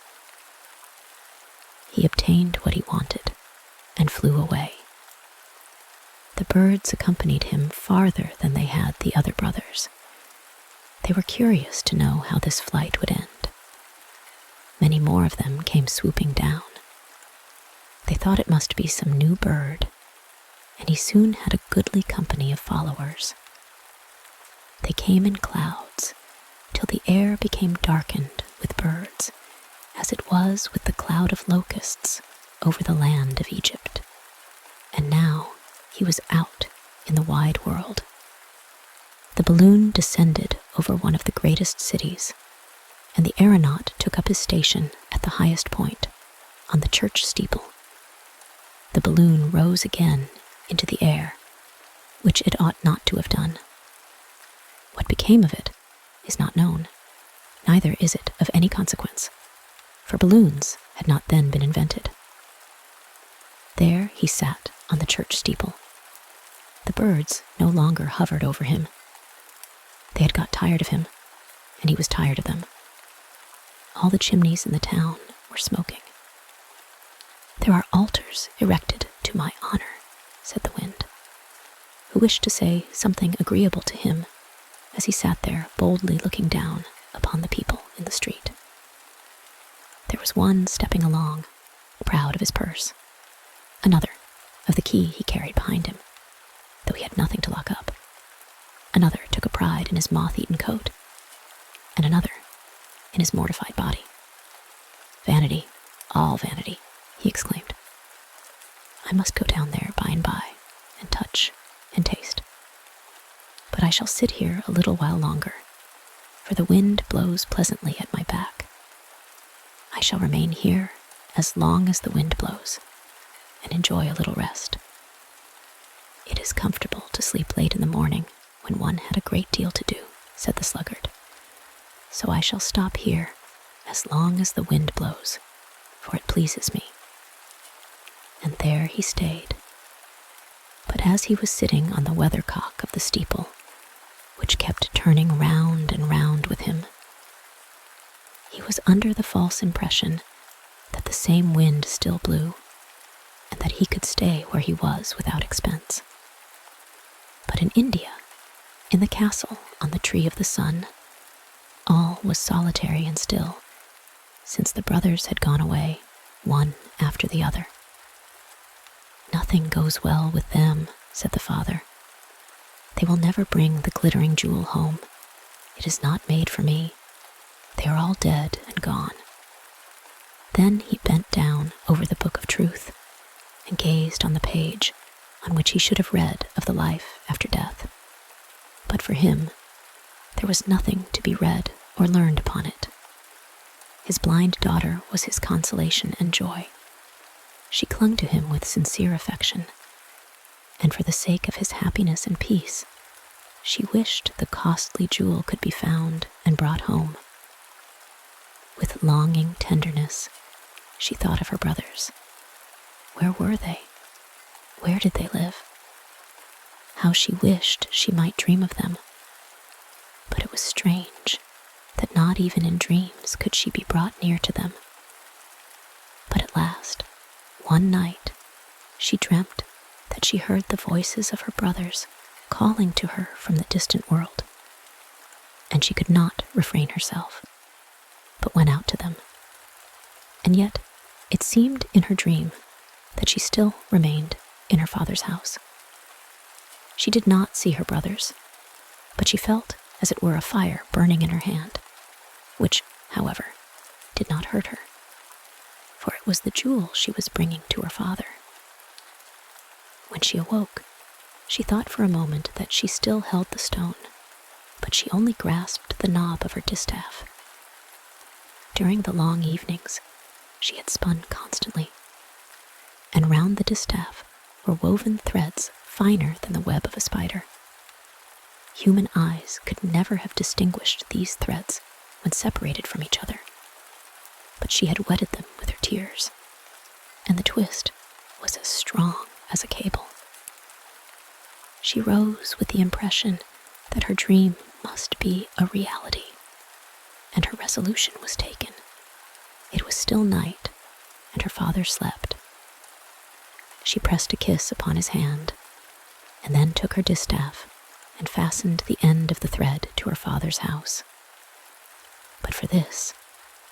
He obtained what he wanted and flew away. The birds accompanied him farther than they had the other brothers. They were curious to know how this flight would end. Many more of them came swooping down. They thought it must be some new bird, and he soon had a goodly company of followers. They came in clouds, till the air became darkened with birds, as it was with the cloud of locusts over the land of Egypt. And now he was out in the wide world. The balloon descended over one of the greatest cities, and the aeronaut took up his station at the highest point, on the church steeple. The balloon rose again into the air, which it ought not to have done. What became of it is not known, neither is it of any consequence, for balloons had not then been invented. There he sat on the church steeple. The birds no longer hovered over him. They had got tired of him, and he was tired of them. All the chimneys in the town were smoking. There are altars erected to my honor, said the wind, who wished to say something agreeable to him as he sat there boldly looking down upon the people in the street. There was one stepping along, proud of his purse, another of the key he carried behind him, though he had nothing to lock up. Another took a pride in his moth-eaten coat, and another in his mortified body. Vanity, all vanity, he exclaimed. I must go down there by and by, and touch and taste. But I shall sit here a little while longer, for the wind blows pleasantly at my back. I shall remain here as long as the wind blows, and enjoy a little rest. It is comfortable to sleep late in the morning when one had a great deal to do, said the sluggard. So I shall stop here as long as the wind blows, for it pleases me. And there he stayed. But as he was sitting on the weathercock of the steeple, which kept turning round and round with him, he was under the false impression that the same wind still blew, and that he could stay where he was without expense. But in India, in the castle on the tree of the sun, all was solitary and still, since the brothers had gone away, one after the other. Nothing goes well with them, said the father. They will never bring the glittering jewel home. It is not made for me. They are all dead and gone. Then he bent down over the book of truth and gazed on the page on which he should have read of the life after death. But for him, there was nothing to be read or learned upon it. His blind daughter was his consolation and joy. She clung to him with sincere affection, and for the sake of his happiness and peace, she wished the costly jewel could be found and brought home. With longing tenderness, she thought of her brothers. Where were they? Where did they live? How she wished she might dream of them. But it was strange that not even in dreams could she be brought near to them. But at last, one night, she dreamt that she heard the voices of her brothers calling to her from the distant world, and she could not refrain herself, but went out to them. And yet, it seemed in her dream that she still remained in her father's house. She did not see her brothers, but she felt as it were a fire burning in her hand, which, however, did not hurt her, for it was the jewel she was bringing to her father. When she awoke, she thought for a moment that she still held the stone, but she only grasped the knob of her distaff. During the long evenings, she had spun constantly, and round the distaff were woven threads finer than the web of a spider. Human eyes could never have distinguished these threads when separated from each other, but she had wetted them with her tears, and the twist was as strong as a cable. She rose with the impression that her dream must be a reality, and her resolution was taken. It was still night, and her father slept. She pressed a kiss upon his hand, and then took her distaff and fastened the end of the thread to her father's house. But for this,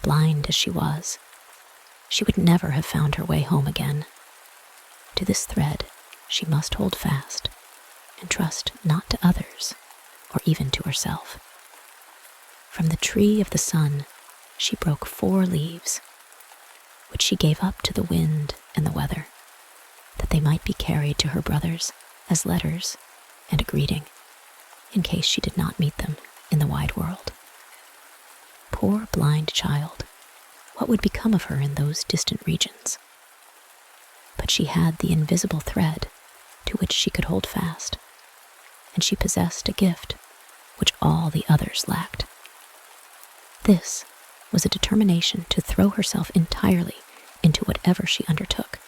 blind as she was, she would never have found her way home again. To this thread she must hold fast, and trust not to others, or even to herself. From the tree of the sun she broke 4 leaves, which she gave up to the wind and the weather, that they might be carried to her brothers as letters and a greeting, in case she did not meet them in the wide world. Poor blind child, what would become of her in those distant regions? But she had the invisible thread to which she could hold fast, and she possessed a gift which all the others lacked. This was a determination to throw herself entirely into whatever she undertook,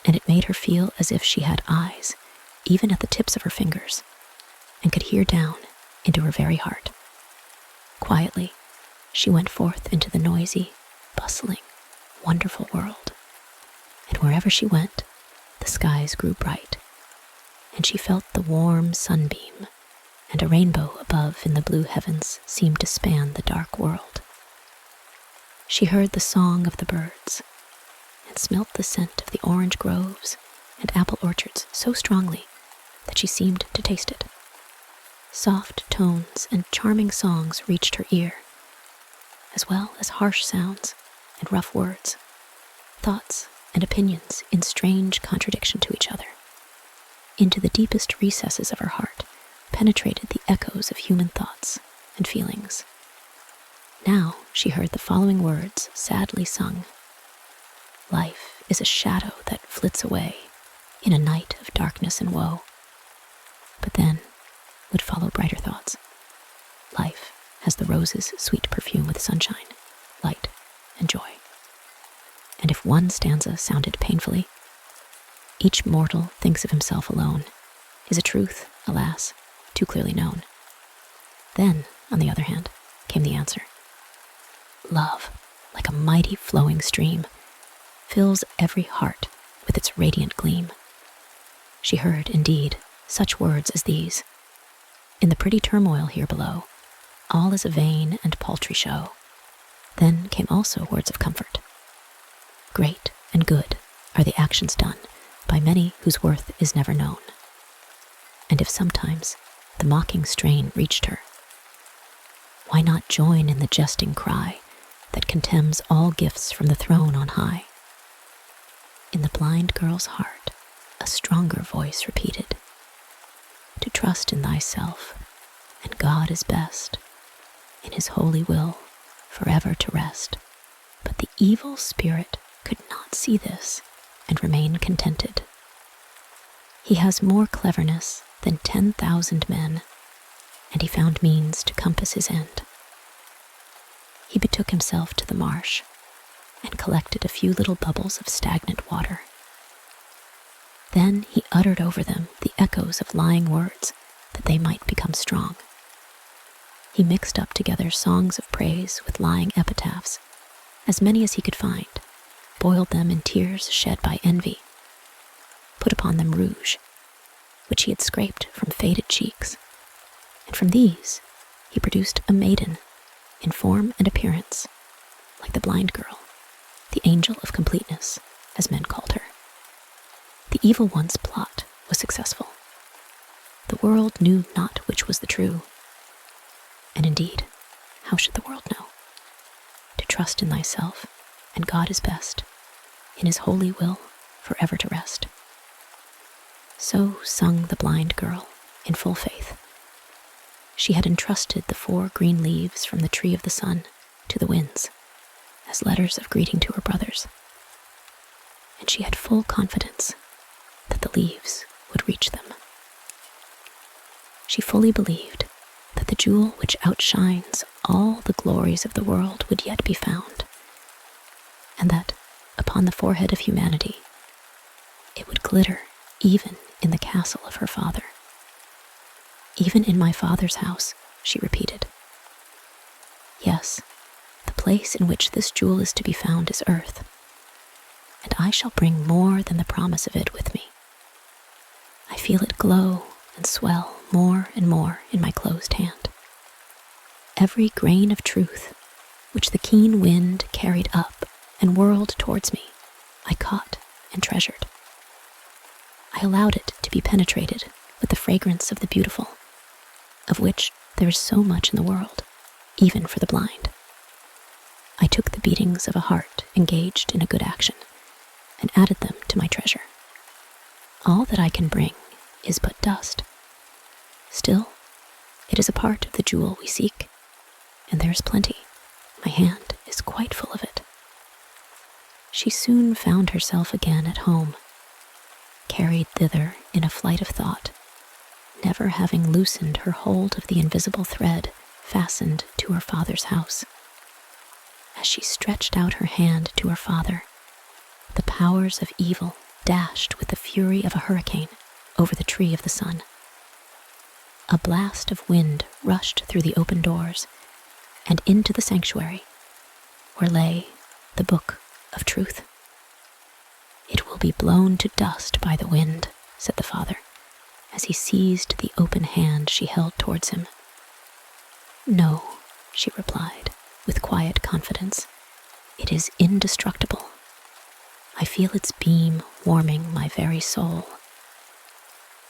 and it made her feel as if she had eyes, even at the tips of her fingers, and could hear down into her very heart. Quietly, she went forth into the noisy, bustling, wonderful world, and wherever she went, the skies grew bright, and she felt the warm sunbeam, and a rainbow above in the blue heavens seemed to span the dark world. She heard the song of the birds, and smelt the scent of the orange groves and apple orchards so strongly that she seemed to taste it. Soft tones and charming songs reached her ear, as well as harsh sounds and rough words, thoughts and opinions in strange contradiction to each other. Into the deepest recesses of her heart penetrated the echoes of human thoughts and feelings. Now she heard the following words sadly sung. Life is a shadow that flits away in a night of darkness and woe. But then would follow brighter thoughts. Life has the rose's sweet perfume with sunshine, light, and joy. And if one stanza sounded painfully, each mortal thinks of himself alone, is a truth, alas, too clearly known. Then, on the other hand, came the answer. Love, like a mighty flowing stream, fills every heart with its radiant gleam. She heard, indeed, such words as these. In the pretty turmoil here below, all is a vain and paltry show. Then came also words of comfort. Great and good are the actions done by many whose worth is never known. And if sometimes the mocking strain reached her, why not join in the jesting cry that contemns all gifts from the throne on high? In the blind girl's heart, a stronger voice repeated, to trust in thyself, and God is best, in his holy will forever to rest. But the evil spirit could not see this and remain contented. He has more cleverness than 10,000 men, and he found means to compass his end. He betook himself to the marsh and collected a few little bubbles of stagnant water. Then he uttered over them the echoes of lying words that they might become strong. He mixed up together songs of praise with lying epitaphs, as many as he could find, boiled them in tears shed by envy, put upon them rouge, which he had scraped from faded cheeks, and from these he produced a maiden, in form and appearance, like the blind girl, the angel of completeness, as men called her. The evil one's plot was successful. The world knew not which was the true. And indeed, how should the world know? To trust in thyself, and God is best, in his holy will forever to rest. So sung the blind girl in full faith. She had entrusted the 4 green leaves from the tree of the sun to the winds as letters of greeting to her brothers. And she had full confidence that the leaves would reach them. She fully believed that the jewel which outshines all the glories of the world would yet be found, and that upon the forehead of humanity it would glitter even in the castle of her father. Even in my father's house, she repeated. Yes, the place in which this jewel is to be found is earth, and I shall bring more than the promise of it with me. I feel it glow and swell more and more in my closed hand. Every grain of truth, which the keen wind carried up and whirled towards me, I caught and treasured. I allowed it to be penetrated with the fragrance of the beautiful, of which there is so much in the world, even for the blind. I took the beatings of a heart engaged in a good action, and added them to my treasure. All that I can bring is but dust. Still, it is a part of the jewel we seek, and there is plenty. My hand is quite full of it. She soon found herself again at home, carried thither in a flight of thought, never having loosened her hold of the invisible thread fastened to her father's house. As she stretched out her hand to her father, the powers of evil dashed with the fury of a hurricane over the tree of the sun. A blast of wind rushed through the open doors and into the sanctuary, where lay the book of truth. It will be blown to dust by the wind, said the father, as he seized the open hand she held towards him. No, she replied, with quiet confidence. It is indestructible. I feel its beam warming my very soul.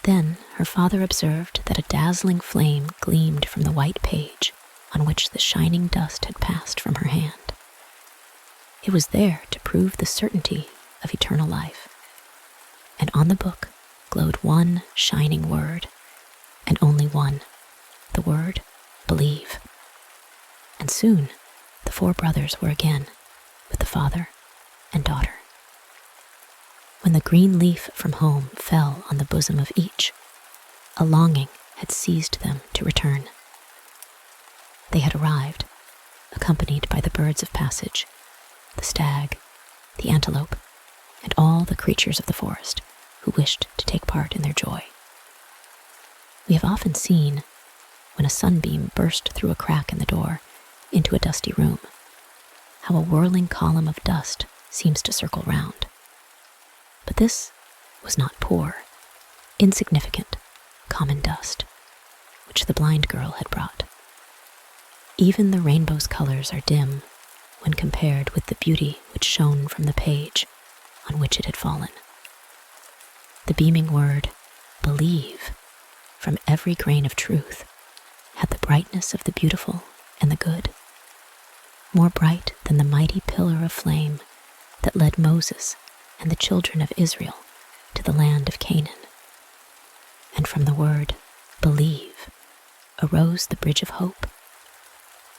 Then her father observed that a dazzling flame gleamed from the white page on which the shining dust had passed from her hand. It was there to prove the certainty of eternal life, and on the book glowed one shining word, and only one, the word believe. And soon the 4 brothers were again with the father and daughter. When the green leaf from home fell on the bosom of each, a longing had seized them to return. They had arrived, accompanied by the birds of passage, the stag, the antelope, and all the creatures of the forest who wished to take part in their joy. We have often seen, when a sunbeam burst through a crack in the door into a dusty room, how a whirling column of dust seems to circle round. But this was not poor, insignificant, common dust, which the blind girl had brought. Even the rainbow's colors are dim when compared with the beauty which shone from the page on which it had fallen. The beaming word, believe, from every grain of truth, had the brightness of the beautiful and the good, more bright than the mighty pillar of flame that led Moses and the children of Israel to the land of Canaan. And from the word believe arose the bridge of hope,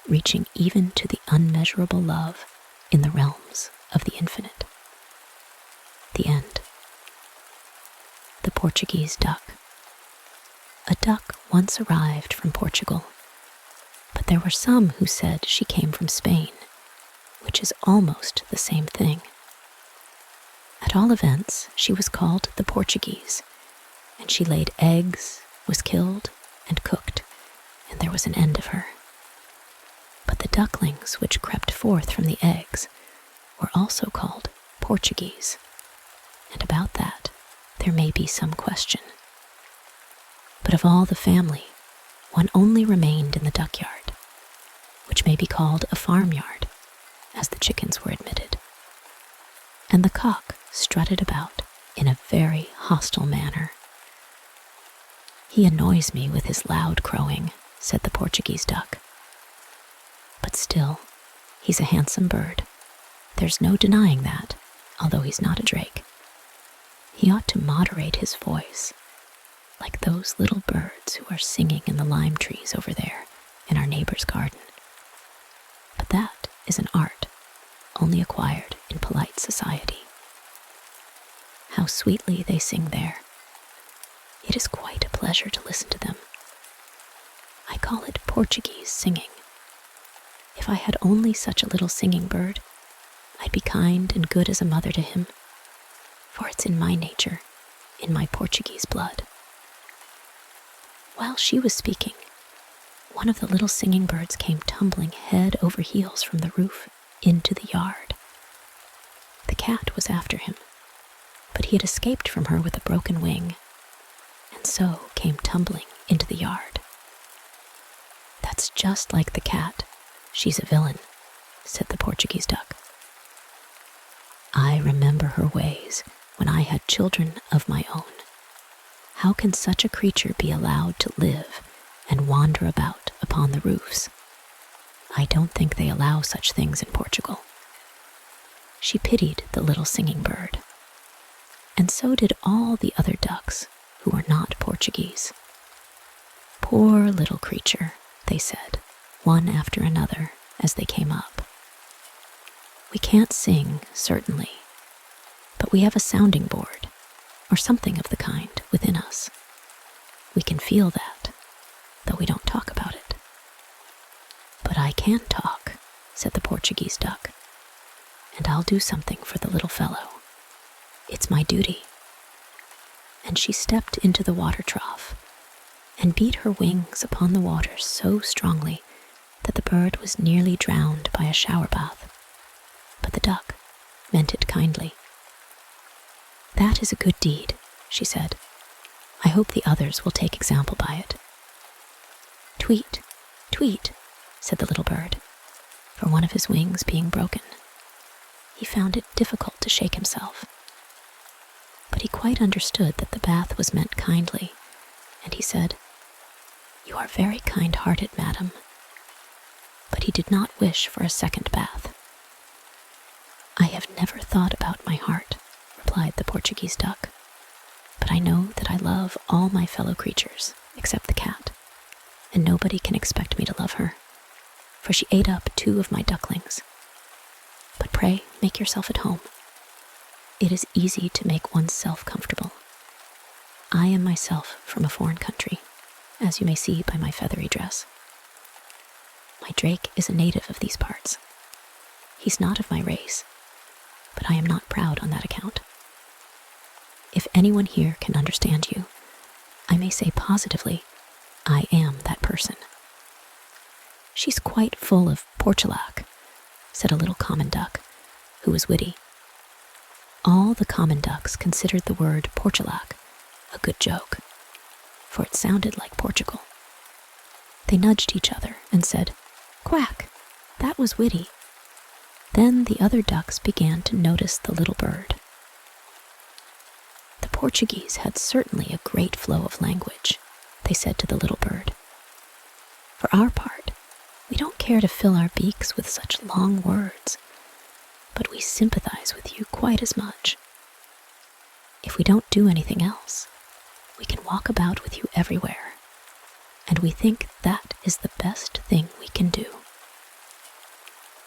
reaching even to the unmeasurable love in the realms of the infinite. The end. The Portuguese Duck. A duck once arrived from Portugal, but there were some who said she came from Spain, which is almost the same thing. At all events, she was called the Portuguese, and she laid eggs, was killed, and cooked, and there was an end of her. But the ducklings which crept forth from the eggs were also called Portuguese, and about that there may be some question. But of all the family, one only remained in the duckyard, which may be called a farmyard, as the chickens were admitted. And the cock strutted about in a very hostile manner. "He annoys me with his loud crowing," said the Portuguese duck. "But still, he's a handsome bird. There's no denying that, although he's not a drake. He ought to moderate his voice, like those little birds who are singing in the lime trees over there in our neighbor's garden. But that is an art only acquired in polite society. How sweetly they sing there. It is quite a pleasure to listen to them. I call it Portuguese singing. If I had only such a little singing bird, I'd be kind and good as a mother to him, for it's in my nature, in my Portuguese blood." While she was speaking, one of the little singing birds came tumbling head over heels from the roof into the yard. The cat was after him, but he had escaped from her with a broken wing, and so came tumbling into the yard. "That's just like the cat. She's a villain," said the Portuguese duck. "I remember her ways when I had children of my own. How can such a creature be allowed to live and wander about upon the roofs? I don't think they allow such things in Portugal." She pitied the little singing bird, and so did all the other ducks who were not Portuguese. "Poor little creature," they said, one after another as they came up. "We can't sing, certainly, but we have a sounding board, or something of the kind, within us. We can feel that, though we don't talk about it." "But I can talk," said the Portuguese duck, "and I'll do something for the little fellow. It's my duty." And she stepped into the water trough and beat her wings upon the water so strongly that the bird was nearly drowned by a shower bath. But the duck meant it kindly. "That is a good deed," she said. "I hope the others will take example by it." "Tweet, tweet," said the little bird, for one of his wings being broken. He found it difficult to shake himself. But he quite understood that the bath was meant kindly, and he said, "You are very kind-hearted, madam." But he did not wish for a second bath. "I have never thought about my heart," replied the Portuguese duck, "but I know that I love all my fellow creatures, except the cat, and nobody can expect me to love her, for she ate up 2 of my ducklings. But pray, make yourself at home. It is easy to make oneself comfortable. I am myself from a foreign country, as you may see by my feathery dress. My drake is a native of these parts. He's not of my race, but I am not proud on that account. If anyone here can understand you, I may say positively, I am that person. She's quite full of portulac, said a little common duck, who was witty. All the common ducks considered the word portulac a good joke, for it sounded like Portugal. They nudged each other and said, "Quack, that was witty." Then the other ducks began to notice the little bird. The Portuguese had certainly a great flow of language, they said to the little bird. For our part, we don't care to fill our beaks with such long words, but we sympathize with you quite as much. If we don't do anything else, we can walk about with you everywhere, and we think that is the best thing we can do.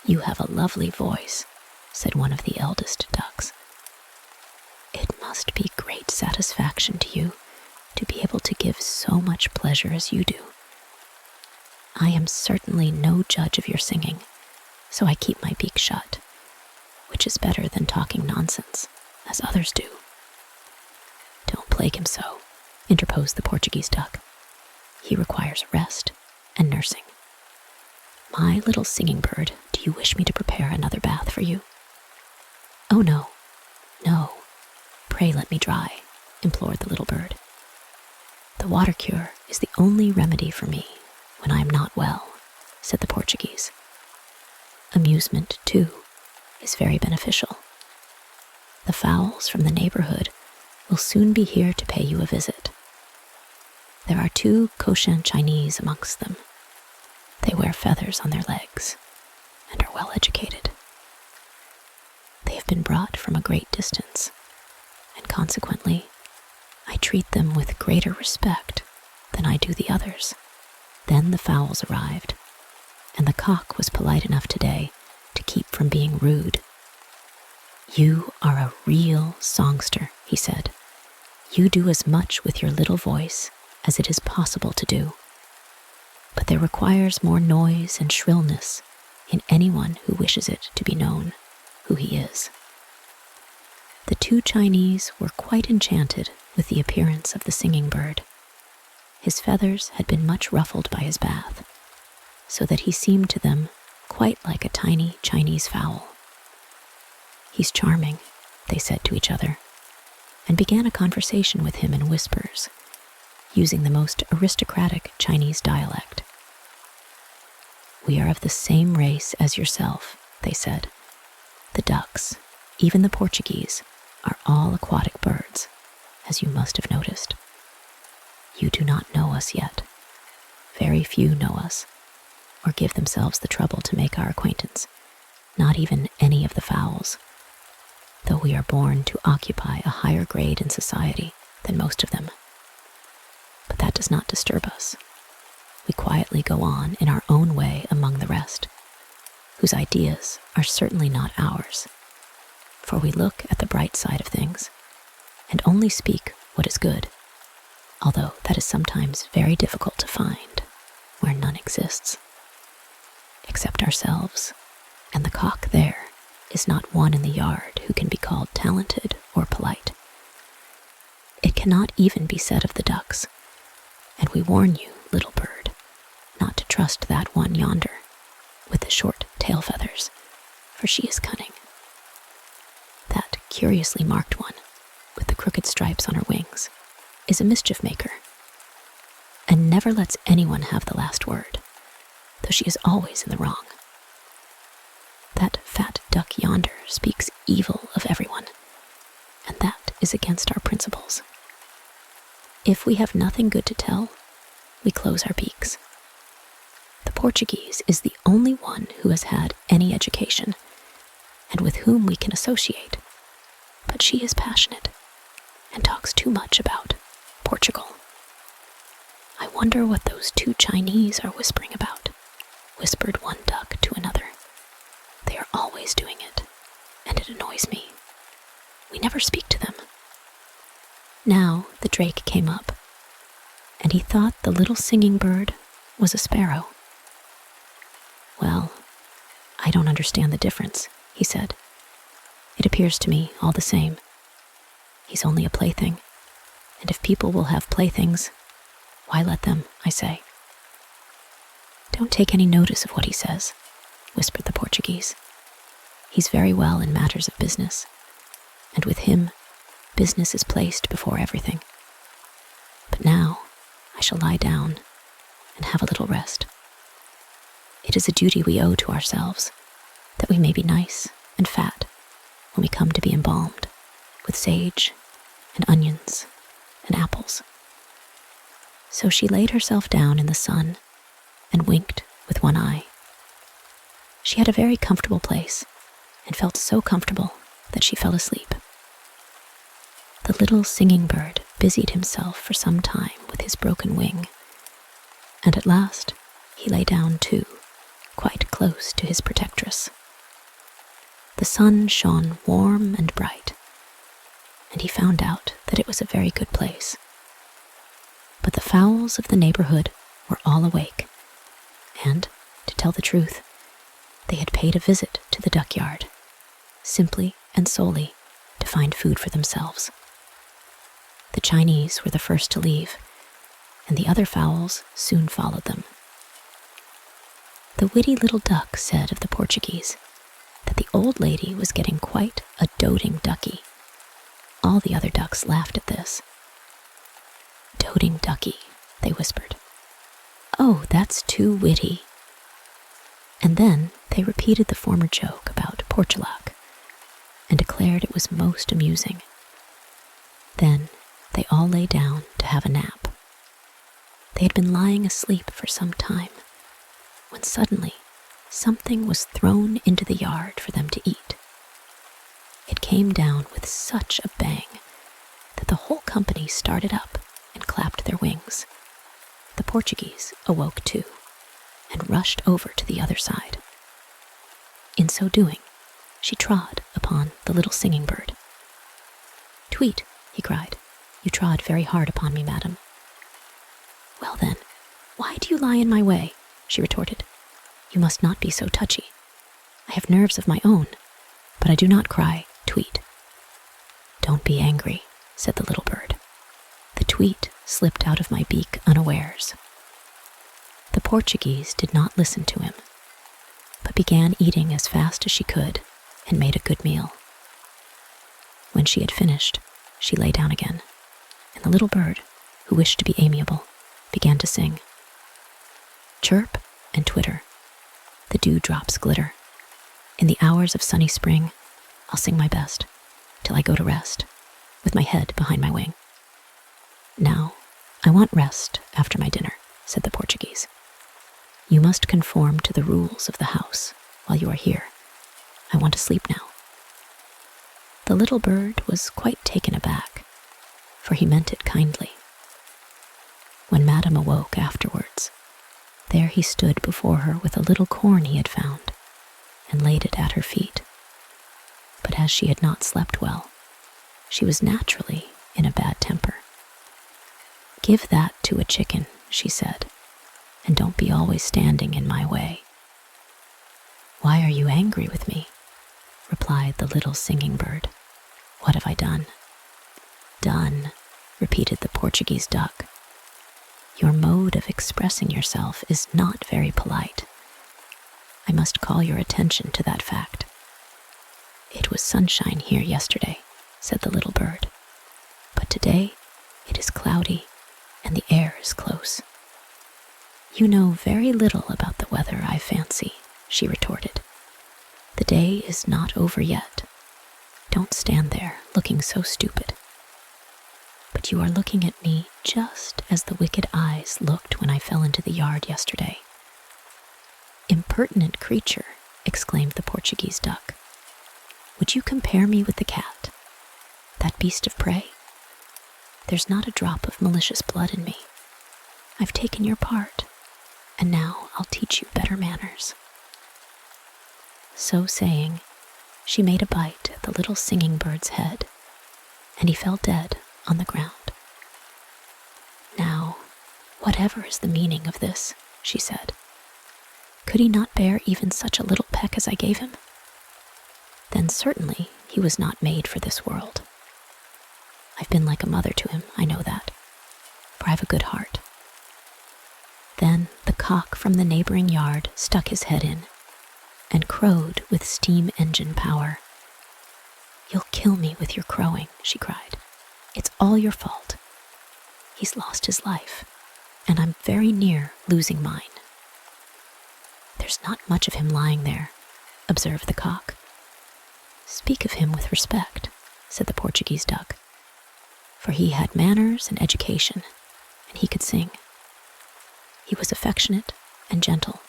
You have a lovely voice, said one of the eldest ducks. It must be great satisfaction to you to be able to give so much pleasure as you do. I am certainly no judge of your singing, so I keep my beak shut, which is better than talking nonsense, as others do. Don't plague him so, interposed the Portuguese duck. He requires rest and nursing. My little singing bird, do you wish me to prepare another bath for you? Oh, no, no. Pray let me dry, implored the little bird. The water cure is the only remedy for me when I am not well, said the Portuguese. Amusement, too, is very beneficial. The fowls from the neighborhood will soon be here to pay you a visit. There are 2 Cochin Chinese amongst them. They wear feathers on their legs and are well educated. They have been brought from a great distance, and consequently, I treat them with greater respect than I do the others. Then the fowls arrived, and the cock was polite enough today to keep from being rude. You are a real songster, he said. You do as much with your little voice as it is possible to do. But there requires more noise and shrillness in anyone who wishes it to be known who he is. The 2 Chinese were quite enchanted with the appearance of the singing bird. His feathers had been much ruffled by his bath, so that he seemed to them quite like a tiny Chinese fowl. He's charming, they said to each other, and began a conversation with him in whispers, using the most aristocratic Chinese dialect. We are of the same race as yourself, they said. The ducks, even the Portuguese, are all aquatic birds, as you must have noticed. You do not know us yet. Very few know us, or give themselves the trouble to make our acquaintance, not even any of the fowls, though we are born to occupy a higher grade in society than most of them. But that does not disturb us. We quietly go on in our own way among the rest, whose ideas are certainly not ours, for we look at the bright side of things and only speak what is good, although that is sometimes very difficult to find where none exists. Except ourselves, and the cock there is not one in the yard who can be called talented or polite. It cannot even be said of the ducks, and we warn you, little bird, not to trust that one yonder, with the short tail feathers, for she is cunning. That curiously marked one, with the crooked stripes on her wings, is a mischief maker, and never lets anyone have the last word, though she is always in the wrong. That fat duck yonder speaks evil of everyone, and that is against our principles. If we have nothing good to tell, we close our beaks. The Portuguese is the only one who has had any education, and with whom we can associate, but she is passionate and talks too much about Portugal. I wonder what those two Chinese are whispering about," whispered one duck to another. "They are always doing it, and it annoys me. We never speak to them." Now the drake came up, and he thought the little singing bird was a sparrow. "Well, I don't understand the difference," he said. "It appears to me all the same. He's only a plaything, and if people will have playthings, why let them, I say." "Don't take any notice of what he says," whispered the Portuguese. "He's very well in matters of business, and with him, business is placed before everything. But now I shall lie down and have a little rest. It is a duty we owe to ourselves, that we may be nice and fat when we come to be embalmed with sage and onions and apples." So she laid herself down in the sun and winked with one eye. She had a very comfortable place and felt so comfortable that she fell asleep. The little singing bird busied himself for some time with his broken wing, and at last he lay down too, quite close to his protectress. The sun shone warm and bright, and he found out that it was a very good place. But the fowls of the neighborhood were all awake, and, to tell the truth, they had paid a visit to the duckyard, simply and solely to find food for themselves. The Chinese were the first to leave, and the other fowls soon followed them. The witty little duck said of the Portuguese that the old lady was getting quite a doting ducky. All the other ducks laughed at this. "Doting ducky," they whispered. "Oh, that's too witty." And then they repeated the former joke about Portuguese and declared it was most amusing. Then they all lay down to have a nap. They had been lying asleep for some time, when suddenly something was thrown into the yard for them to eat. It came down with such a bang that the whole company started up and clapped their wings. The Portuguese awoke too, and rushed over to the other side. In so doing, she trod upon the little singing bird. "Tweet," he cried, "you trod very hard upon me, madam." "Well then, why do you lie in my way?" she retorted. "You must not be so touchy. I have nerves of my own, but I do not cry, tweet." "Don't be angry," said the little bird. "The tweet slipped out of my beak unawares." The Portuguese did not listen to him, but began eating as fast as she could and made a good meal. When she had finished, she lay down again, and the little bird, who wished to be amiable, began to sing. Chirp and twitter, the dewdrops glitter. In the hours of sunny spring, I'll sing my best, till I go to rest, with my head behind my wing. "Now, I want rest after my dinner," said the Portuguese. "You must conform to the rules of the house while you are here. I want to sleep now." The little bird was quite taken aback, for he meant it kindly. When Madame awoke afterwards, there he stood before her with a little corn he had found, and laid it at her feet. But as she had not slept well, she was naturally in a bad temper. "Give that to a chicken," she said, "and don't be always standing in my way." "Why are you angry with me?" replied the little singing bird. "What have I done?" "Done," repeated the Portuguese duck. "Your mode of expressing yourself is not very polite. I must call your attention to that fact. It was sunshine here yesterday," said the little bird, "but today it is cloudy and the air is close." "You know very little about the weather, I fancy," she retorted. "The day is not over yet. Don't stand there looking so stupid. But you are looking at me just as the wicked eyes looked when I fell into the yard yesterday." "Impertinent creature," exclaimed the Portuguese duck. "Would you compare me with the cat, that beast of prey? There's not a drop of malicious blood in me. I've taken your part, and now I'll teach you better manners." So saying, she made a bite at the little singing bird's head, and he fell dead on the ground. "Now, whatever is the meaning of this?" she said. "Could he not bear even such a little peck as I gave him? Then certainly he was not made for this world. I've been like a mother to him, I know that, for I've a good heart." Then the cock from the neighboring yard stuck his head in and crowed with steam engine power. "You'll kill me with your crowing," she cried. "It's all your fault. He's lost his life, and I'm very near losing mine." "There's not much of him lying there," observed the cock. "Speak of him with respect," said the Portuguese duck, "for he had manners and education, and he could sing. He was affectionate and gentle,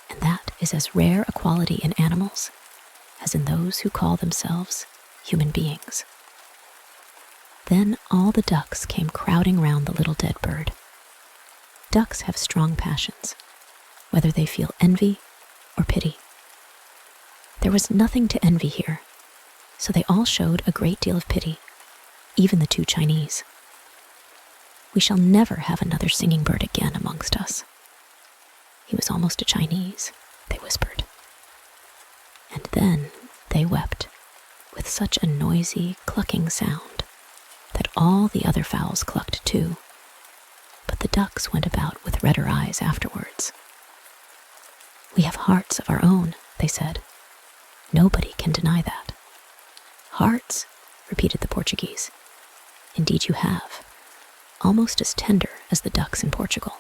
and that is as rare a quality in animals as in those who call themselves human beings." Then all the ducks came crowding round the little dead bird. Ducks have strong passions, whether they feel envy or pity. There was nothing to envy here, so they all showed a great deal of pity, even the two Chinese. "We shall never have another singing bird again amongst us. He was almost a Chinese," they whispered. And then they wept with such a noisy, clucking sound that all the other fowls clucked too, but the ducks went about with redder eyes afterwards. "We have hearts of our own," they said. "Nobody can deny that." "Hearts?" repeated the Portuguese. "Indeed you have, almost as tender as the ducks in Portugal."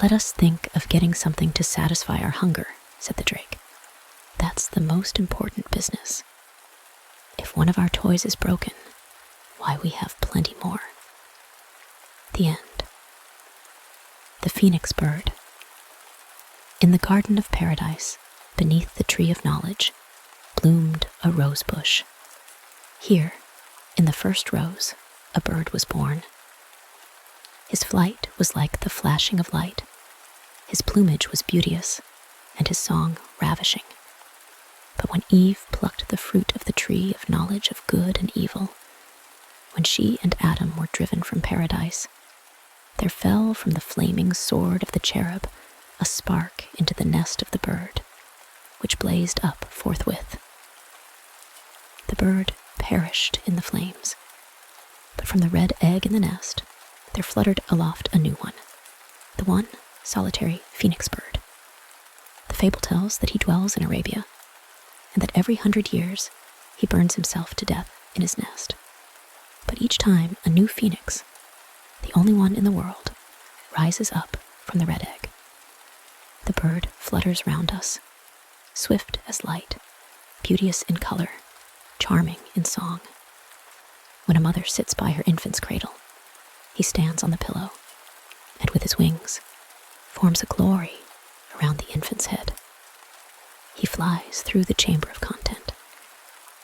"Let us think of getting something to satisfy our hunger," said the drake. "That's the most important business. If one of our toys is broken, why, we have plenty more." The end. The Phoenix Bird. In the garden of paradise, beneath the tree of knowledge, bloomed a rose bush. Here, in the first rose, a bird was born. His flight was like the flashing of light. His plumage was beauteous, and his song ravishing. But when Eve plucked the fruit of the tree of knowledge of good and evil, when she and Adam were driven from paradise, there fell from the flaming sword of the cherub a spark into the nest of the bird, which blazed up forthwith. The bird perished in the flames, but from the red egg in the nest there fluttered aloft a new one, the one solitary phoenix bird. The fable tells that he dwells in Arabia, and that every 100 years he burns himself to death in his nest. But each time a new phoenix, the only one in the world, rises up from the red egg. The bird flutters round us, swift as light, beauteous in color, charming in song. When a mother sits by her infant's cradle, he stands on the pillow, and with his wings forms a glory around the infant's head. He flies through the chamber of content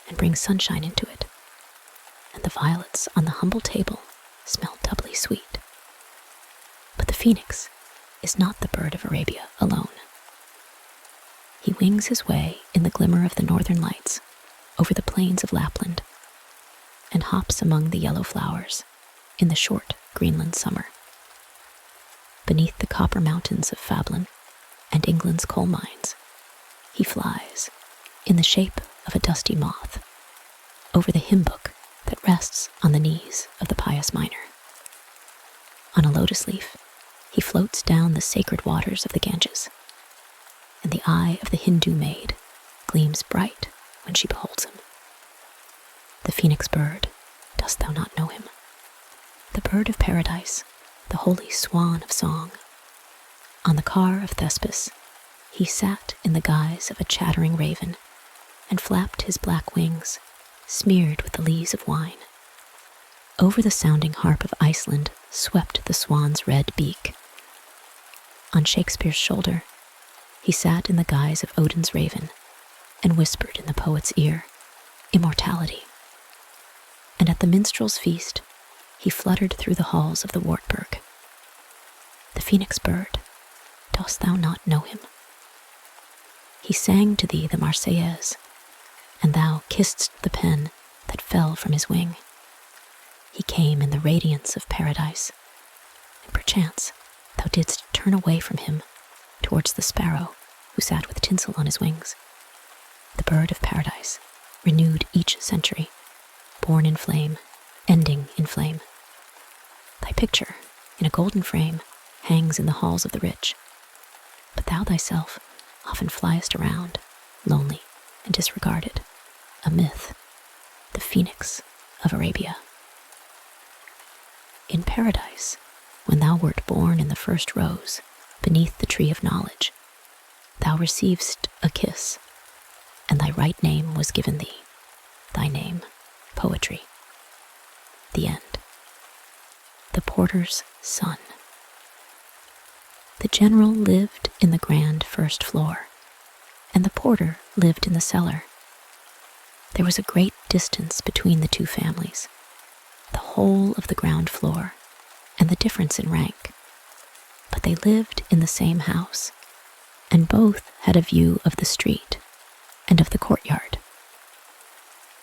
and brings sunshine into it, and the violets on the humble table smell doubly sweet. But the phoenix is not the bird of Arabia alone. He wings his way in the glimmer of the northern lights over the plains of Lapland and hops among the yellow flowers in the short Greenland summer. Beneath the copper mountains of Fablin and England's coal mines, he flies, in the shape of a dusty moth, over the hymn book that rests on the knees of the pious miner. On a lotus leaf, he floats down the sacred waters of the Ganges, and the eye of the Hindu maid gleams bright when she beholds him. The phoenix bird, dost thou not know him? The bird of paradise, the holy swan of song. On the car of Thespis, he sat in the guise of a chattering raven and flapped his black wings, smeared with the lees of wine. Over the sounding harp of Iceland swept the swan's red beak. On Shakespeare's shoulder, he sat in the guise of Odin's raven and whispered in the poet's ear, immortality. And at the minstrel's feast, he fluttered through the halls of the Wartburg, phoenix bird, dost thou not know him? He sang to thee the Marseillaise, and thou kissedst the pen that fell from his wing. He came in the radiance of paradise, and perchance thou didst turn away from him towards the sparrow who sat with tinsel on his wings. The bird of paradise, renewed each century, born in flame, ending in flame. Thy picture, in a golden frame, hangs in the halls of the rich, but thou thyself often fliest around, lonely and disregarded, a myth, the phoenix of Arabia. In paradise, when thou wert born in the first rose, beneath the tree of knowledge, thou receivedst a kiss, and thy right name was given thee, thy name, Poetry. The end. The porter's son. The general lived in the grand first floor, and the porter lived in the cellar. There was a great distance between the two families, the whole of the ground floor, and the difference in rank. But they lived in the same house, and both had a view of the street and of the courtyard.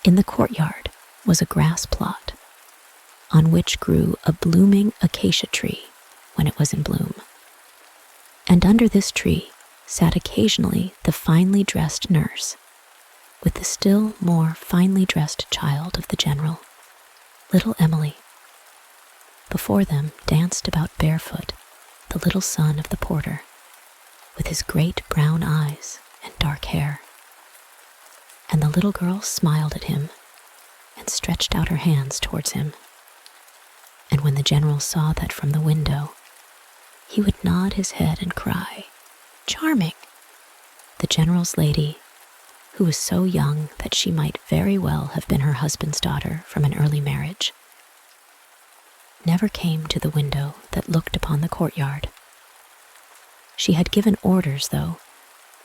In the courtyard was a grass plot, on which grew a blooming acacia tree when it was in bloom. And under this tree sat occasionally the finely dressed nurse, with the still more finely dressed child of the general, little Emily. Before them danced about barefoot the little son of the porter, with his great brown eyes and dark hair. And the little girl smiled at him and stretched out her hands towards him. And when the general saw that from the window, he would nod his head and cry, "Charming!" The general's lady, who was so young that she might very well have been her husband's daughter from an early marriage, never came to the window that looked upon the courtyard. She had given orders, though,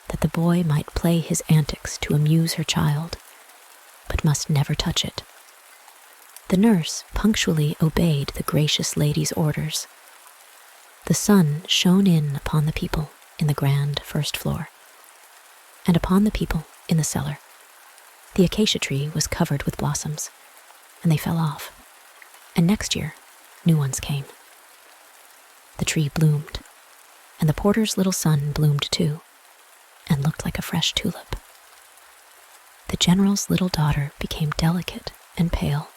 that the boy might play his antics to amuse her child, but must never touch it. The nurse punctually obeyed the gracious lady's orders. The sun shone in upon the people in the grand first floor, and upon the people in the cellar. The acacia tree was covered with blossoms, and they fell off, and next year new ones came. The tree bloomed, and the porter's little son bloomed too, and looked like a fresh tulip. The general's little daughter became delicate and pale,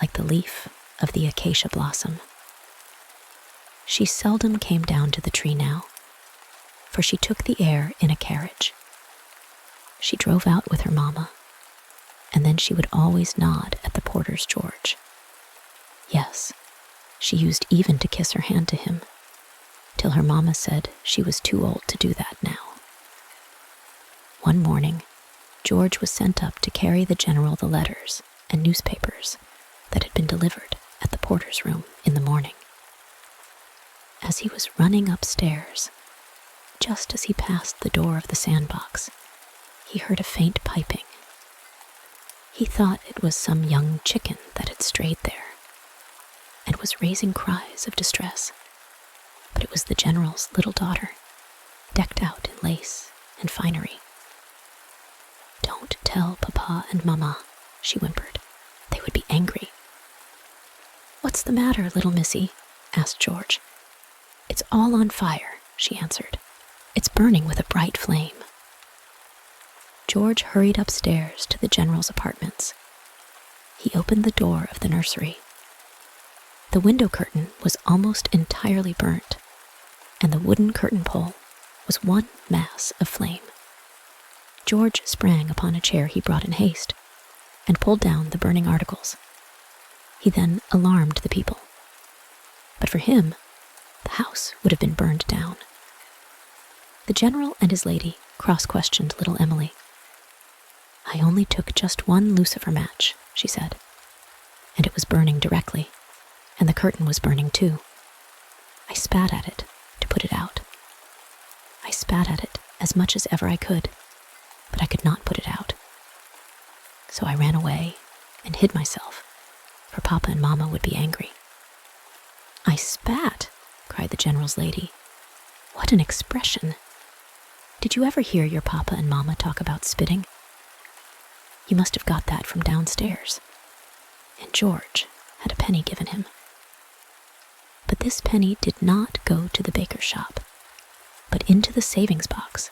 like the leaf of the acacia blossom. She seldom came down to the tree now, for she took the air in a carriage. She drove out with her mamma, and then she would always nod at the porter's George. Yes, she used even to kiss her hand to him, till her mamma said she was too old to do that now. One morning, George was sent up to carry the general the letters and newspapers that had been delivered at the porter's room in the morning. As he was running upstairs, just as he passed the door of the sandbox, he heard a faint piping. He thought it was some young chicken that had strayed there, and was raising cries of distress. But it was the general's little daughter, decked out in lace and finery. "Don't tell Papa and Mamma," she whimpered. "They would be angry." "What's the matter, little missy?" asked George. "It's all on fire," she answered. "It's burning with a bright flame." George hurried upstairs to the general's apartments. He opened the door of the nursery. The window curtain was almost entirely burnt, and the wooden curtain pole was one mass of flame. George sprang upon a chair he brought in haste, and pulled down the burning articles. He then alarmed the people. But for him, the house would have been burned down. The general and his lady cross-questioned little Emily. "I only took just one lucifer match," she said, "and it was burning directly, and the curtain was burning too. I spat at it to put it out. I spat at it as much as ever I could, but I could not put it out. So I ran away and hid myself, for Papa and Mamma would be angry." "I spat," cried the general's lady. "What an expression! Did you ever hear your papa and mamma talk about spitting? You must have got that from downstairs." And George had a penny given him. But this penny did not go to the baker's shop, but into the savings box.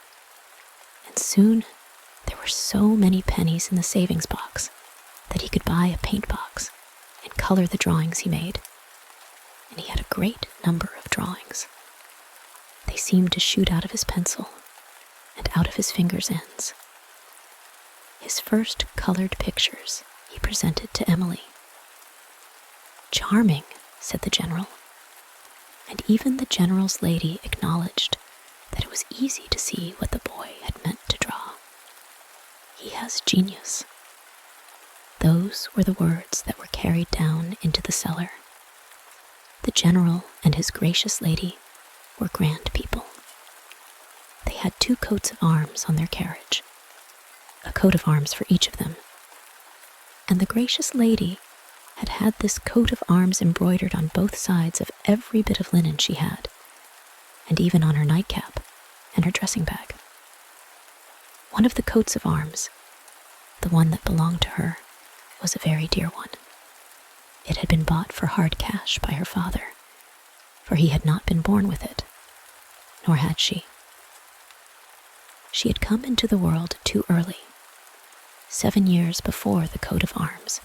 And soon there were so many pennies in the savings box that he could buy a paint box and color the drawings he made. And he had a great number of drawings. They seemed to shoot out of his pencil and out of his fingers' ends. His first colored pictures he presented to Emily. "Charming," said the general. And even the general's lady acknowledged that it was easy to see what the boy had meant to draw. "He has genius." Those were the words that were carried down into the cellar. The general and his gracious lady were grand people. They had 2 coats of arms on their carriage, a coat of arms for each of them. And the gracious lady had had this coat of arms embroidered on both sides of every bit of linen she had, and even on her nightcap and her dressing bag. One of the coats of arms, the one that belonged to her, was a very dear one. It had been bought for hard cash by her father, for he had not been born with it, nor had she. She had come into the world too early, 7 years before the coat of arms,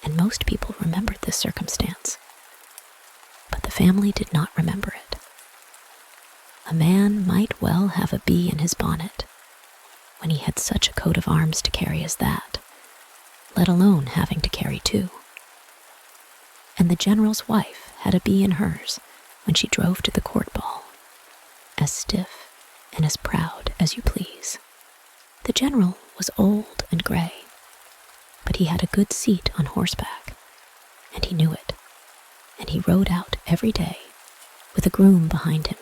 and most people remembered this circumstance. But the family did not remember it. A man might well have a bee in his bonnet when he had such a coat of arms to carry as that, let alone having to carry 2. And the general's wife had a bee in hers when she drove to the court ball, as stiff and as proud as you please. The general was old and gray, but he had a good seat on horseback, and he knew it, and he rode out every day with a groom behind him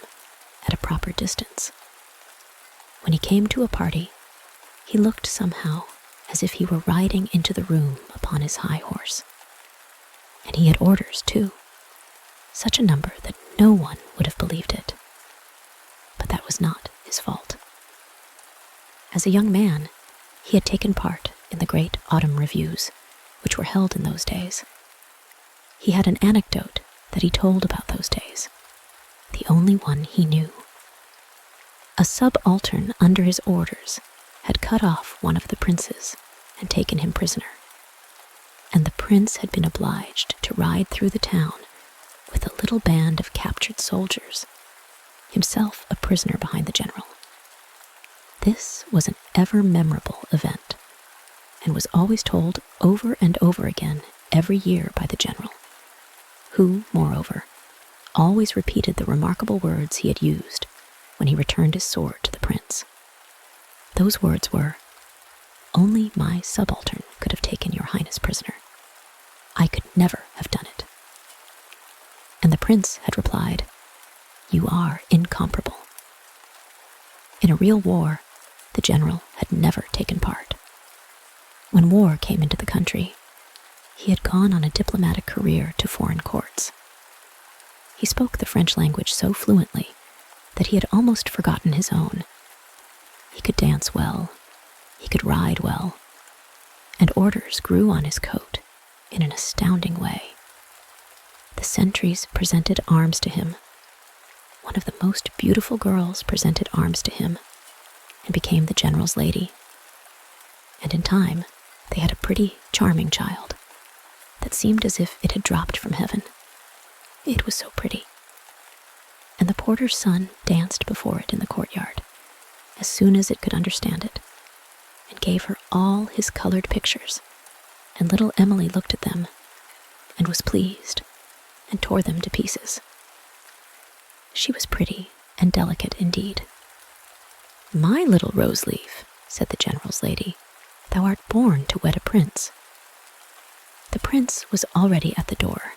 at a proper distance. When he came to a party, he looked somehow as if he were riding into the room upon his high horse. And he had orders, too, such a number that no one would have believed it. But that was not his fault. As a young man, he had taken part in the great autumn reviews, which were held in those days. He had an anecdote that he told about those days, the only one he knew. A subaltern under his orders had cut off one of the princes and taken him prisoner, and the prince had been obliged to ride through the town with a little band of captured soldiers, himself a prisoner behind the general. This was an ever-memorable event, and was always told over and over again every year by the general, who, moreover, always repeated the remarkable words he had used when he returned his sword to the prince. Those words were, "Only my subaltern could have taken your highness prisoner. I could never have done it." And the prince had replied, "You are incomparable." In a real war, the general had never taken part. When war came into the country, he had gone on a diplomatic career to foreign courts. He spoke the French language so fluently that he had almost forgotten his own. He could dance well, he could ride well, and orders grew on his coat in an astounding way. The sentries presented arms to him. One of the most beautiful girls presented arms to him and became the general's lady. And in time, they had a pretty, charming child that seemed as if it had dropped from heaven. It was so pretty. And the porter's son danced before it in the courtyard as soon as it could understand it, and gave her all his colored pictures, and little Emily looked at them and was pleased and tore them to pieces. She was pretty and delicate indeed. "My little rose leaf," said the general's lady, "thou art born to wed a prince." The prince was already at the door,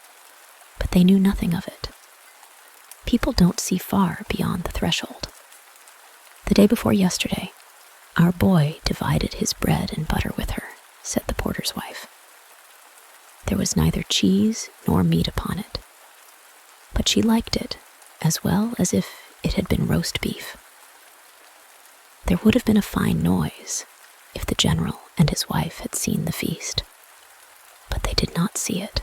but they knew nothing of it. People don't see far beyond the threshold. "The day before yesterday, our boy divided his bread and butter with her," said the porter's wife. "There was neither cheese nor meat upon it, but she liked it as well as if it had been roast beef. There would have been a fine noise if the general and his wife had seen the feast, but they did not see it.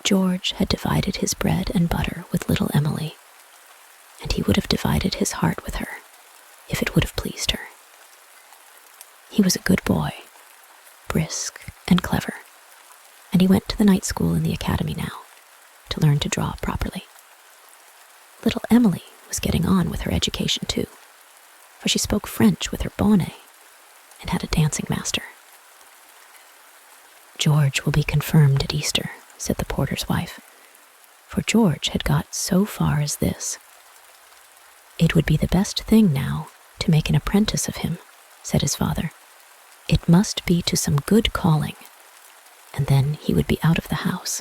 George had divided his bread and butter with little Emily, and he would have divided his heart with her if it would have pleased her. He was a good boy, brisk and clever, and he went to the night school in the academy now to learn to draw properly. Little Emily was getting on with her education too, for she spoke French with her bonnet and had a dancing master. George will be confirmed at Easter, said the porter's wife, for George had got so far as this. It would be the best thing now to make an apprentice of him, said his father. It must be to some good calling, and then he would be out of the house.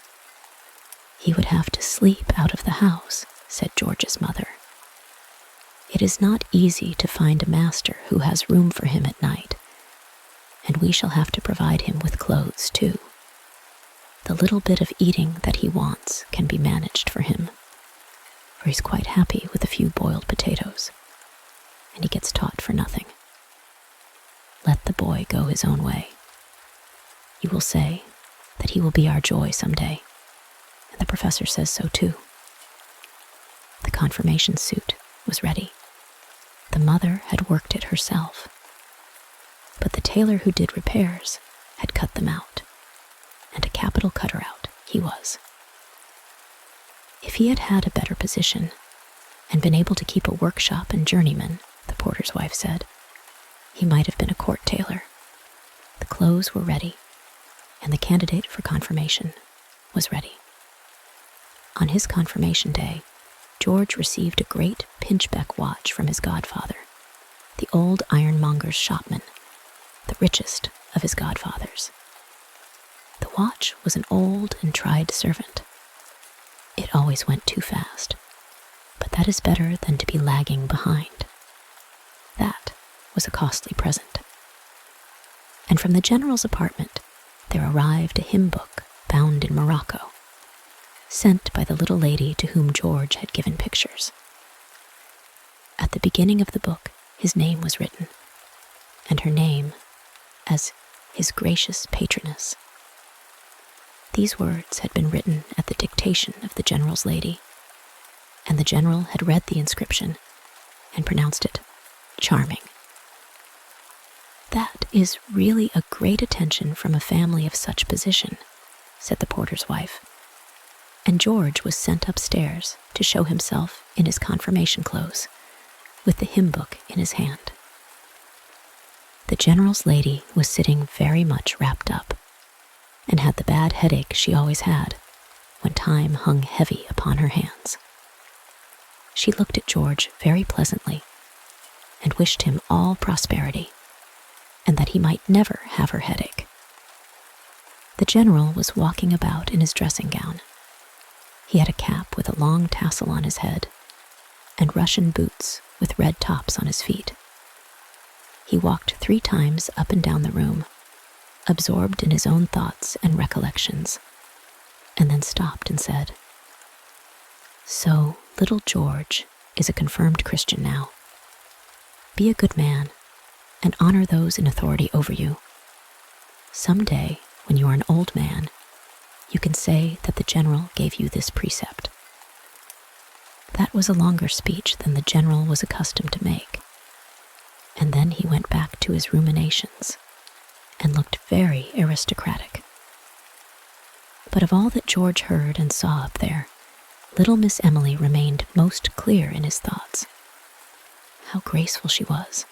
He would have to sleep out of the house, said George's mother. It is not easy to find a master who has room for him at night, and we shall have to provide him with clothes too. The little bit of eating that he wants can be managed for him, for he's quite happy with a few boiled potatoes, and he gets taught for nothing. Let the boy go his own way. You will say that he will be our joy some day, and the professor says so too. The confirmation suit was ready. The mother had worked it herself, but the tailor who did repairs had cut them out, and a capital cutter-out he was. If he had had a better position and been able to keep a workshop and journeyman, the porter's wife said, he might have been a court tailor. The clothes were ready, and the candidate for confirmation was ready. On his confirmation day, George received a great pinchbeck watch from his godfather, the old ironmonger's shopman, the richest of his godfathers. The watch was an old and tried servant. It always went too fast, but that is better than to be lagging behind. That was a costly present. And from the general's apartment there arrived a hymn book bound in morocco, sent by the little lady to whom George had given pictures. At the beginning of the book his name was written, and her name as his gracious patroness. These words had been written at the dictation of the general's lady, and the general had read the inscription and pronounced it charming. That is really a great attention from a family of such position, said the porter's wife, and George was sent upstairs to show himself in his confirmation clothes, with the hymn book in his hand. The general's lady was sitting very much wrapped up, and had the bad headache she always had when time hung heavy upon her hands. She looked at George very pleasantly and wished him all prosperity, and that he might never have her headache. The general was walking about in his dressing gown. He had a cap with a long tassel on his head, and Russian boots with red tops on his feet. He walked 3 times up and down the room, absorbed in his own thoughts and recollections, and then stopped and said, "So little George is a confirmed Christian now. Be a good man, and honor those in authority over you. Some day, when you are an old man, you can say that the general gave you this precept." That was a longer speech than the general was accustomed to make, and then he went back to his ruminations and looked very aristocratic. But of all that George heard and saw up there, little Miss Emily remained most clear in his thoughts. How graceful she was,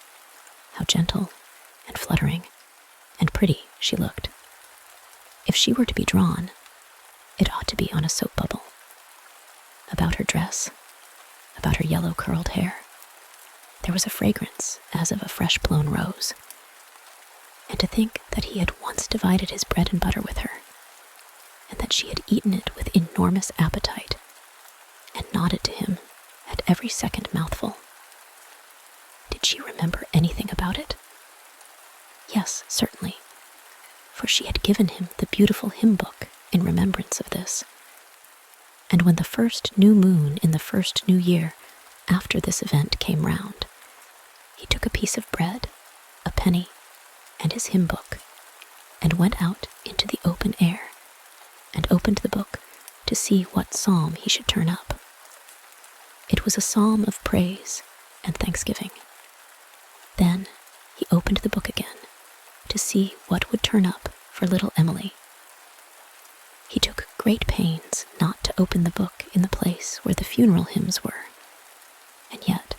how gentle and fluttering and pretty she looked. If she were to be drawn, it ought to be on a soap bubble. About her dress, about her yellow curled hair, there was a fragrance as of a fresh-blown rose. And to think that he had once divided his bread and butter with her, and that she had eaten it with enormous appetite, and nodded to him at every second mouthful. Did she remember anything about it? Yes, certainly, for she had given him the beautiful hymn book in remembrance of this. And when the first new moon in the first new year after this event came round, he took a piece of bread, a penny, and his hymn book, and went out into the open air, and opened the book to see what psalm he should turn up. It was a psalm of praise and thanksgiving. Then he opened the book again to see what would turn up for little Emily. He took great pains not to open the book in the place where the funeral hymns were, and yet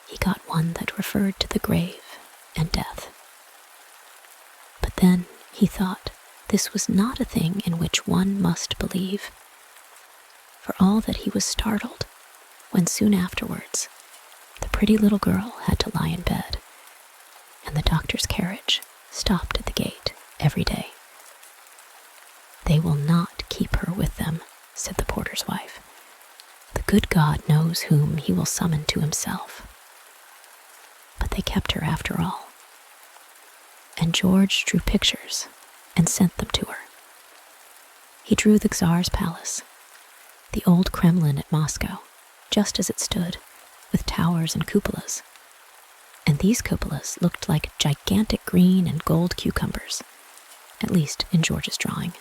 he got one that referred to the grave and death. But then he thought this was not a thing in which one must believe, for all that he was startled when soon afterwards the pretty little girl had to lie in bed, and the doctor's carriage stopped at the gate every day. "They will not keep her with them," said the porter's wife. "The good God knows whom he will summon to himself." But they kept her after all, and George drew pictures and sent them to her. He drew the Tsar's palace, the old Kremlin at Moscow, just as it stood, with towers and cupolas. And these cupolas looked like gigantic green and gold cucumbers, at least in George's drawing.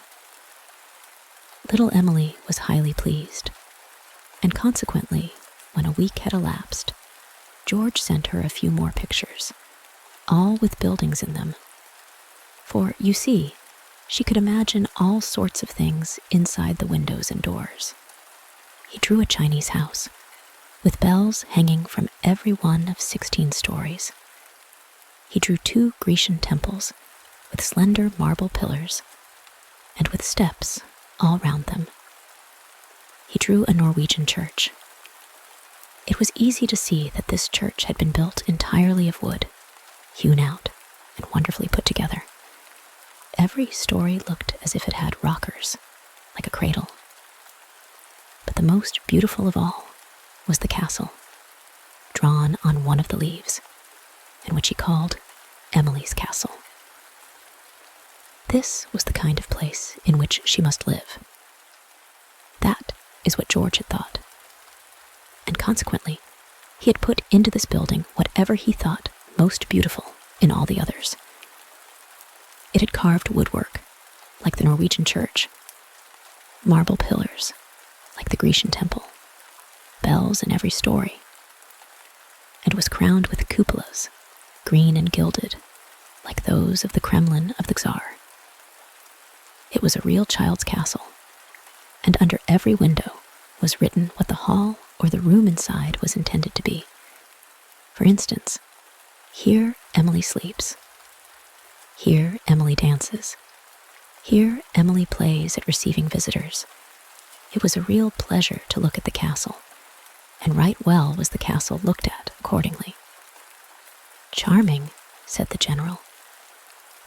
Little Emily was highly pleased, and consequently, when a week had elapsed, George sent her a few more pictures, all with buildings in them. For, you see, she could imagine all sorts of things inside the windows and doors. He drew a Chinese house, with bells hanging from every one of 16 stories. He drew 2 Grecian temples, with slender marble pillars, and with steps all round them. He drew a Norwegian church. It was easy to see that this church had been built entirely of wood, hewn out and wonderfully put together. Every story looked as if it had rockers, like a cradle. But the most beautiful of all was the castle, drawn on one of the leaves, and which he called Emily's Castle. This was the kind of place in which she must live. That is what George had thought. And consequently, he had put into this building whatever he thought most beautiful in all the others. It had carved woodwork, like the Norwegian church, marble pillars, like the Grecian temple, bells in every story, and was crowned with cupolas, green and gilded, like those of the Kremlin of the Tsar. It was a real child's castle, and under every window was written what the hall or the room inside was intended to be. For instance, here Emily sleeps. Here Emily dances. Here Emily plays at receiving visitors. It was a real pleasure to look at the castle, and right well was the castle looked at accordingly. "Charming," said the general,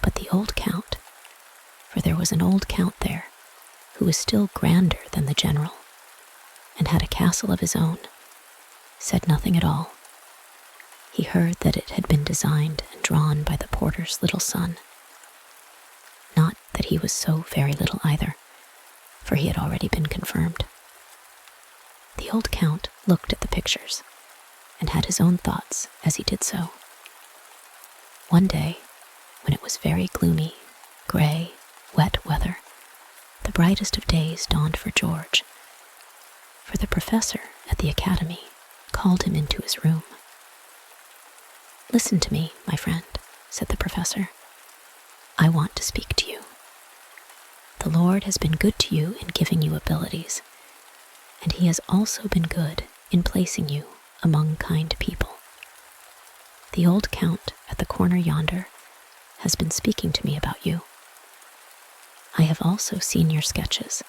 but the old count, for there was an old count there, who was still grander than the general, and had a castle of his own, said nothing at all. He heard that it had been designed and drawn by the porter's little son. Not that he was so very little either, for he had already been confirmed. The old count looked at the pictures, and had his own thoughts as he did so. One day, when it was very gloomy, gray, wet weather, the brightest of days dawned for George, for the professor at the academy called him into his room. "Listen to me, my friend," said the professor. "I want to speak to you. The Lord has been good to you in giving you abilities, and he has also been good in placing you among kind people. The old count at the corner yonder has been speaking to me about you. I have also seen your sketches,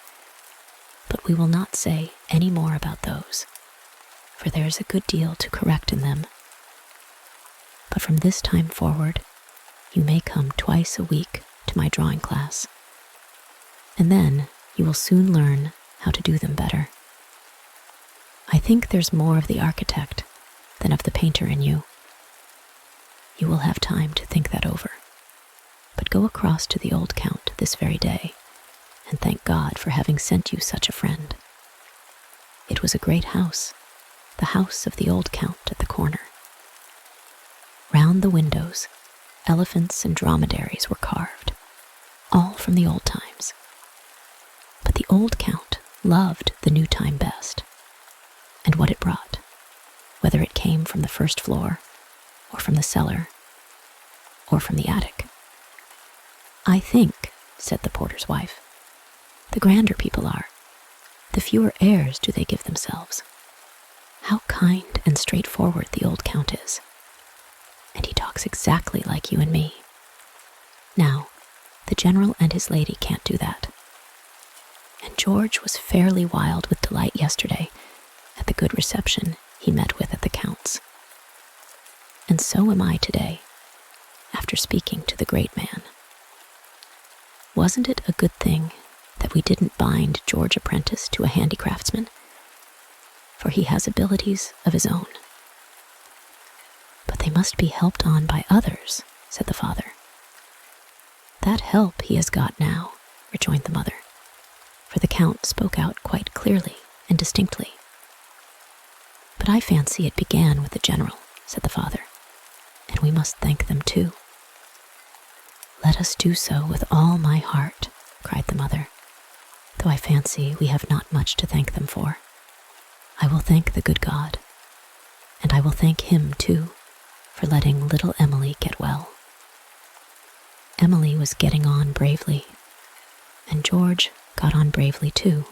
but we will not say any more about those, for there is a good deal to correct in them. But from this time forward, you may come twice a week to my drawing class, and then you will soon learn how to do them better. I think there's more of the architect than of the painter in you. You will have time to think that over, but go across to the old count this very day, and thank God for having sent you such a friend. It was a great house, the house of the old Count at the corner. Round the windows, elephants and dromedaries were carved, all from the old times. But the old Count loved the new time best, and what it brought, whether it came from the first floor, or from the cellar, or from the attic. "I think," said the porter's wife, "the grander people are, the fewer airs do they give themselves. How kind and straightforward the old Count is. And he talks exactly like you and me. Now, the general and his lady can't do that. And George was fairly wild with delight yesterday at the good reception he met with at the Count's. And so am I today, after speaking to the great man. Wasn't it a good thing that we didn't bind George apprentice to a handicraftsman? For he has abilities of his own." "But they must be helped on by others," said the father. "That help he has got now," rejoined the mother, for the Count spoke out quite clearly and distinctly. "But I fancy it began with the general," said the father, "and we must thank them too." "Let us do so with all my heart," cried the mother, "though I fancy we have not much to thank them for. I will thank the good God, and I will thank him too for letting little Emily get well." Emily was getting on bravely, and George got on bravely too.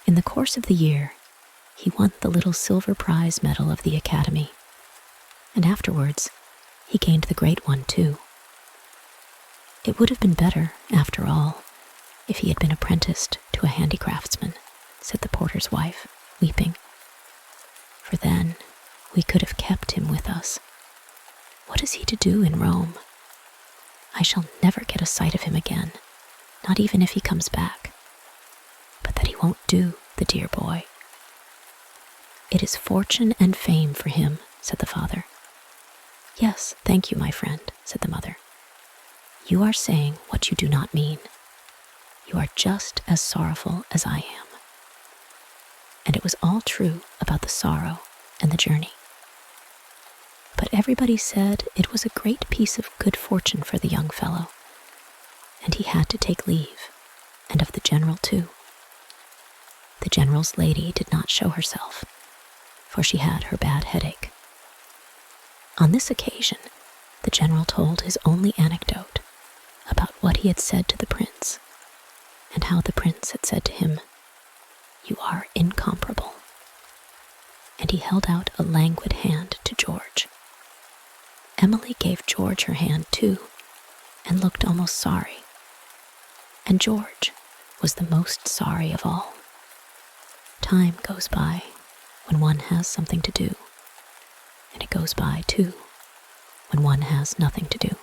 In the course of the year, he won the little silver prize medal of the Academy, and afterwards he gained the great one too. It would have been better, after all, if he had been apprenticed to a handicraftsman, said the porter's wife, weeping. For then we could have kept him with us. What is he to do in Rome? I shall never get a sight of him again, not even if he comes back. But that he won't do, the dear boy. It is fortune and fame for him, said the father. Yes, thank you, my friend, said the mother. You are saying what you do not mean. You are just as sorrowful as I am. And it was all true about the sorrow and the journey. But everybody said it was a great piece of good fortune for the young fellow, and he had to take leave, and of the general too. The general's lady did not show herself, for she had her bad headache. On this occasion, the general told his only anecdote about what he had said to the prince, and how the prince had said to him, "You are incomparable." And he held out a languid hand to George. Emily gave George her hand too, and looked almost sorry. And George was the most sorry of all. Time goes by when one has something to do, and it goes by too when one has nothing to do.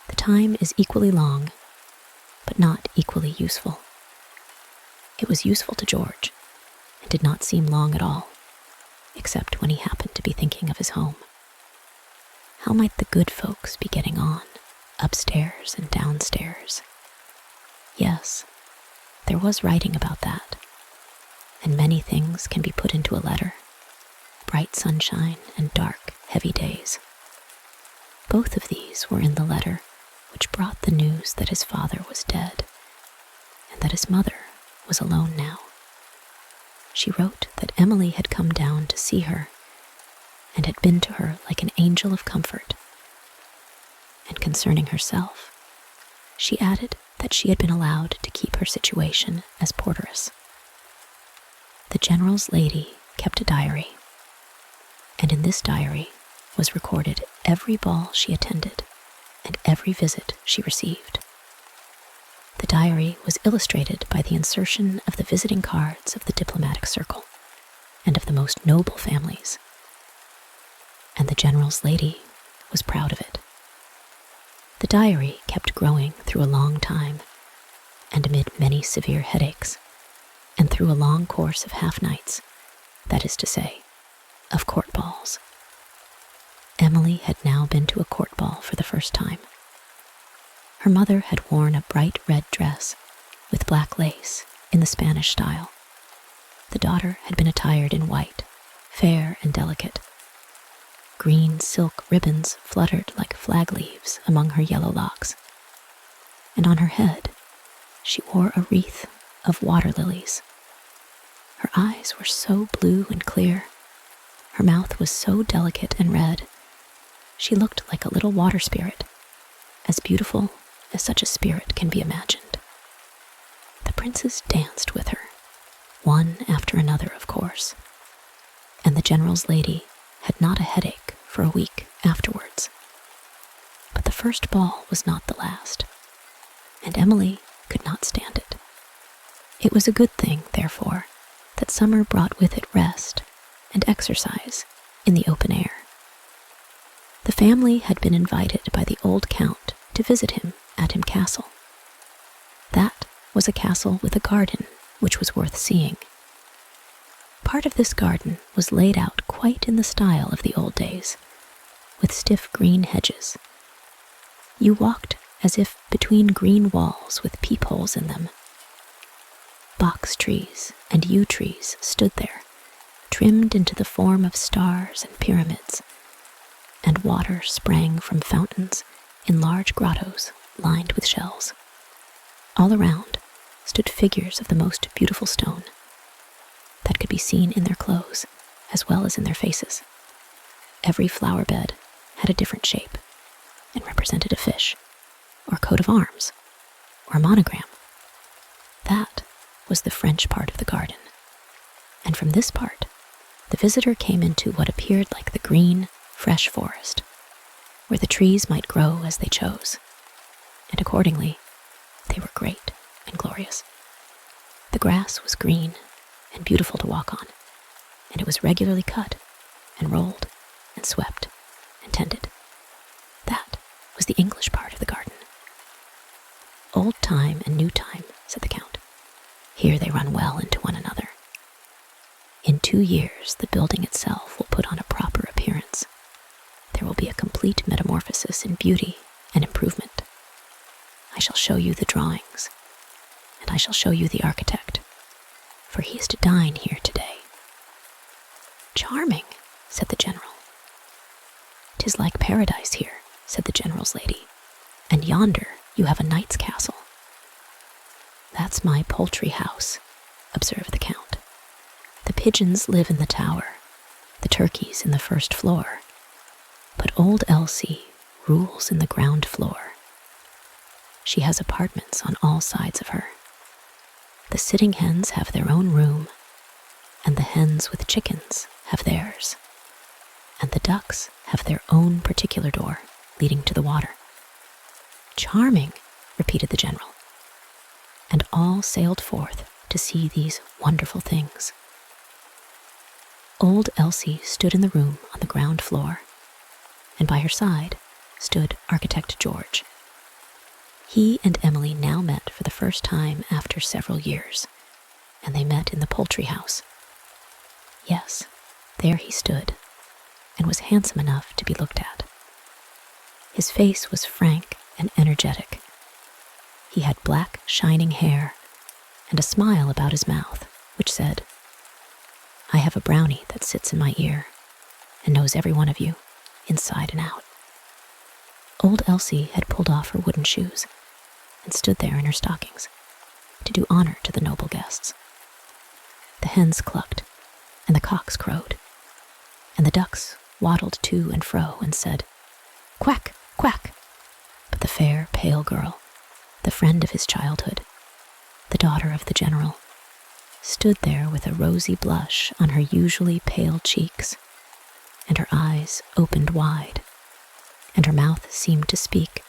The time is equally long, but not equally useful. It was useful to George, and did not seem long at all, except when he happened to be thinking of his home. How might the good folks be getting on, upstairs and downstairs? Yes, there was writing about that, and many things can be put into a letter, bright sunshine and dark, heavy days. Both of these were in the letter which brought the news that his father was dead, and that his mother was alone now. She wrote that Emily had come down to see her, and had been to her like an angel of comfort. And concerning herself, she added that she had been allowed to keep her situation as porteress. The general's lady kept a diary, and in this diary was recorded every ball she attended and every visit she received. The diary was illustrated by the insertion of the visiting cards of the diplomatic circle and of the most noble families, and the general's lady was proud of it. The diary kept growing through a long time, and amid many severe headaches, and through a long course of half-nights, that is to say, of court balls. Emily had now been to a court ball for the first time. Her mother had worn a bright red dress with black lace in the Spanish style, The daughter had been attired in white, fair and delicate. Green silk ribbons fluttered like flag leaves among her yellow locks, and on her head she wore a wreath of water lilies. Her eyes were so blue and clear, her mouth was so delicate and red, she looked like a little water spirit, as beautiful as such a spirit can be imagined. The princes danced with her, one after another, of course, and the general's lady had not a headache for a week afterwards. But the first ball was not the last, and Emily could not stand it. It was a good thing, therefore, that summer brought with it rest and exercise in the open air. The family had been invited by the old count to visit him at him castle. That was a castle with a garden which was worth seeing. Part of this garden was laid out quite in the style of the old days, with stiff green hedges. You walked as if between green walls with peepholes in them. Box trees and yew trees stood there, trimmed into the form of stars and pyramids, and water sprang from fountains in large grottos lined with shells. All around stood figures of the most beautiful stone that could be seen in their clothes as well as in their faces. Every flower bed had a different shape and represented a fish, or coat of arms, or a monogram. That was the French part of the garden, and from this part the visitor came into what appeared like the green, fresh forest, where the trees might grow as they chose, and accordingly they were great and glorious. The grass was green and beautiful to walk on, and it was regularly cut and rolled and swept and tended. That was the English part of the garden. Old time and new time, said the Count. Here they run well into one another. In 2 years, the building itself will put on a proper appearance. There will be a complete metamorphosis in beauty and improvement. I shall show you the drawings, and I shall show you the architect, for he is to dine here today. Charming, said the general. 'Tis like paradise here, said the general's lady, and yonder you have a knight's castle. That's my poultry house, observed the Count. The pigeons live in the tower, the turkeys in the first floor, but old Elsie rules in the ground floor. She has apartments on all sides of her. The sitting hens have their own room, and the hens with chickens have theirs, and the ducks have their own particular door leading to the water. Charming, repeated the general, and all sailed forth to see these wonderful things. Old Elsie stood in the room on the ground floor, and by her side stood Architect George. He and Emily now met for the first time after several years, and they met in the poultry house. Yes, there he stood, and was handsome enough to be looked at. His face was frank and energetic. He had black, shining hair, and a smile about his mouth, which said, I have a brownie that sits in my ear, and knows every one of you, inside and out. Old Elsie had pulled off her wooden shoes, and stood there in her stockings, to do honor to the noble guests. The hens clucked, and the cocks crowed, and the ducks waddled to and fro and said, Quack, quack! But the fair, pale girl, the friend of his childhood, the daughter of the general, stood there with a rosy blush on her usually pale cheeks, and her eyes opened wide, and her mouth seemed to speak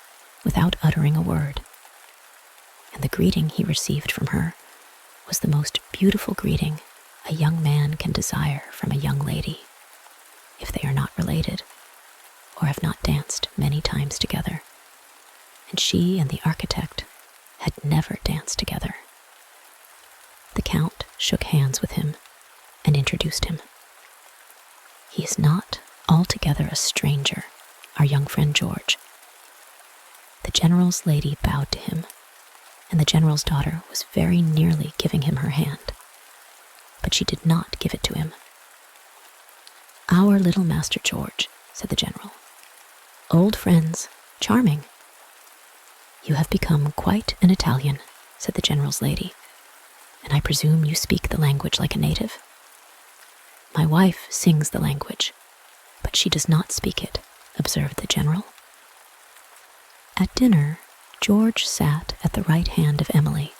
without uttering a word. And the greeting he received from her was the most beautiful greeting a young man can desire from a young lady, if they are not related, or have not danced many times together. And she and the architect had never danced together. The Count shook hands with him and introduced him. He is not altogether a stranger, our young friend George. The general's lady bowed to him, and the general's daughter was very nearly giving him her hand. But but she did not give it to him. "Our little Master George," said the general. "Old friends, charming." "You have become quite an Italian," said the general's lady, "and I presume you speak the language like a native." "My wife sings the language, but she does not speak it," observed the general. At dinner, George sat at the right hand of Emily,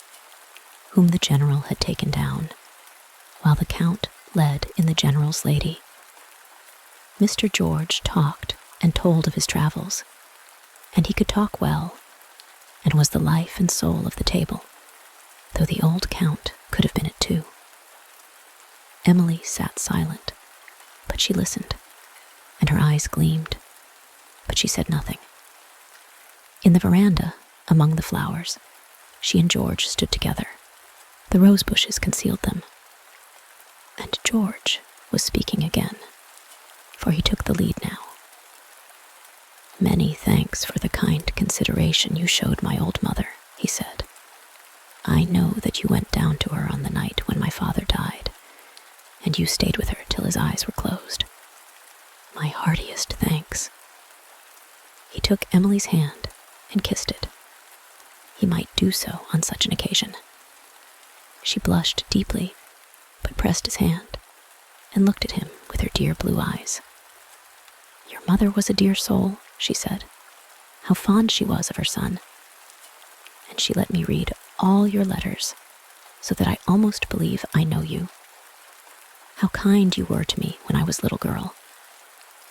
whom the general had taken down, while the count led in the general's lady. Mr. George talked and told of his travels, and he could talk well, and was the life and soul of the table, though the old count could have been it too. Emily sat silent, but she listened, and her eyes gleamed, but she said nothing. In the veranda, among the flowers, she and George stood together. The rose bushes concealed them. And George was speaking again, for he took the lead now. "Many thanks for the kind consideration you showed my old mother," he said. "I know that you went down to her on the night when my father died, and you stayed with her till his eyes were closed. My heartiest thanks." He took Emily's hand and kissed it. He might do so on such an occasion. She blushed deeply, but pressed his hand and looked at him with her dear blue eyes. "Your mother was a dear soul," she said. "How fond she was of her son. And she let me read all your letters, so that I almost believe I know you. How kind you were to me when I was a little girl.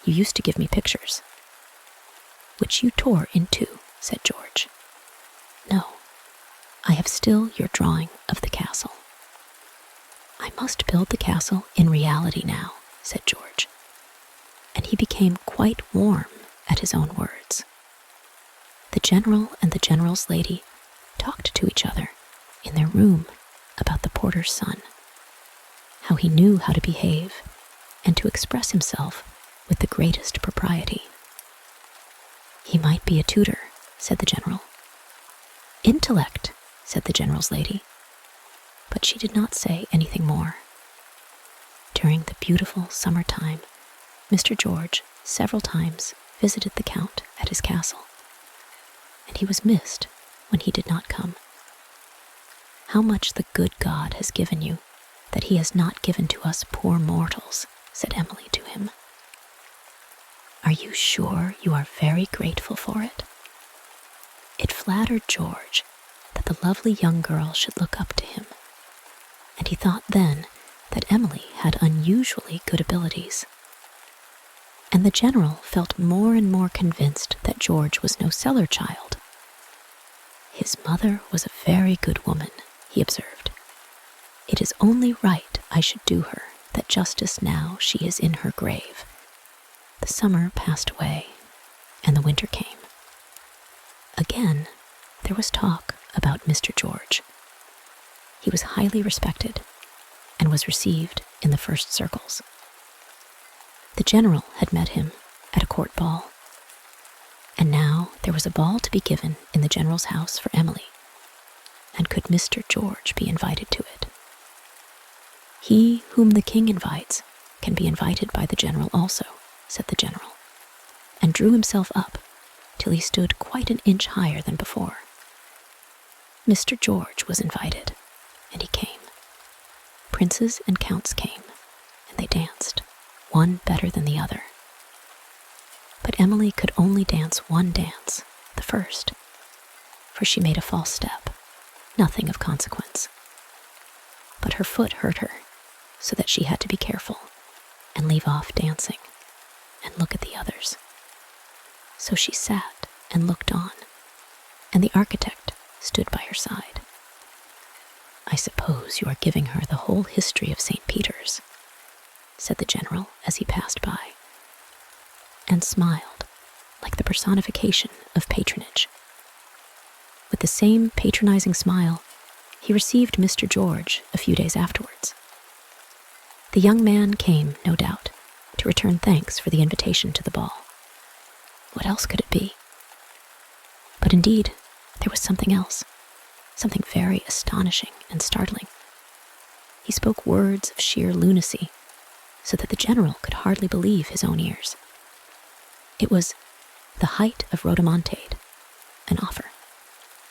You used to give me pictures." "Which you tore in two," said George. "No, I have still your drawing of the castle." "I must build the castle in reality now," said George, and he became quite warm at his own words. The general and the general's lady talked to each other in their room about the porter's son, how he knew how to behave and to express himself with the greatest propriety. "He might be a tutor," said the general. "Intellect," said the general's lady, but she did not say anything more. During the beautiful summer time, Mr. George several times visited the count at his castle, and he was missed when he did not come. "How much the good God has given you that he has not given to us poor mortals," said Emily to him. "Are you sure you are very grateful for it?" It flattered George that the lovely young girl should look up to him, and he thought then that Emily had unusually good abilities. And the general felt more and more convinced that George was no cellar child. "His mother was a very good woman," he observed. "It is only right I should do her that justice now she is in her grave." The summer passed away, and the winter came. Again, there was talk about Mr. George. He was highly respected and was received in the first circles. The general had met him at a court ball, and now there was a ball to be given in the general's house for Emily, and could Mr. George be invited to it? "He whom the king invites can be invited by the general also," said the general, and drew himself up till he stood quite an inch higher than before. Mr. George was invited, and he came. Princes and counts came, and they danced, one better than the other. But Emily could only dance one dance, the first, for she made a false step, nothing of consequence. But her foot hurt her, so that she had to be careful and leave off dancing and look at the others. So she sat and looked on, and the architect stood by her side. "I suppose you are giving her the whole history of St. Peter's," said the general as he passed by, and smiled like the personification of patronage. With the same patronizing smile, he received Mr. George a few days afterwards. The young man came, no doubt, to return thanks for the invitation to the ball. What else could it be? But indeed, there was something else, something very astonishing and startling. He spoke words of sheer lunacy, so that the general could hardly believe his own ears. It was the height of rhodomontade, an offer,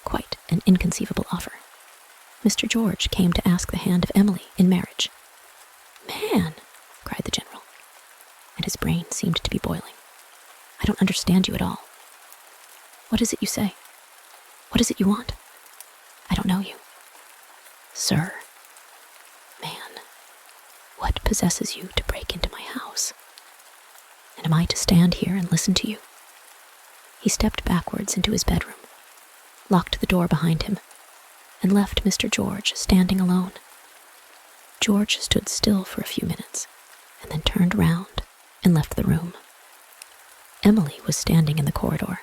quite an inconceivable offer. Mr. George came to ask the hand of Emily in marriage. "Man!" cried the general, and his brain seemed to be boiling. "I don't understand you at all. What is it you say? What is it you want? I don't know you." "Sir, man, what possesses you to break into my house? And am I to stand here and listen to you?" He stepped backwards into his bedroom, locked the door behind him, and left Mr. George standing alone. George stood still for a few minutes, and then turned round and left the room. Emily was standing in the corridor.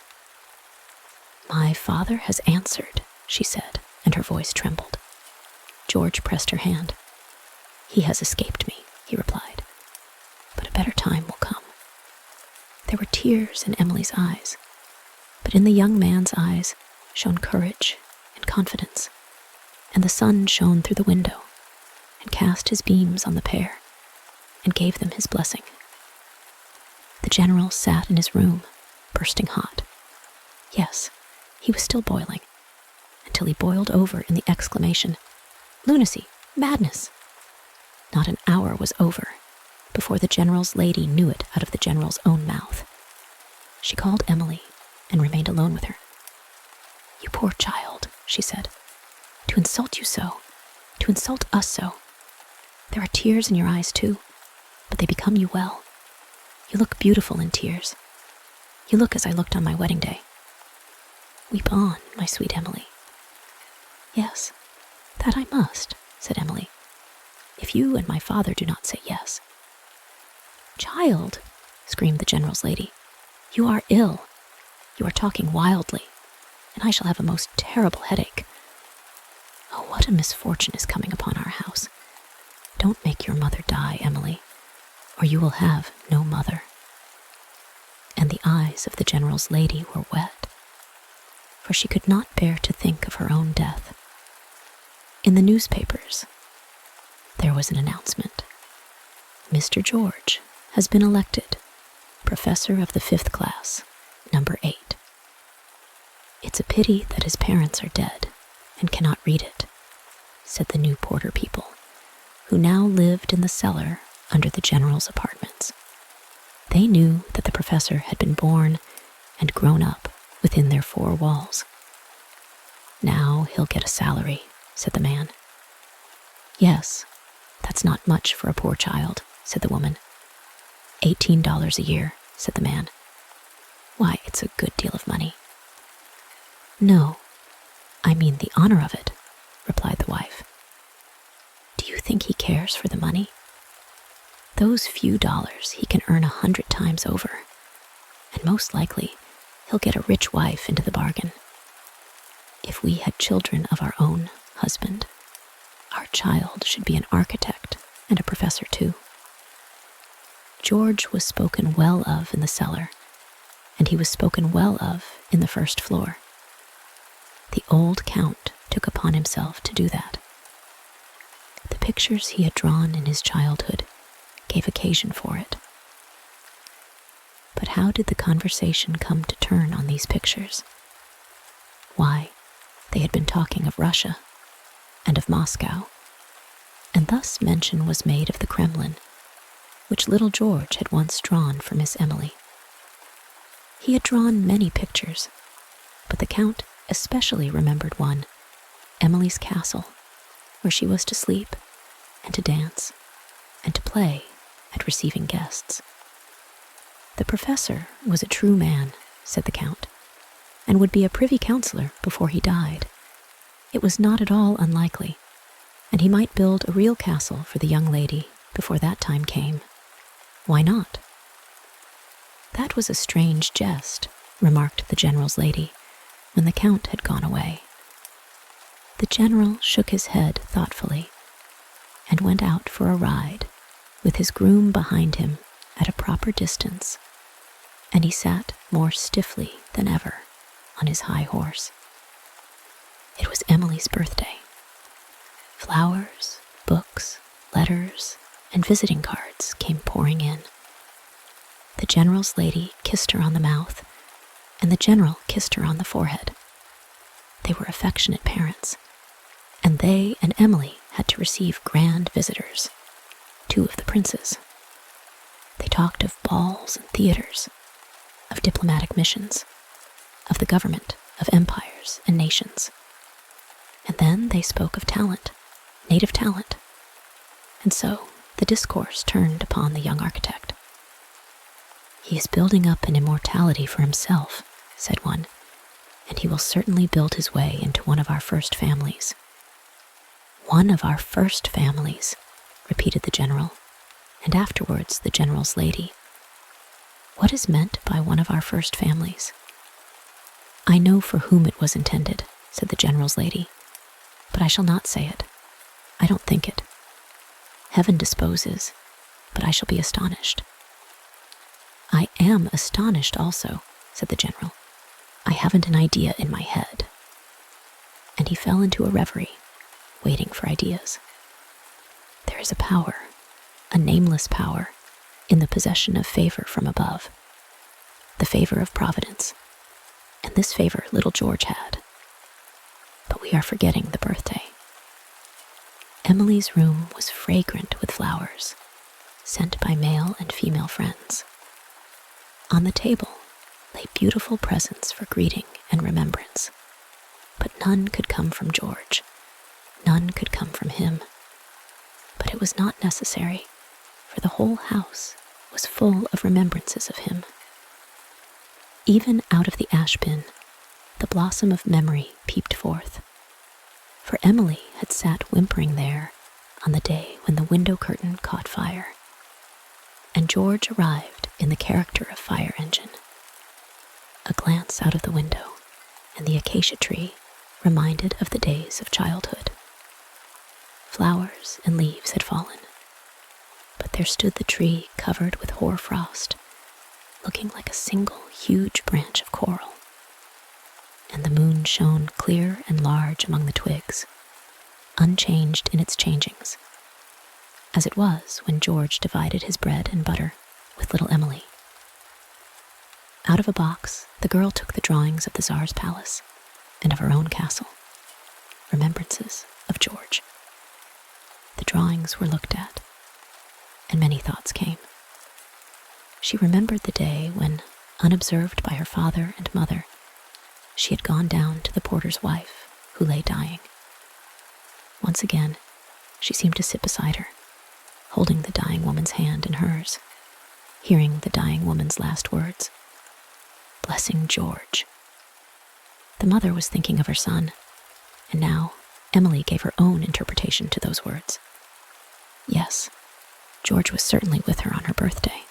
"My father has answered," she said, and her voice trembled. George pressed her hand. "He has escaped me," he replied, "but a better time will come." There were tears in Emily's eyes, but in the young man's eyes shone courage and confidence, and the sun shone through the window and cast his beams on the pair and gave them his blessing. The general sat in his room, bursting hot. Yes, he was still boiling, until he boiled over in the exclamation, "Lunacy! Madness!" Not an hour was over before the general's lady knew it out of the general's own mouth. She called Emily and remained alone with her. "You poor child," she said, "to insult you so, to insult us so. There are tears in your eyes too, but they become you well. You look beautiful in tears. You look as I looked on my wedding day. Weep on, my sweet Emily." "Yes, that I must," said Emily, "if you and my father do not say yes." "Child," screamed the general's lady, "you are ill. You are talking wildly, and I shall have a most terrible headache. Oh, what a misfortune is coming upon our house. Don't make your mother die, Emily, or you will have no mother." And the eyes of the general's lady were wet, for she could not bear to think of her own death. In the newspapers, there was an announcement. "Mr. George has been elected professor of the 5th class, number 8. It's a pity that his parents are dead and cannot read it," said the new Porter people, who now lived in the cellar under the general's apartments. They knew that the professor had been born and grown up within their 4 walls. "Now he'll get a salary," said the man. "Yes, that's not much for a poor child," said the woman. $18 a year, said the man. "Why, it's a good deal of money." "No, I mean the honor of it," replied the wife. "Do you think he cares for the money? Those few dollars he can earn 100 times over, and most likely he'll get a rich wife into the bargain. If we had children of our own, husband, our child should be an architect and a professor too." George was spoken well of in the cellar, and he was spoken well of in the 1st floor. The old count took upon himself to do that. The pictures he had drawn in his childhood gave occasion for it. But how did the conversation come to turn on these pictures? Why, they had been talking of Russia and of Moscow, and thus mention was made of the Kremlin, which little George had once drawn for Miss Emily. He had drawn many pictures, but the Count especially remembered one, Emily's castle, where she was to sleep and to dance and to play at receiving guests. The professor was a true man, said the Count, and would be a privy councillor before he died. It was not at all unlikely, and he might build a real castle for the young lady before that time came. Why not? That was a strange jest, remarked the general's lady, when the Count had gone away. The general shook his head thoughtfully and went out for a ride, with his groom behind him at a proper distance, and he sat more stiffly than ever on his high horse. It was Emily's birthday. Flowers, books, letters and visiting cards came pouring in. The general's lady kissed her on the mouth, and the general kissed her on the forehead. They were affectionate parents, and they and Emily had to receive grand visitors, 2 of the princes. They talked of balls and theaters, of diplomatic missions, of the government of empires and nations. And then they spoke of talent, native talent. And so the discourse turned upon the young architect. "He is building up an immortality for himself," said one, "and he will certainly build his way into one of our first families." "One of our first families," repeated the general, and afterwards the general's lady. "What is meant by one of our first families?" "I know for whom it was intended," said the general's lady, "but I shall not say it. I don't think it. Heaven disposes, but I shall be astonished." "I am astonished also," said the general. "I haven't an idea in my head." And he fell into a reverie, waiting for ideas. There is a power, a nameless power, in the possession of favor from above, the favor of Providence, and this favor little George had. But we are forgetting the birthday. Emily's room was fragrant with flowers, sent by male and female friends. On the table lay beautiful presents for greeting and remembrance, but none could come from George. None could come from him. But it was not necessary, for the whole house was full of remembrances of him. Even out of the ash bin, the blossom of memory peeped forth, for Emily had sat whimpering there on the day when the window curtain caught fire, and George arrived in the character of fire engine. A glance out of the window, and the acacia tree reminded of the days of childhood. Flowers and leaves had fallen, but there stood the tree covered with hoar frost, looking like a single huge branch of coral. And the moon shone clear and large among the twigs, unchanged in its changings, as it was when George divided his bread and butter with little Emily. Out of a box, the girl took the drawings of the Tsar's palace and of her own castle, remembrances of George. The drawings were looked at, and many thoughts came. She remembered the day when, unobserved by her father and mother, she had gone down to the porter's wife, who lay dying. Once again, she seemed to sit beside her, holding the dying woman's hand in hers, hearing the dying woman's last words, "Blessing George." The mother was thinking of her son, and now Emily gave her own interpretation to those words. Yes, George was certainly with her on her birthday.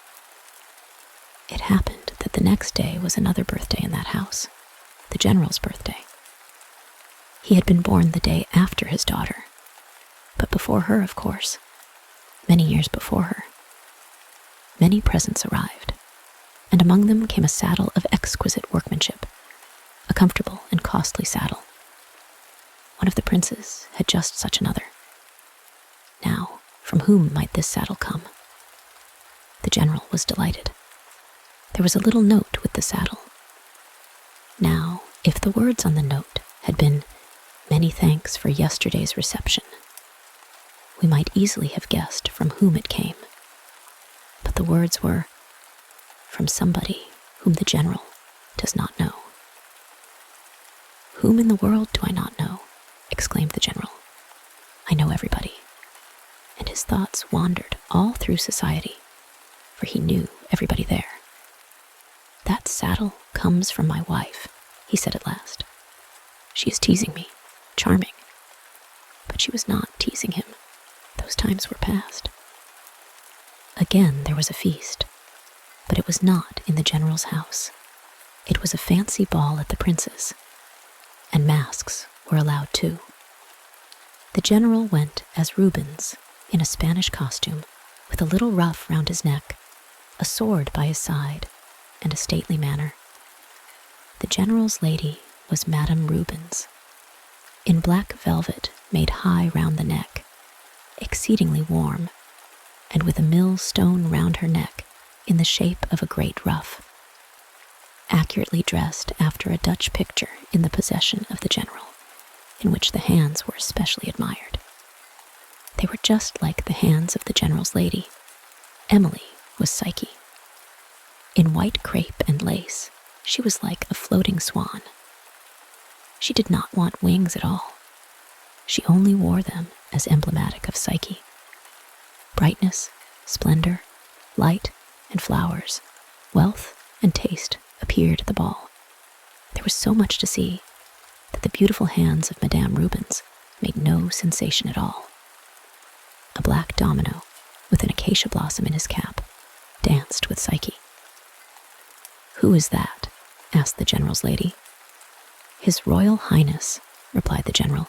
It happened that the next day was another birthday in that house, the general's birthday. He had been born the day after his daughter, but before her, of course, many years before her. Many presents arrived, and among them came a saddle of exquisite workmanship, a comfortable and costly saddle. One of the princes had just such another. Now, from whom might this saddle come? The general was delighted. There was a little note with the saddle. Now, if the words on the note had been, "Many thanks for yesterday's reception," we might easily have guessed from whom it came. But the words were, "From somebody whom the general does not know." "Whom in the world do I not know?" exclaimed the general. "I know everybody." And his thoughts wandered all through society, for he knew everybody there. "That saddle comes from my wife," he said at last. "She is teasing me, charming." But she was not teasing him. Those times were past. Again there was a feast, but it was not in the general's house. It was a fancy ball at the prince's, and masks were allowed too. The general went as Rubens, in a Spanish costume, with a little ruff round his neck, a sword by his side, and a stately manner. The general's lady was Madame Rubens, in black velvet made high round the neck, exceedingly warm, and with a millstone round her neck in the shape of a great ruff, accurately dressed after a Dutch picture in the possession of the general, in which the hands were especially admired. They were just like the hands of the general's lady. Emily was Psyche. In white crepe and lace, she was like a floating swan. She did not want wings at all. She only wore them as emblematic of Psyche. Brightness, splendor, light, and flowers, wealth and taste appeared at the ball. There was so much to see that the beautiful hands of Madame Rubens made no sensation at all. A black domino with an acacia blossom in his cap danced with Psyche. "Who is that?" asked the general's lady. "His Royal Highness," replied the general.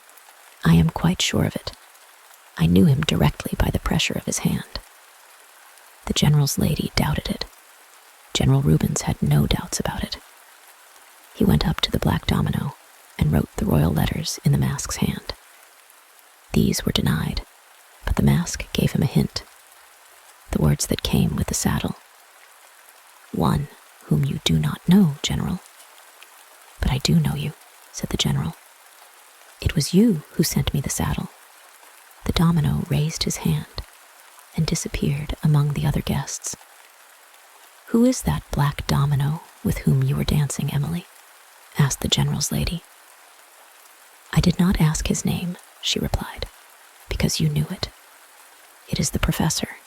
"I am quite sure of it. I knew him directly by the pressure of his hand." The general's lady doubted it. General Rubens had no doubts about it. He went up to the black domino and wrote the royal letters in the mask's hand. These were denied, but the mask gave him a hint. The words that came with the saddle. "One whom you do not know, General." "But I do know you," said the general. "It was you who sent me the saddle." The domino raised his hand and disappeared among the other guests. "Who is that black domino with whom you were dancing, Emily?" asked the general's lady. "I did not ask his name," she replied, "because you knew it. It is the professor.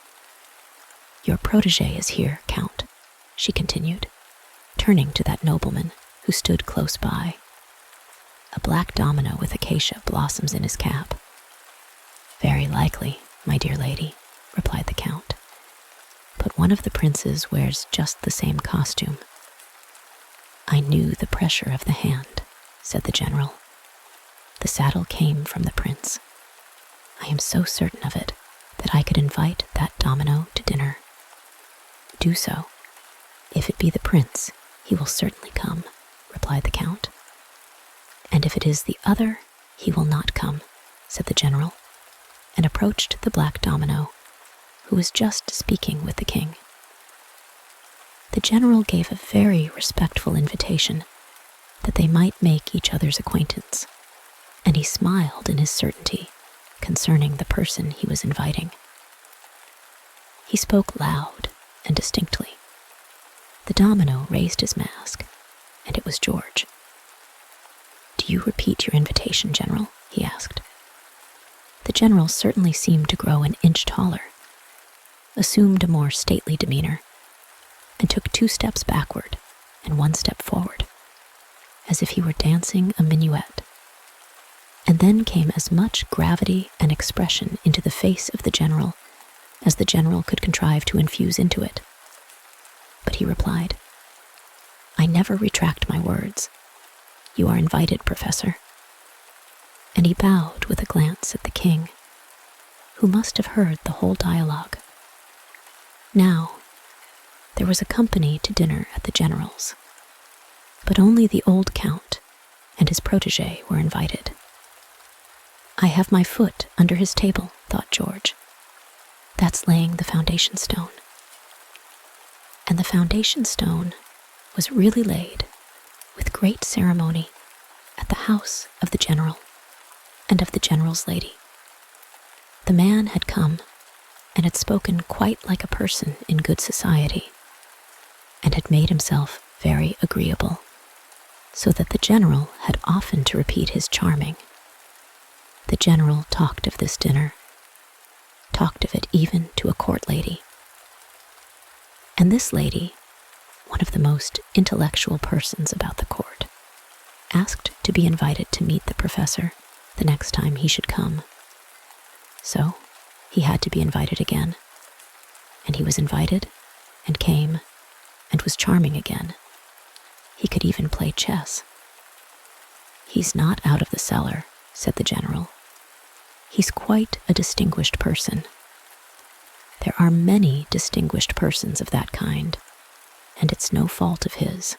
Your protégé is here, Count," she continued, turning to that nobleman who stood close by. "A black domino with acacia blossoms in his cap." "Very likely, my dear lady," replied the Count. "But one of the princes wears just the same costume." "I knew the pressure of the hand," said the general. "The saddle came from the prince. I am so certain of it that I could invite that domino to dinner." "Do so. If it be the prince, he will certainly come," replied the Count. "And if it is the other, he will not come," said the general, and approached the black domino, who was just speaking with the king. The general gave a very respectful invitation that they might make each other's acquaintance, and he smiled in his certainty concerning the person he was inviting. He spoke loud and distinctly. The domino raised his mask, and it was George. "Do you repeat your invitation, General?" he asked. The general certainly seemed to grow an inch taller, assumed a more stately demeanor, and took 2 steps backward and 1 step forward, as if he were dancing a minuet. And then came as much gravity and expression into the face of the general as the general could contrive to infuse into it. But he replied, "I never retract my words. You are invited, Professor." And he bowed with a glance at the king, who must have heard the whole dialogue. Now, there was a company to dinner at the general's, but only the old count and his protégé were invited. "I have my foot under his table," thought George. "That's laying the foundation stone." And the foundation stone was really laid with great ceremony at the house of the general and of the general's lady. The man had come and had spoken quite like a person in good society, and had made himself very agreeable, so that the general had often to repeat his charming. The general talked of this dinner, talked of it even to a court lady. And this lady, one of the most intellectual persons about the court, asked to be invited to meet the professor the next time he should come. So he had to be invited again, and he was invited and came and was charming again. He could even play chess. "He's not out of the cellar," said the general. "He's quite a distinguished person. There are many distinguished persons of that kind, and it's no fault of his."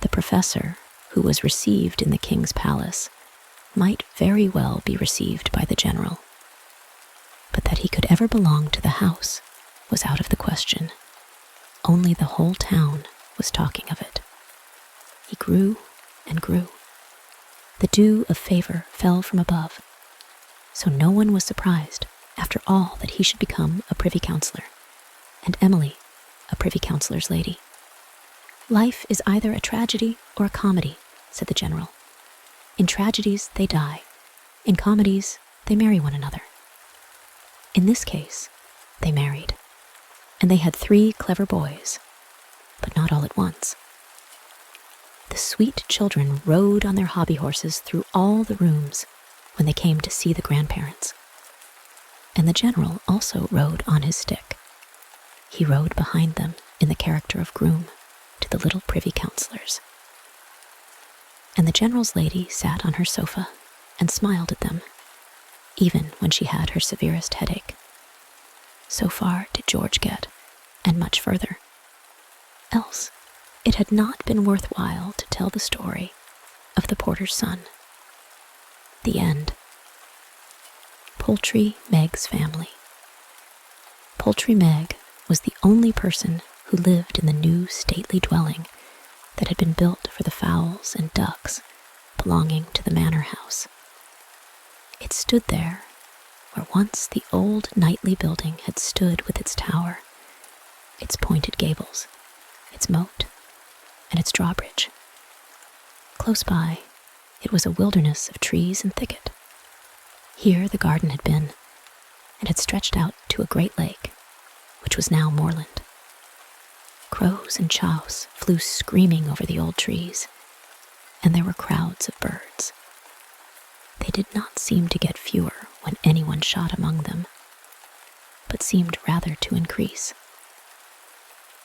The professor, who was received in the king's palace, might very well be received by the general. he could ever belong to the house was out of the question. Only the whole town was talking of it. He grew and grew. The dew of favor fell from above, so no one was surprised, after all, that he should become a privy councillor, and Emily a privy councillor's lady. "Life is either a tragedy or a comedy," said the general. "In tragedies they die. In comedies they marry one another." In this case, they married, and they had 3 clever boys, but not all at once. The sweet children rode on their hobby horses through all the rooms when they came to see the grandparents. And the general also rode on his stick. He rode behind them in the character of groom to the little privy councillors. And the general's lady sat on her sofa and smiled at them, even when she had her severest headache. So far did George get, and much further. Else, it had not been worthwhile to tell the story of the porter's son. The end. Poultry Meg's family. Poultry Meg was the only person who lived in the new stately dwelling that had been built for the fowls and ducks belonging to the manor house. It stood there where once the old knightly building had stood with its tower, its pointed gables, its moat, and its drawbridge. Close by, it was a wilderness of trees and thicket. Here the garden had been, and had stretched out to a great lake, which was now moorland. Crows and chouse flew screaming over the old trees, and there were crowds of birds. They did not seem to get fewer when anyone shot among them, but seemed rather to increase.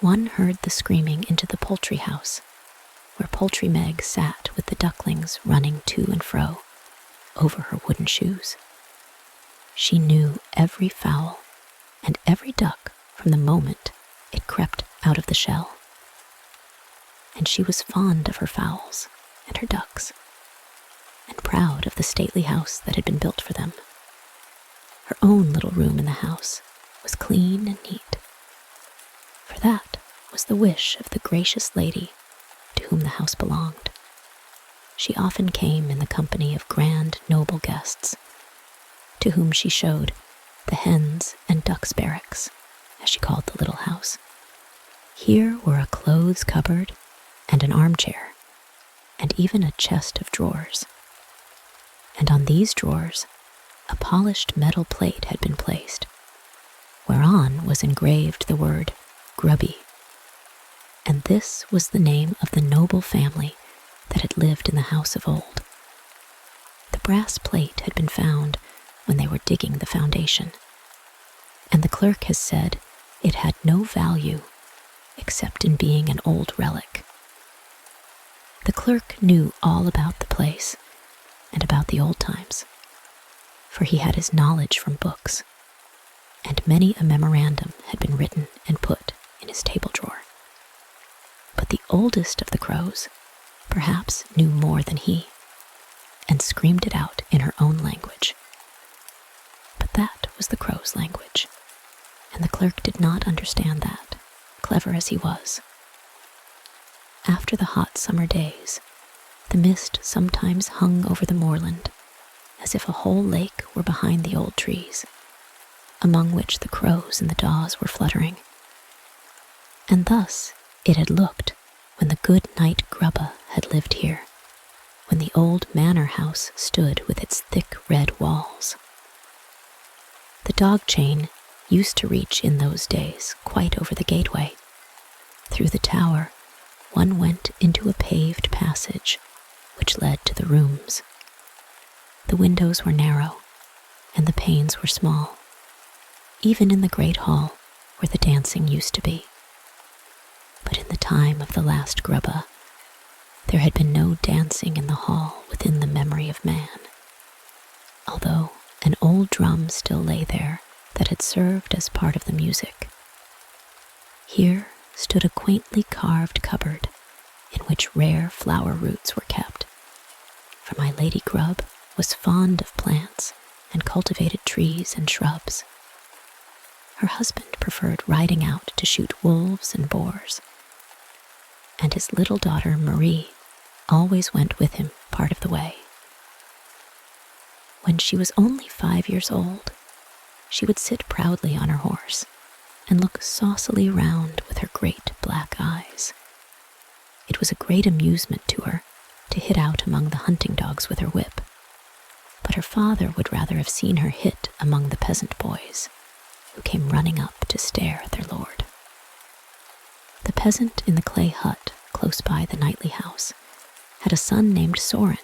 One heard the screaming into the poultry house, where Poultry Meg sat with the ducklings running to and fro over her wooden shoes. She knew every fowl and every duck from the moment it crept out of the shell. And she was fond of her fowls and her ducks, and proud of the stately house that had been built for them. Her own little room in the house was clean and neat, for that was the wish of the gracious lady to whom the house belonged. She often came in the company of grand, noble guests, to whom she showed the hens and ducks' barracks, as she called the little house. Here were a clothes cupboard and an armchair, and even a chest of drawers. And on these drawers, a polished metal plate had been placed, whereon was engraved the word Grubby. And this was the name of the noble family that had lived in the house of old. The brass plate had been found when they were digging the foundation, and the clerk has said it had no value except in being an old relic. The clerk knew all about the place and about the old times, for he had his knowledge from books, and many a memorandum had been written and put in his table drawer. But the oldest of the crows perhaps knew more than he, and screamed it out in her own language. But that was the crow's language, and the clerk did not understand that, clever as he was. After the hot summer days, the mist sometimes hung over the moorland, as if a whole lake were behind the old trees, among which the crows and the daws were fluttering. And thus it had looked when the good knight Grubba had lived here, when the old manor house stood with its thick red walls. The dog chain used to reach in those days quite over the gateway. Through the tower, one went into a paved passage which led to the rooms. The windows were narrow, and the panes were small, even in the great hall where the dancing used to be. But in the time of the last Grubba, there had been no dancing in the hall within the memory of man, although an old drum still lay there that had served as part of the music. Here stood a quaintly carved cupboard in which rare flower roots were kept, for my Lady Grub was fond of plants and cultivated trees and shrubs, her husband preferred riding out to shoot wolves and boars, and his little daughter Marie always went with him part of the way. When she was only 5 years old, she would sit proudly on her horse and look saucily round with her great black eyes. It was a great amusement to her to hit out among the hunting dogs with her whip, but her father would rather have seen her hit among the peasant boys, who came running up to stare at their lord. The peasant in the clay hut close by the nightly house had a son named Soren,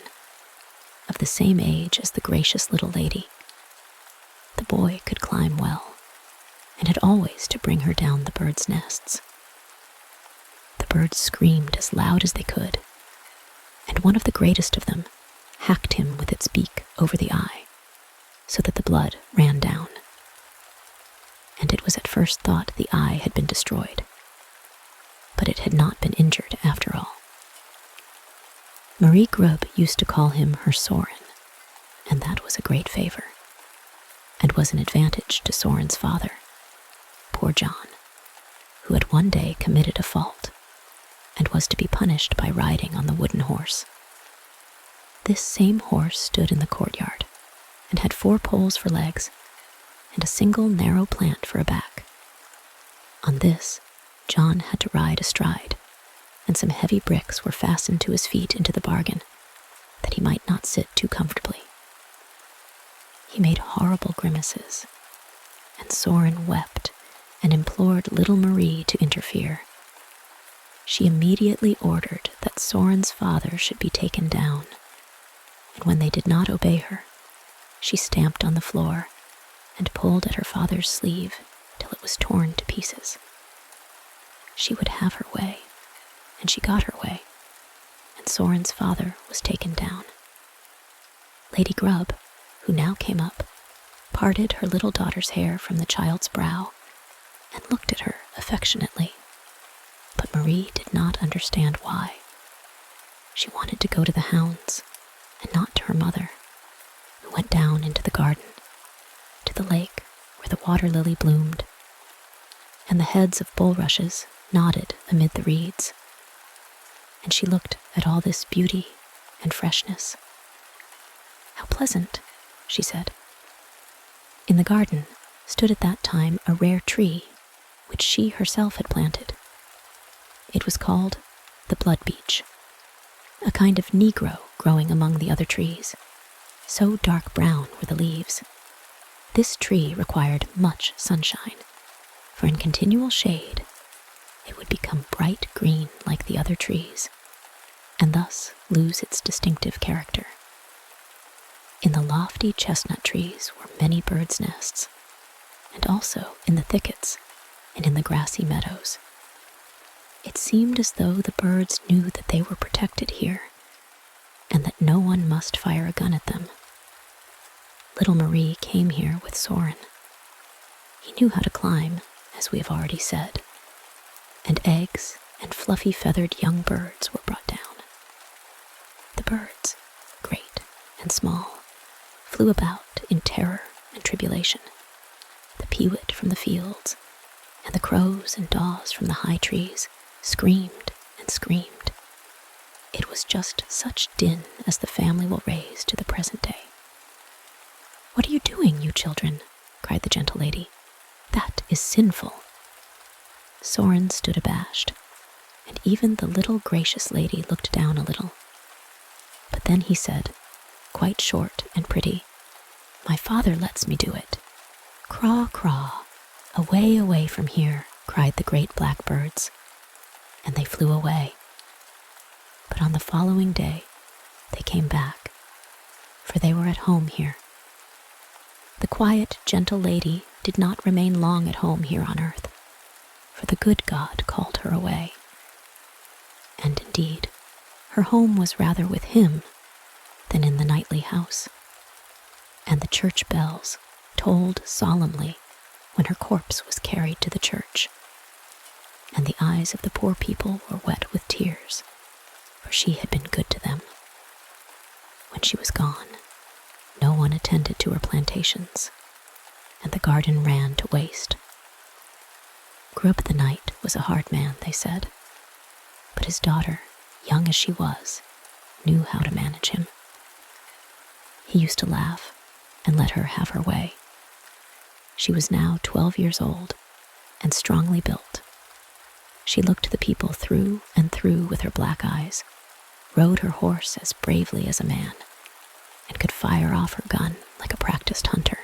of the same age as the gracious little lady. The boy could climb well, and had always to bring her down the birds' nests. The birds screamed as loud as they could, and one of the greatest of them hacked him with its beak over the eye, so that the blood ran down. And it was at first thought the eye had been destroyed, but it had not been injured after all. Marie Grub used to call him her Soren, and that was a great favor, and was an advantage to Soren's father, poor John, who had one day committed a fault, and was to be punished by riding on the wooden horse. This same horse stood in the courtyard, and had 4 poles for legs, and a single narrow plant for a back. On this, John had to ride astride, and some heavy bricks were fastened to his feet into the bargain, that he might not sit too comfortably. He made horrible grimaces, and Soren wept and implored little Marie to interfere. She immediately ordered that Soren's father should be taken down, and when they did not obey her, she stamped on the floor and pulled at her father's sleeve till it was torn to pieces. She would have her way, and she got her way, and Soren's father was taken down. Lady Grub, who now came up, parted her little daughter's hair from the child's brow and looked at her affectionately, but Marie did not understand why. She wanted to go to the hounds, and not to her mother, who went down into the garden, to the lake where the water lily bloomed, and the heads of bulrushes nodded amid the reeds. And she looked at all this beauty and freshness. "How pleasant," she said. In the garden stood at that time a rare tree, which she herself had planted. It was called the blood beech, a kind of negro growing among the other trees. So dark brown were the leaves. This tree required much sunshine, for in continual shade it would become bright green like the other trees, and thus lose its distinctive character. In the lofty chestnut trees were many birds' nests, and also in the thickets and in the grassy meadows. It seemed as though the birds knew that they were protected here, and that no one must fire a gun at them. Little Marie came here with Soren. He knew how to climb, as we have already said, and eggs and fluffy feathered young birds were brought down. The birds, great and small, flew about in terror and tribulation. The peewit from the fields, and the crows and daws from the high trees screamed and screamed. It was just such din as the family will raise to the present day. "What are you doing, you children?" cried the gentle lady. "That is sinful." Soren stood abashed, and even the little gracious lady looked down a little. But then he said, quite short and pretty, "My father lets me do it." "Craw, craw, away, away from here," cried the great black birds, and they flew away. But on the following day they came back, for they were at home here. The quiet, gentle lady did not remain long at home here on earth, for the good God called her away. And indeed, her home was rather with him than in the nightly house, and the church bells tolled solemnly when her corpse was carried to the church, and the eyes of the poor people were wet with tears, for she had been good to them. When she was gone, no one attended to her plantations, and the garden ran to waste Grub the Knight was a hard man, they said, but his daughter, young as she was, knew how to manage him. He used to laugh and let her have her way. She was now 12 years old and strongly built. She looked the people through and through with her black eyes, rode her horse as bravely as a man, and could fire off her gun like a practiced hunter.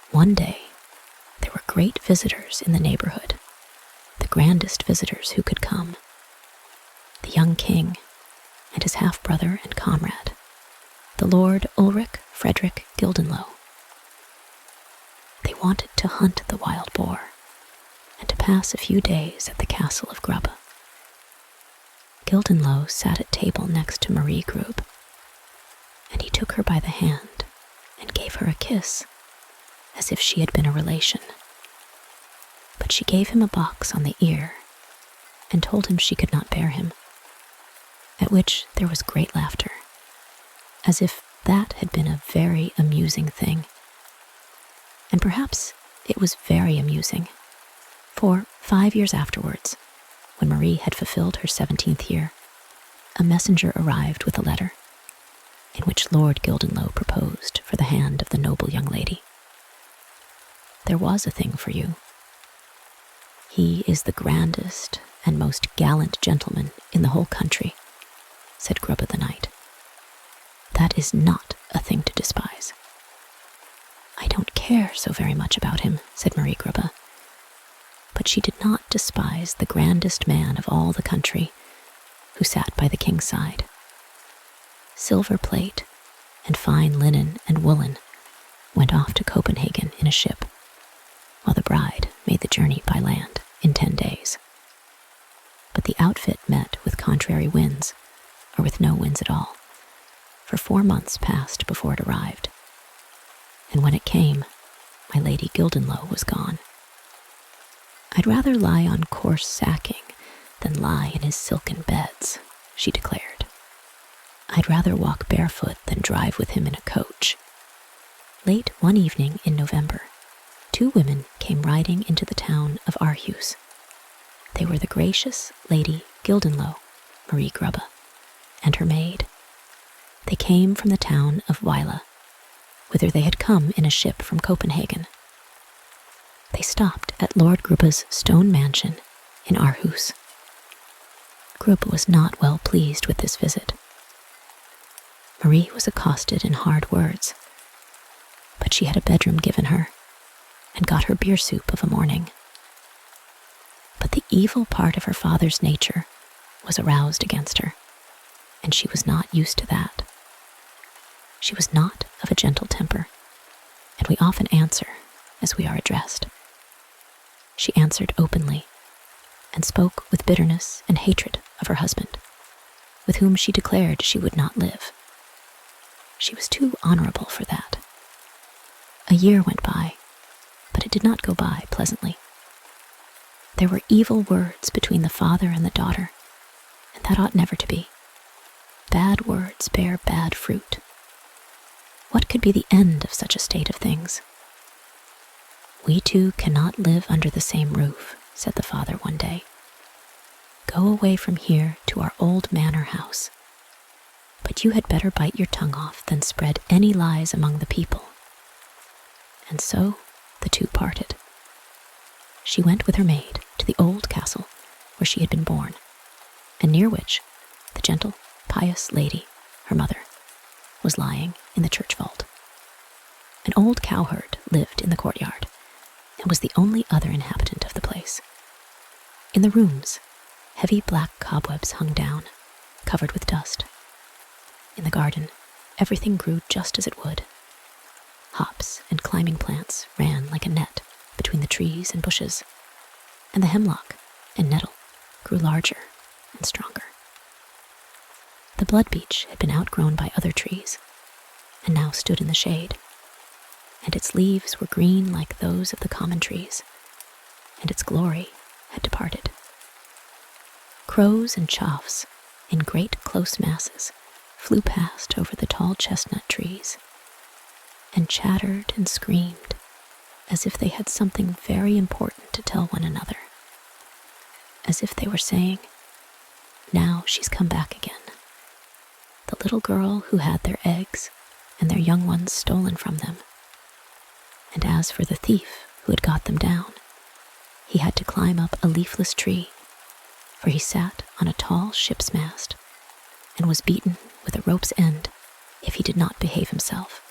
One day, there were great visitors in the neighborhood, the grandest visitors who could come. The young king and his half-brother and comrade, the Lord Ulrich Frederick Gildenlow. They wanted to hunt the wild boar and to pass a few days at the castle of Grubbe. Gildenlow sat at table next to Marie Grub, and he took her by the hand and gave her a kiss, as if she had been a relation. But she gave him a box on the ear and told him she could not bear him, at which there was great laughter, as if that had been a very amusing thing. And perhaps it was very amusing, for 5 years afterwards, when Marie had fulfilled her 17th year, a messenger arrived with a letter, in which Lord Gildenlow proposed for the hand of the noble young lady. There was a thing for you. He is the grandest and most gallant gentleman in the whole country, said Grubbe the Knight. That is not a thing to despise. I don't care so very much about him, said Marie Grubbe. But she did not despise the grandest man of all the country, who sat by the king's side. Silver plate and fine linen and woolen went off to Copenhagen in a ship, while the bride made the journey by land in 10 days. But the outfit met with contrary winds, or with no winds at all, for 4 months passed before it arrived. And when it came, my Lady Gildenlow was gone. I'd rather lie on coarse sacking than lie in his silken beds, she declared. I'd rather walk barefoot than drive with him in a coach. Late one evening in November, 2 women came riding into the town of Aarhus. They were the gracious Lady Gildenlow, Marie Grubbe, and her maid. They came from the town of Vejle, whither they had come in a ship from Copenhagen. They stopped at Lord Grubbe's stone mansion in Aarhus. Grubbe was not well pleased with this visit. Marie was accosted in hard words, but she had a bedroom given her, and got her beer soup of a morning. But the evil part of her father's nature was aroused against her, and she was not used to that. She was not of a gentle temper, and we often answer as we are addressed. She answered openly, and spoke with bitterness and hatred of her husband, with whom she declared she would not live. She was too honorable for that. A year went by, but it did not go by pleasantly. There were evil words between the father and the daughter, and that ought never to be. Bad words bear bad fruit. What could be the end of such a state of things? We two cannot live under the same roof, said the father one day. Go away from here to our old manor house. But you had better bite your tongue off than spread any lies among the people. And so the two parted. She went with her maid to the old castle where she had been born, and near which the gentle, pious lady, her mother, was lying in the church vault. An old cowherd lived in the courtyard, and was the only other inhabitant of the place. In the rooms, heavy black cobwebs hung down, covered with dust. In the garden, everything grew just as it would. Hops and climbing plants ran like a net between the trees and bushes, and the hemlock and nettle grew larger and stronger. The blood beech had been outgrown by other trees, and now stood in the shade, and its leaves were green like those of the common trees, and its glory had departed. Crows and choughs, in great close masses, flew past over the tall chestnut trees, and chattered and screamed, as if they had something very important to tell one another. As if they were saying, "Now she's come back again." The little girl who had their eggs and their young ones stolen from them. And as for the thief who had got them down, he had to climb up a leafless tree, for he sat on a tall ship's mast and was beaten with a rope's end if he did not behave himself.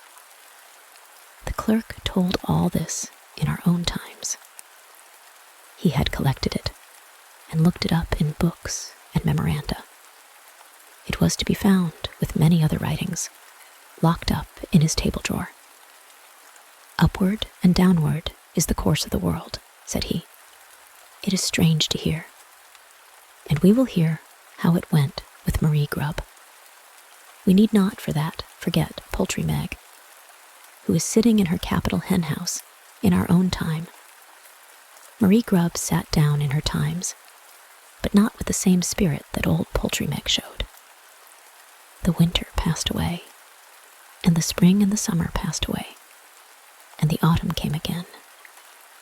The clerk told all this in our own times. He had collected it and looked it up in books and memoranda. It was to be found, with many other writings, locked up in his table drawer. "Upward and downward is the course of the world," said he. "It is strange to hear." And we will hear how it went with Marie Grub. We need not for that forget Poultry Meg, who is sitting in her capital hen house in our own time. Marie Grub sat down in her times, but not with the same spirit that old Poultry Meg showed. The winter passed away, and the spring and the summer passed away, and the autumn came again,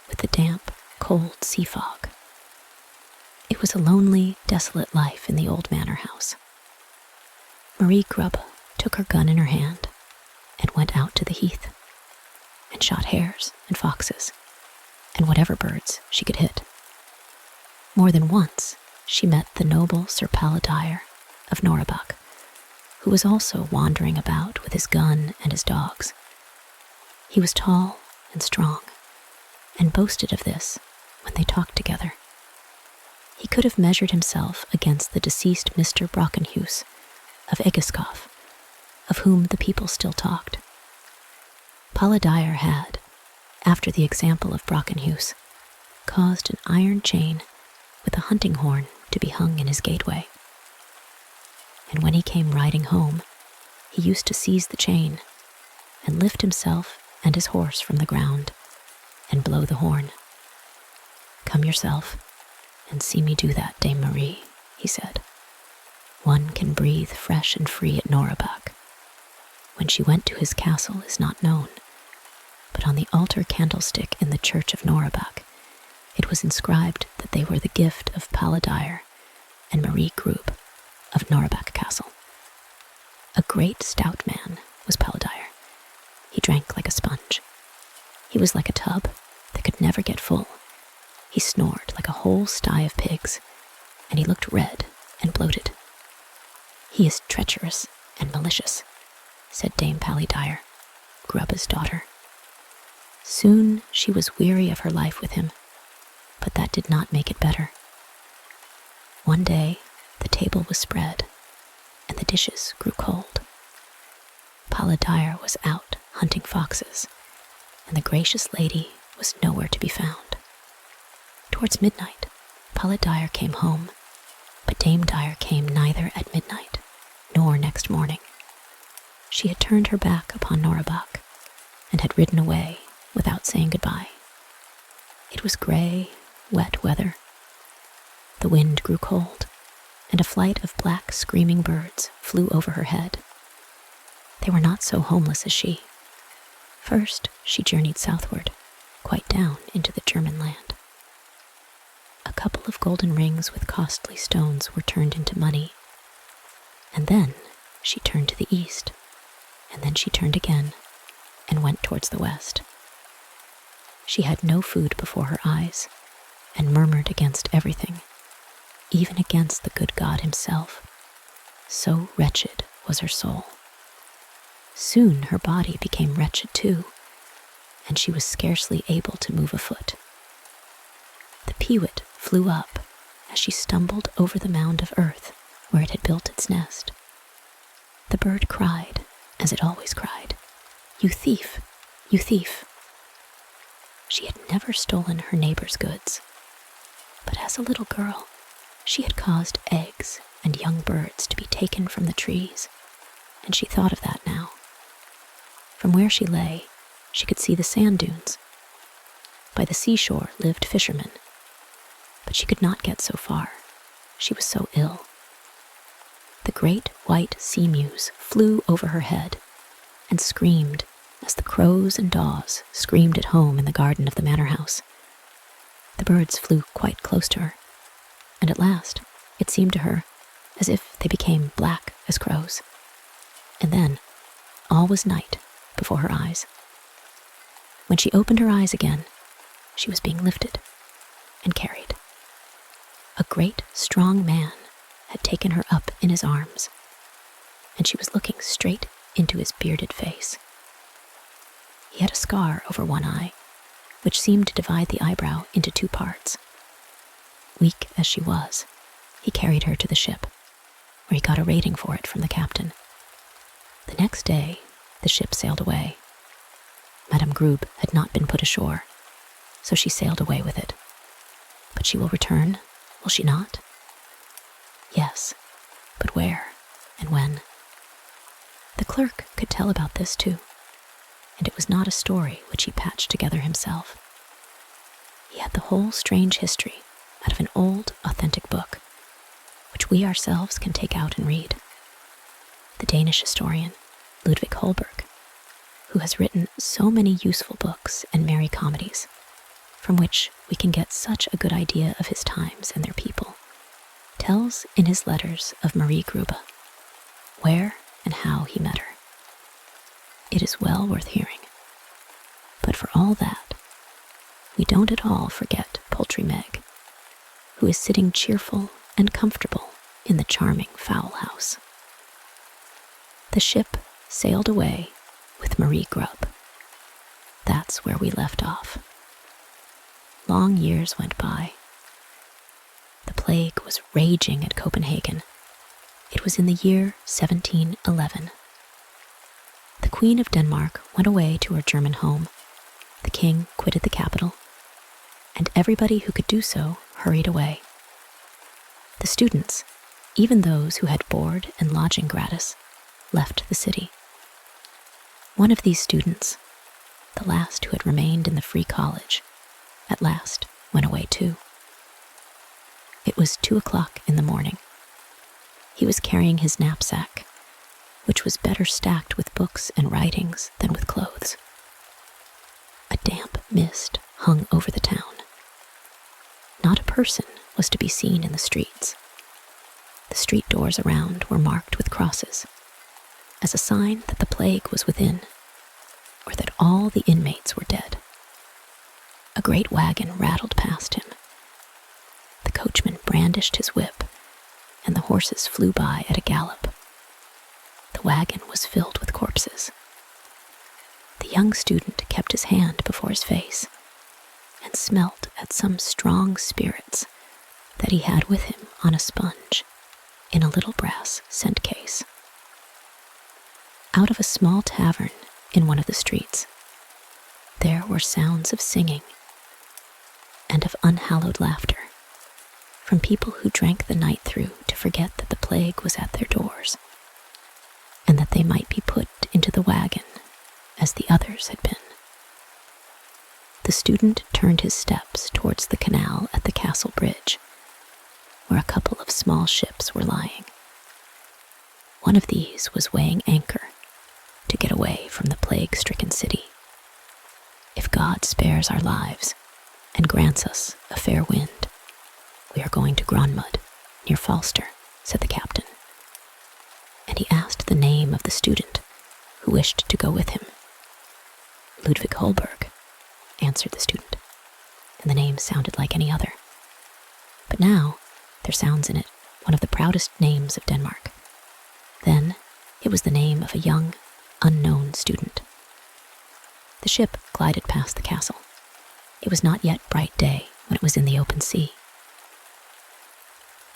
with the damp, cold sea fog. It was a lonely, desolate life in the old manor house. Marie Grub took her gun in her hand and went out to the heath, and shot hares and foxes, and whatever birds she could hit. More than once she met the noble Sir Paladire of Norrabuck, who was also wandering about with his gun and his dogs. He was tall and strong, and boasted of this when they talked together. He could have measured himself against the deceased Mr. Brockenhuse of Egeskov, of whom the people still talked. Paladire had, after the example of Brockenhuse, caused an iron chain with a hunting horn to be hung in his gateway. And when he came riding home, he used to seize the chain and lift himself and his horse from the ground and blow the horn. "Come yourself and see me do that, Dame Marie," he said. "One can breathe fresh and free at Norrabuck. When she went to his castle is not known, but on the altar candlestick in the church of Norrabuck it was inscribed that they were the gift of Paladire and Marie Grub of Norrabuck Castle. A great stout man was Paladire. He drank like a sponge. He was like a tub that could never get full. He snored like a whole sty of pigs, and he looked red and bloated. "He is treacherous and malicious," said Dame Paladire, Grubba's daughter. Soon she was weary of her life with him, but that did not make it better. One day the table was spread, and the dishes grew cold. Paladire was out hunting foxes, and the gracious lady was nowhere to be found. Towards midnight, Paladire came home, but Dame Dire came neither at midnight nor next morning. She had turned her back upon Norrabuck and had ridden away without saying goodbye. It was gray, wet weather. The wind grew cold, and a flight of black screaming birds flew over her head. They were not so homeless as she. First, she journeyed southward, quite down into the German land. A couple of golden rings with costly stones were turned into money, and then she turned to the east, and then she turned again and went towards the west. She had no food before her eyes, and murmured against everything, even against the good God himself. So wretched was her soul. Soon her body became wretched too, and she was scarcely able to move a foot. The peewit flew up as she stumbled over the mound of earth where it had built its nest. The bird cried, as it always cried, "You thief! You thief!" She had never stolen her neighbor's goods, but as a little girl, she had caused eggs and young birds to be taken from the trees, and she thought of that now. From where she lay, she could see the sand dunes. By the seashore lived fishermen, but she could not get so far. She was so ill. The great white sea mews flew over her head and screamed as the crows and daws screamed at home in the garden of the manor house. The birds flew quite close to her, and at last it seemed to her as if they became black as crows. And then all was night before her eyes. When she opened her eyes again, she was being lifted and carried. A great, strong man had taken her up in his arms, and she was looking straight into his bearded face. He had a scar over one eye, which seemed to divide the eyebrow into two parts. Weak as she was, he carried her to the ship, where he got a rating for it from the captain. The next day, the ship sailed away. Madame Grube had not been put ashore, so she sailed away with it. But she will return, will she not? Yes, but where and when? The clerk could tell about this too, and it was not a story which he patched together himself. He had the whole strange history out of an old, authentic book, which we ourselves can take out and read. The Danish historian, Ole-Luk-Oie, who has written so many useful books and merry comedies, from which we can get such a good idea of his times and their people, tells in his letters of Marie Grube, where and how he met her. It is well worth hearing. But for all that, we don't at all forget Poultry Meg, who is sitting cheerful and comfortable in the charming fowl house. The ship sailed away with Marie Grube. That's where we left off. Long years went by. The plague was raging at Copenhagen. It was in the year 1711. The Queen of Denmark went away to her German home. The king quitted the capital, and everybody who could do so hurried away. The students, even those who had board and lodging gratis, left the city. One of these students, the last who had remained in the free college, at last went away too. It was 2:00 in the morning. He was carrying his knapsack, which was better stacked with books and writings than with clothes. A damp mist hung over the town. Not a person was to be seen in the streets. The street doors around were marked with crosses, as a sign that the plague was within, or that all the inmates were dead. A great wagon rattled past him. The coachman brandished his whip, and the horses flew by at a gallop. The wagon was filled with corpses. The young student kept his hand before his face and smelt at some strong spirits that he had with him on a sponge in a little brass scent case. Out of a small tavern in one of the streets, there were sounds of singing and of unhallowed laughter from people who drank the night through to forget that the plague was at their doors, and that they might be put into the wagon as the others had been. The student turned his steps towards the canal at the castle bridge, where a couple of small ships were lying. One of these was weighing anchor to get away from the plague-stricken city. If God spares our lives and grants us a fair wind, we are going to Gronmud, near Falster, said the captain. And he asked the name of the student who wished to go with him. Ole-Luk-Oie, answered the student, and the name sounded like any other. But now there sounds in it one of the proudest names of Denmark. Then it was the name of a young, unknown student. The ship glided past the castle. It was not yet bright day when it was in the open sea.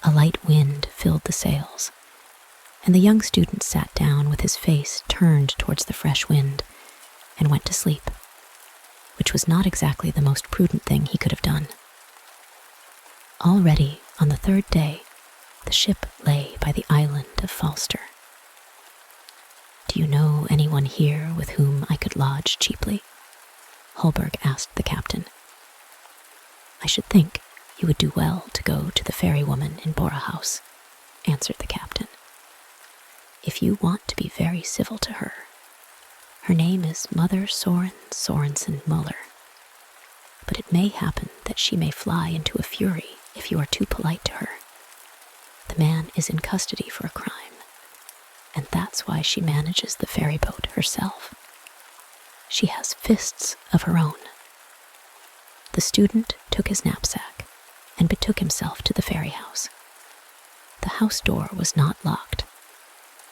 A light wind filled the sails, and the young student sat down with his face turned towards the fresh wind and went to sleep, which was not exactly the most prudent thing he could have done. Already on the third day, the ship lay by the island of Falster. Do you know anyone here with whom I could lodge cheaply? Holberg asked the captain. I should think you would do well to go to the fairy woman in Bora House, answered the captain. If you want to be very civil to her, Her name is Mother Soren Sorensen Muller. But it may happen that she may fly into a fury if you are too polite to her. The man is in custody for a crime, and that's why she manages the ferry boat herself. She has fists of her own. The student took his knapsack and betook himself to the ferry house. The house door was not locked.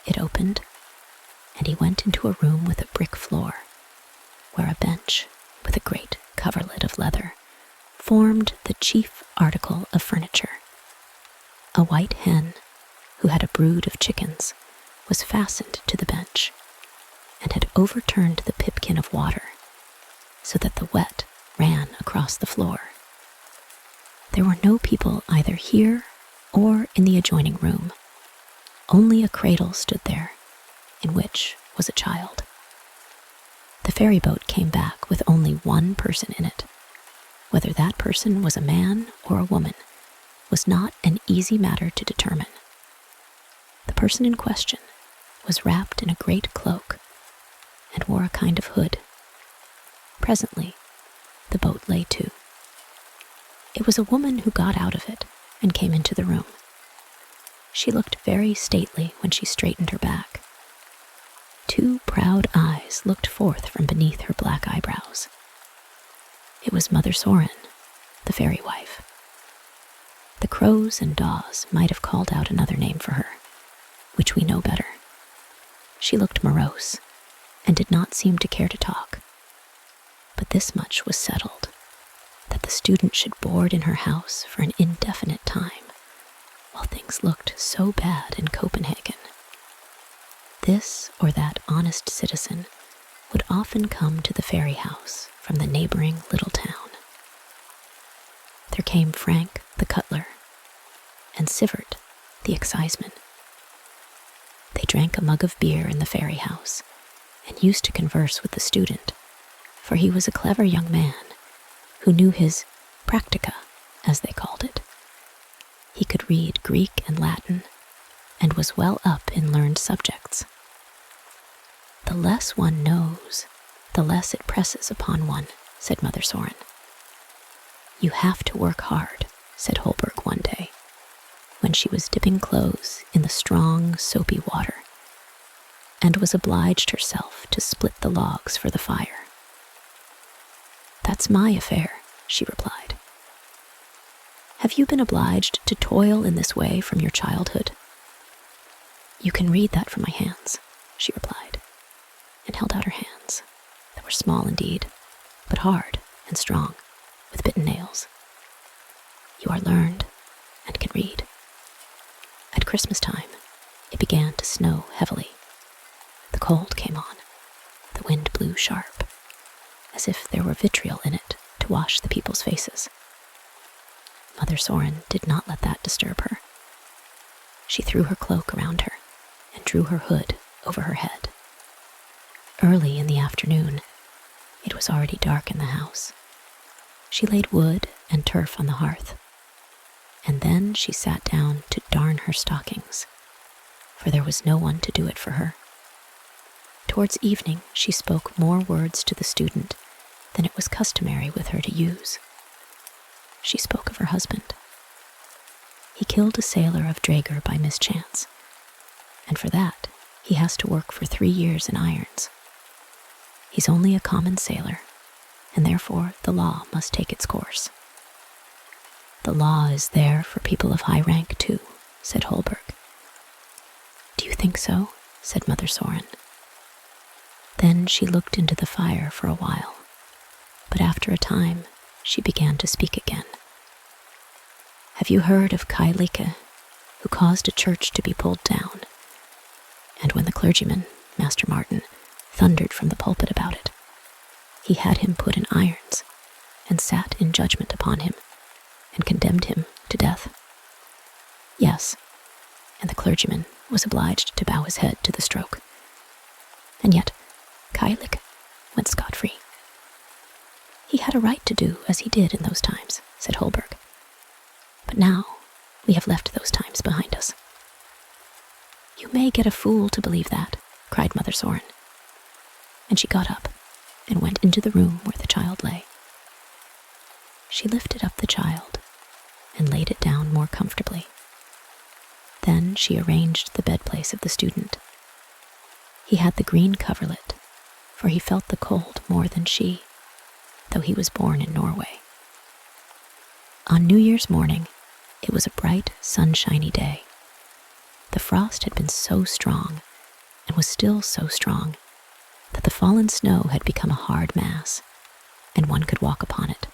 It opened, and he went into a room with a brick floor, where a bench with a great coverlet of leather formed the chief article of furniture. A white hen, who had a brood of chickens, was fastened to the bench and had overturned the pipkin of water so that the wet ran across the floor. There were no people either here or in the adjoining room. Only a cradle stood there, in which was a child. The ferry boat came back with only one person in it. Whether that person was a man or a woman was not an easy matter to determine. The person in question was wrapped in a great cloak and wore a kind of hood. Presently, the boat lay to. It was a woman who got out of it and came into the room. She looked very stately when she straightened her back. Two proud eyes looked forth from beneath her black eyebrows. It was Mother Soren, the fairy wife. The crows and daws might have called out another name for her, which we know better. She looked morose and did not seem to care to talk. But this much was settled, that the student should board in her house for an indefinite time, while things looked so bad in Copenhagen. This or that honest citizen would often come to the ferry house from the neighboring little town. There came Frank the cutler and Sivert the exciseman. They drank a mug of beer in the ferry house and used to converse with the student, for he was a clever young man who knew his practica, as they called it. He could read Greek and Latin and was well up in learned subjects. The less one knows, the less it presses upon one, said Mother Soren. You have to work hard, said Holberg one day, when she was dipping clothes in the strong, soapy water, and was obliged herself to split the logs for the fire. That's my affair, she replied. Have you been obliged to toil in this way from your childhood? You can read that from my hands, she replied, and held out her hands, that were small indeed, but hard and strong, with bitten nails. You are learned and can read. At Christmas time, it began to snow heavily. The cold came on. The wind blew sharp, as if there were vitriol in it to wash the people's faces. Mother Soren did not let that disturb her. She threw her cloak around her and drew her hood over her head. Early in the afternoon, it was already dark in the house. She laid wood and turf on the hearth, and then she sat down to darn her stockings, for there was no one to do it for her. Towards evening, she spoke more words to the student than it was customary with her to use. She spoke of her husband. He killed a sailor of Drager by mischance, and for that he has to work for 3 years in irons. He's only a common sailor, and therefore the law must take its course. The law is there for people of high rank too, said Holberg. Do you think so? Said Mother Soren. Then she looked into the fire for a while, but after a time she began to speak again. Have you heard of Kai-Like, who caused a church to be pulled down? And when the clergyman, Master Martin, thundered from the pulpit about it, he had him put in irons and sat in judgment upon him and condemned him to death. Yes, and the clergyman was obliged to bow his head to the stroke. And yet Kai-Like went scot-free. He had a right to do as he did in those times, said Holberg. But now we have left those times behind us. You may get a fool to believe that, cried Mother Soren. and she got up and went into the room where the child lay. She lifted up the child and laid it down more comfortably. Then she arranged the bedplace of the student. He had the green coverlet, for he felt the cold more than she, though he was born in Norway. On New Year's morning, it was a bright, sunshiny day. The frost had been so strong, and was still so strong, that the fallen snow had become a hard mass, and one could walk upon it.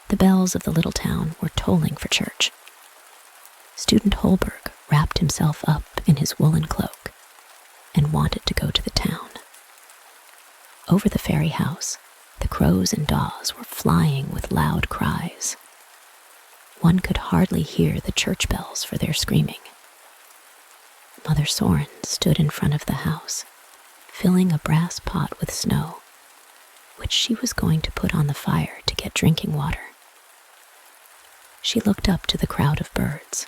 The bells of the little town were tolling for church. Student Holberg wrapped himself up in his woolen cloak and wanted to go to the town. Over the fairy house, the crows and daws were flying with loud cries. One could hardly hear the church bells for their screaming. Mother Soren stood in front of the house, filling a brass pot with snow, which she was going to put on the fire to get drinking water. She looked up to the crowd of birds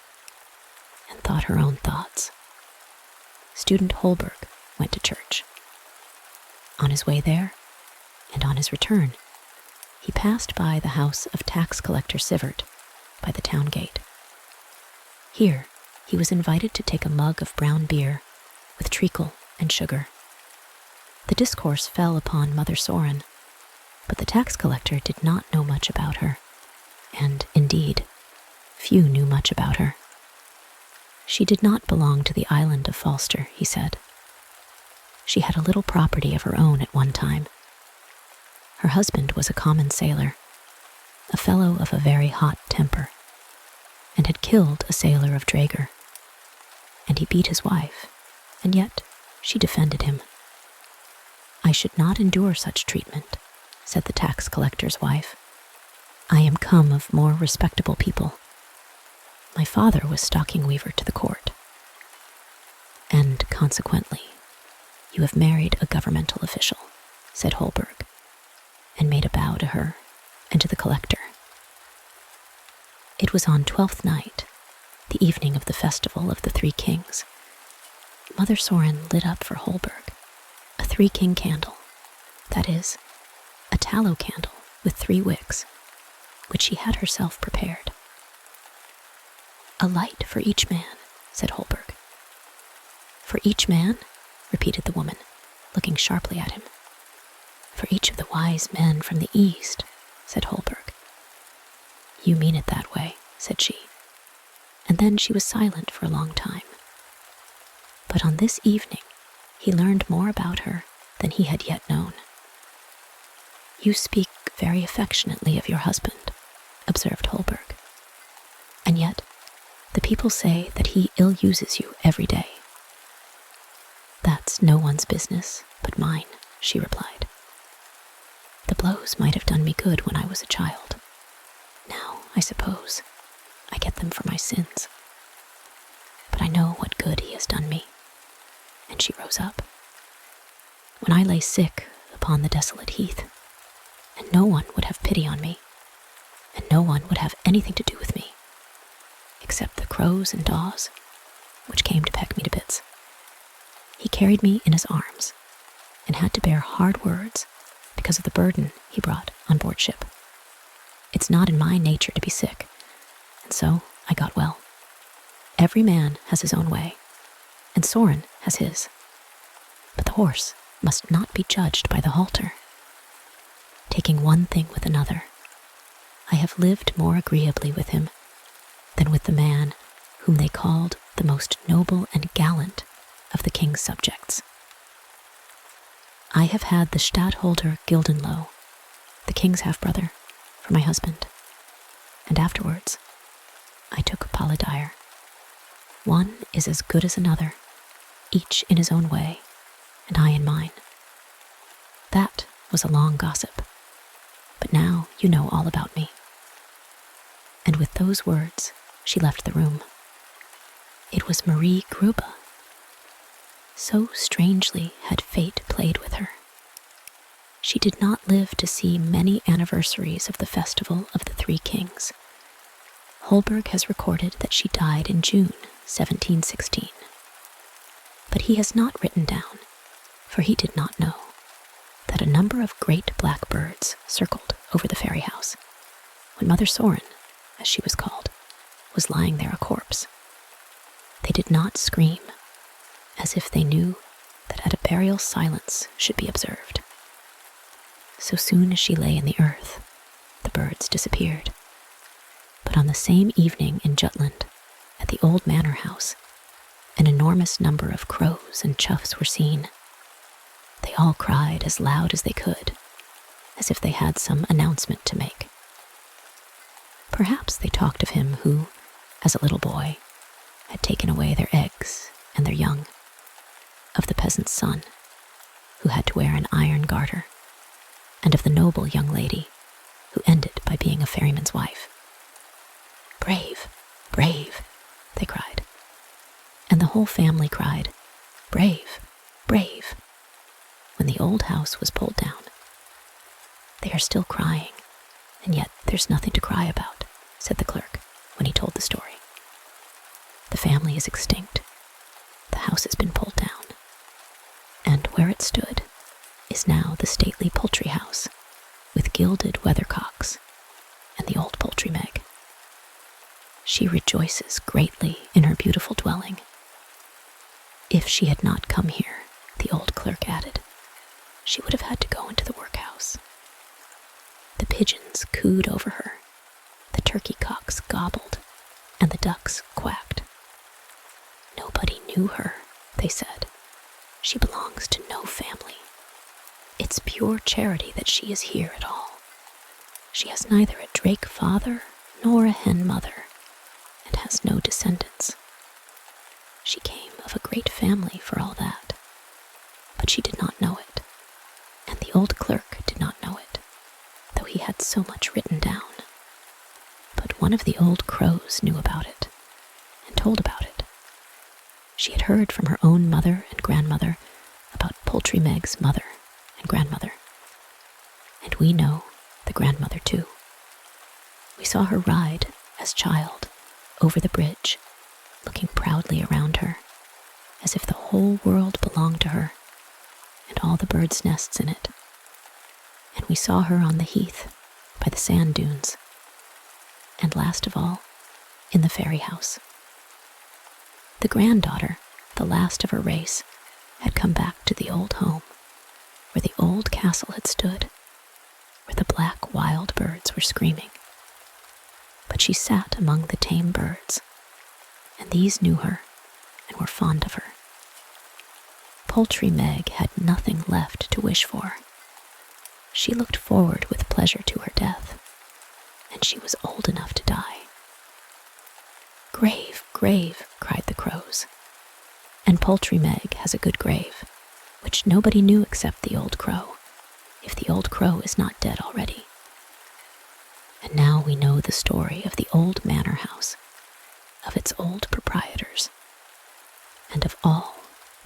and thought her own thoughts. Student Holberg went to church. On his way there, and on his return, he passed by the house of tax collector Sivert by the town gate. Here, he was invited to take a mug of brown beer with treacle and sugar. The discourse fell upon Mother Soren, but the tax collector did not know much about her, and, indeed, few knew much about her. She did not belong to the island of Falster, he said. She had a little property of her own at one time. Her husband was a common sailor, a fellow of a very hot temper, and had killed a sailor of Drager. And he beat his wife, and yet she defended him. I should not endure such treatment, said the tax collector's wife. I am come of more respectable people. My father was stocking weaver to the court. And consequently, you have married a governmental official, said Holberg, and made a bow to her and to the collector. It was on 12th night, the evening of the festival of the Three Kings. Mother Soren lit up for Holberg a 3-king candle, that is, a tallow candle with 3 wicks, which she had herself prepared. A light for each man, said Holberg. For each man? Repeated the woman, looking sharply at him. For each of the wise men from the east, said Holberg. You mean it that way, said she, and then she was silent for a long time. But on this evening, he learned more about her than he had yet known. You speak very affectionately of your husband, observed Holberg, and yet the people say that he ill-uses you every day. That's no one's business but mine, she replied. The blows might have done me good when I was a child. Now, I suppose, I get them for my sins. But I know what good he has done me. And she rose up. When I lay sick upon the desolate heath, and no one would have pity on me, and no one would have anything to do with me, except the crows and daws, which came to peck me to bits. He carried me in his arms, and had to bear hard words because of the burden he brought on board ship. It's not in my nature to be sick, and so I got well. Every man has his own way, and Soren has his. But the horse must not be judged by the halter. Taking one thing with another, I have lived more agreeably with him than with the man whom they called the most noble and gallant of the king's subjects. I have had the Stadtholder Gildenlow, the king's half-brother, for my husband, and afterwards I took Paladire. One is as good as another, each in his own way, and I in mine. That was a long gossip, but now you know all about me. And with those words, she left the room. It was Marie Grube. So strangely had fate played with her. She did not live to see many anniversaries of the festival of the Three Kings. Holberg has recorded that she died in June 1716. But he has not written down, for he did not know. a number of great black birds circled over the fairy house, when Mother Soren, as she was called, was lying there a corpse. They did not scream, as if they knew that at a burial silence should be observed. So soon as she lay in the earth, the birds disappeared. But on the same evening in Jutland, at the old manor house, an enormous number of crows and choughs were seen. They all cried as loud as they could, as if they had some announcement to make. Perhaps they talked of him who, as a little boy, had taken away their eggs and their young, of the peasant's son, who had to wear an iron garter, and of the noble young lady, who ended by being a ferryman's wife. "Brave, brave," they cried. And the whole family cried, "Brave, brave," when the old house was pulled down. "They are still crying, and yet there's nothing to cry about," said the clerk when he told the story. "The family is extinct. The house has been pulled down, and where it stood is now the stately poultry house with gilded weathercocks and the old poultry Meg. She rejoices greatly in her beautiful dwelling. If she had not come here," the old clerk added, "she would have had to go into the workhouse." The pigeons cooed over her, the turkey cocks gobbled, and the ducks quacked. "Nobody knew her," they said. "She belongs to no family. It's pure charity that she is here at all. She has neither a drake father nor a hen mother, and has no descendants. She came of a great family for all that, but she did not know it, and the old clerk did not know it, though he had so much written down. But one of the old crows knew about it, and told about it. She had heard from her own mother and grandmother about Poultry Meg's mother and grandmother. And we know the grandmother too. We saw her ride, as child, over the bridge, looking proudly around her, as if the whole world belonged to her, and all the birds' nests in it. And we saw her on the heath, by the sand dunes, and last of all, in the fairy house. The granddaughter, the last of her race, had come back to the old home, where the old castle had stood, where the black wild birds were screaming. But she sat among the tame birds, and these knew her and were fond of her. Poultry Meg had nothing left to wish for. She looked forward with pleasure to her death, and she was old enough to die. "Grave, grave," cried the crows. And Poultry Meg has a good grave, which nobody knew except the old crow, if the old crow is not dead already. And now we know the story of the old manor house, of its old proprietors, and of all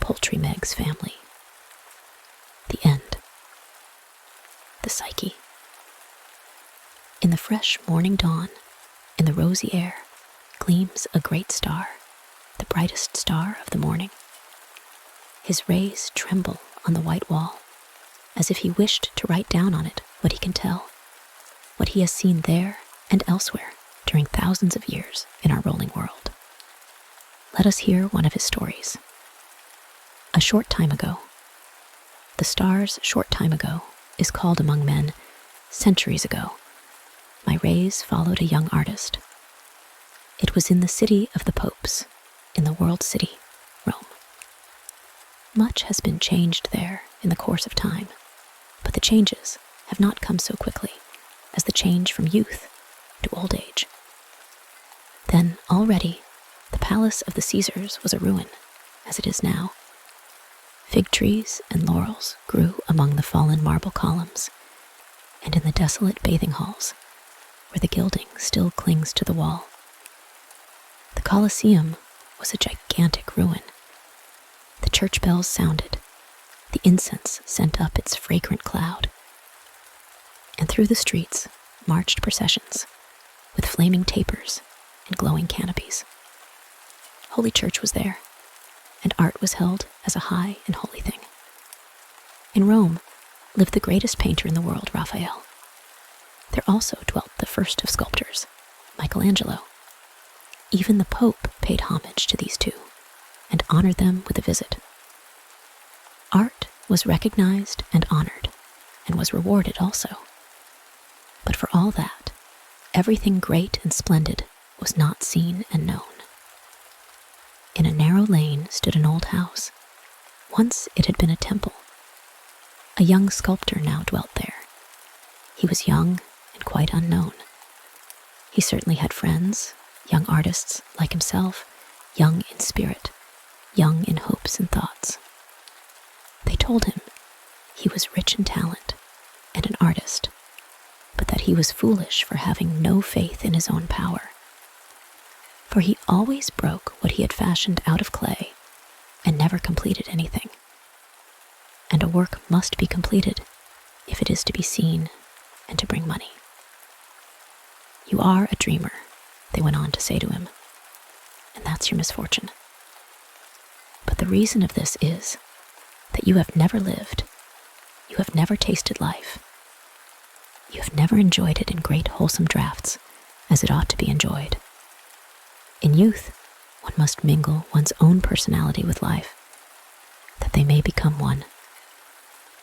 Poultry Meg's family. The end. The Psyche. In the fresh morning dawn, in the rosy air, gleams a great star, the brightest star of the morning. His rays tremble on the white wall, as if he wished to write down on it what he can tell, what he has seen there and elsewhere during thousands of years in our rolling world. Let us hear one of his stories. A short time ago. The star's short time ago is called among men centuries ago. My rays followed a young artist. It was in the city of the popes, in the world city, Rome. Much has been changed there in the course of time, but the changes have not come so quickly as the change from youth to old age. Then already the palace of the Caesars was a ruin, as it is now. Fig trees and laurels grew among the fallen marble columns, and in the desolate bathing halls, where the gilding still clings to the wall. The Colosseum was a gigantic ruin. The church bells sounded, the incense sent up its fragrant cloud, and through the streets marched processions with flaming tapers and glowing canopies. Holy Church was there, and art was held as a high and holy thing. In Rome, lived the greatest painter in the world, Raphael. There also dwelt the first of sculptors, Michelangelo. Even the Pope paid homage to these two and honored them with a visit. Art was recognized and honored, and was rewarded also. But for all that, everything great and splendid was not seen and known. In a narrow lane stood an old house. Once it had been a temple. A young sculptor now dwelt there. He was young and quite unknown. He certainly had friends, young artists like himself, young in spirit, young in hopes and thoughts. They told him he was rich in talent and an artist, but that he was foolish for having no faith in his own power. For he always broke what he had fashioned out of clay and never completed anything. And a work must be completed if it is to be seen and to bring money. You are a dreamer, they went on to say to him, and that's your misfortune. But the reason of this is that you have never lived, you have never tasted life, you have never enjoyed it in great wholesome draughts as it ought to be enjoyed. In youth, one must mingle one's own personality with life, that they may become one.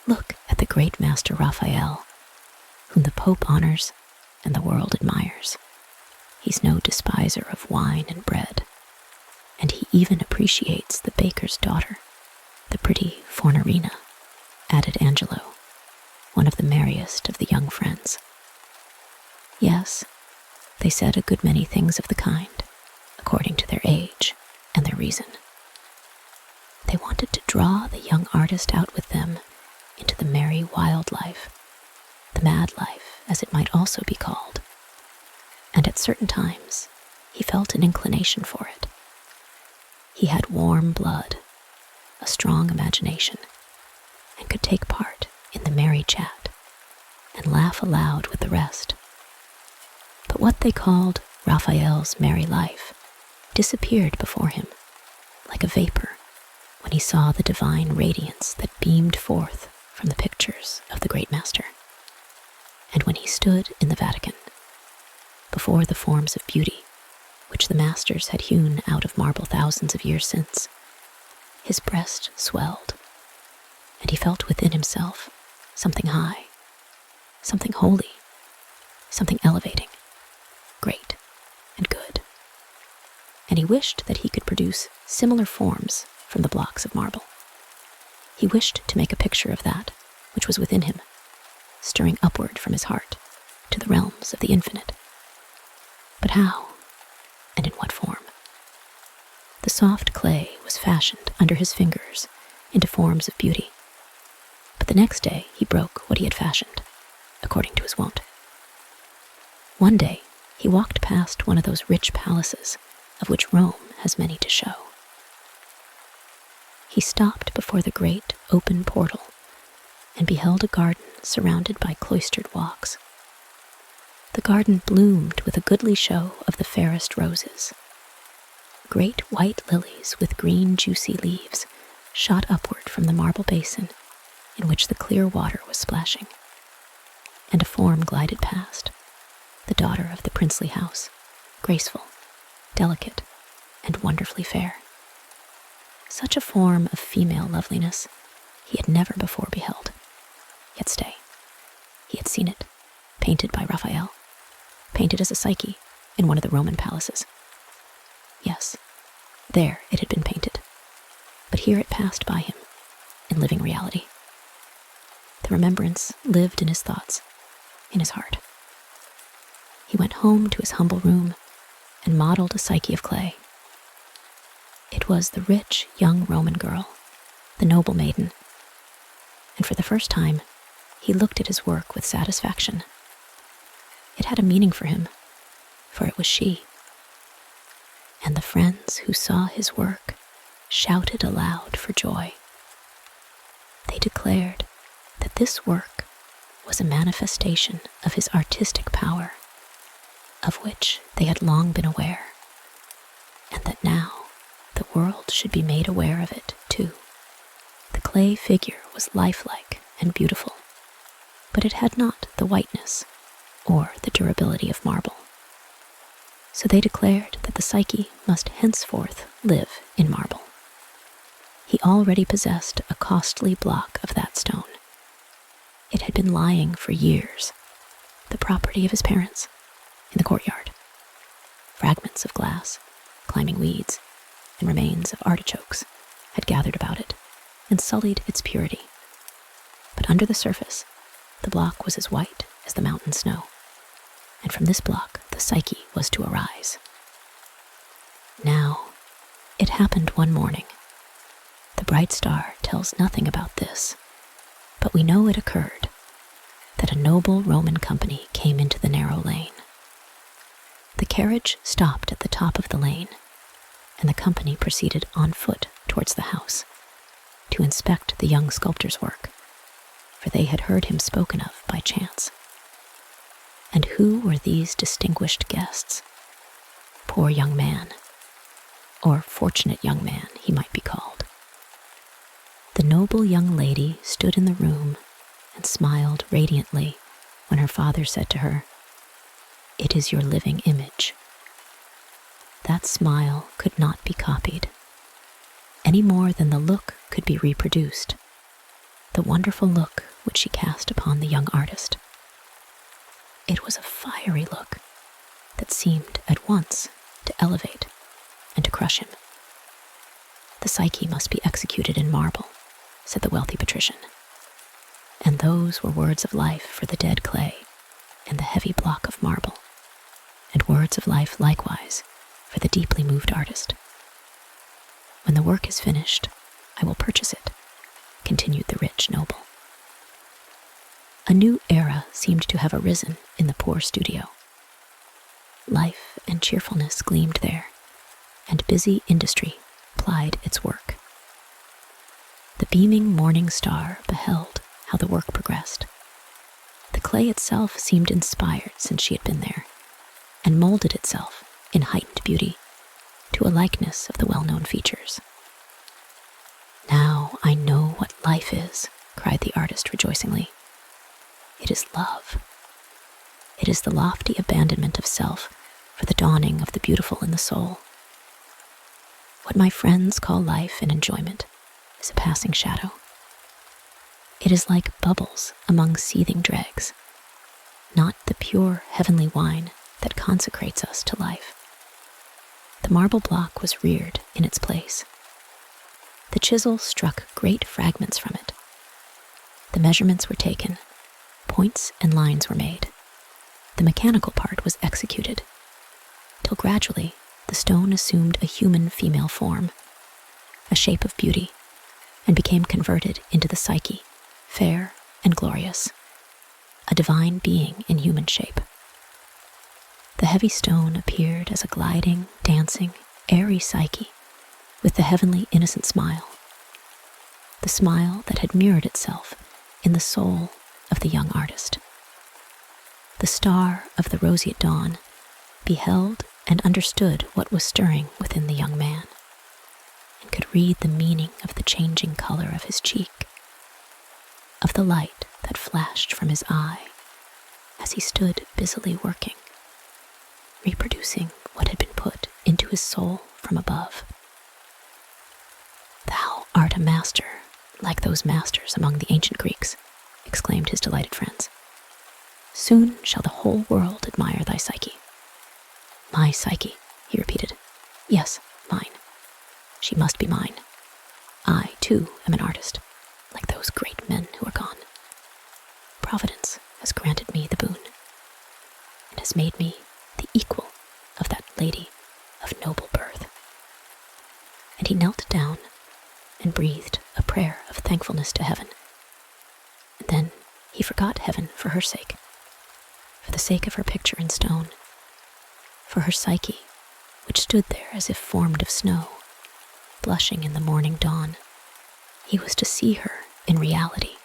Look at the great master Raphael, whom the Pope honors and the world admires. He's no despiser of wine and bread, and he even appreciates the baker's daughter, the pretty Fornarina, added Angelo, one of the merriest of the young friends. Yes, they said a good many things of the kind, according to their age and their reason. They wanted to draw the young artist out with them into the merry wild life, the mad life, as it might also be called. And at certain times, he felt an inclination for it. He had warm blood, a strong imagination, and could take part in the merry chat and laugh aloud with the rest. But what they called Raphael's merry life disappeared before him, like a vapor, when he saw the divine radiance that beamed forth from the pictures of the great master. And when he stood in the Vatican, before the forms of beauty, which the masters had hewn out of marble thousands of years since, his breast swelled, and he felt within himself something high, something holy, something elevating, great and good. And he wished that he could produce similar forms from the blocks of marble. He wished to make a picture of that which was within him, stirring upward from his heart to the realms of the infinite. But how, and in what form? The soft clay was fashioned under his fingers into forms of beauty, but the next day he broke what he had fashioned, according to his wont. One day he walked past one of those rich palaces of which Rome has many to show. He stopped before the great open portal and beheld a garden surrounded by cloistered walks. The garden bloomed with a goodly show of the fairest roses. Great white lilies with green juicy leaves shot upward from the marble basin in which the clear water was splashing. And a form glided past, the daughter of the princely house, graceful, delicate, and wonderfully fair. Such a form of female loveliness he had never before beheld. Yet stay, he had seen it, painted by Raphael, painted as a Psyche in one of the Roman palaces. Yes, there it had been painted, but here it passed by him in living reality. The remembrance lived in his thoughts, in his heart. He went home to his humble room and modeled a Psyche of clay. It was the rich young Roman girl, the noble maiden, and for the first time he looked at his work with satisfaction. It had a meaning for him, for it was she. And the friends who saw his work shouted aloud for joy. They declared that this work was a manifestation of his artistic power, of which they had long been aware, and that now the world should be made aware of it too. The clay figure was lifelike and beautiful, but it had not the whiteness or the durability of marble. So they declared that the Psyche must henceforth live in marble. He already possessed a costly block of that stone. It had been lying for years, the property of his parents, in the courtyard. Fragments of glass, climbing weeds, and remains of artichokes had gathered about it and sullied its purity. But under the surface, the block was as white as the mountain snow, and from this block the Psyche was to arise. Now, it happened one morning. The bright star tells nothing about this, but we know it occurred, that a noble Roman company came into the narrow lane. The carriage stopped at the top of the lane, and the company proceeded on foot towards the house to inspect the young sculptor's work, for they had heard him spoken of by chance. And who were these distinguished guests? Poor young man, or fortunate young man he might be called. The noble young lady stood in the room and smiled radiantly when her father said to her, "It is your living image." That smile could not be copied, any more than the look could be reproduced, the wonderful look which she cast upon the young artist. It was a fiery look that seemed at once to elevate and to crush him. The Psyche must be executed in marble, said the wealthy patrician, and those were words of life for the dead clay and the heavy block of marble, and words of life likewise for the deeply moved artist. When the work is finished, I will purchase it, continued the rich noble. A new era seemed to have arisen in the poor studio. Life and cheerfulness gleamed there, and busy industry plied its work. The beaming morning star beheld how the work progressed. The clay itself seemed inspired since she had been there, and molded itself in heightened beauty to a likeness of the well-known features. "Now I know what life is," cried the artist rejoicingly. "It is love. It is the lofty abandonment of self for the dawning of the beautiful in the soul. What my friends call life and enjoyment is a passing shadow. It is like bubbles among seething dregs, not the pure heavenly wine that consecrates us to life." The marble block was reared in its place. The chisel struck great fragments from it. The measurements were taken, points and lines were made. The mechanical part was executed, till gradually the stone assumed a human female form, a shape of beauty, and became converted into the Psyche, fair and glorious, a divine being in human shape. The heavy stone appeared as a gliding, dancing, airy Psyche with the heavenly innocent smile, the smile that had mirrored itself in the soul of the young artist. The star of the roseate dawn beheld and understood what was stirring within the young man, and could read the meaning of the changing color of his cheek, of the light that flashed from his eye as he stood busily working, reproducing what had been put into his soul from above. "Thou art a master, like those masters among the ancient Greeks," exclaimed his delighted friends. "Soon shall the whole world admire thy Psyche." "My Psyche," he repeated. "Yes, mine. She must be mine. I, too, am an artist, like those great men who are gone. Providence has granted me the boon, and has made me the equal of that lady of noble birth." And he knelt down and breathed a prayer of thankfulness to heaven. And then he forgot heaven for her sake, for the sake of her picture in stone, for her Psyche, which stood there as if formed of snow, blushing in the morning dawn. He was to see her in reality,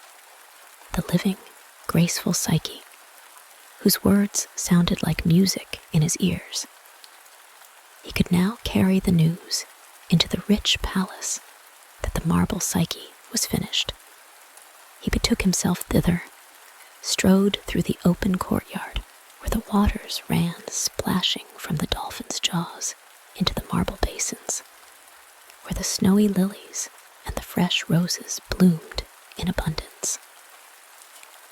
the living, graceful Psyche, whose words sounded like music in his ears. He could now carry the news into the rich palace that the marble Psyche was finished. He betook himself thither, strode through the open courtyard where the waters ran splashing from the dolphins' jaws into the marble basins, where the snowy lilies and the fresh roses bloomed in abundance.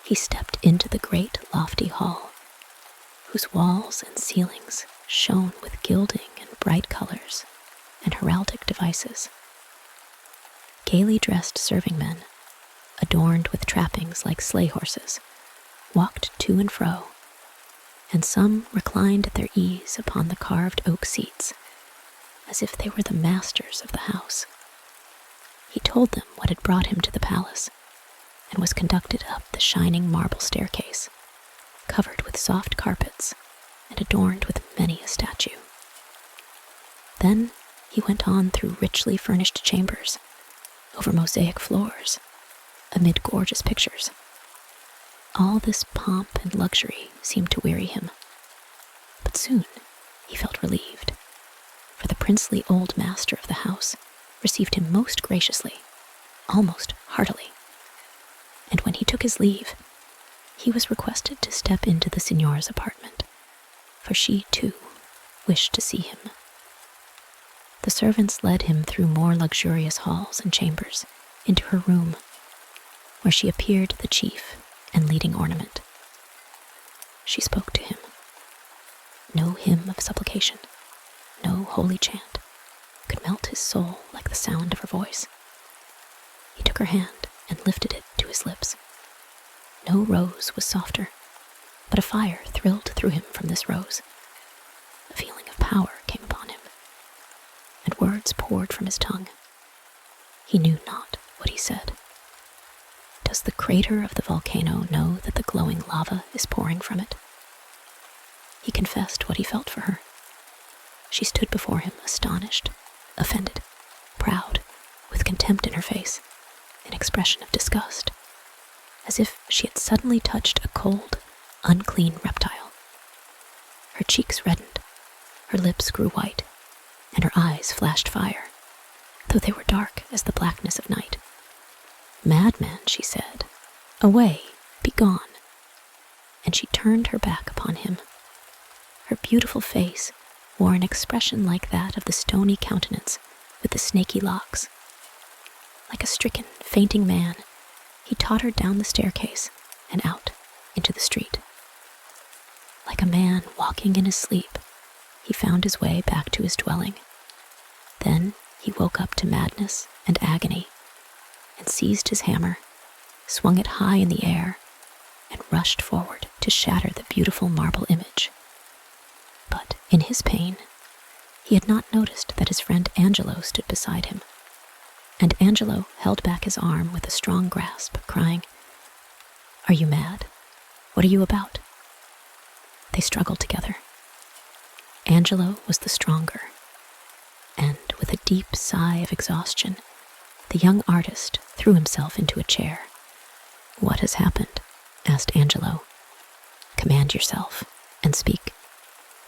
He stepped into the great lofty hall, whose walls and ceilings shone with gilding and bright colors and heraldic devices. Gaily dressed serving men, adorned with trappings like sleigh horses, walked to and fro, and some reclined at their ease upon the carved oak seats, as if they were the masters of the house. He told them what had brought him to the palace, and was conducted up the shining marble staircase, covered with soft carpets and adorned with many a statue. Then he went on through richly furnished chambers, over mosaic floors, amid gorgeous pictures. All this pomp and luxury seemed to weary him, but soon he felt relieved, for the princely old master of the house received him most graciously, almost heartily. And when he took his leave, he was requested to step into the signora's apartment, for she, too, wished to see him. The servants led him through more luxurious halls and chambers into her room, where she appeared the chief and leading ornament. She spoke to him. No hymn of supplication, no holy chant, could melt his soul like the sound of her voice. He took her hand and lifted it to his lips. No rose was softer, but a fire thrilled through him from this rose. A feeling of power came upon him, and words poured from his tongue. He knew not what he said. Does the crater of the volcano know that the glowing lava is pouring from it? He confessed what he felt for her. She stood before him, astonished, offended, proud, with contempt in her face, an expression of disgust, as if she had suddenly touched a cold, unclean reptile. Her cheeks reddened, her lips grew white, and her eyes flashed fire, though they were dark as the blackness of night. "Madman," she said, "away, be gone." And she turned her back upon him. Her beautiful face wore an expression like that of the stony countenance with the snaky locks. Like a stricken, fainting man, he tottered down the staircase and out into the street. Like a man walking in his sleep, he found his way back to his dwelling. Then he woke up to madness and agony, and seized his hammer, swung it high in the air, and rushed forward to shatter the beautiful marble image. But in his pain, he had not noticed that his friend Angelo stood beside him, and Angelo held back his arm with a strong grasp, crying, "Are you mad? What are you about?" They struggled together. Angelo was the stronger, and with a deep sigh of exhaustion, the young artist threw himself into a chair. "What has happened?" asked Angelo. "Command yourself and speak."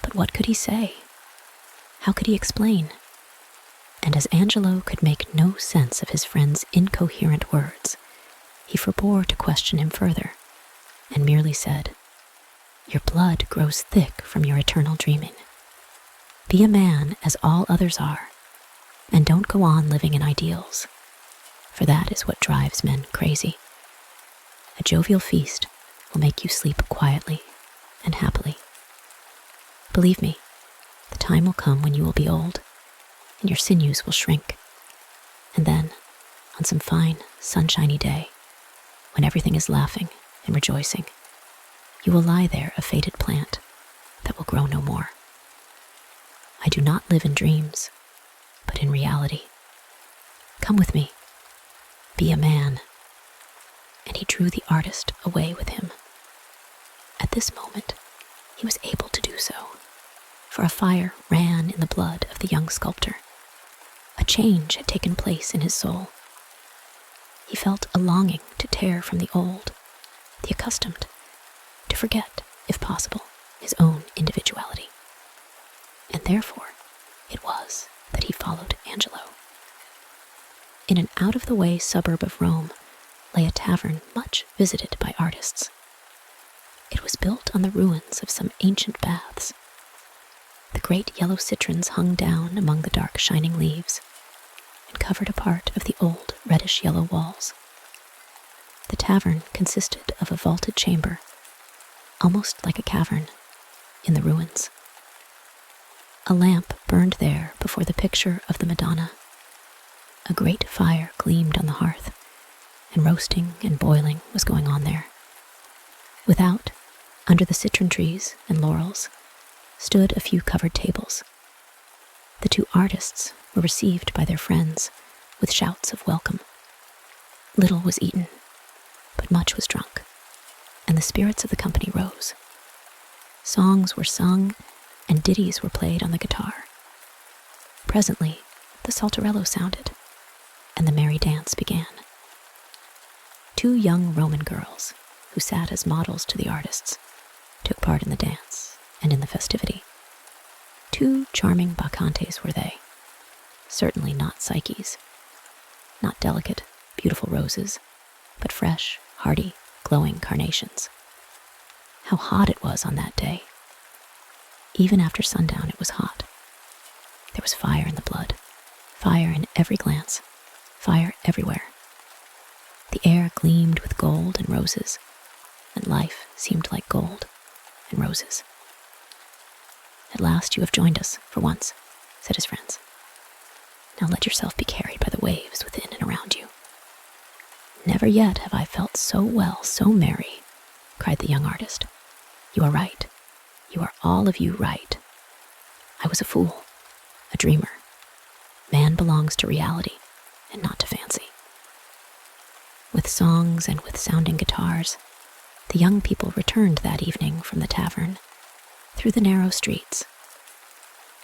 But what could he say? How could he explain? And as Angelo could make no sense of his friend's incoherent words, he forbore to question him further, and merely said, "Your blood grows thick from your eternal dreaming. Be a man as all others are, and don't go on living in ideals, for that is what drives men crazy. A jovial feast will make you sleep quietly and happily. Believe me, the time will come when you will be old, and your sinews will shrink, and then, on some fine, sunshiny day, when everything is laughing and rejoicing, you will lie there a faded plant that will grow no more. I do not live in dreams, but in reality. Come with me. Be a man." And he drew the artist away with him. At this moment, he was able to do so, for a fire ran in the blood of the young sculptor. A change had taken place in his soul. He felt a longing to tear from the old, the accustomed, to forget, if possible, his own individuality. And therefore it was that he followed Angelo. In an out-of-the-way suburb of Rome lay a tavern much visited by artists, It was built on the ruins of some ancient baths. The great yellow citrons hung down among the dark shining leaves and covered a part of the old reddish-yellow walls. The tavern consisted of a vaulted chamber, almost like a cavern, in the ruins. A lamp burned there before the picture of the Madonna. A great fire gleamed on the hearth, and roasting and boiling was going on there. Without, under the citron trees and laurels, stood a few covered tables. The two artists were received by their friends with shouts of welcome. Little was eaten, but much was drunk, and the spirits of the company rose. Songs were sung, and ditties were played on the guitar. Presently, the saltarello sounded, and the merry dance began. Two young Roman girls, who sat as models to the artists, took part in the dance and in the festivity. Two charming bacchantes were they, certainly not Psyches, not delicate, beautiful roses, but fresh, hardy, glowing carnations. How hot it was on that day! Even after sundown it was hot. There was fire in the blood, fire in every glance, fire everywhere. The air gleamed with gold and roses, and life seemed like gold and roses. "At last you have joined us, for once," said his friends. "Now let yourself be carried by the waves within and around you." "Never yet have I felt so well, so merry," cried the young artist. "You are right. You are all of you right. I was a fool, a dreamer. Man belongs to reality and not to fancy." With songs and with sounding guitars, the young people returned that evening from the tavern, through the narrow streets.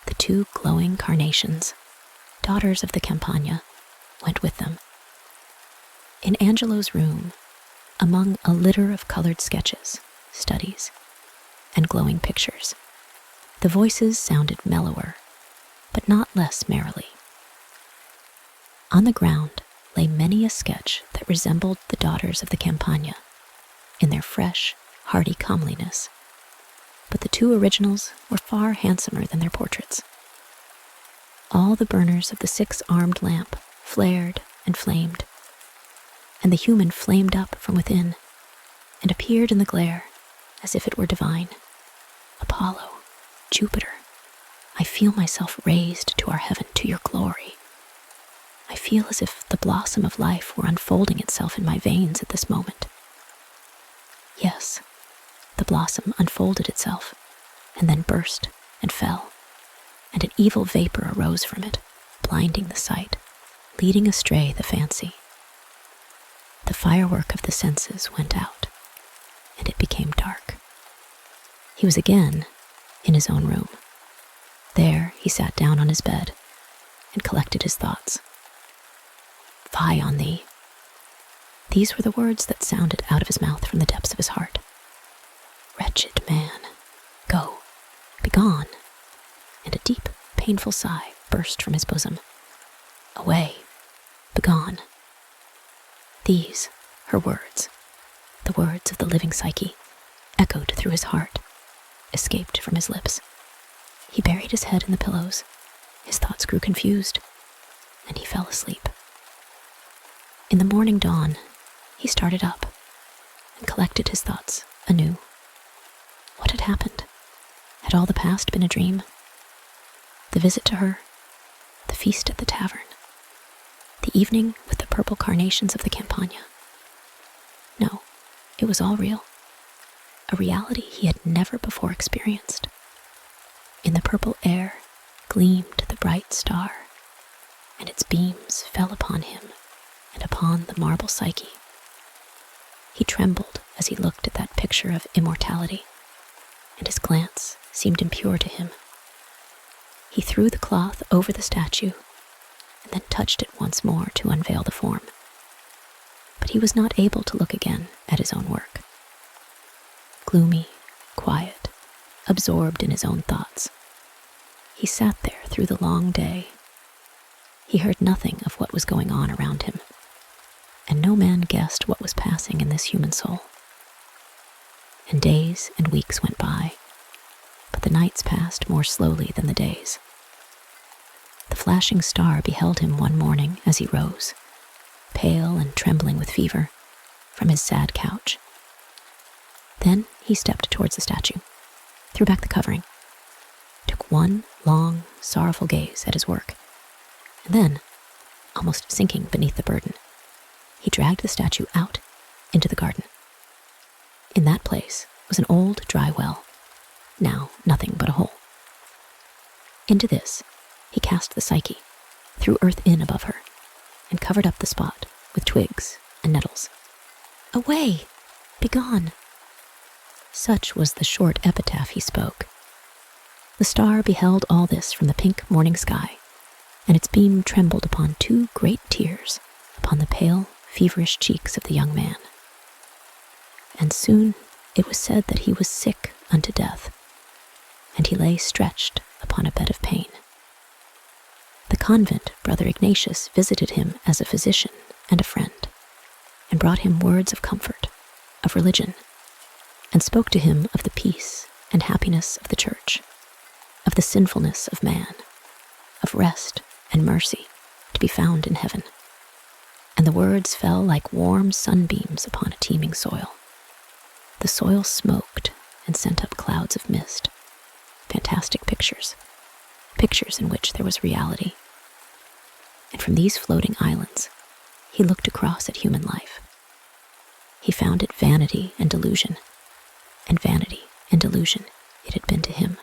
The two glowing carnations, daughters of the Campagna, went with them. In Angelo's room, among a litter of colored sketches, studies, and glowing pictures, the voices sounded mellower, but not less merrily. On the ground lay many a sketch that resembled the daughters of the Campagna in their fresh, hardy comeliness, but the two originals were far handsomer than their portraits. All the burners of the six-armed lamp flared and flamed, and the human flamed up from within and appeared in the glare as if it were divine. "Apollo, Jupiter, I feel myself raised to our heaven, to your glory. I feel as if the blossom of life were unfolding itself in my veins at this moment." Yes, the blossom unfolded itself, and then burst and fell, and an evil vapor arose from it, blinding the sight, leading astray the fancy. The firework of the senses went out, and it became dark. He was again in his own room. There he sat down on his bed and collected his thoughts. "Fie on thee." These were the words that sounded out of his mouth from the depths of his heart. "Wretched man, go, begone," and a deep, painful sigh burst from his bosom. "Away, begone." These, her words, the words of the living Psyche, echoed through his heart, escaped from his lips. He buried his head in the pillows, his thoughts grew confused, and he fell asleep. In the morning dawn, he started up and collected his thoughts anew. What had happened? Had all the past been a dream? The visit to her, the feast at the tavern, the evening with the purple carnations of the Campagna? No, it was all real, a reality he had never before experienced. In the purple air gleamed the bright star, and its beams fell upon him and upon the marble Psyche. He trembled as he looked at that picture of immortality, and his glance seemed impure to him. He threw the cloth over the statue, and then touched it once more to unveil the form. But he was not able to look again at his own work. Gloomy, quiet, absorbed in his own thoughts, he sat there through the long day. He heard nothing of what was going on around him, and no man guessed what was passing in this human soul. and days and weeks went by, but the nights passed more slowly than the days. The flashing star beheld him one morning as he rose, pale and trembling with fever, from his sad couch. Then he stepped towards the statue, threw back the covering, took one long, sorrowful gaze at his work, and then, almost sinking beneath the burden, he dragged the statue out into the garden. In that place was an old dry well, now nothing but a hole. Into this he cast the Psyche, threw earth in above her, and covered up the spot with twigs and nettles. "Away! Begone!" Such was the short epitaph he spoke. The star beheld all this from the pink morning sky, and its beam trembled upon two great tears upon the pale, feverish cheeks of the young man. And soon it was said that he was sick unto death, and he lay stretched upon a bed of pain. The convent Brother Ignatius visited him as a physician and a friend, and brought him words of comfort, of religion, and spoke to him of the peace and happiness of the church, of the sinfulness of man, of rest and mercy to be found in heaven. And the words fell like warm sunbeams upon a teeming soil. The soil smoked and sent up clouds of mist, fantastic pictures, pictures in which there was reality. And from these floating islands, he looked across at human life. He found it vanity and delusion, and vanity and delusion it had been to him.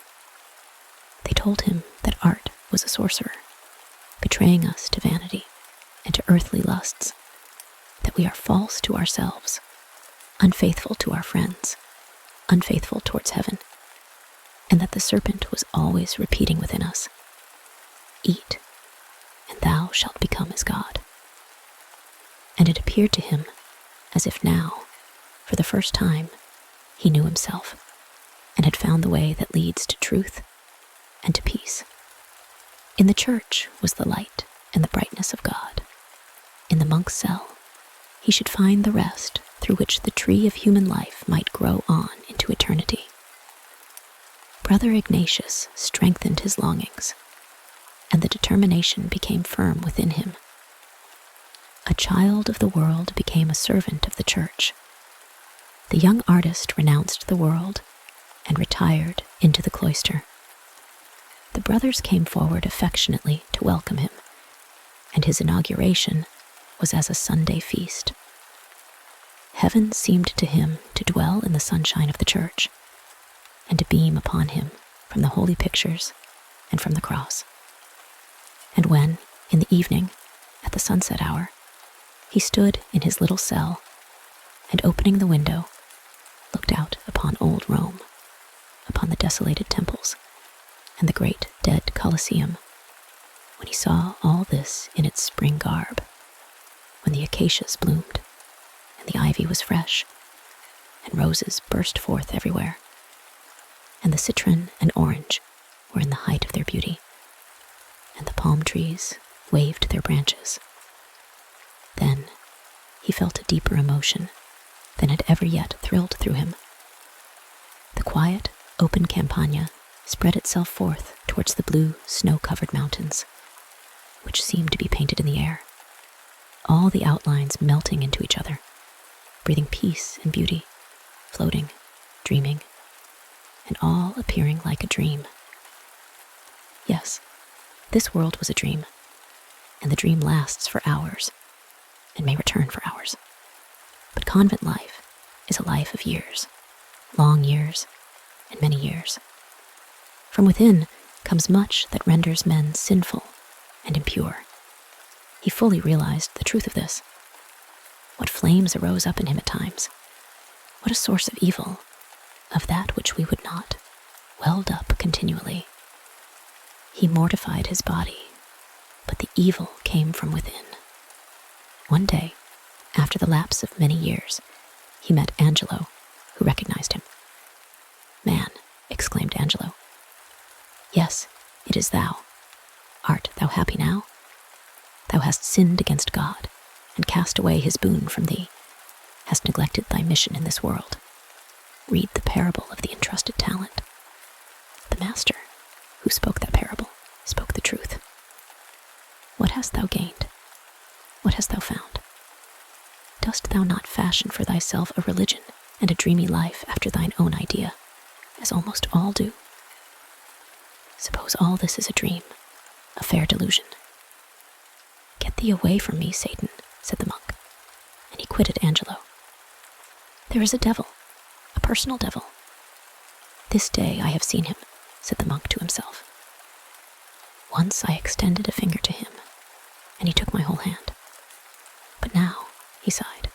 They told him that art was a sorcerer, betraying us to vanity and to earthly lusts, that we are false to ourselves, unfaithful to our friends, unfaithful towards heaven, and that the serpent was always repeating within us, "Eat, and thou shalt become as God." And it appeared to him as if now, for the first time, he knew himself, and had found the way that leads to truth and to peace. In the church was the light and the brightness of God. In the monk's cell, he should find the rest through which the tree of human life might grow on into eternity. Brother Ignatius strengthened his longings, and the determination became firm within him. A child of the world became a servant of the church. The young artist renounced the world and retired into the cloister. The brothers came forward affectionately to welcome him, and his inauguration was as a Sunday feast. Heaven seemed to him to dwell in the sunshine of the church, and to beam upon him from the holy pictures and from the cross. And when, in the evening, at the sunset hour, he stood in his little cell, and opening the window, looked out upon old Rome, upon the desolated temples, and the great dead Colosseum, when he saw all this in its spring garb, when the acacias bloomed, and the ivy was fresh, and roses burst forth everywhere, and the citron and orange were in the height of their beauty, and the palm trees waved their branches. Then he felt a deeper emotion than had ever yet thrilled through him. The quiet, open Campagna spread itself forth towards the blue, snow-covered mountains, which seemed to be painted in the air, all the outlines melting into each other, breathing peace and beauty, floating, dreaming, and all appearing like a dream. Yes, this world was a dream, and the dream lasts for hours, and may return for hours. But convent life is a life of years, long years, and many years. From within comes much that renders men sinful and impure. He fully realized the truth of this. What flames arose up in him at times, what a source of evil, of that which we would not, welled up continually. He mortified his body, but the evil came from within. One day, after the lapse of many years, he met Angelo, who recognized him. "Man," exclaimed Angelo, "yes, it is thou. Art thou happy now? Thou hast sinned against God, and cast away his boon from thee, hast neglected thy mission in this world. read the parable of the entrusted talent. The master, who spoke that parable, spoke the truth. What hast thou gained? What hast thou found? Dost thou not fashion for thyself a religion and a dreamy life after thine own idea, as almost all do? Suppose all this is a dream, a fair delusion. Get thee away from me, Satan, said the monk, and he quitted Angelo. There is a devil, a personal devil. This day I have seen him, said the monk to himself. Once I extended a finger to him, and he took my whole hand. But now, he sighed,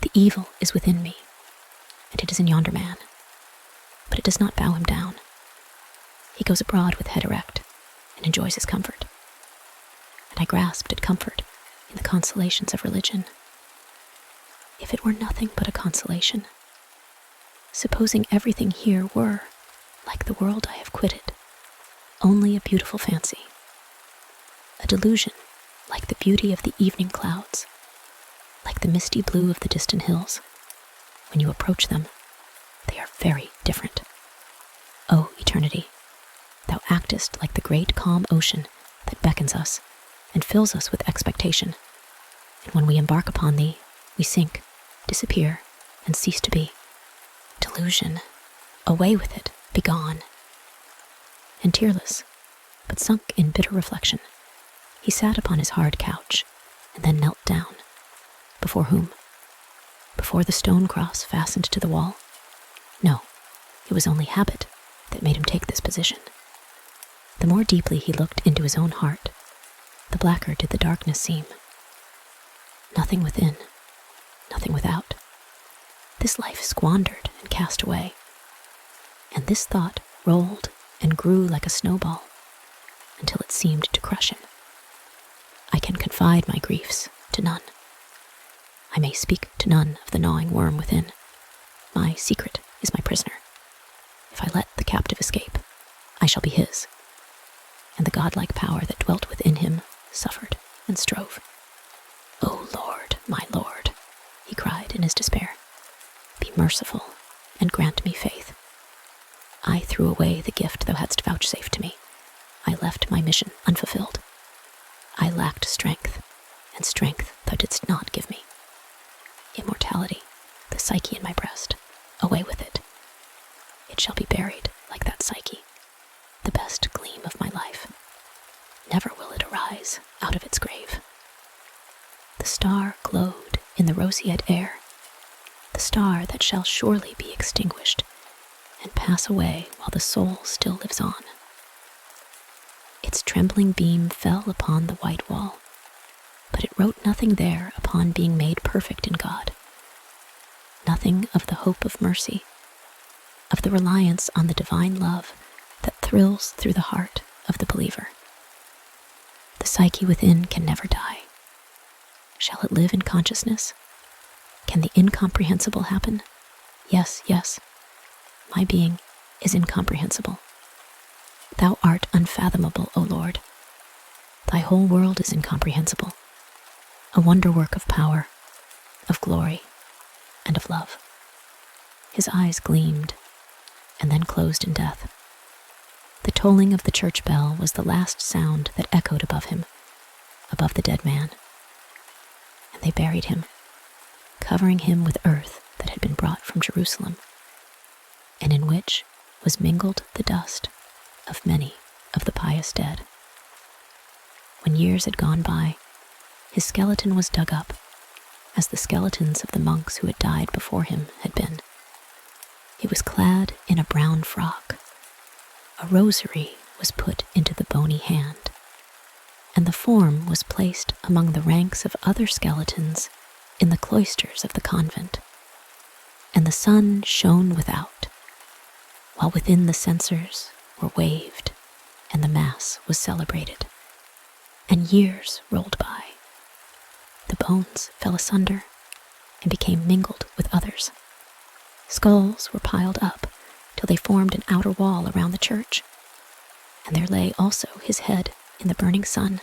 the evil is within me, and it is in yonder man, but it does not bow him down. He goes abroad with head erect, and enjoys his comfort. And I grasped at comfort in the consolations of religion. If it were nothing but a consolation, supposing everything here were, like the world I have quitted, only a beautiful fancy, a delusion like the beauty of the evening clouds, like the misty blue of the distant hills. When you approach them, they are very different. O eternity, thou actest like the great calm ocean that beckons us and fills us with expectation, and when we embark upon thee, we sink, disappear, and cease to be. Delusion, away with it, begone. And tearless, but sunk in bitter reflection, he sat upon his hard couch, and then knelt down. Before whom? Before the stone cross fastened to the wall? No, it was only habit that made him take this position. The more deeply he looked into his own heart, the blacker did the darkness seem. Nothing within, nothing without. This life squandered and cast away. And this thought rolled and grew like a snowball until it seemed to crush him. I can confide my griefs to none. I may speak to none of the gnawing worm within. My secret is my prisoner. If I let the captive escape, I shall be his. And the godlike power that dwelt within him suffered and strove. O Lord, my Lord, he cried in his despair, be merciful and grant me faith. I threw away the gift thou hadst vouchsafed to me. I left my mission unfulfilled. I lacked strength, and strength thou didst not give me. Immortality, the Psyche in my breast, away with it. It shall be buried like that Psyche, the best gleam of my life. Never will it arise out of its grave. The star glowed in the roseate air, the star that shall surely be extinguished and pass away while the soul still lives on. Its trembling beam fell upon the white wall, but it wrote nothing there upon being made perfect in God. Nothing of the hope of mercy, of the reliance on the divine love that thrills through the heart of the believer. The Psyche within can never die. Shall it live in consciousness? Can the incomprehensible happen? Yes, yes. My being is incomprehensible. Thou art unfathomable, O Lord. Thy whole world is incomprehensible, a wonderwork of power, of glory, and of love. His eyes gleamed, and then closed in death. The tolling of the church bell was the last sound that echoed above him, above the dead man. And they buried him, covering him with earth that had been brought from Jerusalem, and in which was mingled the dust of many of the pious dead. When years had gone by, his skeleton was dug up, as the skeletons of the monks who had died before him had been. He was clad in a brown frock. A rosary was put into the bony hand, and the form was placed among the ranks of other skeletons in the cloisters of the convent. And the sun shone without, while within the censers were waved, and the Mass was celebrated. And years rolled by. The bones fell asunder and became mingled with others. Skulls were piled up till they formed an outer wall around the church, and there lay also his head in the burning sun.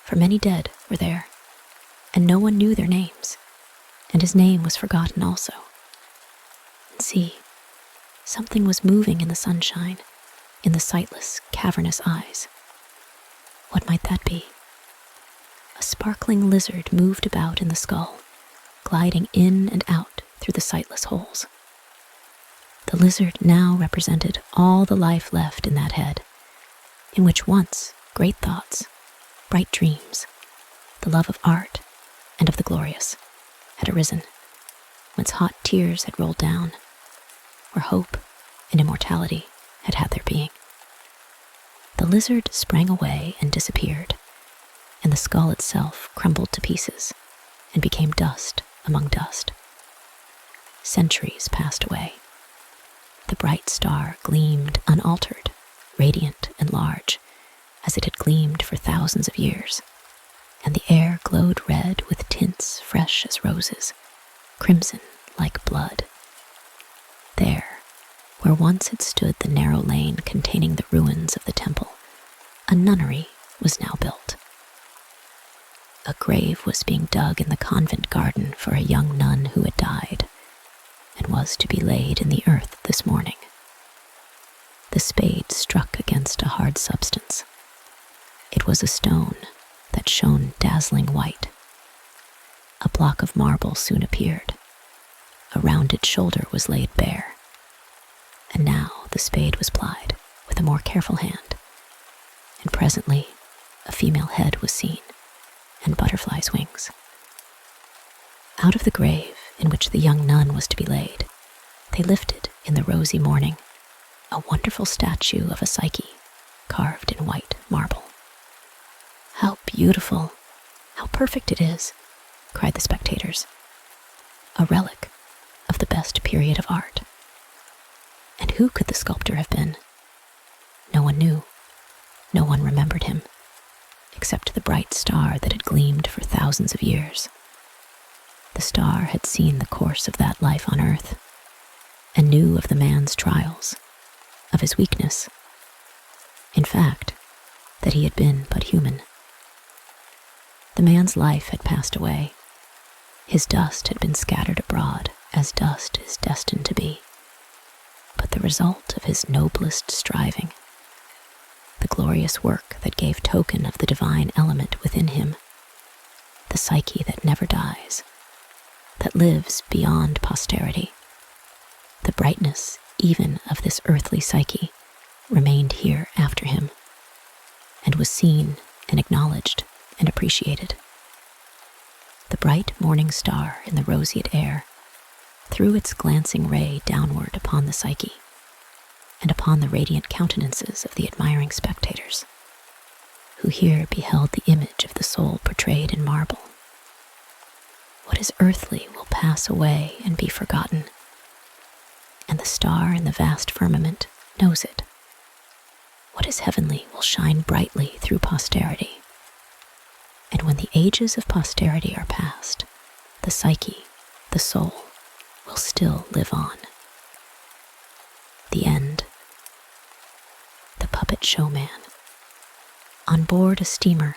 For many dead were there, and no one knew their names, and his name was forgotten also. And see. Something was moving in the sunshine, in the sightless, cavernous eyes. What might that be? A sparkling lizard moved about in the skull, gliding in and out through the sightless holes. The lizard now represented all the life left in that head, in which once great thoughts, bright dreams, the love of art and of the glorious had arisen, whence hot tears had rolled down, where hope and immortality had had their being. The lizard sprang away and disappeared, and the skull itself crumbled to pieces and became dust among dust. Centuries passed away. The bright star gleamed unaltered, radiant and large, as it had gleamed for thousands of years, and the air glowed red with tints fresh as roses, crimson like blood. There, where once had stood the narrow lane containing the ruins of the temple, a nunnery was now built. A grave was being dug in the convent garden for a young nun who had died, and was to be laid in the earth this morning. The spade struck against a hard substance. It was a stone that shone dazzling white. A block of marble soon appeared. A rounded shoulder was laid bare. And now the spade was plied with a more careful hand, and presently a female head was seen, and butterflies' wings. Out of the grave in which the young nun was to be laid, they lifted in the rosy morning a wonderful statue of a Psyche carved in white marble. "How beautiful, how perfect it is," cried the spectators. A relic of the best period of art. And who could the sculptor have been? No one knew. No one remembered him, except the bright star that had gleamed for thousands of years. The star had seen the course of that life on earth, and knew of the man's trials, of his weakness. In fact, that he had been but human. The man's life had passed away. His dust had been scattered abroad, as dust is destined to be. But the result of his noblest striving, the glorious work that gave token of the divine element within him, the Psyche that never dies, that lives beyond posterity, the brightness even of this earthly Psyche remained here after him, and was seen and acknowledged and appreciated. The bright morning star in the roseate air threw its glancing ray downward upon the Psyche, and upon the radiant countenances of the admiring spectators, who here beheld the image of the soul portrayed in marble. What is earthly will pass away and be forgotten, and the star in the vast firmament knows it. What is heavenly will shine brightly through posterity, and when the ages of posterity are past, the Psyche, the soul, will still live on. The end. The Puppet Showman. On board a steamer,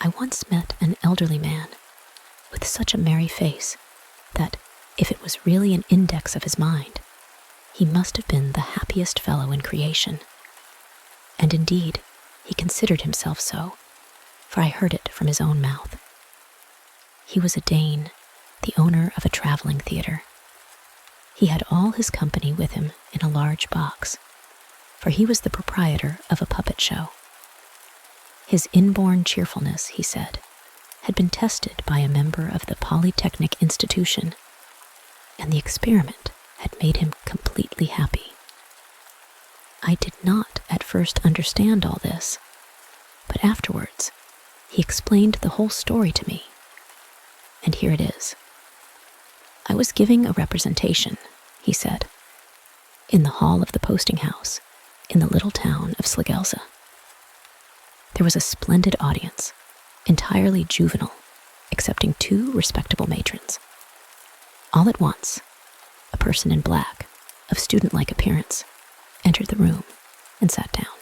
I once met an elderly man with such a merry face that, if it was really an index of his mind, he must have been the happiest fellow in creation. And indeed, he considered himself so, for I heard it from his own mouth. He was a Dane, the owner of a traveling theater. He had all his company with him in a large box, for he was the proprietor of a puppet show. His inborn cheerfulness, he said, had been tested by a member of the Polytechnic Institution, and the experiment had made him completely happy. I did not at first understand all this, but afterwards he explained the whole story to me, and here it is. I was giving a representation, he said, in the hall of the posting house in the little town of Slegelza. There was a splendid audience, entirely juvenile, excepting 2 respectable matrons. All at once, a person in black, of student-like appearance, entered the room and sat down.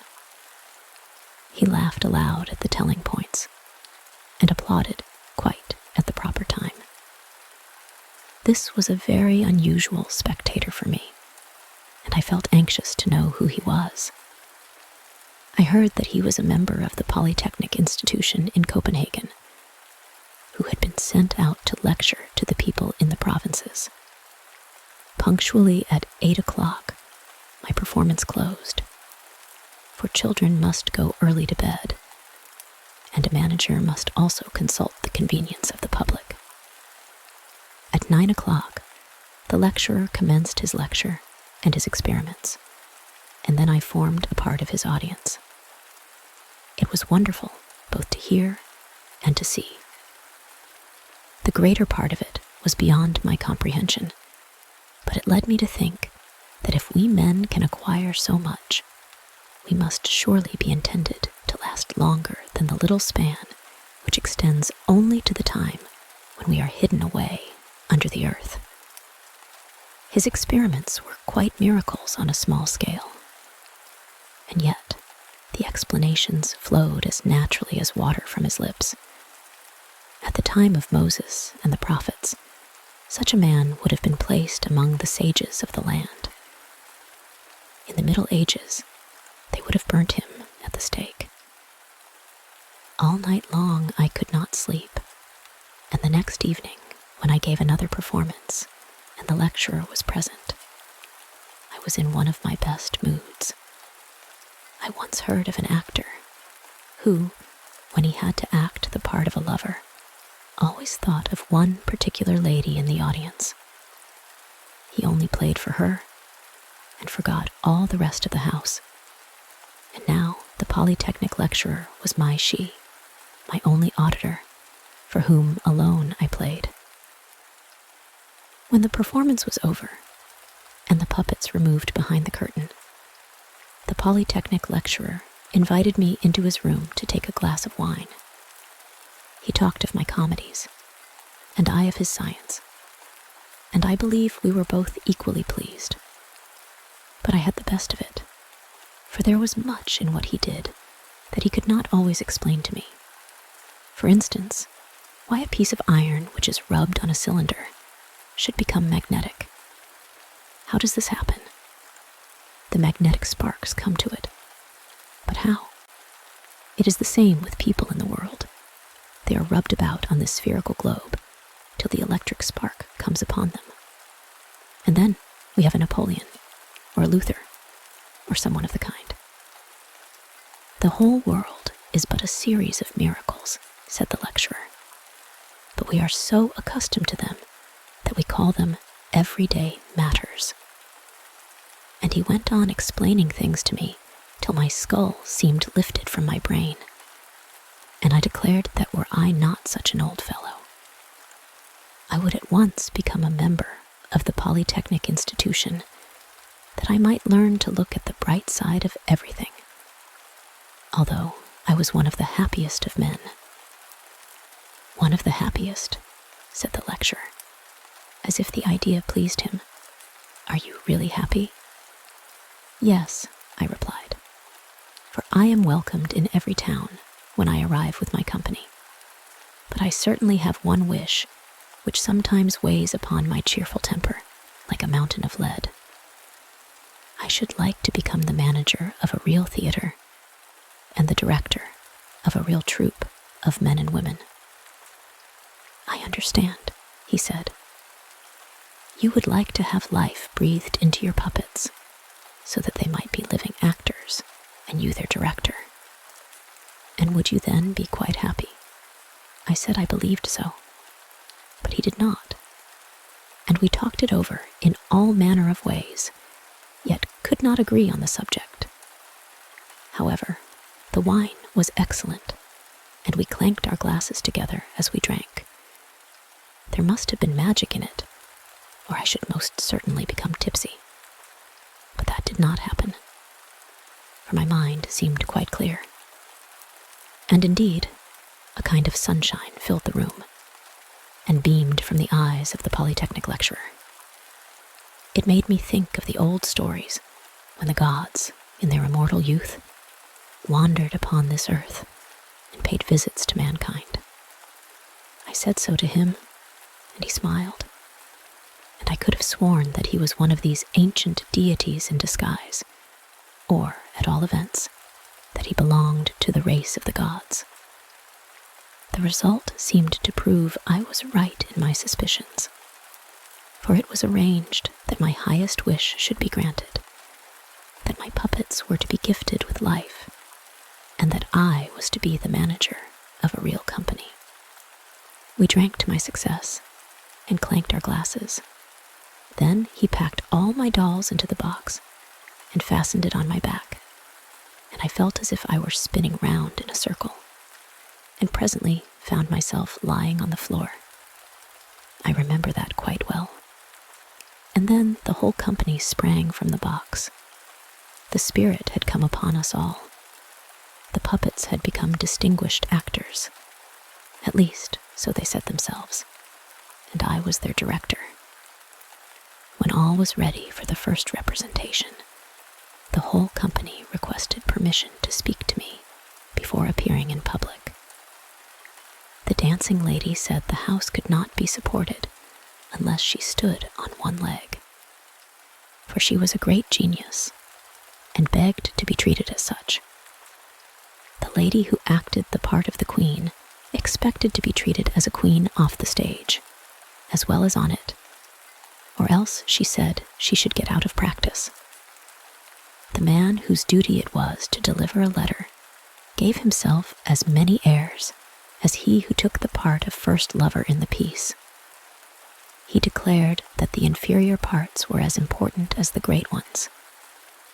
He laughed aloud at the telling points, and applauded quite at the proper time. This was a very unusual spectator for me. and I felt anxious to know who he was. I heard that he was a member of the Polytechnic institution in Copenhagen, who had been sent out to lecture to the people in the provinces. Punctually at 8 o'clock, my performance closed, for children must go early to bed, and a manager must also consult the convenience of the public. At 9 o'clock, the lecturer commenced his lecture and his experiments, and then I formed a part of his audience. It was wonderful both to hear and to see. The greater part of it was beyond my comprehension, but it led me to think that if we men can acquire so much, we must surely be intended to last longer than the little span which extends only to the time when we are hidden away under the earth. His experiments were quite miracles on a small scale, and yet the explanations flowed as naturally as water from his lips. At the time of Moses and the prophets, such a man would have been placed among the sages of the land. In the Middle Ages, they would have burnt him at the stake. All night long I could not sleep, and the next evening, when I gave another performance and the lecturer was present, I was in one of my best moods. I once heard of an actor who, when he had to act the part of a lover, always thought of one particular lady in the audience. He only played for her and forgot all the rest of the house. And now the Polytechnic lecturer was my she, my only auditor, for whom alone I played. When the performance was over, and the puppets removed behind the curtain, the Polytechnic lecturer invited me into his room to take a glass of wine. He talked of my comedies, and I of his science, and I believe we were both equally pleased. But I had the best of it, for there was much in what he did that he could not always explain to me. For instance, why a piece of iron which is rubbed on a cylinder should become magnetic. How does this happen? The magnetic sparks come to it. But how? It is the same with people in the world. They are rubbed about on this spherical globe till the electric spark comes upon them. And then we have a Napoleon, or a Luther, or someone of the kind. The whole world is but a series of miracles, said the lecturer, but we are so accustomed to them that we call them everyday matters. And he went on explaining things to me till my skull seemed lifted from my brain, and I declared that were I not such an old fellow, I would at once become a member of the Polytechnic institution, that I might learn to look at the bright side of everything, although I was one of the happiest of men. One of the happiest, said the lecturer, as if the idea pleased him. Are you really happy? Yes, I replied, for I am welcomed in every town when I arrive with my company. But I certainly have one wish which sometimes weighs upon my cheerful temper like a mountain of lead. I should like to become the manager of a real theater and the director of a real troupe of men and women. I understand, he said. You would like to have life breathed into your puppets so that they might be living actors and you their director. And would you then be quite happy? I said I believed so, but he did not. And we talked it over in all manner of ways, yet could not agree on the subject. However, the wine was excellent, and we clanked our glasses together as we drank. There must have been magic in it, or I should most certainly become tipsy. But that did not happen, for my mind seemed quite clear. And indeed, a kind of sunshine filled the room, and beamed from the eyes of the Polytechnic lecturer. It made me think of the old stories, when the gods, in their immortal youth, wandered upon this earth and paid visits to mankind. I said so to him, and he smiled, and I could have sworn that he was one of these ancient deities in disguise, or, at all events, that he belonged to the race of the gods. The result seemed to prove I was right in my suspicions, for it was arranged that my highest wish should be granted, that my puppets were to be gifted with life, and that I was to be the manager of a real company. We drank to my success and clanked our glasses. Then he packed all my dolls into the box and fastened it on my back, and I felt as if I were spinning round in a circle, and presently found myself lying on the floor. I remember that quite well. And then the whole company sprang from the box. The spirit had come upon us all. The puppets had become distinguished actors. At least, so they said themselves, and I was their director. When all was ready for the first representation, the whole company requested permission to speak to me before appearing in public. The dancing lady said the house could not be supported unless she stood on one leg, for she was a great genius and begged to be treated as such. The lady who acted the part of the queen expected to be treated as a queen off the stage, as well as on it, or else she said she should get out of practice. The man whose duty it was to deliver a letter gave himself as many airs as he who took the part of first lover in the piece. He declared that the inferior parts were as important as the great ones,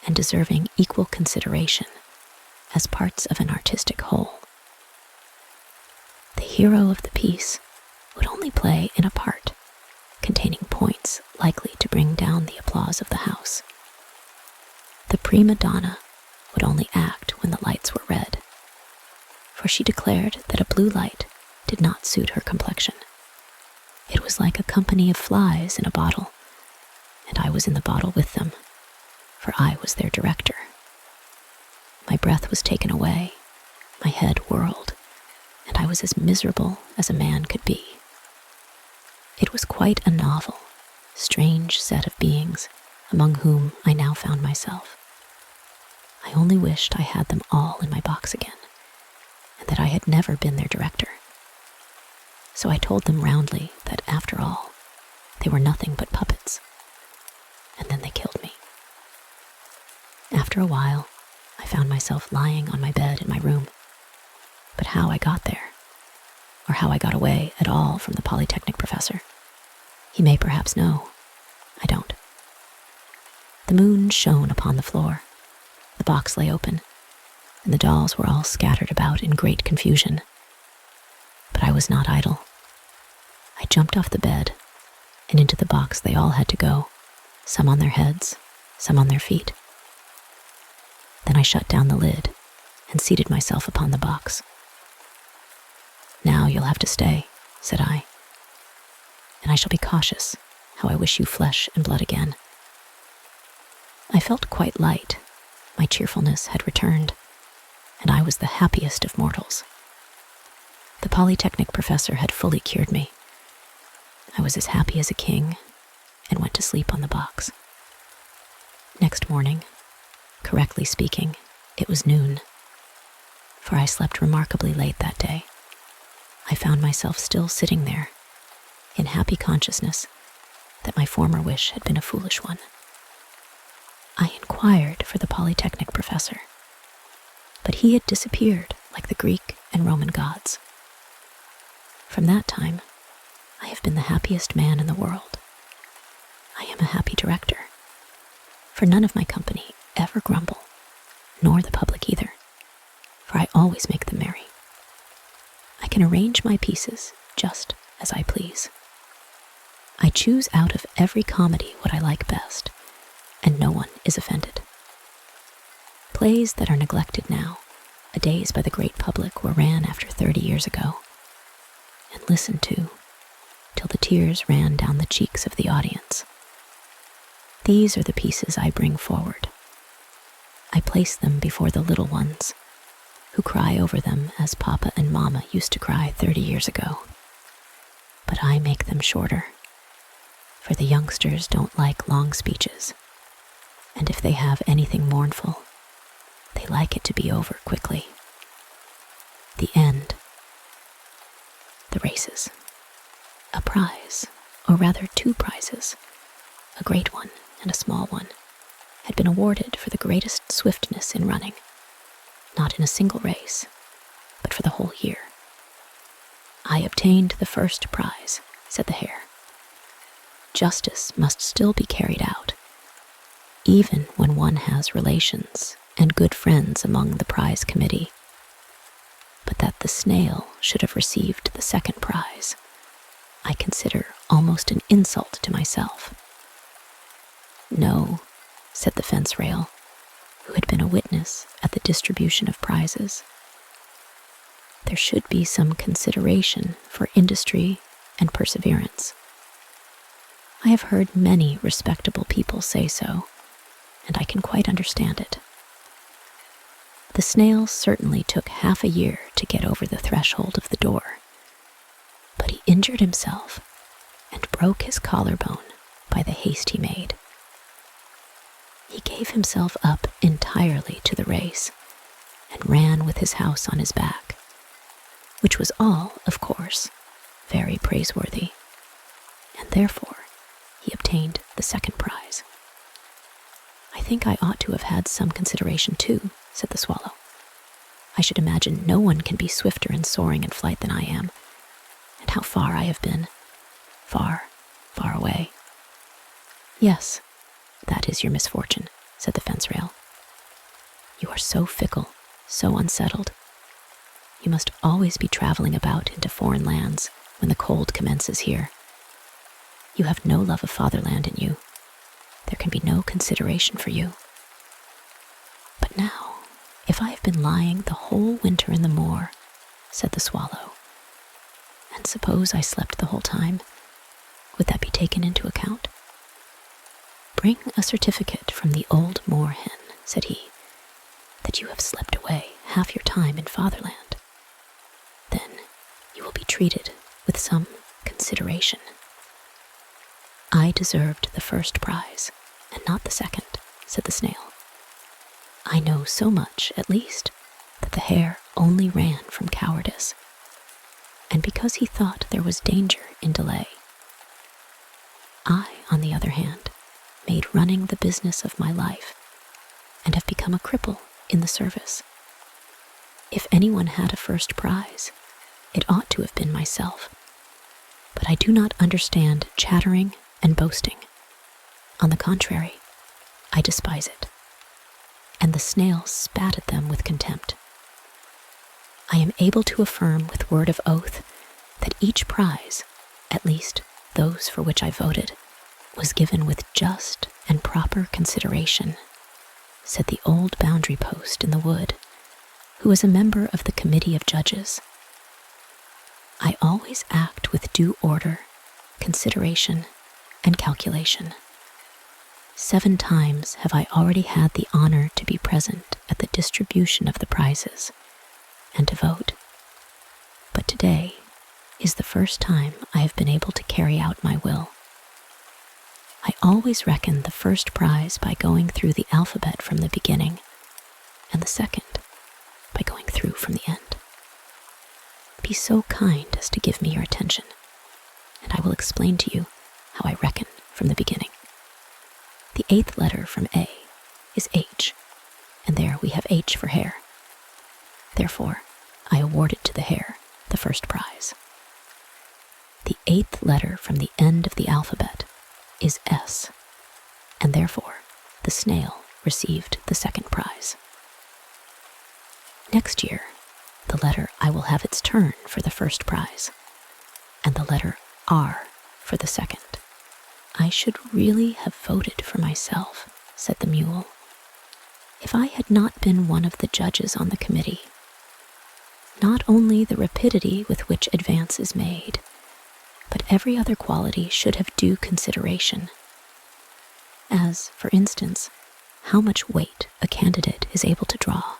and deserving equal consideration as parts of an artistic whole. The hero of the piece would only play in a part containing points likely to bring down the applause of the house. The prima donna would only act when the lights were red, for she declared that a blue light did not suit her complexion. It was like a company of flies in a bottle, and I was in the bottle with them, for I was their director. My breath was taken away, my head whirled, and I was as miserable as a man could be. It was quite a novel, strange set of beings among whom I now found myself. I only wished I had them all in my box again, and that I had never been their director. So I told them roundly that, after all, they were nothing but puppets, and then they killed me. After a while, I found myself lying on my bed in my room, but how I got there, or how I got away at all from the Polytechnic professor, he may perhaps know. I don't. The moon shone upon the floor. The box lay open, and the dolls were all scattered about in great confusion. But I was not idle. I jumped off the bed, and into the box they all had to go, some on their heads, some on their feet. Then I shut down the lid and seated myself upon the box. "Now you'll have to stay," said I, "and I shall be cautious how I wish you flesh and blood again." I felt quite light. My cheerfulness had returned, and I was the happiest of mortals. The Polytechnic professor had fully cured me. I was as happy as a king, and went to sleep on the box. Next morning, correctly speaking, it was noon, for I slept remarkably late that day. I found myself still sitting there, in happy consciousness that my former wish had been a foolish one. I inquired for the Polytechnic professor, but he had disappeared like the Greek and Roman gods. From that time, I have been the happiest man in the world. I am a happy director, for none of my company ever grumble, nor the public either, for I always make them merry. I can arrange my pieces just as I please. I choose out of every comedy what I like best, and no one is offended. Plays that are neglected now, a days by the great public, were ran after 30 years ago, and listened to till the tears ran down the cheeks of the audience. These are the pieces I bring forward. I place them before the little ones, who cry over them as Papa and Mama used to cry 30 years ago. But I make them shorter. for the youngsters don't like long speeches, and if they have anything mournful, they like it to be over quickly. The end. The races. A prize, or rather 2 prizes, a great one and a small one, had been awarded for the greatest swiftness in running, not in a single race, but for the whole year. I obtained the first prize, said the hare. Justice must still be carried out, even when one has relations and good friends among the prize committee. But that the snail should have received the second prize, I consider almost an insult to myself. No, said the fence rail, who had been a witness at the distribution of prizes. There should be some consideration for industry and perseverance. I have heard many respectable people say so, and I can quite understand it. The snail certainly took half a year to get over the threshold of the door, but he injured himself and broke his collarbone by the haste he made. He gave himself up entirely to the race and ran with his house on his back, which was all, of course, very praiseworthy, and therefore he obtained the second prize. I think I ought to have had some consideration too, said the swallow. I should imagine no one can be swifter in soaring and flight than I am, and how far I have been. Far, far away. Yes, that is your misfortune, said the fence rail. You are so fickle, so unsettled. You must always be traveling about into foreign lands when the cold commences here. You have no love of fatherland in you. There can be no consideration for you. But now, if I have been lying the whole winter in the moor, said the swallow, and suppose I slept the whole time, would that be taken into account? Bring a certificate from the old moor-hen, said he, that you have slept away half your time in fatherland. Then you will be treated with some consideration. I deserved the first prize, and not the second, said the snail. I know so much, at least, that the hare only ran from cowardice, and because he thought there was danger in delay. I, on the other hand, made running the business of my life, and have become a cripple in the service. If anyone had a first prize, it ought to have been myself, but I do not understand chattering and boasting. On the contrary, I despise it. And the snail spat at them with contempt. I am able to affirm with word of oath that each prize, at least those for which I voted, was given with just and proper consideration, said the old boundary post in the wood, who was a member of the committee of judges. I always act with due order, consideration, and calculation. 7 times have I already had the honor to be present at the distribution of the prizes and to vote, but today is the first time I have been able to carry out my will. I always reckon the first prize by going through the alphabet from the beginning, and the second by going through from the end. Be so kind as to give me your attention, and I will explain to you how I reckon from the beginning. The 8th letter from A is H, and there we have H for hare. Therefore, I awarded to the hare the first prize. The 8th letter from the end of the alphabet is S, and therefore the snail received the second prize. Next year, the letter I will have its turn for the first prize, and the letter R for the second. I should really have voted for myself, said the mule, if I had not been one of the judges on the committee. Not only the rapidity with which advance is made, but every other quality should have due consideration, as, for instance, how much weight a candidate is able to draw.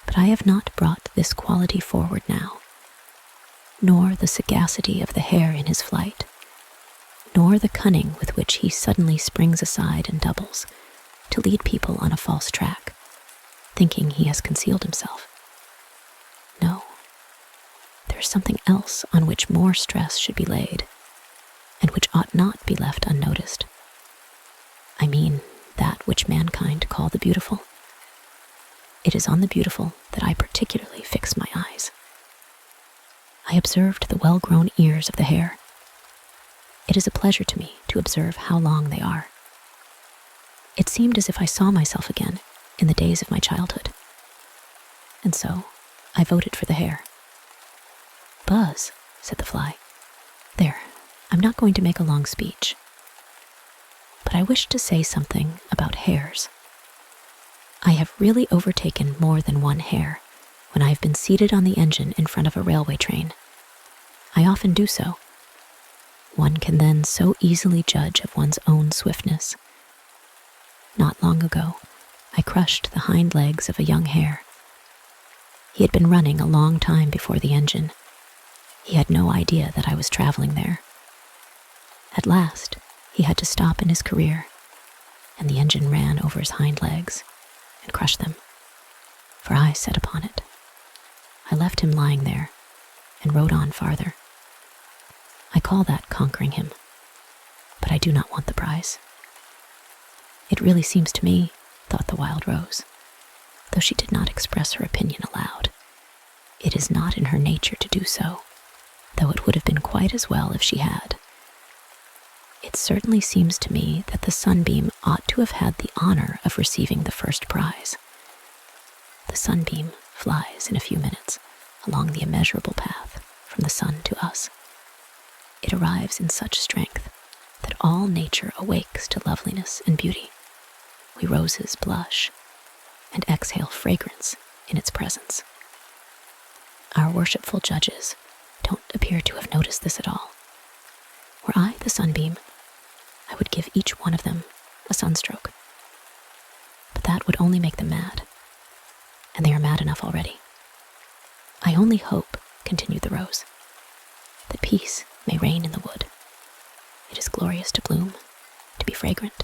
But I have not brought this quality forward now, nor the sagacity of the hare in his flight, nor the cunning with which he suddenly springs aside and doubles to lead people on a false track, thinking he has concealed himself. No, there is something else on which more stress should be laid, and which ought not be left unnoticed. I mean that which mankind call the beautiful. It is on the beautiful that I particularly fix my eyes. I observed the well-grown ears of the hare. It is a pleasure to me to observe how long they are. It seemed as if I saw myself again in the days of my childhood. And so I voted for the hare. "Buzz," said the fly. "There, I'm not going to make a long speech. But I wish to say something about hares. I have really overtaken more than one hare when I have been seated on the engine in front of a railway train. I often do so. One can then so easily judge of one's own swiftness. Not long ago, I crushed the hind legs of a young hare. He had been running a long time before the engine. He had no idea that I was traveling there. At last, he had to stop in his career, and the engine ran over his hind legs and crushed them, for I sat upon it. I left him lying there and rode on farther. I call that conquering him, but I do not want the prize. It really seems to me, thought the wild rose, though she did not express her opinion aloud, it is not in her nature to do so, though it would have been quite as well if she had. It certainly seems to me that the sunbeam ought to have had the honor of receiving the first prize. The sunbeam flies in a few minutes along the immeasurable path from the sun to us. It arrives in such strength that all nature awakes to loveliness and beauty. We roses blush and exhale fragrance in its presence. Our worshipful judges don't appear to have noticed this at all. Were I the sunbeam, I would give each one of them a sunstroke. But that would only make them mad, and they are mad enough already. I only hope, continued the rose, that peace may reign in the wood. It is glorious to bloom, to be fragrant,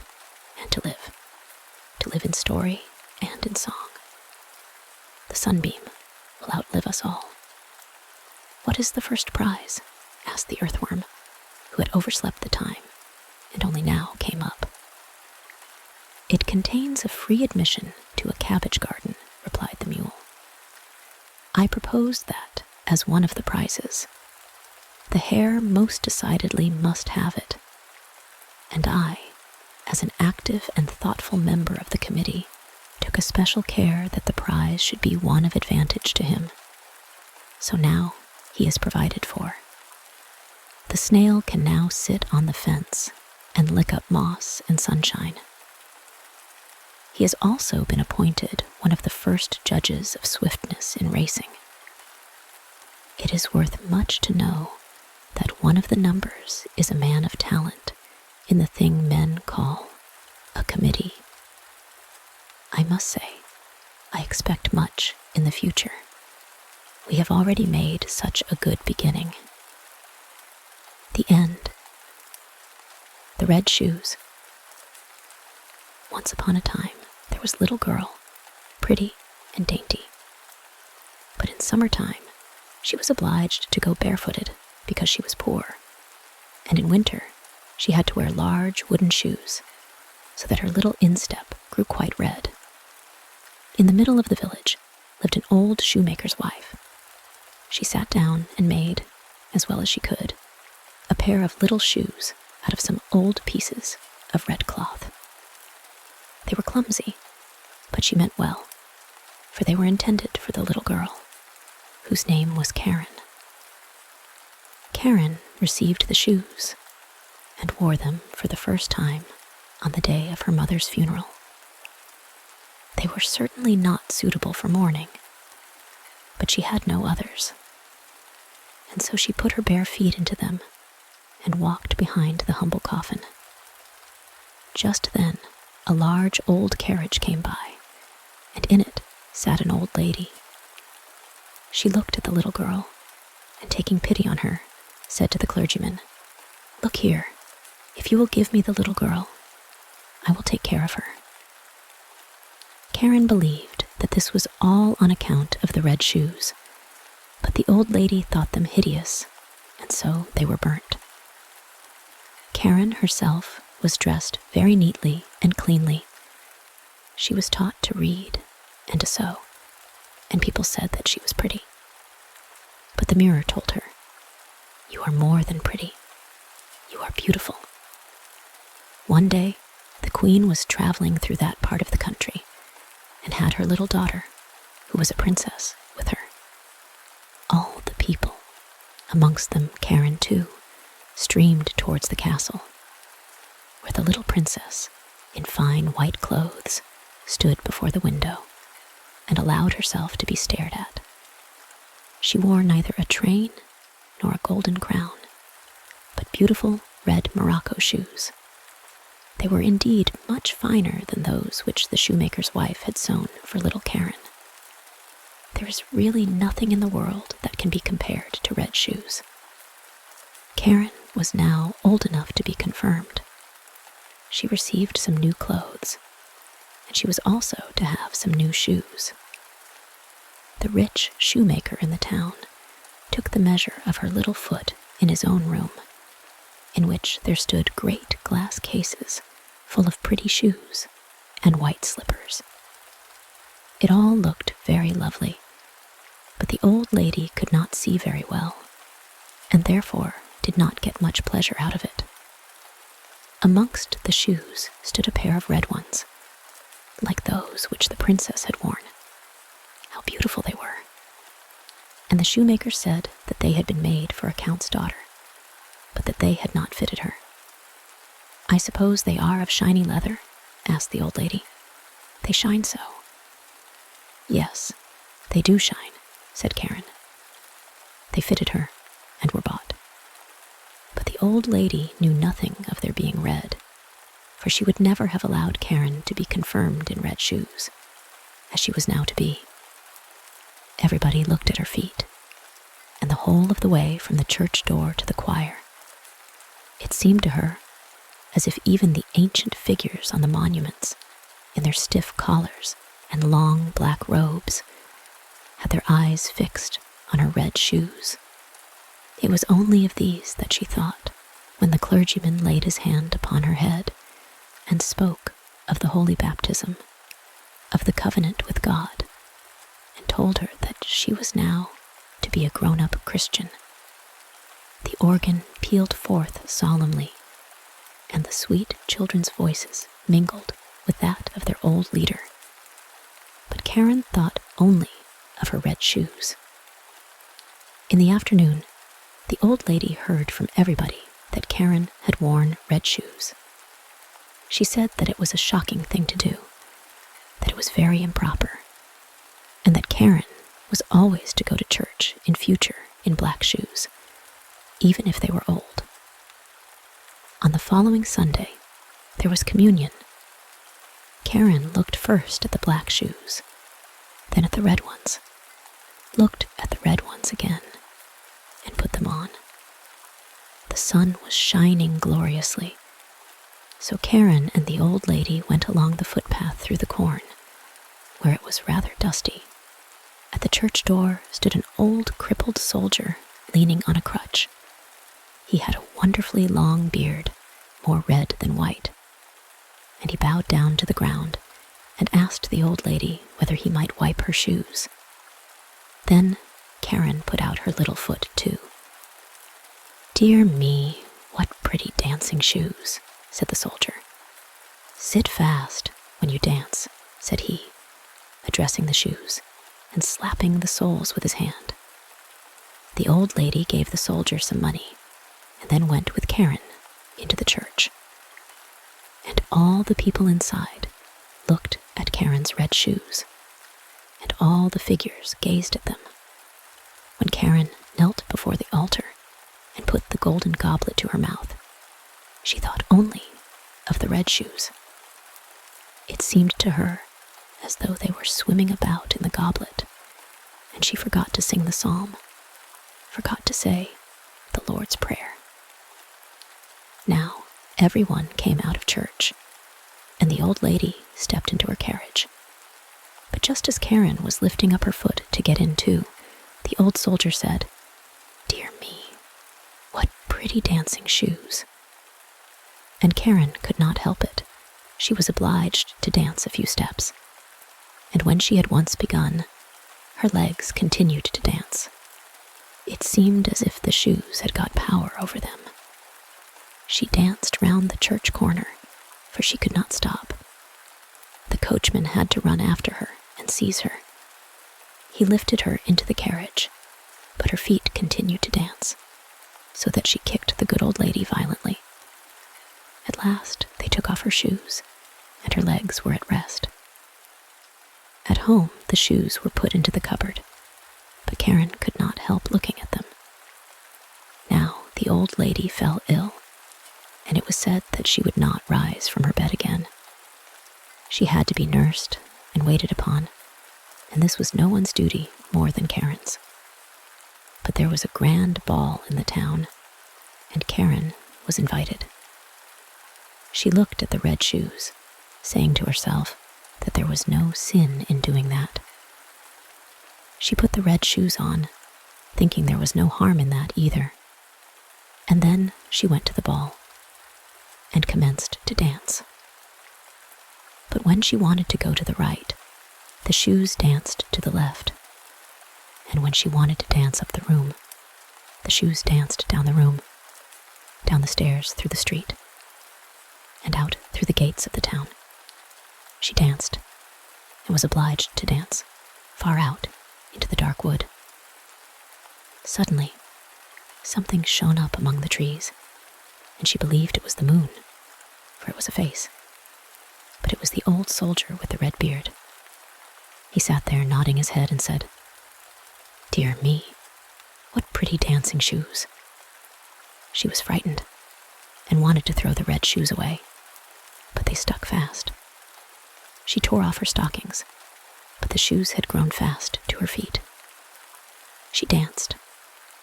and to live in story and in song. The sunbeam will outlive us all. What is the first prize? Asked the earthworm, who had overslept the time and only now came up. It contains a free admission to a cabbage garden, replied the mule. I propose that, as one of the prizes, the hare most decidedly must have it, and I, as an active and thoughtful member of the committee, took a special care that the prize should be one of advantage to him. So now he is provided for. The snail can now sit on the fence and lick up moss and sunshine. He has also been appointed one of the first judges of swiftness in racing. It is worth much to know that one of the numbers is a man of talent in the thing men call a committee. I must say, I expect much in the future. We have already made such a good beginning. The end. The red shoes. Once upon a time, there was a little girl, pretty and dainty. But in summertime, she was obliged to go barefooted because she was poor, and in winter, she had to wear large wooden shoes, so that her little instep grew quite red. In the middle of the village lived an old shoemaker's wife. She sat down and made, as well as she could, a pair of little shoes out of some old pieces of red cloth. They were clumsy, but she meant well, for they were intended for the little girl, whose name was Karen. Karen received the shoes and wore them for the first time on the day of her mother's funeral. They were certainly not suitable for mourning, but she had no others, and so she put her bare feet into them and walked behind the humble coffin. Just then, a large old carriage came by, and in it sat an old lady. She looked at the little girl, and taking pity on her, said to the clergyman, "Look here, If you will give me the little girl, I will take care of her." Karen believed that this was all on account of the red shoes, but the old lady thought them hideous, and so they were burnt. Karen herself was dressed very neatly and cleanly. She was taught to read and to sew, and people said that she was pretty. But the mirror told her, "You are more than pretty. You are beautiful." One day, the queen was traveling through that part of the country and had her little daughter, who was a princess, with her. All the people, amongst them Karen too, streamed towards the castle, where the little princess, in fine white clothes, stood before the window and allowed herself to be stared at. She wore neither a train nor a golden crown, but beautiful red morocco shoes. They were indeed much finer than those which the shoemaker's wife had sewn for little Karen. There is really nothing in the world that can be compared to red shoes. Karen was now old enough to be confirmed. She received some new clothes, and she was also to have some new shoes. The rich shoemaker in the town took the measure of her little foot in his own room, in which there stood great glass cases full of pretty shoes and white slippers. It all looked very lovely, but the old lady could not see very well, and therefore did not get much pleasure out of it. Amongst the shoes stood a pair of red ones, like those which the princess had worn. How beautiful they were! And the shoemaker said that they had been made for a count's daughter, but that they had not fitted her. "I suppose they are of shiny leather?" asked the old lady. "They shine so." "Yes, they do shine," said Karen. They fitted her and were bought. But the old lady knew nothing of their being red, for she would never have allowed Karen to be confirmed in red shoes, as she was now to be. Everybody looked at her feet, and the whole of the way from the church door to the choir. It seemed to her as if even the ancient figures on the monuments, in their stiff collars and long black robes, had their eyes fixed on her red shoes. It was only of these that she thought when the clergyman laid his hand upon her head and spoke of the holy baptism, of the covenant with God, and told her that she was now to be a grown-up Christian. The organ pealed forth solemnly, and the sweet children's voices mingled with that of their old leader. But Karen thought only of her red shoes. In the afternoon, the old lady heard from everybody that Karen had worn red shoes. She said that it was a shocking thing to do, that it was very improper, and that Karen was always to go to church in future in black shoes, even if they were old. On the following Sunday, there was communion. Karen looked first at the black shoes, then at the red ones, looked at the red ones again, and put them on. The sun was shining gloriously, so Karen and the old lady went along the footpath through the corn, where it was rather dusty. At the church door stood an old crippled soldier leaning on a crutch. He had a wonderfully long beard, more red than white, and he bowed down to the ground and asked the old lady whether he might wipe her shoes. Then Karen put out her little foot too. "Dear me, what pretty dancing shoes," said the soldier. "Sit fast when you dance," said he, addressing the shoes and slapping the soles with his hand. The old lady gave the soldier some money and then went with Karen into the church. And all the people inside looked at Karen's red shoes, and all the figures gazed at them. When Karen knelt before the altar and put the golden goblet to her mouth, she thought only of the red shoes. It seemed to her as though they were swimming about in the goblet, and she forgot to sing the psalm, forgot to say the Lord's Prayer. Now everyone came out of church, and the old lady stepped into her carriage. But just as Karen was lifting up her foot to get in too, the old soldier said, "Dear me, what pretty dancing shoes." And Karen could not help it. She was obliged to dance a few steps. And when she had once begun, her legs continued to dance. It seemed as if the shoes had got power over them. She danced round the church corner, for she could not stop. The coachman had to run after her and seize her. He lifted her into the carriage, but her feet continued to dance, so that she kicked the good old lady violently. At last they took off her shoes, and her legs were at rest. At home, the shoes were put into the cupboard, but Karen could not help looking at them. Now the old lady fell ill, and it was said that she would not rise from her bed again. She had to be nursed and waited upon, and this was no one's duty more than Karen's. But there was a grand ball in the town, and Karen was invited. She looked at the red shoes, saying to herself that there was no sin in doing that. She put the red shoes on, thinking there was no harm in that either. And then she went to the ball and commenced to dance. But when she wanted to go to the right, the shoes danced to the left. And when she wanted to dance up the room, the shoes danced down the room, down the stairs, through the street, and out through the gates of the town. She danced, and was obliged to dance, far out into the dark wood. Suddenly, something shone up among the trees, and she believed it was the moon, for it was a face. But it was the old soldier with the red beard. He sat there nodding his head and said, "Dear me, what pretty dancing shoes." She was frightened and wanted to throw the red shoes away, but they stuck fast. She tore off her stockings, but the shoes had grown fast to her feet. She danced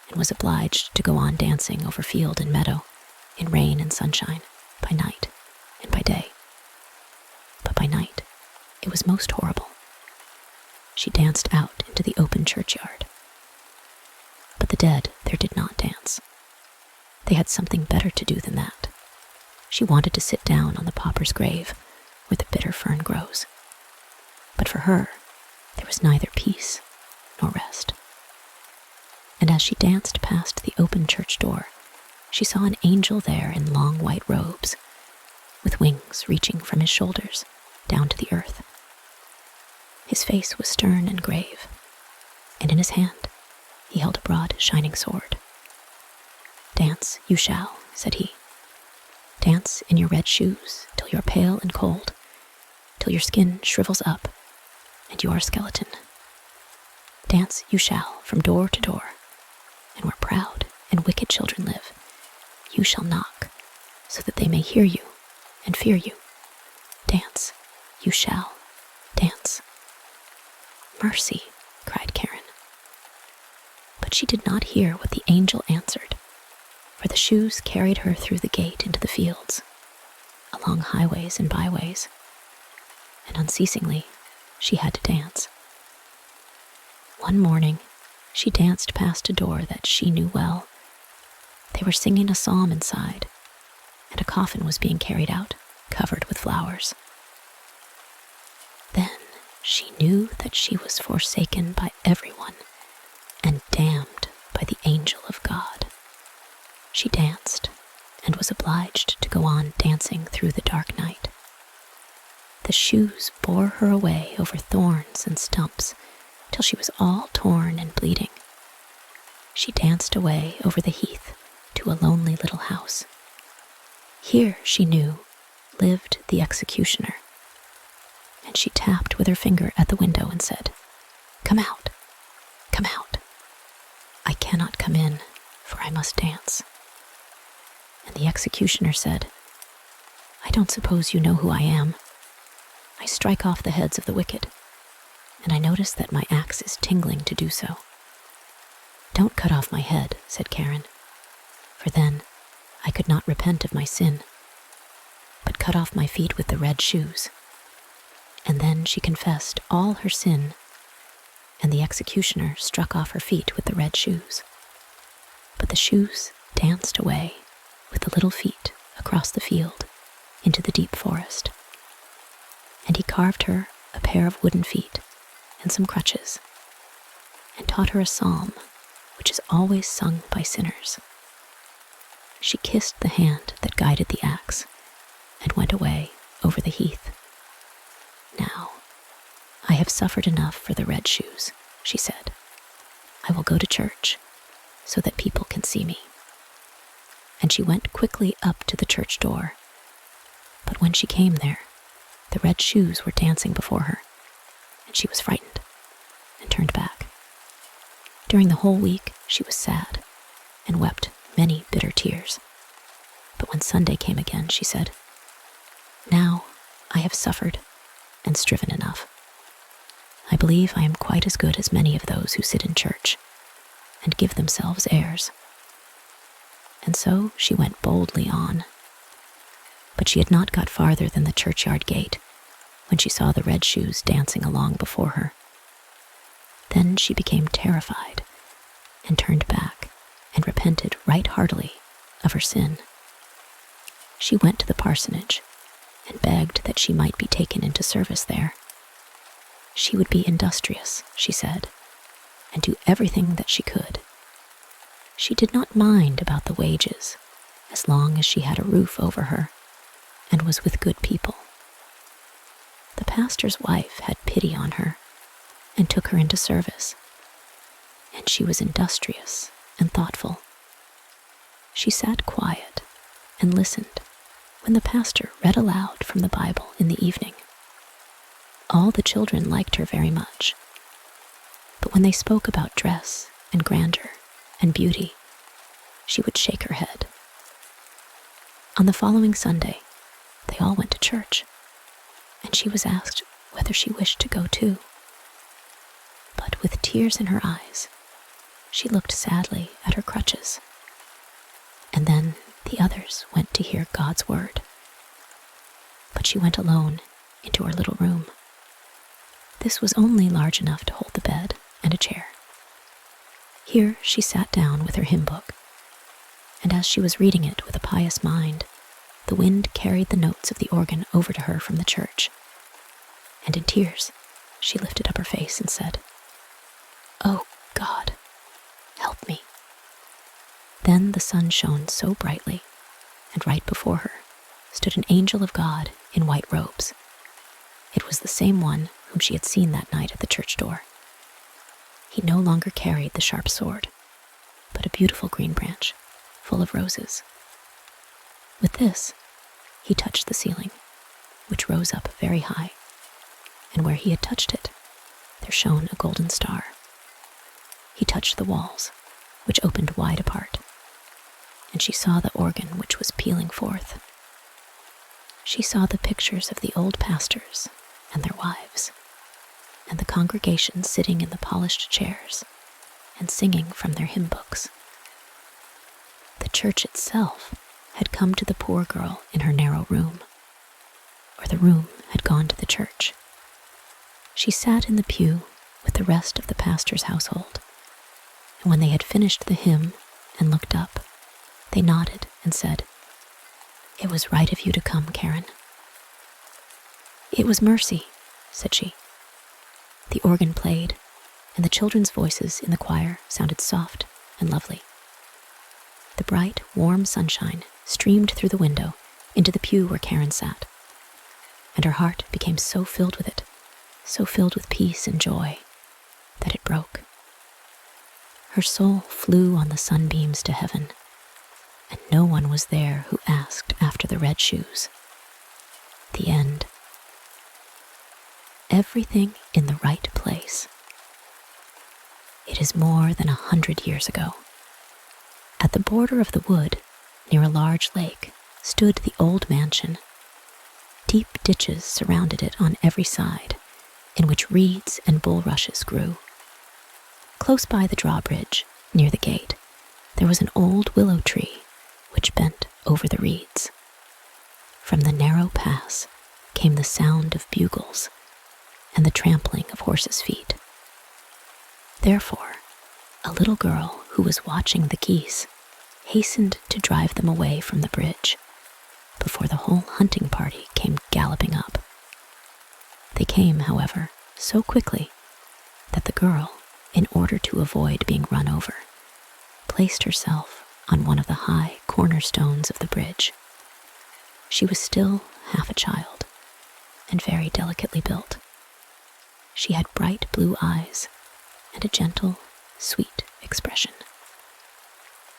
and was obliged to go on dancing over field and meadow, in rain and sunshine, by night and by day. But by night, it was most horrible. She danced out into the open churchyard. But the dead there did not dance. They had something better to do than that. She wanted to sit down on the pauper's grave, where the bitter fern grows. But for her, there was neither peace nor rest. And as she danced past the open church door, she saw an angel there in long white robes, with wings reaching from his shoulders down to the earth. His face was stern and grave, and in his hand he held a broad, shining sword. "Dance you shall," said he. "Dance in your red shoes till you are pale and cold, till your skin shrivels up and you are a skeleton. Dance you shall from door to door, and where proud and wicked children live, you shall knock, so that they may hear you and fear you. Dance you shall dance." "Mercy," cried Karen. But she did not hear what the angel answered, for the shoes carried her through the gate into the fields, along highways and byways, and unceasingly she had to dance. One morning, she danced past a door that she knew well. They were singing a psalm inside, and a coffin was being carried out, covered with flowers. Then she knew that she was forsaken by everyone and damned by the angel of God. She danced and was obliged to go on dancing through the dark night. The shoes bore her away over thorns and stumps till she was all torn and bleeding. She danced away over the heath to a lonely little house. Here, she knew, lived the executioner, and she tapped with her finger at the window and said, "Come out, come out. I cannot come in, for I must dance." And the executioner said, "I don't suppose you know who I am. I strike off the heads of the wicked, and I notice that my axe is tingling to do so." "Don't cut off my head," said Karen, "for then I could not repent of my sin, but cut off my feet with the red shoes." And then she confessed all her sin, and the executioner struck off her feet with the red shoes. But the shoes danced away with the little feet across the field into the deep forest. And he carved her a pair of wooden feet and some crutches, and taught her a psalm which is always sung by sinners. She kissed the hand that guided the axe and went away over the heath. "Now, I have suffered enough for the red shoes," she said. "I will go to church so that people can see me." And she went quickly up to the church door. But when she came there, the red shoes were dancing before her, and she was frightened and turned back. During the whole week, she was sad and wept many bitter tears. But when Sunday came again, she said, "Now I have suffered and striven enough. I believe I am quite as good as many of those who sit in church and give themselves airs." And so she went boldly on. But she had not got farther than the churchyard gate when she saw the red shoes dancing along before her. Then she became terrified and turned back and repented right heartily of her sin. She went to the parsonage and begged that she might be taken into service there. She would be industrious, she said, and do everything that she could. She did not mind about the wages as long as she had a roof over her and was with good people. The pastor's wife had pity on her and took her into service, and she was industrious and thoughtful. She sat quiet and listened when the pastor read aloud from the Bible in the evening. All the children liked her very much, but when they spoke about dress and grandeur and beauty, she would shake her head. On the following Sunday, they all went to church, and she was asked whether she wished to go too. But with tears in her eyes, she looked sadly at her crutches. And then the others went to hear God's word. But she went alone into her little room. This was only large enough to hold the bed and a chair. Here she sat down with her hymn book, and as she was reading it with a pious mind, the wind carried the notes of the organ over to her from the church, and in tears she lifted up her face and said, "Oh, God, help me." Then the sun shone so brightly, and right before her stood an angel of God in white robes. It was the same one whom she had seen that night at the church door. He no longer carried the sharp sword, but a beautiful green branch full of roses. With this, he touched the ceiling, which rose up very high, and where he had touched it, there shone a golden star. He touched the walls, which opened wide apart, and she saw the organ which was pealing forth. She saw the pictures of the old pastors and their wives, and the congregation sitting in the polished chairs and singing from their hymn books. The church itself had come to the poor girl in her narrow room, or the room had gone to the church. She sat in the pew with the rest of the pastor's household, and when they had finished the hymn and looked up, they nodded and said, "It was right of you to come, Karen." "It was mercy," said she. The organ played, and the children's voices in the choir sounded soft and lovely. The bright, warm sunshine streamed through the window into the pew where Karen sat, and her heart became so filled with it, so filled with peace and joy, that it broke. Her soul flew on the sunbeams to heaven, and no one was there who asked after the red shoes. The end. Everything in the right place. It is more than 100 years ago. At the border of the wood, near a large lake, stood the old mansion. Deep ditches surrounded it on every side, in which reeds and bulrushes grew. Close by the drawbridge, near the gate, there was an old willow tree which bent over the reeds. From the narrow pass came the sound of bugles and the trampling of horses' feet. Therefore, a little girl who was watching the geese hastened to drive them away from the bridge before the whole hunting party came galloping up. They came, however, so quickly that the girl, in order to avoid being run over, placed herself on one of the high cornerstones of the bridge. She was still half a child and very delicately built. She had bright blue eyes and a gentle, sweet expression.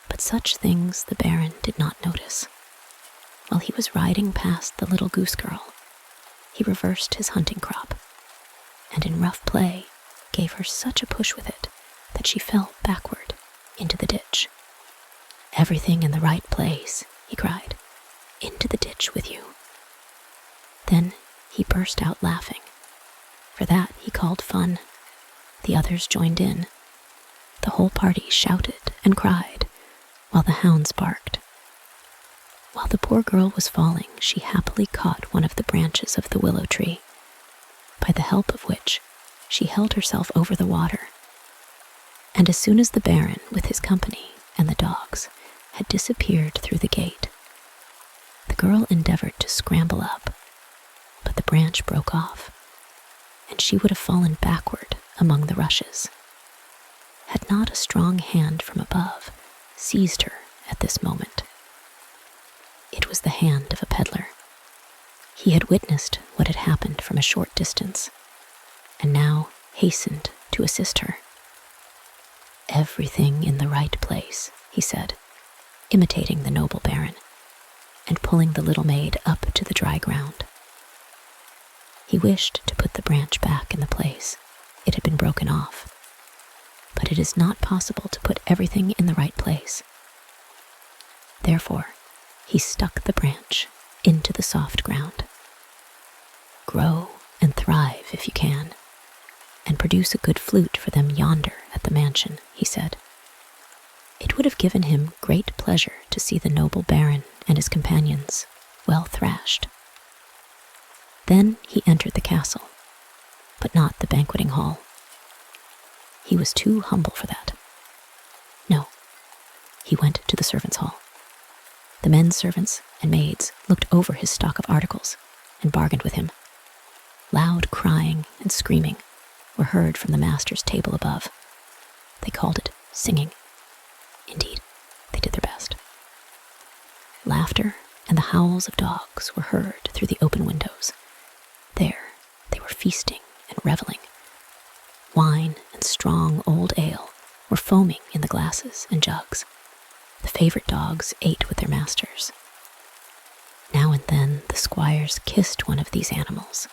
But such things the Baron did not notice. While he was riding past the little goose girl, he reversed his hunting crop, and in rough play gave her such a push with it that she fell backward into the ditch. "Everything in the right place," he cried. "Into the ditch with you." Then he burst out laughing. For that he called fun. The others joined in. The whole party shouted and cried, while the hounds barked. While the poor girl was falling, she happily caught one of the branches of the willow tree, by the help of which she held herself over the water. And as soon as the Baron, with his company and the dogs, had disappeared through the gate, the girl endeavored to scramble up, but the branch broke off, and she would have fallen backward among the rushes, had not a strong hand from above seized her at this moment. It was the hand of a peddler. He had witnessed what had happened from a short distance, and now hastened to assist her. "Everything in the right place," he said, imitating the noble Baron, and pulling the little maid up to the dry ground. He wished to put the branch back in the place it had been broken off, but it is not possible to put everything in the right place. Therefore, he stuck the branch into the soft ground. "Grow and thrive if you can, and produce a good flute for them yonder at the mansion," he said. It would have given him great pleasure to see the noble Baron and his companions well thrashed. Then he entered the castle, but not the banqueting hall. He was too humble for that. No, he went to the servants' hall. The men servants and maids looked over his stock of articles and bargained with him. Loud crying and screaming were heard from the master's table above. They called it singing. Indeed, they did their best. Laughter and the howls of dogs were heard through the open windows. There they were feasting and reveling. Wine and strong old ale were foaming in the glasses and jugs. The favorite dogs ate with their masters. Now and then the squires kissed one of these animals,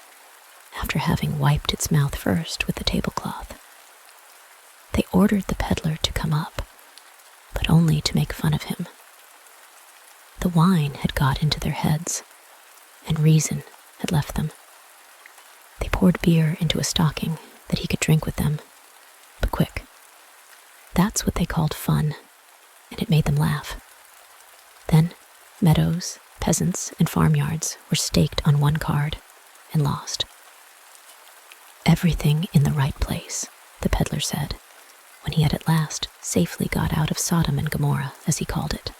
after having wiped its mouth first with the tablecloth. They ordered the peddler to come up, but only to make fun of him. The wine had got into their heads, and reason had left them. They poured beer into a stocking that he could drink with them, but quick. That's what they called fun, and it made them laugh. Then meadows, peasants, and farmyards were staked on one card and lost. "Everything in the right place," the peddler said, when he had at last safely got out of Sodom and Gomorrah, as he called it.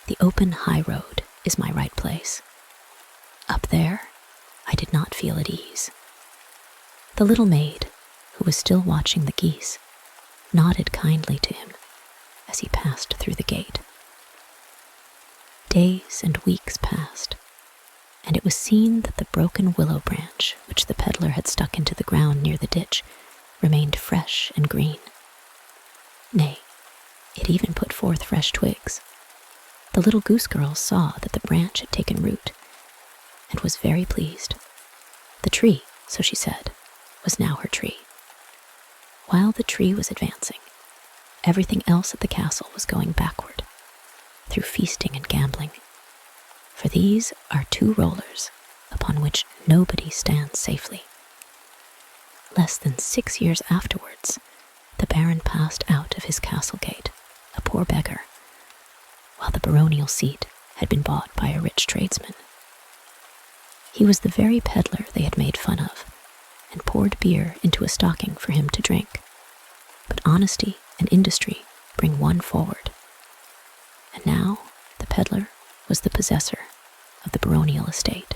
"The open high road is my right place. Up there, I did not feel at ease." The little maid, who was still watching the geese, nodded kindly to him as he passed through the gate. Days and weeks passed, and it was seen that the broken willow branch which the peddler had stuck into the ground near the ditch remained fresh and green. Nay, it even put forth fresh twigs. The little goose girl saw that the branch had taken root, and was very pleased. The tree, so she said, was now her tree. While the tree was advancing, everything else at the castle was going backward, through feasting and gambling. For these are two rollers upon which nobody stands safely. Less than 6 years afterwards, the Baron passed out of his castle gate, a poor beggar, while the baronial seat had been bought by a rich tradesman He was the very peddler they had made fun of and poured beer into a stocking for him to drink. But honesty and industry bring one forward. And now the peddler was the possessor of the baronial estate.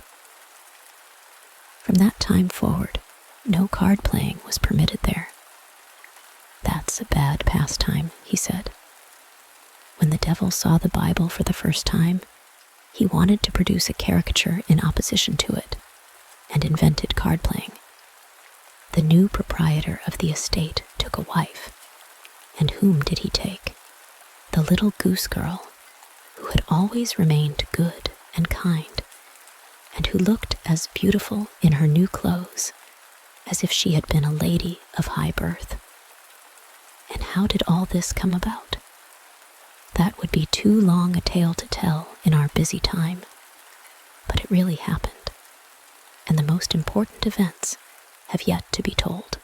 From that time forward, no card playing was permitted there. "That's a bad pastime," he said. When the devil saw the Bible for the first time, he wanted to produce a caricature in opposition to it, and invented card playing. The new proprietor of the estate took a wife. And whom did he take? The little goose girl, who had always remained good and kind, and who looked as beautiful in her new clothes as if she had been a lady of high birth. And how did all this come about? That would be too long a tale to tell in our busy time, but it really happened, and the most important events have yet to be told.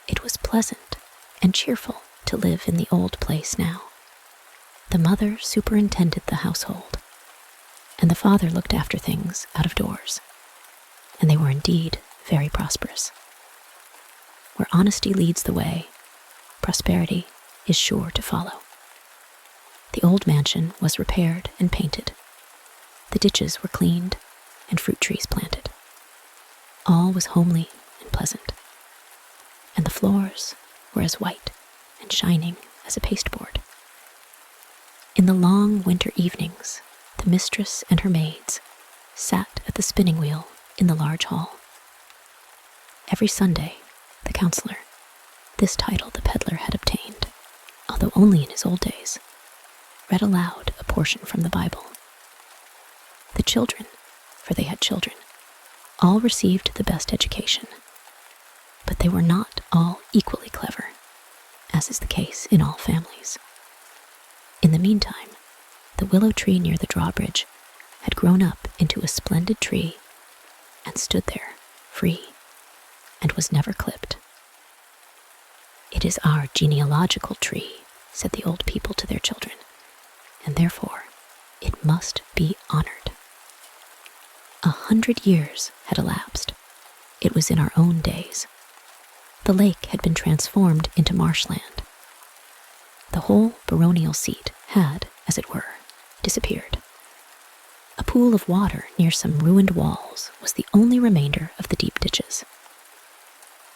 It was pleasant and cheerful to live in the old place now. The mother superintended the household, and the father looked after things out of doors, and they were indeed very prosperous. Where honesty leads the way, prosperity is sure to follow. The old mansion was repaired and painted. The ditches were cleaned and fruit trees planted. All was homely and pleasant, and the floors were as white and shining as a pasteboard. In the long winter evenings, the mistress and her maids sat at the spinning wheel in the large hall. Every Sunday, the counselor, this title the peddler had obtained, although only in his old days, read aloud a portion from the Bible. The children, for they had children, all received the best education, but they were not all equally clever, as is the case in all families. In the meantime, the willow tree near the drawbridge had grown up into a splendid tree and stood there, free, and was never clipped. "It is our genealogical tree," said the old people to their children, "and therefore it must be honored." 100 years had elapsed. It was in our own days. The lake had been transformed into marshland. The whole baronial seat had, as it were, disappeared. A pool of water near some ruined walls was the only remainder of the deep ditches.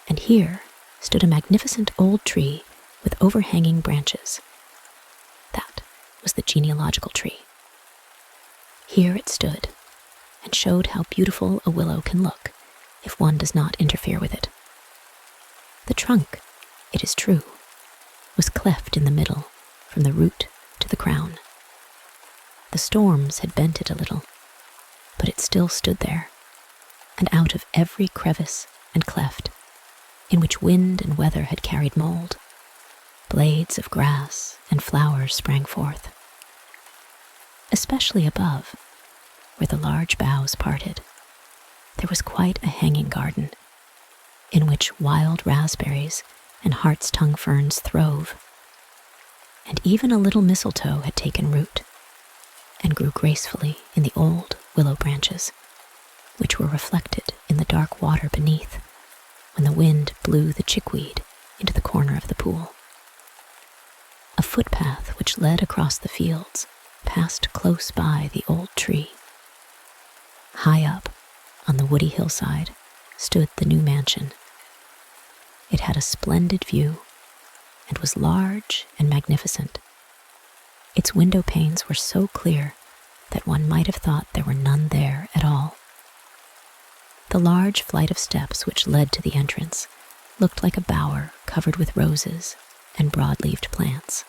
And here stood a magnificent old tree with overhanging branches. That was the genealogical tree. Here it stood, and showed how beautiful a willow can look if one does not interfere with it. The trunk, it is true, was cleft in the middle from the root to the crown. The storms had bent it a little, but it still stood there, and out of every crevice and cleft, in which wind and weather had carried mold, blades of grass and flowers sprang forth. Especially above, where the large boughs parted, there was quite a hanging garden, in which wild raspberries and hart's tongue ferns throve, and even a little mistletoe had taken root, and grew gracefully in the old willow branches, which were reflected in the dark water beneath when the wind blew the chickweed into the corner of the pool. A footpath which led across the fields passed close by the old tree. High up, on the woody hillside, stood the new mansion. It had a splendid view, and was large and magnificent. Its window panes were so clear that one might have thought there were none there at all. The large flight of steps which led to the entrance looked like a bower covered with roses and broad-leaved plants.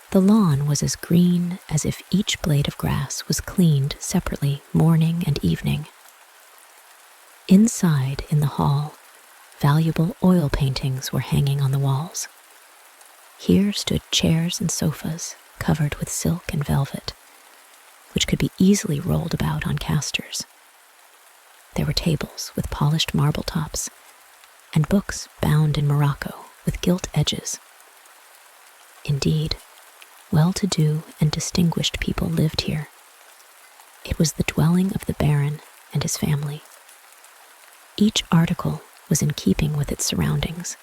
The lawn was as green as if each blade of grass was cleaned separately morning and evening. Inside, in the hall, valuable oil paintings were hanging on the walls. Here stood chairs and sofas covered with silk and velvet, which could be easily rolled about on casters. There were tables with polished marble tops, and books bound in morocco with gilt edges. Indeed, well-to-do and distinguished people lived here. It was the dwelling of the baron and his family. Each article was in keeping with its surroundings.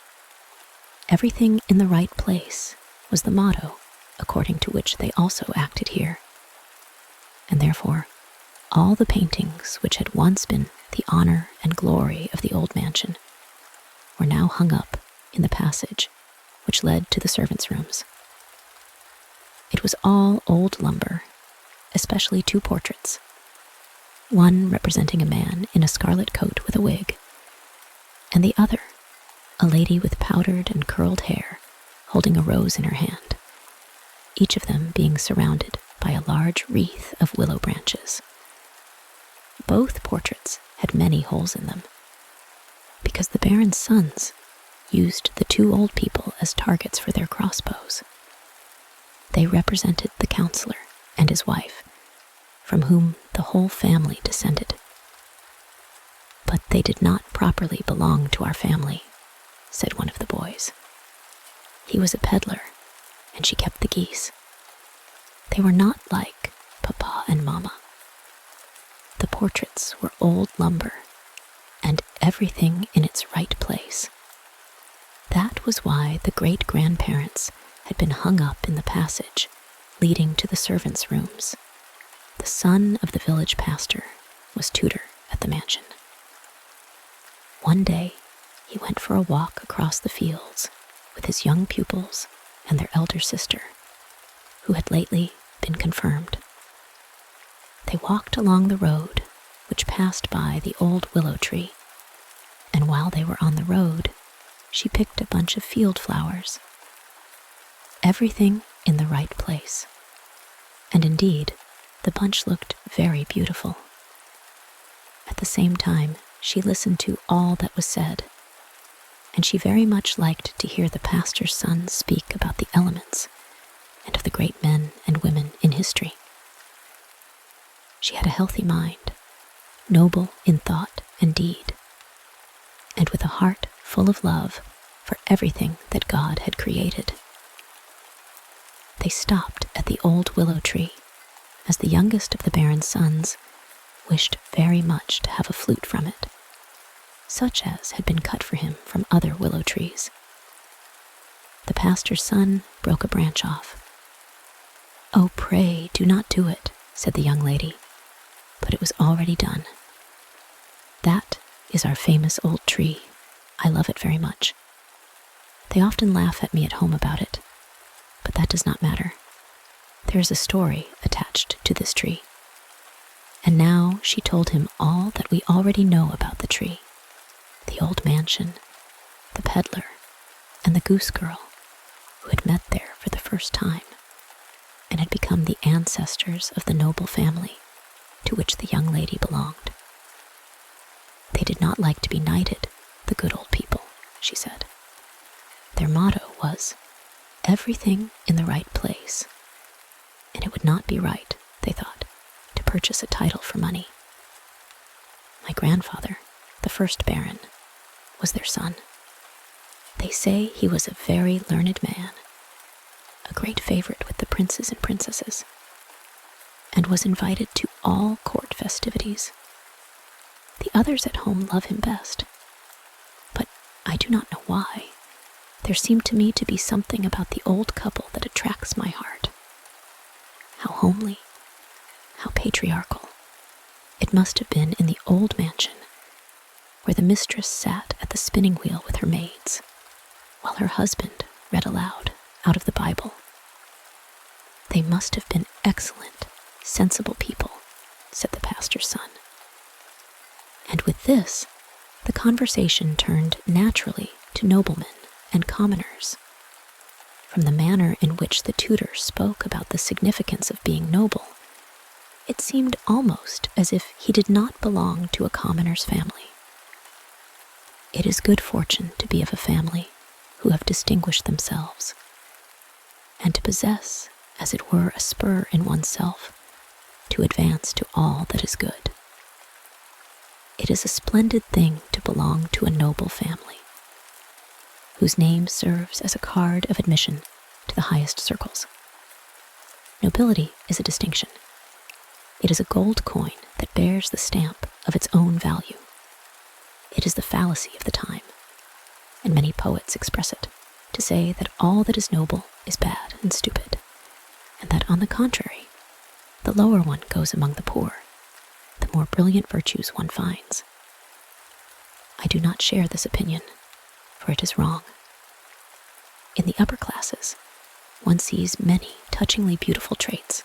Everything in the right place was the motto according to which they also acted here. And therefore, all the paintings which had once been the honor and glory of the old mansion were now hung up in the passage which led to the servants' rooms. It was all old lumber, especially 2 portraits, one representing a man in a scarlet coat with a wig, and the other a lady with powdered and curled hair holding a rose in her hand, each of them being surrounded by a large wreath of willow branches. Both portraits had many holes in them, because the Baron's sons used the 2 old people as targets for their crossbows. They represented the counselor and his wife, from whom the whole family descended. "But they did not properly belong to our family," said one of the boys. "He was a peddler, and she kept the geese. They were not like Papa and Mama." The portraits were old lumber, and everything in its right place. That was why the great-grandparents had been hung up in the passage leading to the servants' rooms. The son of the village pastor was tutor at the mansion. One day, he went for a walk across the fields with his young pupils and their elder sister, who had lately been confirmed. They walked along the road which passed by the old willow tree, and while they were on the road, she picked a bunch of field flowers. Everything in the right place. And indeed, the bunch looked very beautiful. At the same time, she listened to all that was said, and she very much liked to hear the pastor's son speak about the elements and of the great men and women in history. She had a healthy mind, noble in thought and deed, and with a heart full of love for everything that God had created. They stopped at the old willow tree, as the youngest of the Baron's sons wished very much to have a flute from it, such as had been cut for him from other willow trees. The pastor's son broke a branch off. "Oh, pray, do not do it," said the young lady, but it was already done. "That is our famous old tree. I love it very much. They often laugh at me at home about it, but that does not matter. There is a story attached to this tree." And now she told him all that we already know about the tree, the old mansion, the peddler, and the goose girl, who had met there for the first time, and had become the ancestors of the noble family to which the young lady belonged. They did not like to be knighted, the good old people, she said. Their motto was, everything in the right place, and it would not be right, they thought, to purchase a title for money. My grandfather, the first Baron, was their son. They say he was a very learned man, a great favorite with the princes and princesses, and was invited to all court festivities. The others at home love him best, but I do not know why. There seemed to me to be something about the old couple that attracts my heart. How homely, how patriarchal. It must have been in the old mansion, where the mistress sat at the spinning wheel with her maids, while her husband read aloud out of the Bible. They must have been excellent, sensible people, said the pastor's son. And with this, the conversation turned naturally to noblemen and commoners. From the manner in which the tutor spoke about the significance of being noble, it seemed almost as if he did not belong to a commoner's family. It is good fortune to be of a family who have distinguished themselves, and to possess, as it were, a spur in oneself to advance to all that is good. It is a splendid thing to belong to a noble family, whose name serves as a card of admission to the highest circles. Nobility is a distinction, It is a gold coin that bears the stamp of its own value. It is the fallacy of the time, and many poets express it to say that all that is noble is bad and stupid, and that, on the contrary, the lower one goes among the poor, the more brilliant virtues one finds. I do not share this opinion, for it is wrong. In the upper classes, one sees many touchingly beautiful traits.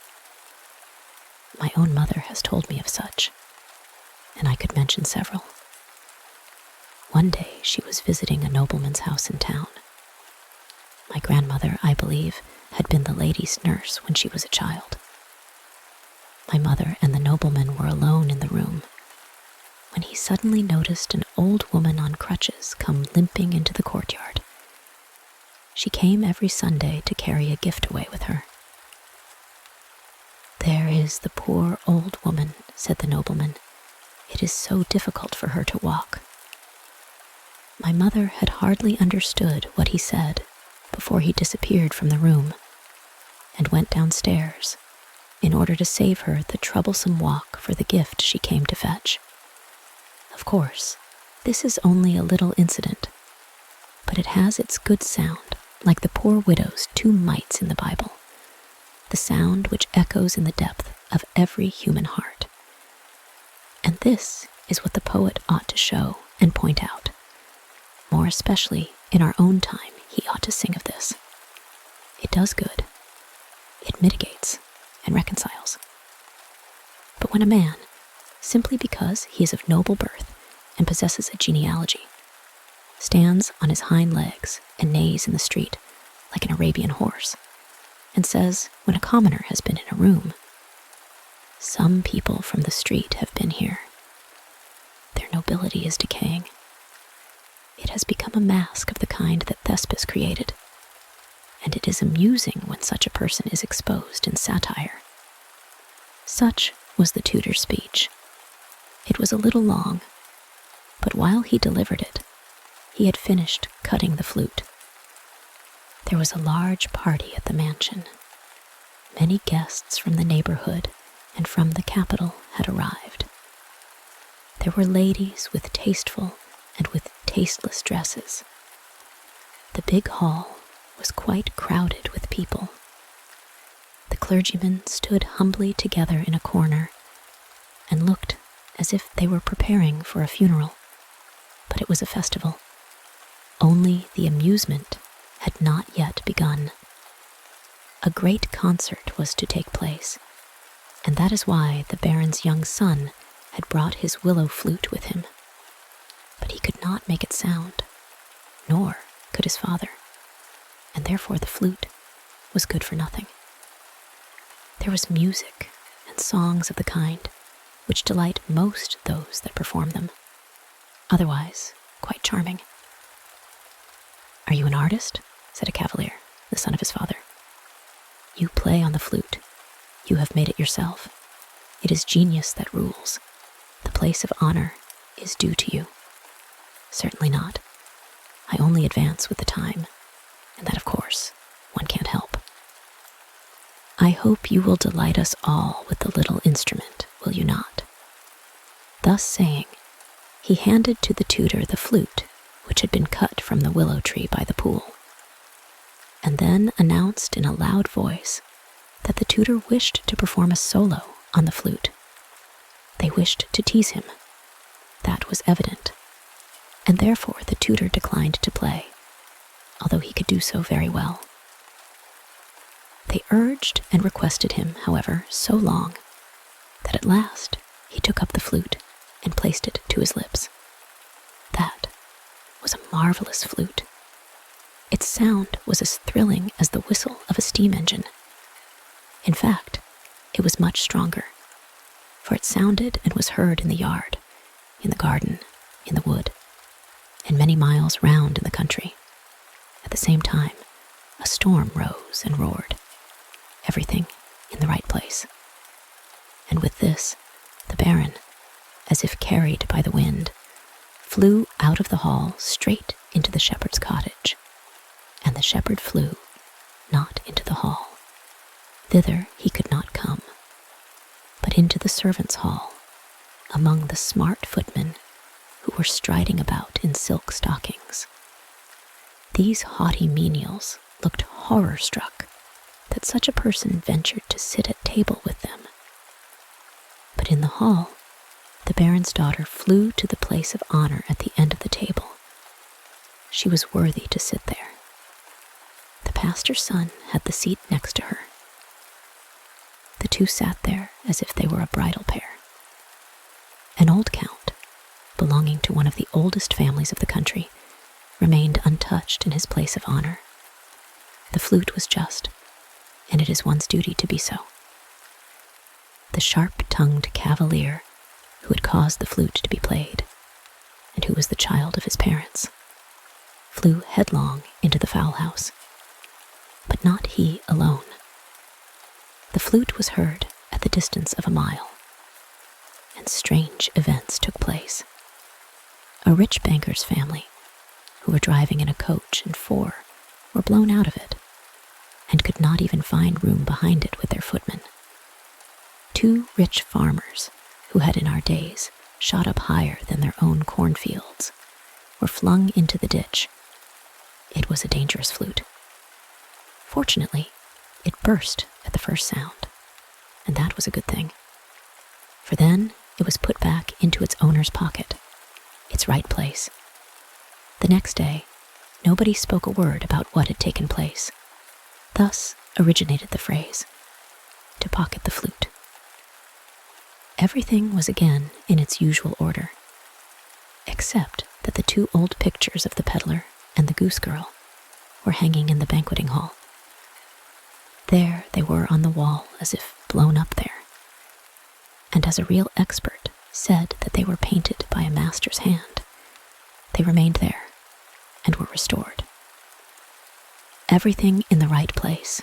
My own mother has told me of such, and I could mention several. One day she was visiting a nobleman's house in town. My grandmother, I believe, had been the lady's nurse when she was a child. My mother and the nobleman were alone in the room when he suddenly noticed an old woman on crutches come limping into the courtyard. She came every Sunday to carry a gift away with her. "There is the poor old woman," said the nobleman. "It is so difficult for her to walk." My mother had hardly understood what he said before he disappeared from the room and went downstairs in order to save her the troublesome walk for the gift she came to fetch. Of course, this is only a little incident, but it has its good sound, like the poor widow's 2 mites in the Bible, the sound which echoes in the depth of every human heart. And this is what the poet ought to show and point out. More especially in our own time, he ought to sing of this. It does good. It mitigates and reconciles. But when a man, simply because he is of noble birth and possesses a genealogy, stands on his hind legs and neighs in the street like an Arabian horse, and says, when a commoner has been in a room, "Some people from the street have been here. Their nobility is decaying." It has become a mask of the kind that Thespis created, and it is amusing when such a person is exposed in satire. Such was the tutor's speech. It was a little long, but while he delivered it, he had finished cutting the flute. There was a large party at the mansion. Many guests from the neighborhood and from the capital had arrived. There were ladies with tasteful and with tasteless dresses. The big hall was quite crowded with people. The clergymen stood humbly together in a corner and looked as if they were preparing for a funeral, but it was a festival. Only the amusement had not yet begun. A great concert was to take place, and that is why the Baron's young son had brought his willow flute with him. But he could not make it sound, nor could his father, and therefore the flute was good for nothing. There was music and songs of the kind which delight most those that perform them, otherwise quite charming. "Are you an artist?" said a cavalier, the son of his father. "You play on the flute. You have made it yourself. It is genius that rules. The place of honor is due to you." "Certainly not. I only advance with the time, and that, of course, one can't help." "I hope you will delight us all with the little instrument, will you not?" Thus saying, he handed to the tutor the flute which had been cut from the willow tree by the pool, and then announced in a loud voice that the tutor wished to perform a solo on the flute. They wished to tease him. That was evident, and therefore the tutor declined to play, although he could do so very well. They urged and requested him, however, so long that at last he took up the flute and placed it to his lips. That was a marvelous flute. Its sound was as thrilling as the whistle of a steam engine. In fact, it was much stronger, for it sounded and was heard in the yard, in the garden, in the wood, and many miles round in the country. At the same time, a storm rose and roared, everything in the right place. And with this, the Baron, as if carried by the wind, flew out of the hall straight into the shepherd's cottage, and the shepherd flew not into the hall. Thither he could not come, but into the servants' hall, among the smart footmen who were striding about in silk stockings. These haughty menials looked horror-struck that such a person ventured to sit at table with them. But in the hall, the Baron's daughter flew to the place of honor at the end of the table. She was worthy to sit there. The pastor's son had the seat next to her. The two sat there as if they were a bridal pair. An old count, belonging to one of the oldest families of the country, remained untouched in his place of honor. The flute was just, and it is one's duty to be so. The sharp-tongued cavalier who had caused the flute to be played, and who was the child of his parents, flew headlong into the fowl house. But not he alone. The flute was heard at the distance of a mile, and strange events took place. A rich banker's family, who were driving in a coach and four, were blown out of it, and could not even find room behind it with their footmen. Two rich farmers, who had in our days shot up higher than their own cornfields, were flung into the ditch. It was a dangerous flute. Fortunately, it burst at the first sound, and that was a good thing, for then it was put back into its owner's pocket, its right place. The next day, nobody spoke a word about what had taken place. Thus originated the phrase, to pocket the flute. Everything was again in its usual order, except that the two old pictures of the peddler and the goose girl were hanging in the banqueting hall. There they were on the wall as if blown up there, and as a real expert said that they were painted by a master's hand, they remained there and were restored. Everything in the right place,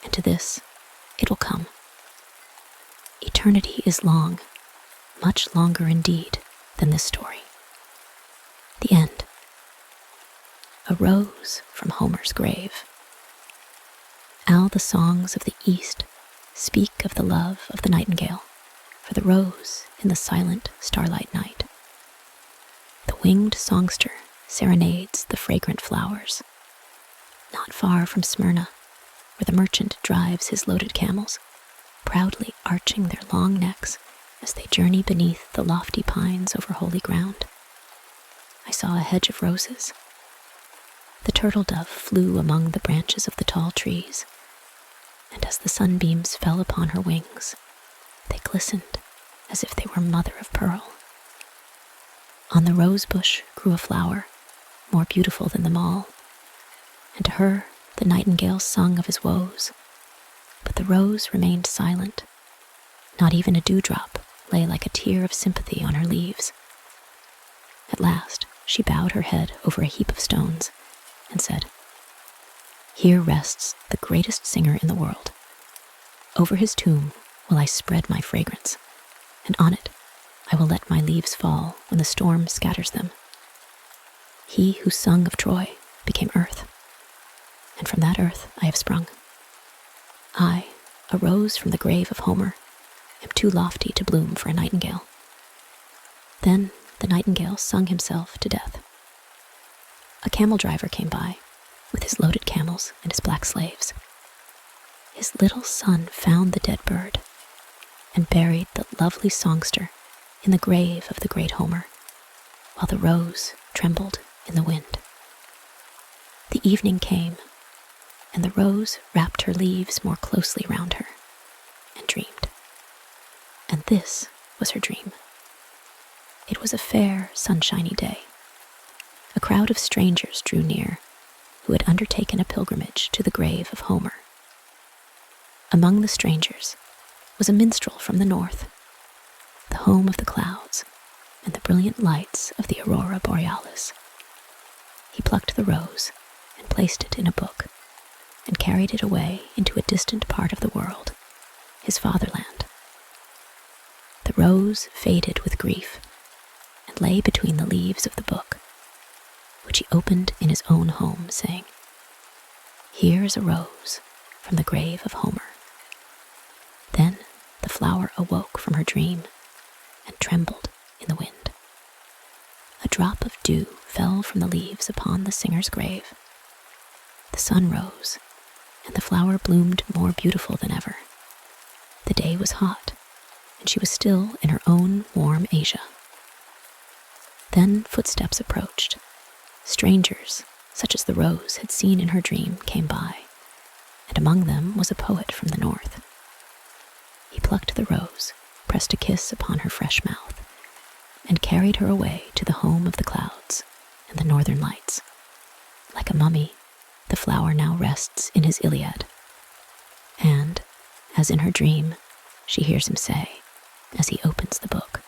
and to this it will come. Eternity is long, much longer indeed than this story. The end. A rose from Homer's grave. All the songs of the East speak of the love of the nightingale for the rose in the silent starlight night. The winged songster serenades the fragrant flowers. Not far from Smyrna, where the merchant drives his loaded camels, proudly arching their long necks as they journey beneath the lofty pines over holy ground, I saw a hedge of roses. The turtle dove flew among the branches of the tall trees, and as the sunbeams fell upon her wings, they glistened as if they were mother of pearl. On the rose bush grew a flower, more beautiful than them all, and to her the nightingale sung of his woes. But the rose remained silent. Not even a dewdrop lay like a tear of sympathy on her leaves. At last she bowed her head over a heap of stones and said, "Here rests the greatest singer in the world. Over his tomb will I spread my fragrance, and on it I will let my leaves fall when the storm scatters them. He who sung of Troy became earth, and from that earth I have sprung. I, a rose from the grave of Homer, am too lofty to bloom for a nightingale." Then the nightingale sung himself to death. A camel driver came by, with his loaded camels and his black slaves. His little son found the dead bird, and buried the lovely songster in the grave of the great Homer, while the rose trembled in the wind. The evening came, and the rose wrapped her leaves more closely round her, and dreamed. And this was her dream. It was a fair, sunshiny day. A crowd of strangers drew near, who had undertaken a pilgrimage to the grave of Homer. Among the strangers was a minstrel from the north, the home of the clouds and the brilliant lights of the aurora borealis. He plucked the rose and placed it in a book, and carried it away into a distant part of the world, his fatherland. The rose faded with grief, and lay between the leaves of the book, which he opened in his own home, saying, "Here is a rose from the grave of Homer." Then the flower awoke from her dream and trembled in the wind. A drop of dew fell from the leaves upon the singer's grave. The sun rose, and the flower bloomed more beautiful than ever. The day was hot, and she was still in her own warm Asia. Then footsteps approached. Strangers, such as the rose had seen in her dream, came by, and among them was a poet from the north. He plucked the rose, pressed a kiss upon her fresh mouth, and carried her away to the home of the clouds and the northern lights. Like a mummy, the flower now rests in his Iliad. And, as in her dream, she hears him say, as he opens the book,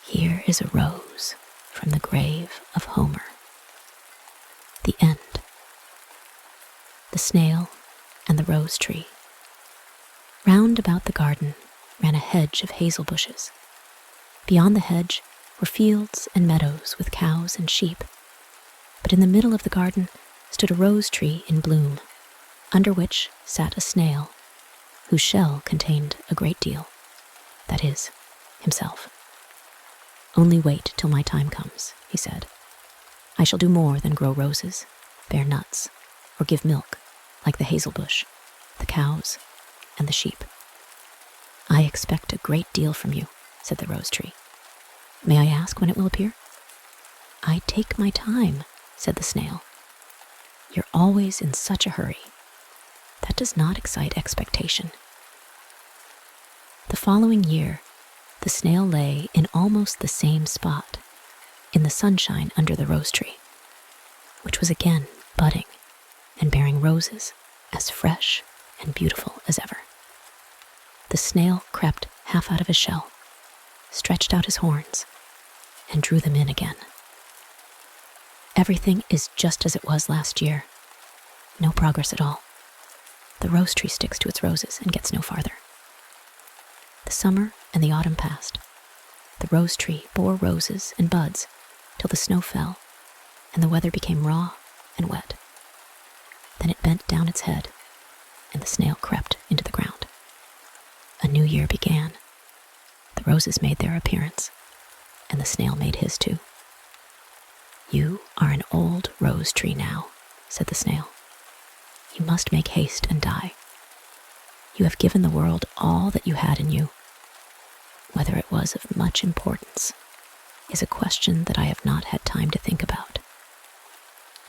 "Here is a rose from the grave of Homer." The end. The Snail and the Rose Tree. Round about the garden ran a hedge of hazel bushes. Beyond the hedge were fields and meadows with cows and sheep. But in the middle of the garden stood a rose tree in bloom, under which sat a snail, whose shell contained a great deal. That is, himself. "Only wait till my time comes," he said. "I shall do more than grow roses, bear nuts, or give milk, like the hazel bush, the cows, and the sheep." "I expect a great deal from you," said the rose tree. "May I ask when it will appear?" "I take my time," said the snail. "You're always in such a hurry. That does not excite expectation." The following year, the snail lay in almost the same spot, in the sunshine under the rose tree, which was again budding and bearing roses as fresh and beautiful as ever. The snail crept half out of his shell, stretched out his horns, and drew them in again. Everything is just as it was last year. No progress at all. The rose tree sticks to its roses and gets no farther. The summer and the autumn passed. The rose tree bore roses and buds till the snow fell and the weather became raw and wet. Then it bent down its head, and the snail crept into the ground. A new year began. The roses made their appearance, and the snail made his too. "You are an old rose tree now," said the snail. "You must make haste and die. You have given the world all that you had in you. Whether it was of much importance is a question that I have not had time to think about.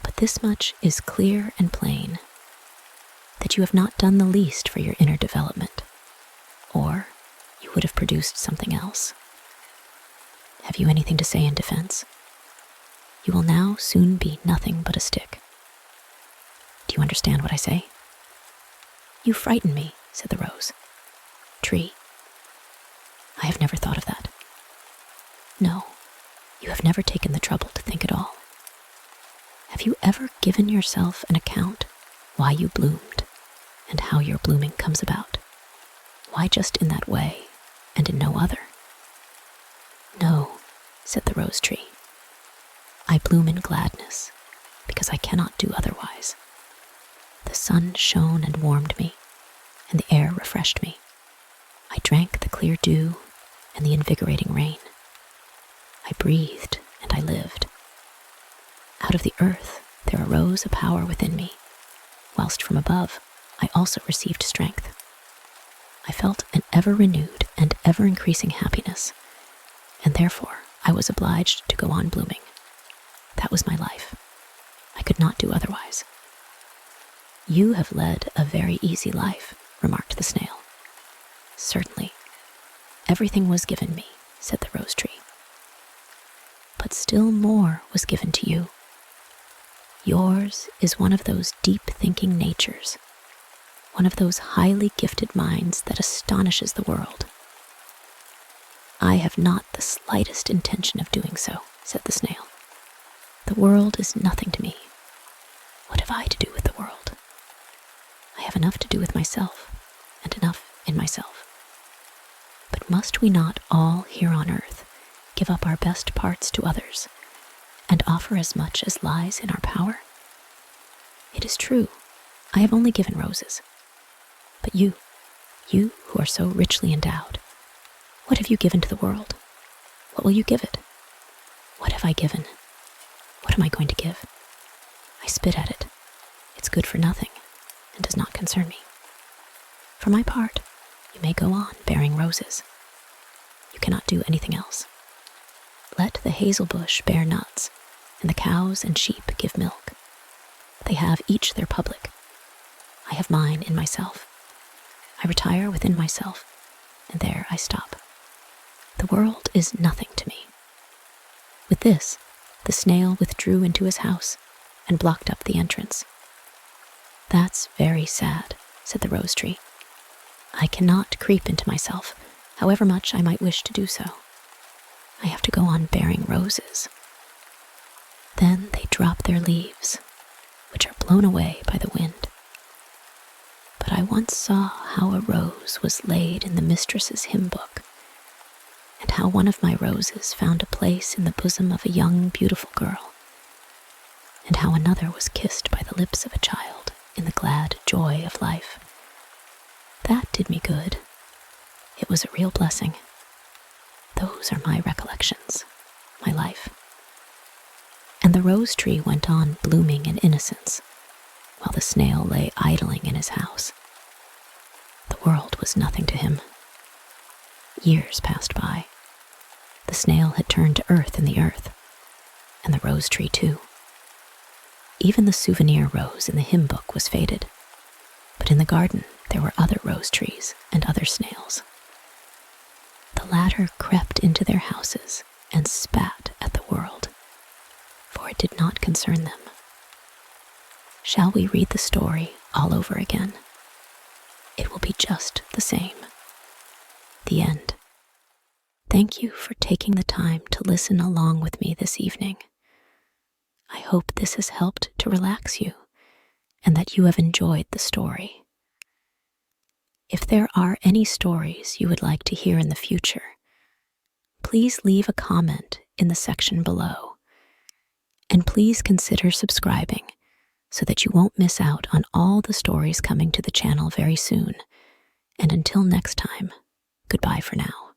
But this much is clear and plain, that you have not done the least for your inner development, or you would have produced something else. Have you anything to say in defense? You will now soon be nothing but a stick. Do you understand what I say?" "You frighten me," said the rose. "Tree, I have never thought of that." "No, you have never taken the trouble to think at all. Have you ever given yourself an account why you bloomed and how your blooming comes about? Why just in that way and in no other?" "No," said the rose tree. "I bloom in gladness because I cannot do otherwise. The sun shone and warmed me, and the air refreshed me. I drank the clear dew and the invigorating rain. I breathed and I lived. Out of the earth there arose a power within me, whilst from above I also received strength. I felt an ever-renewed and ever-increasing happiness, and therefore I was obliged to go on blooming. That was my life. I could not do otherwise." "You have led a very easy life," remarked the snail. "Certainly. Everything was given me," said the rose tree. "But still more was given to you. Yours is one of those deep-thinking natures, one of those highly gifted minds that astonishes the world." "I have not the slightest intention of doing so," said the snail. "The world is nothing to me. What have I to do with the world? I have enough to do with myself, and enough in myself. But must we not all here on earth give up our best parts to others, and offer as much as lies in our power? It is true, I have only given roses. But you You who are so richly endowed, what have you given to the world? What will you give it? What have I given? What am I going to give? I spit at it. It's good for nothing and does not concern me. For my part, you may go on bearing roses. You cannot do anything else. Let the hazel bush bear nuts, and the cows and sheep give milk. They have each their public. I have mine in myself. I retire within myself, and there I stop. The world is nothing to me. With this, the snail withdrew into his house and blocked up the entrance. That's very sad, said the rose tree. I cannot creep into myself, however much I might wish to do so. I have to go on bearing roses. Then they drop their leaves, which are blown away by the wind. But I once saw how a rose was laid in the mistress's hymn book, and how one of my roses found a place in the bosom of a young, beautiful girl, and how another was kissed by the lips of a child in the glad joy of life. That did me good. It was a real blessing. Those are my recollections, my life. And the rose tree went on blooming in innocence, while the snail lay idling in his house. The world was nothing to him. Years passed by. The snail had turned to earth in the earth, and the rose tree too. Even the souvenir rose in the hymn book was faded, but in the garden there were other rose trees and other snails. The latter crept into their houses and spat at the world, for it did not concern them. Shall we read the story all over again? It will be just the same. The end. Thank you for taking the time to listen along with me this evening. I hope this has helped to relax you and that you have enjoyed the story. If there are any stories you would like to hear in the future, please leave a comment in the section below. And please consider subscribing so that you won't miss out on all the stories coming to the channel very soon. And until next time, goodbye for now.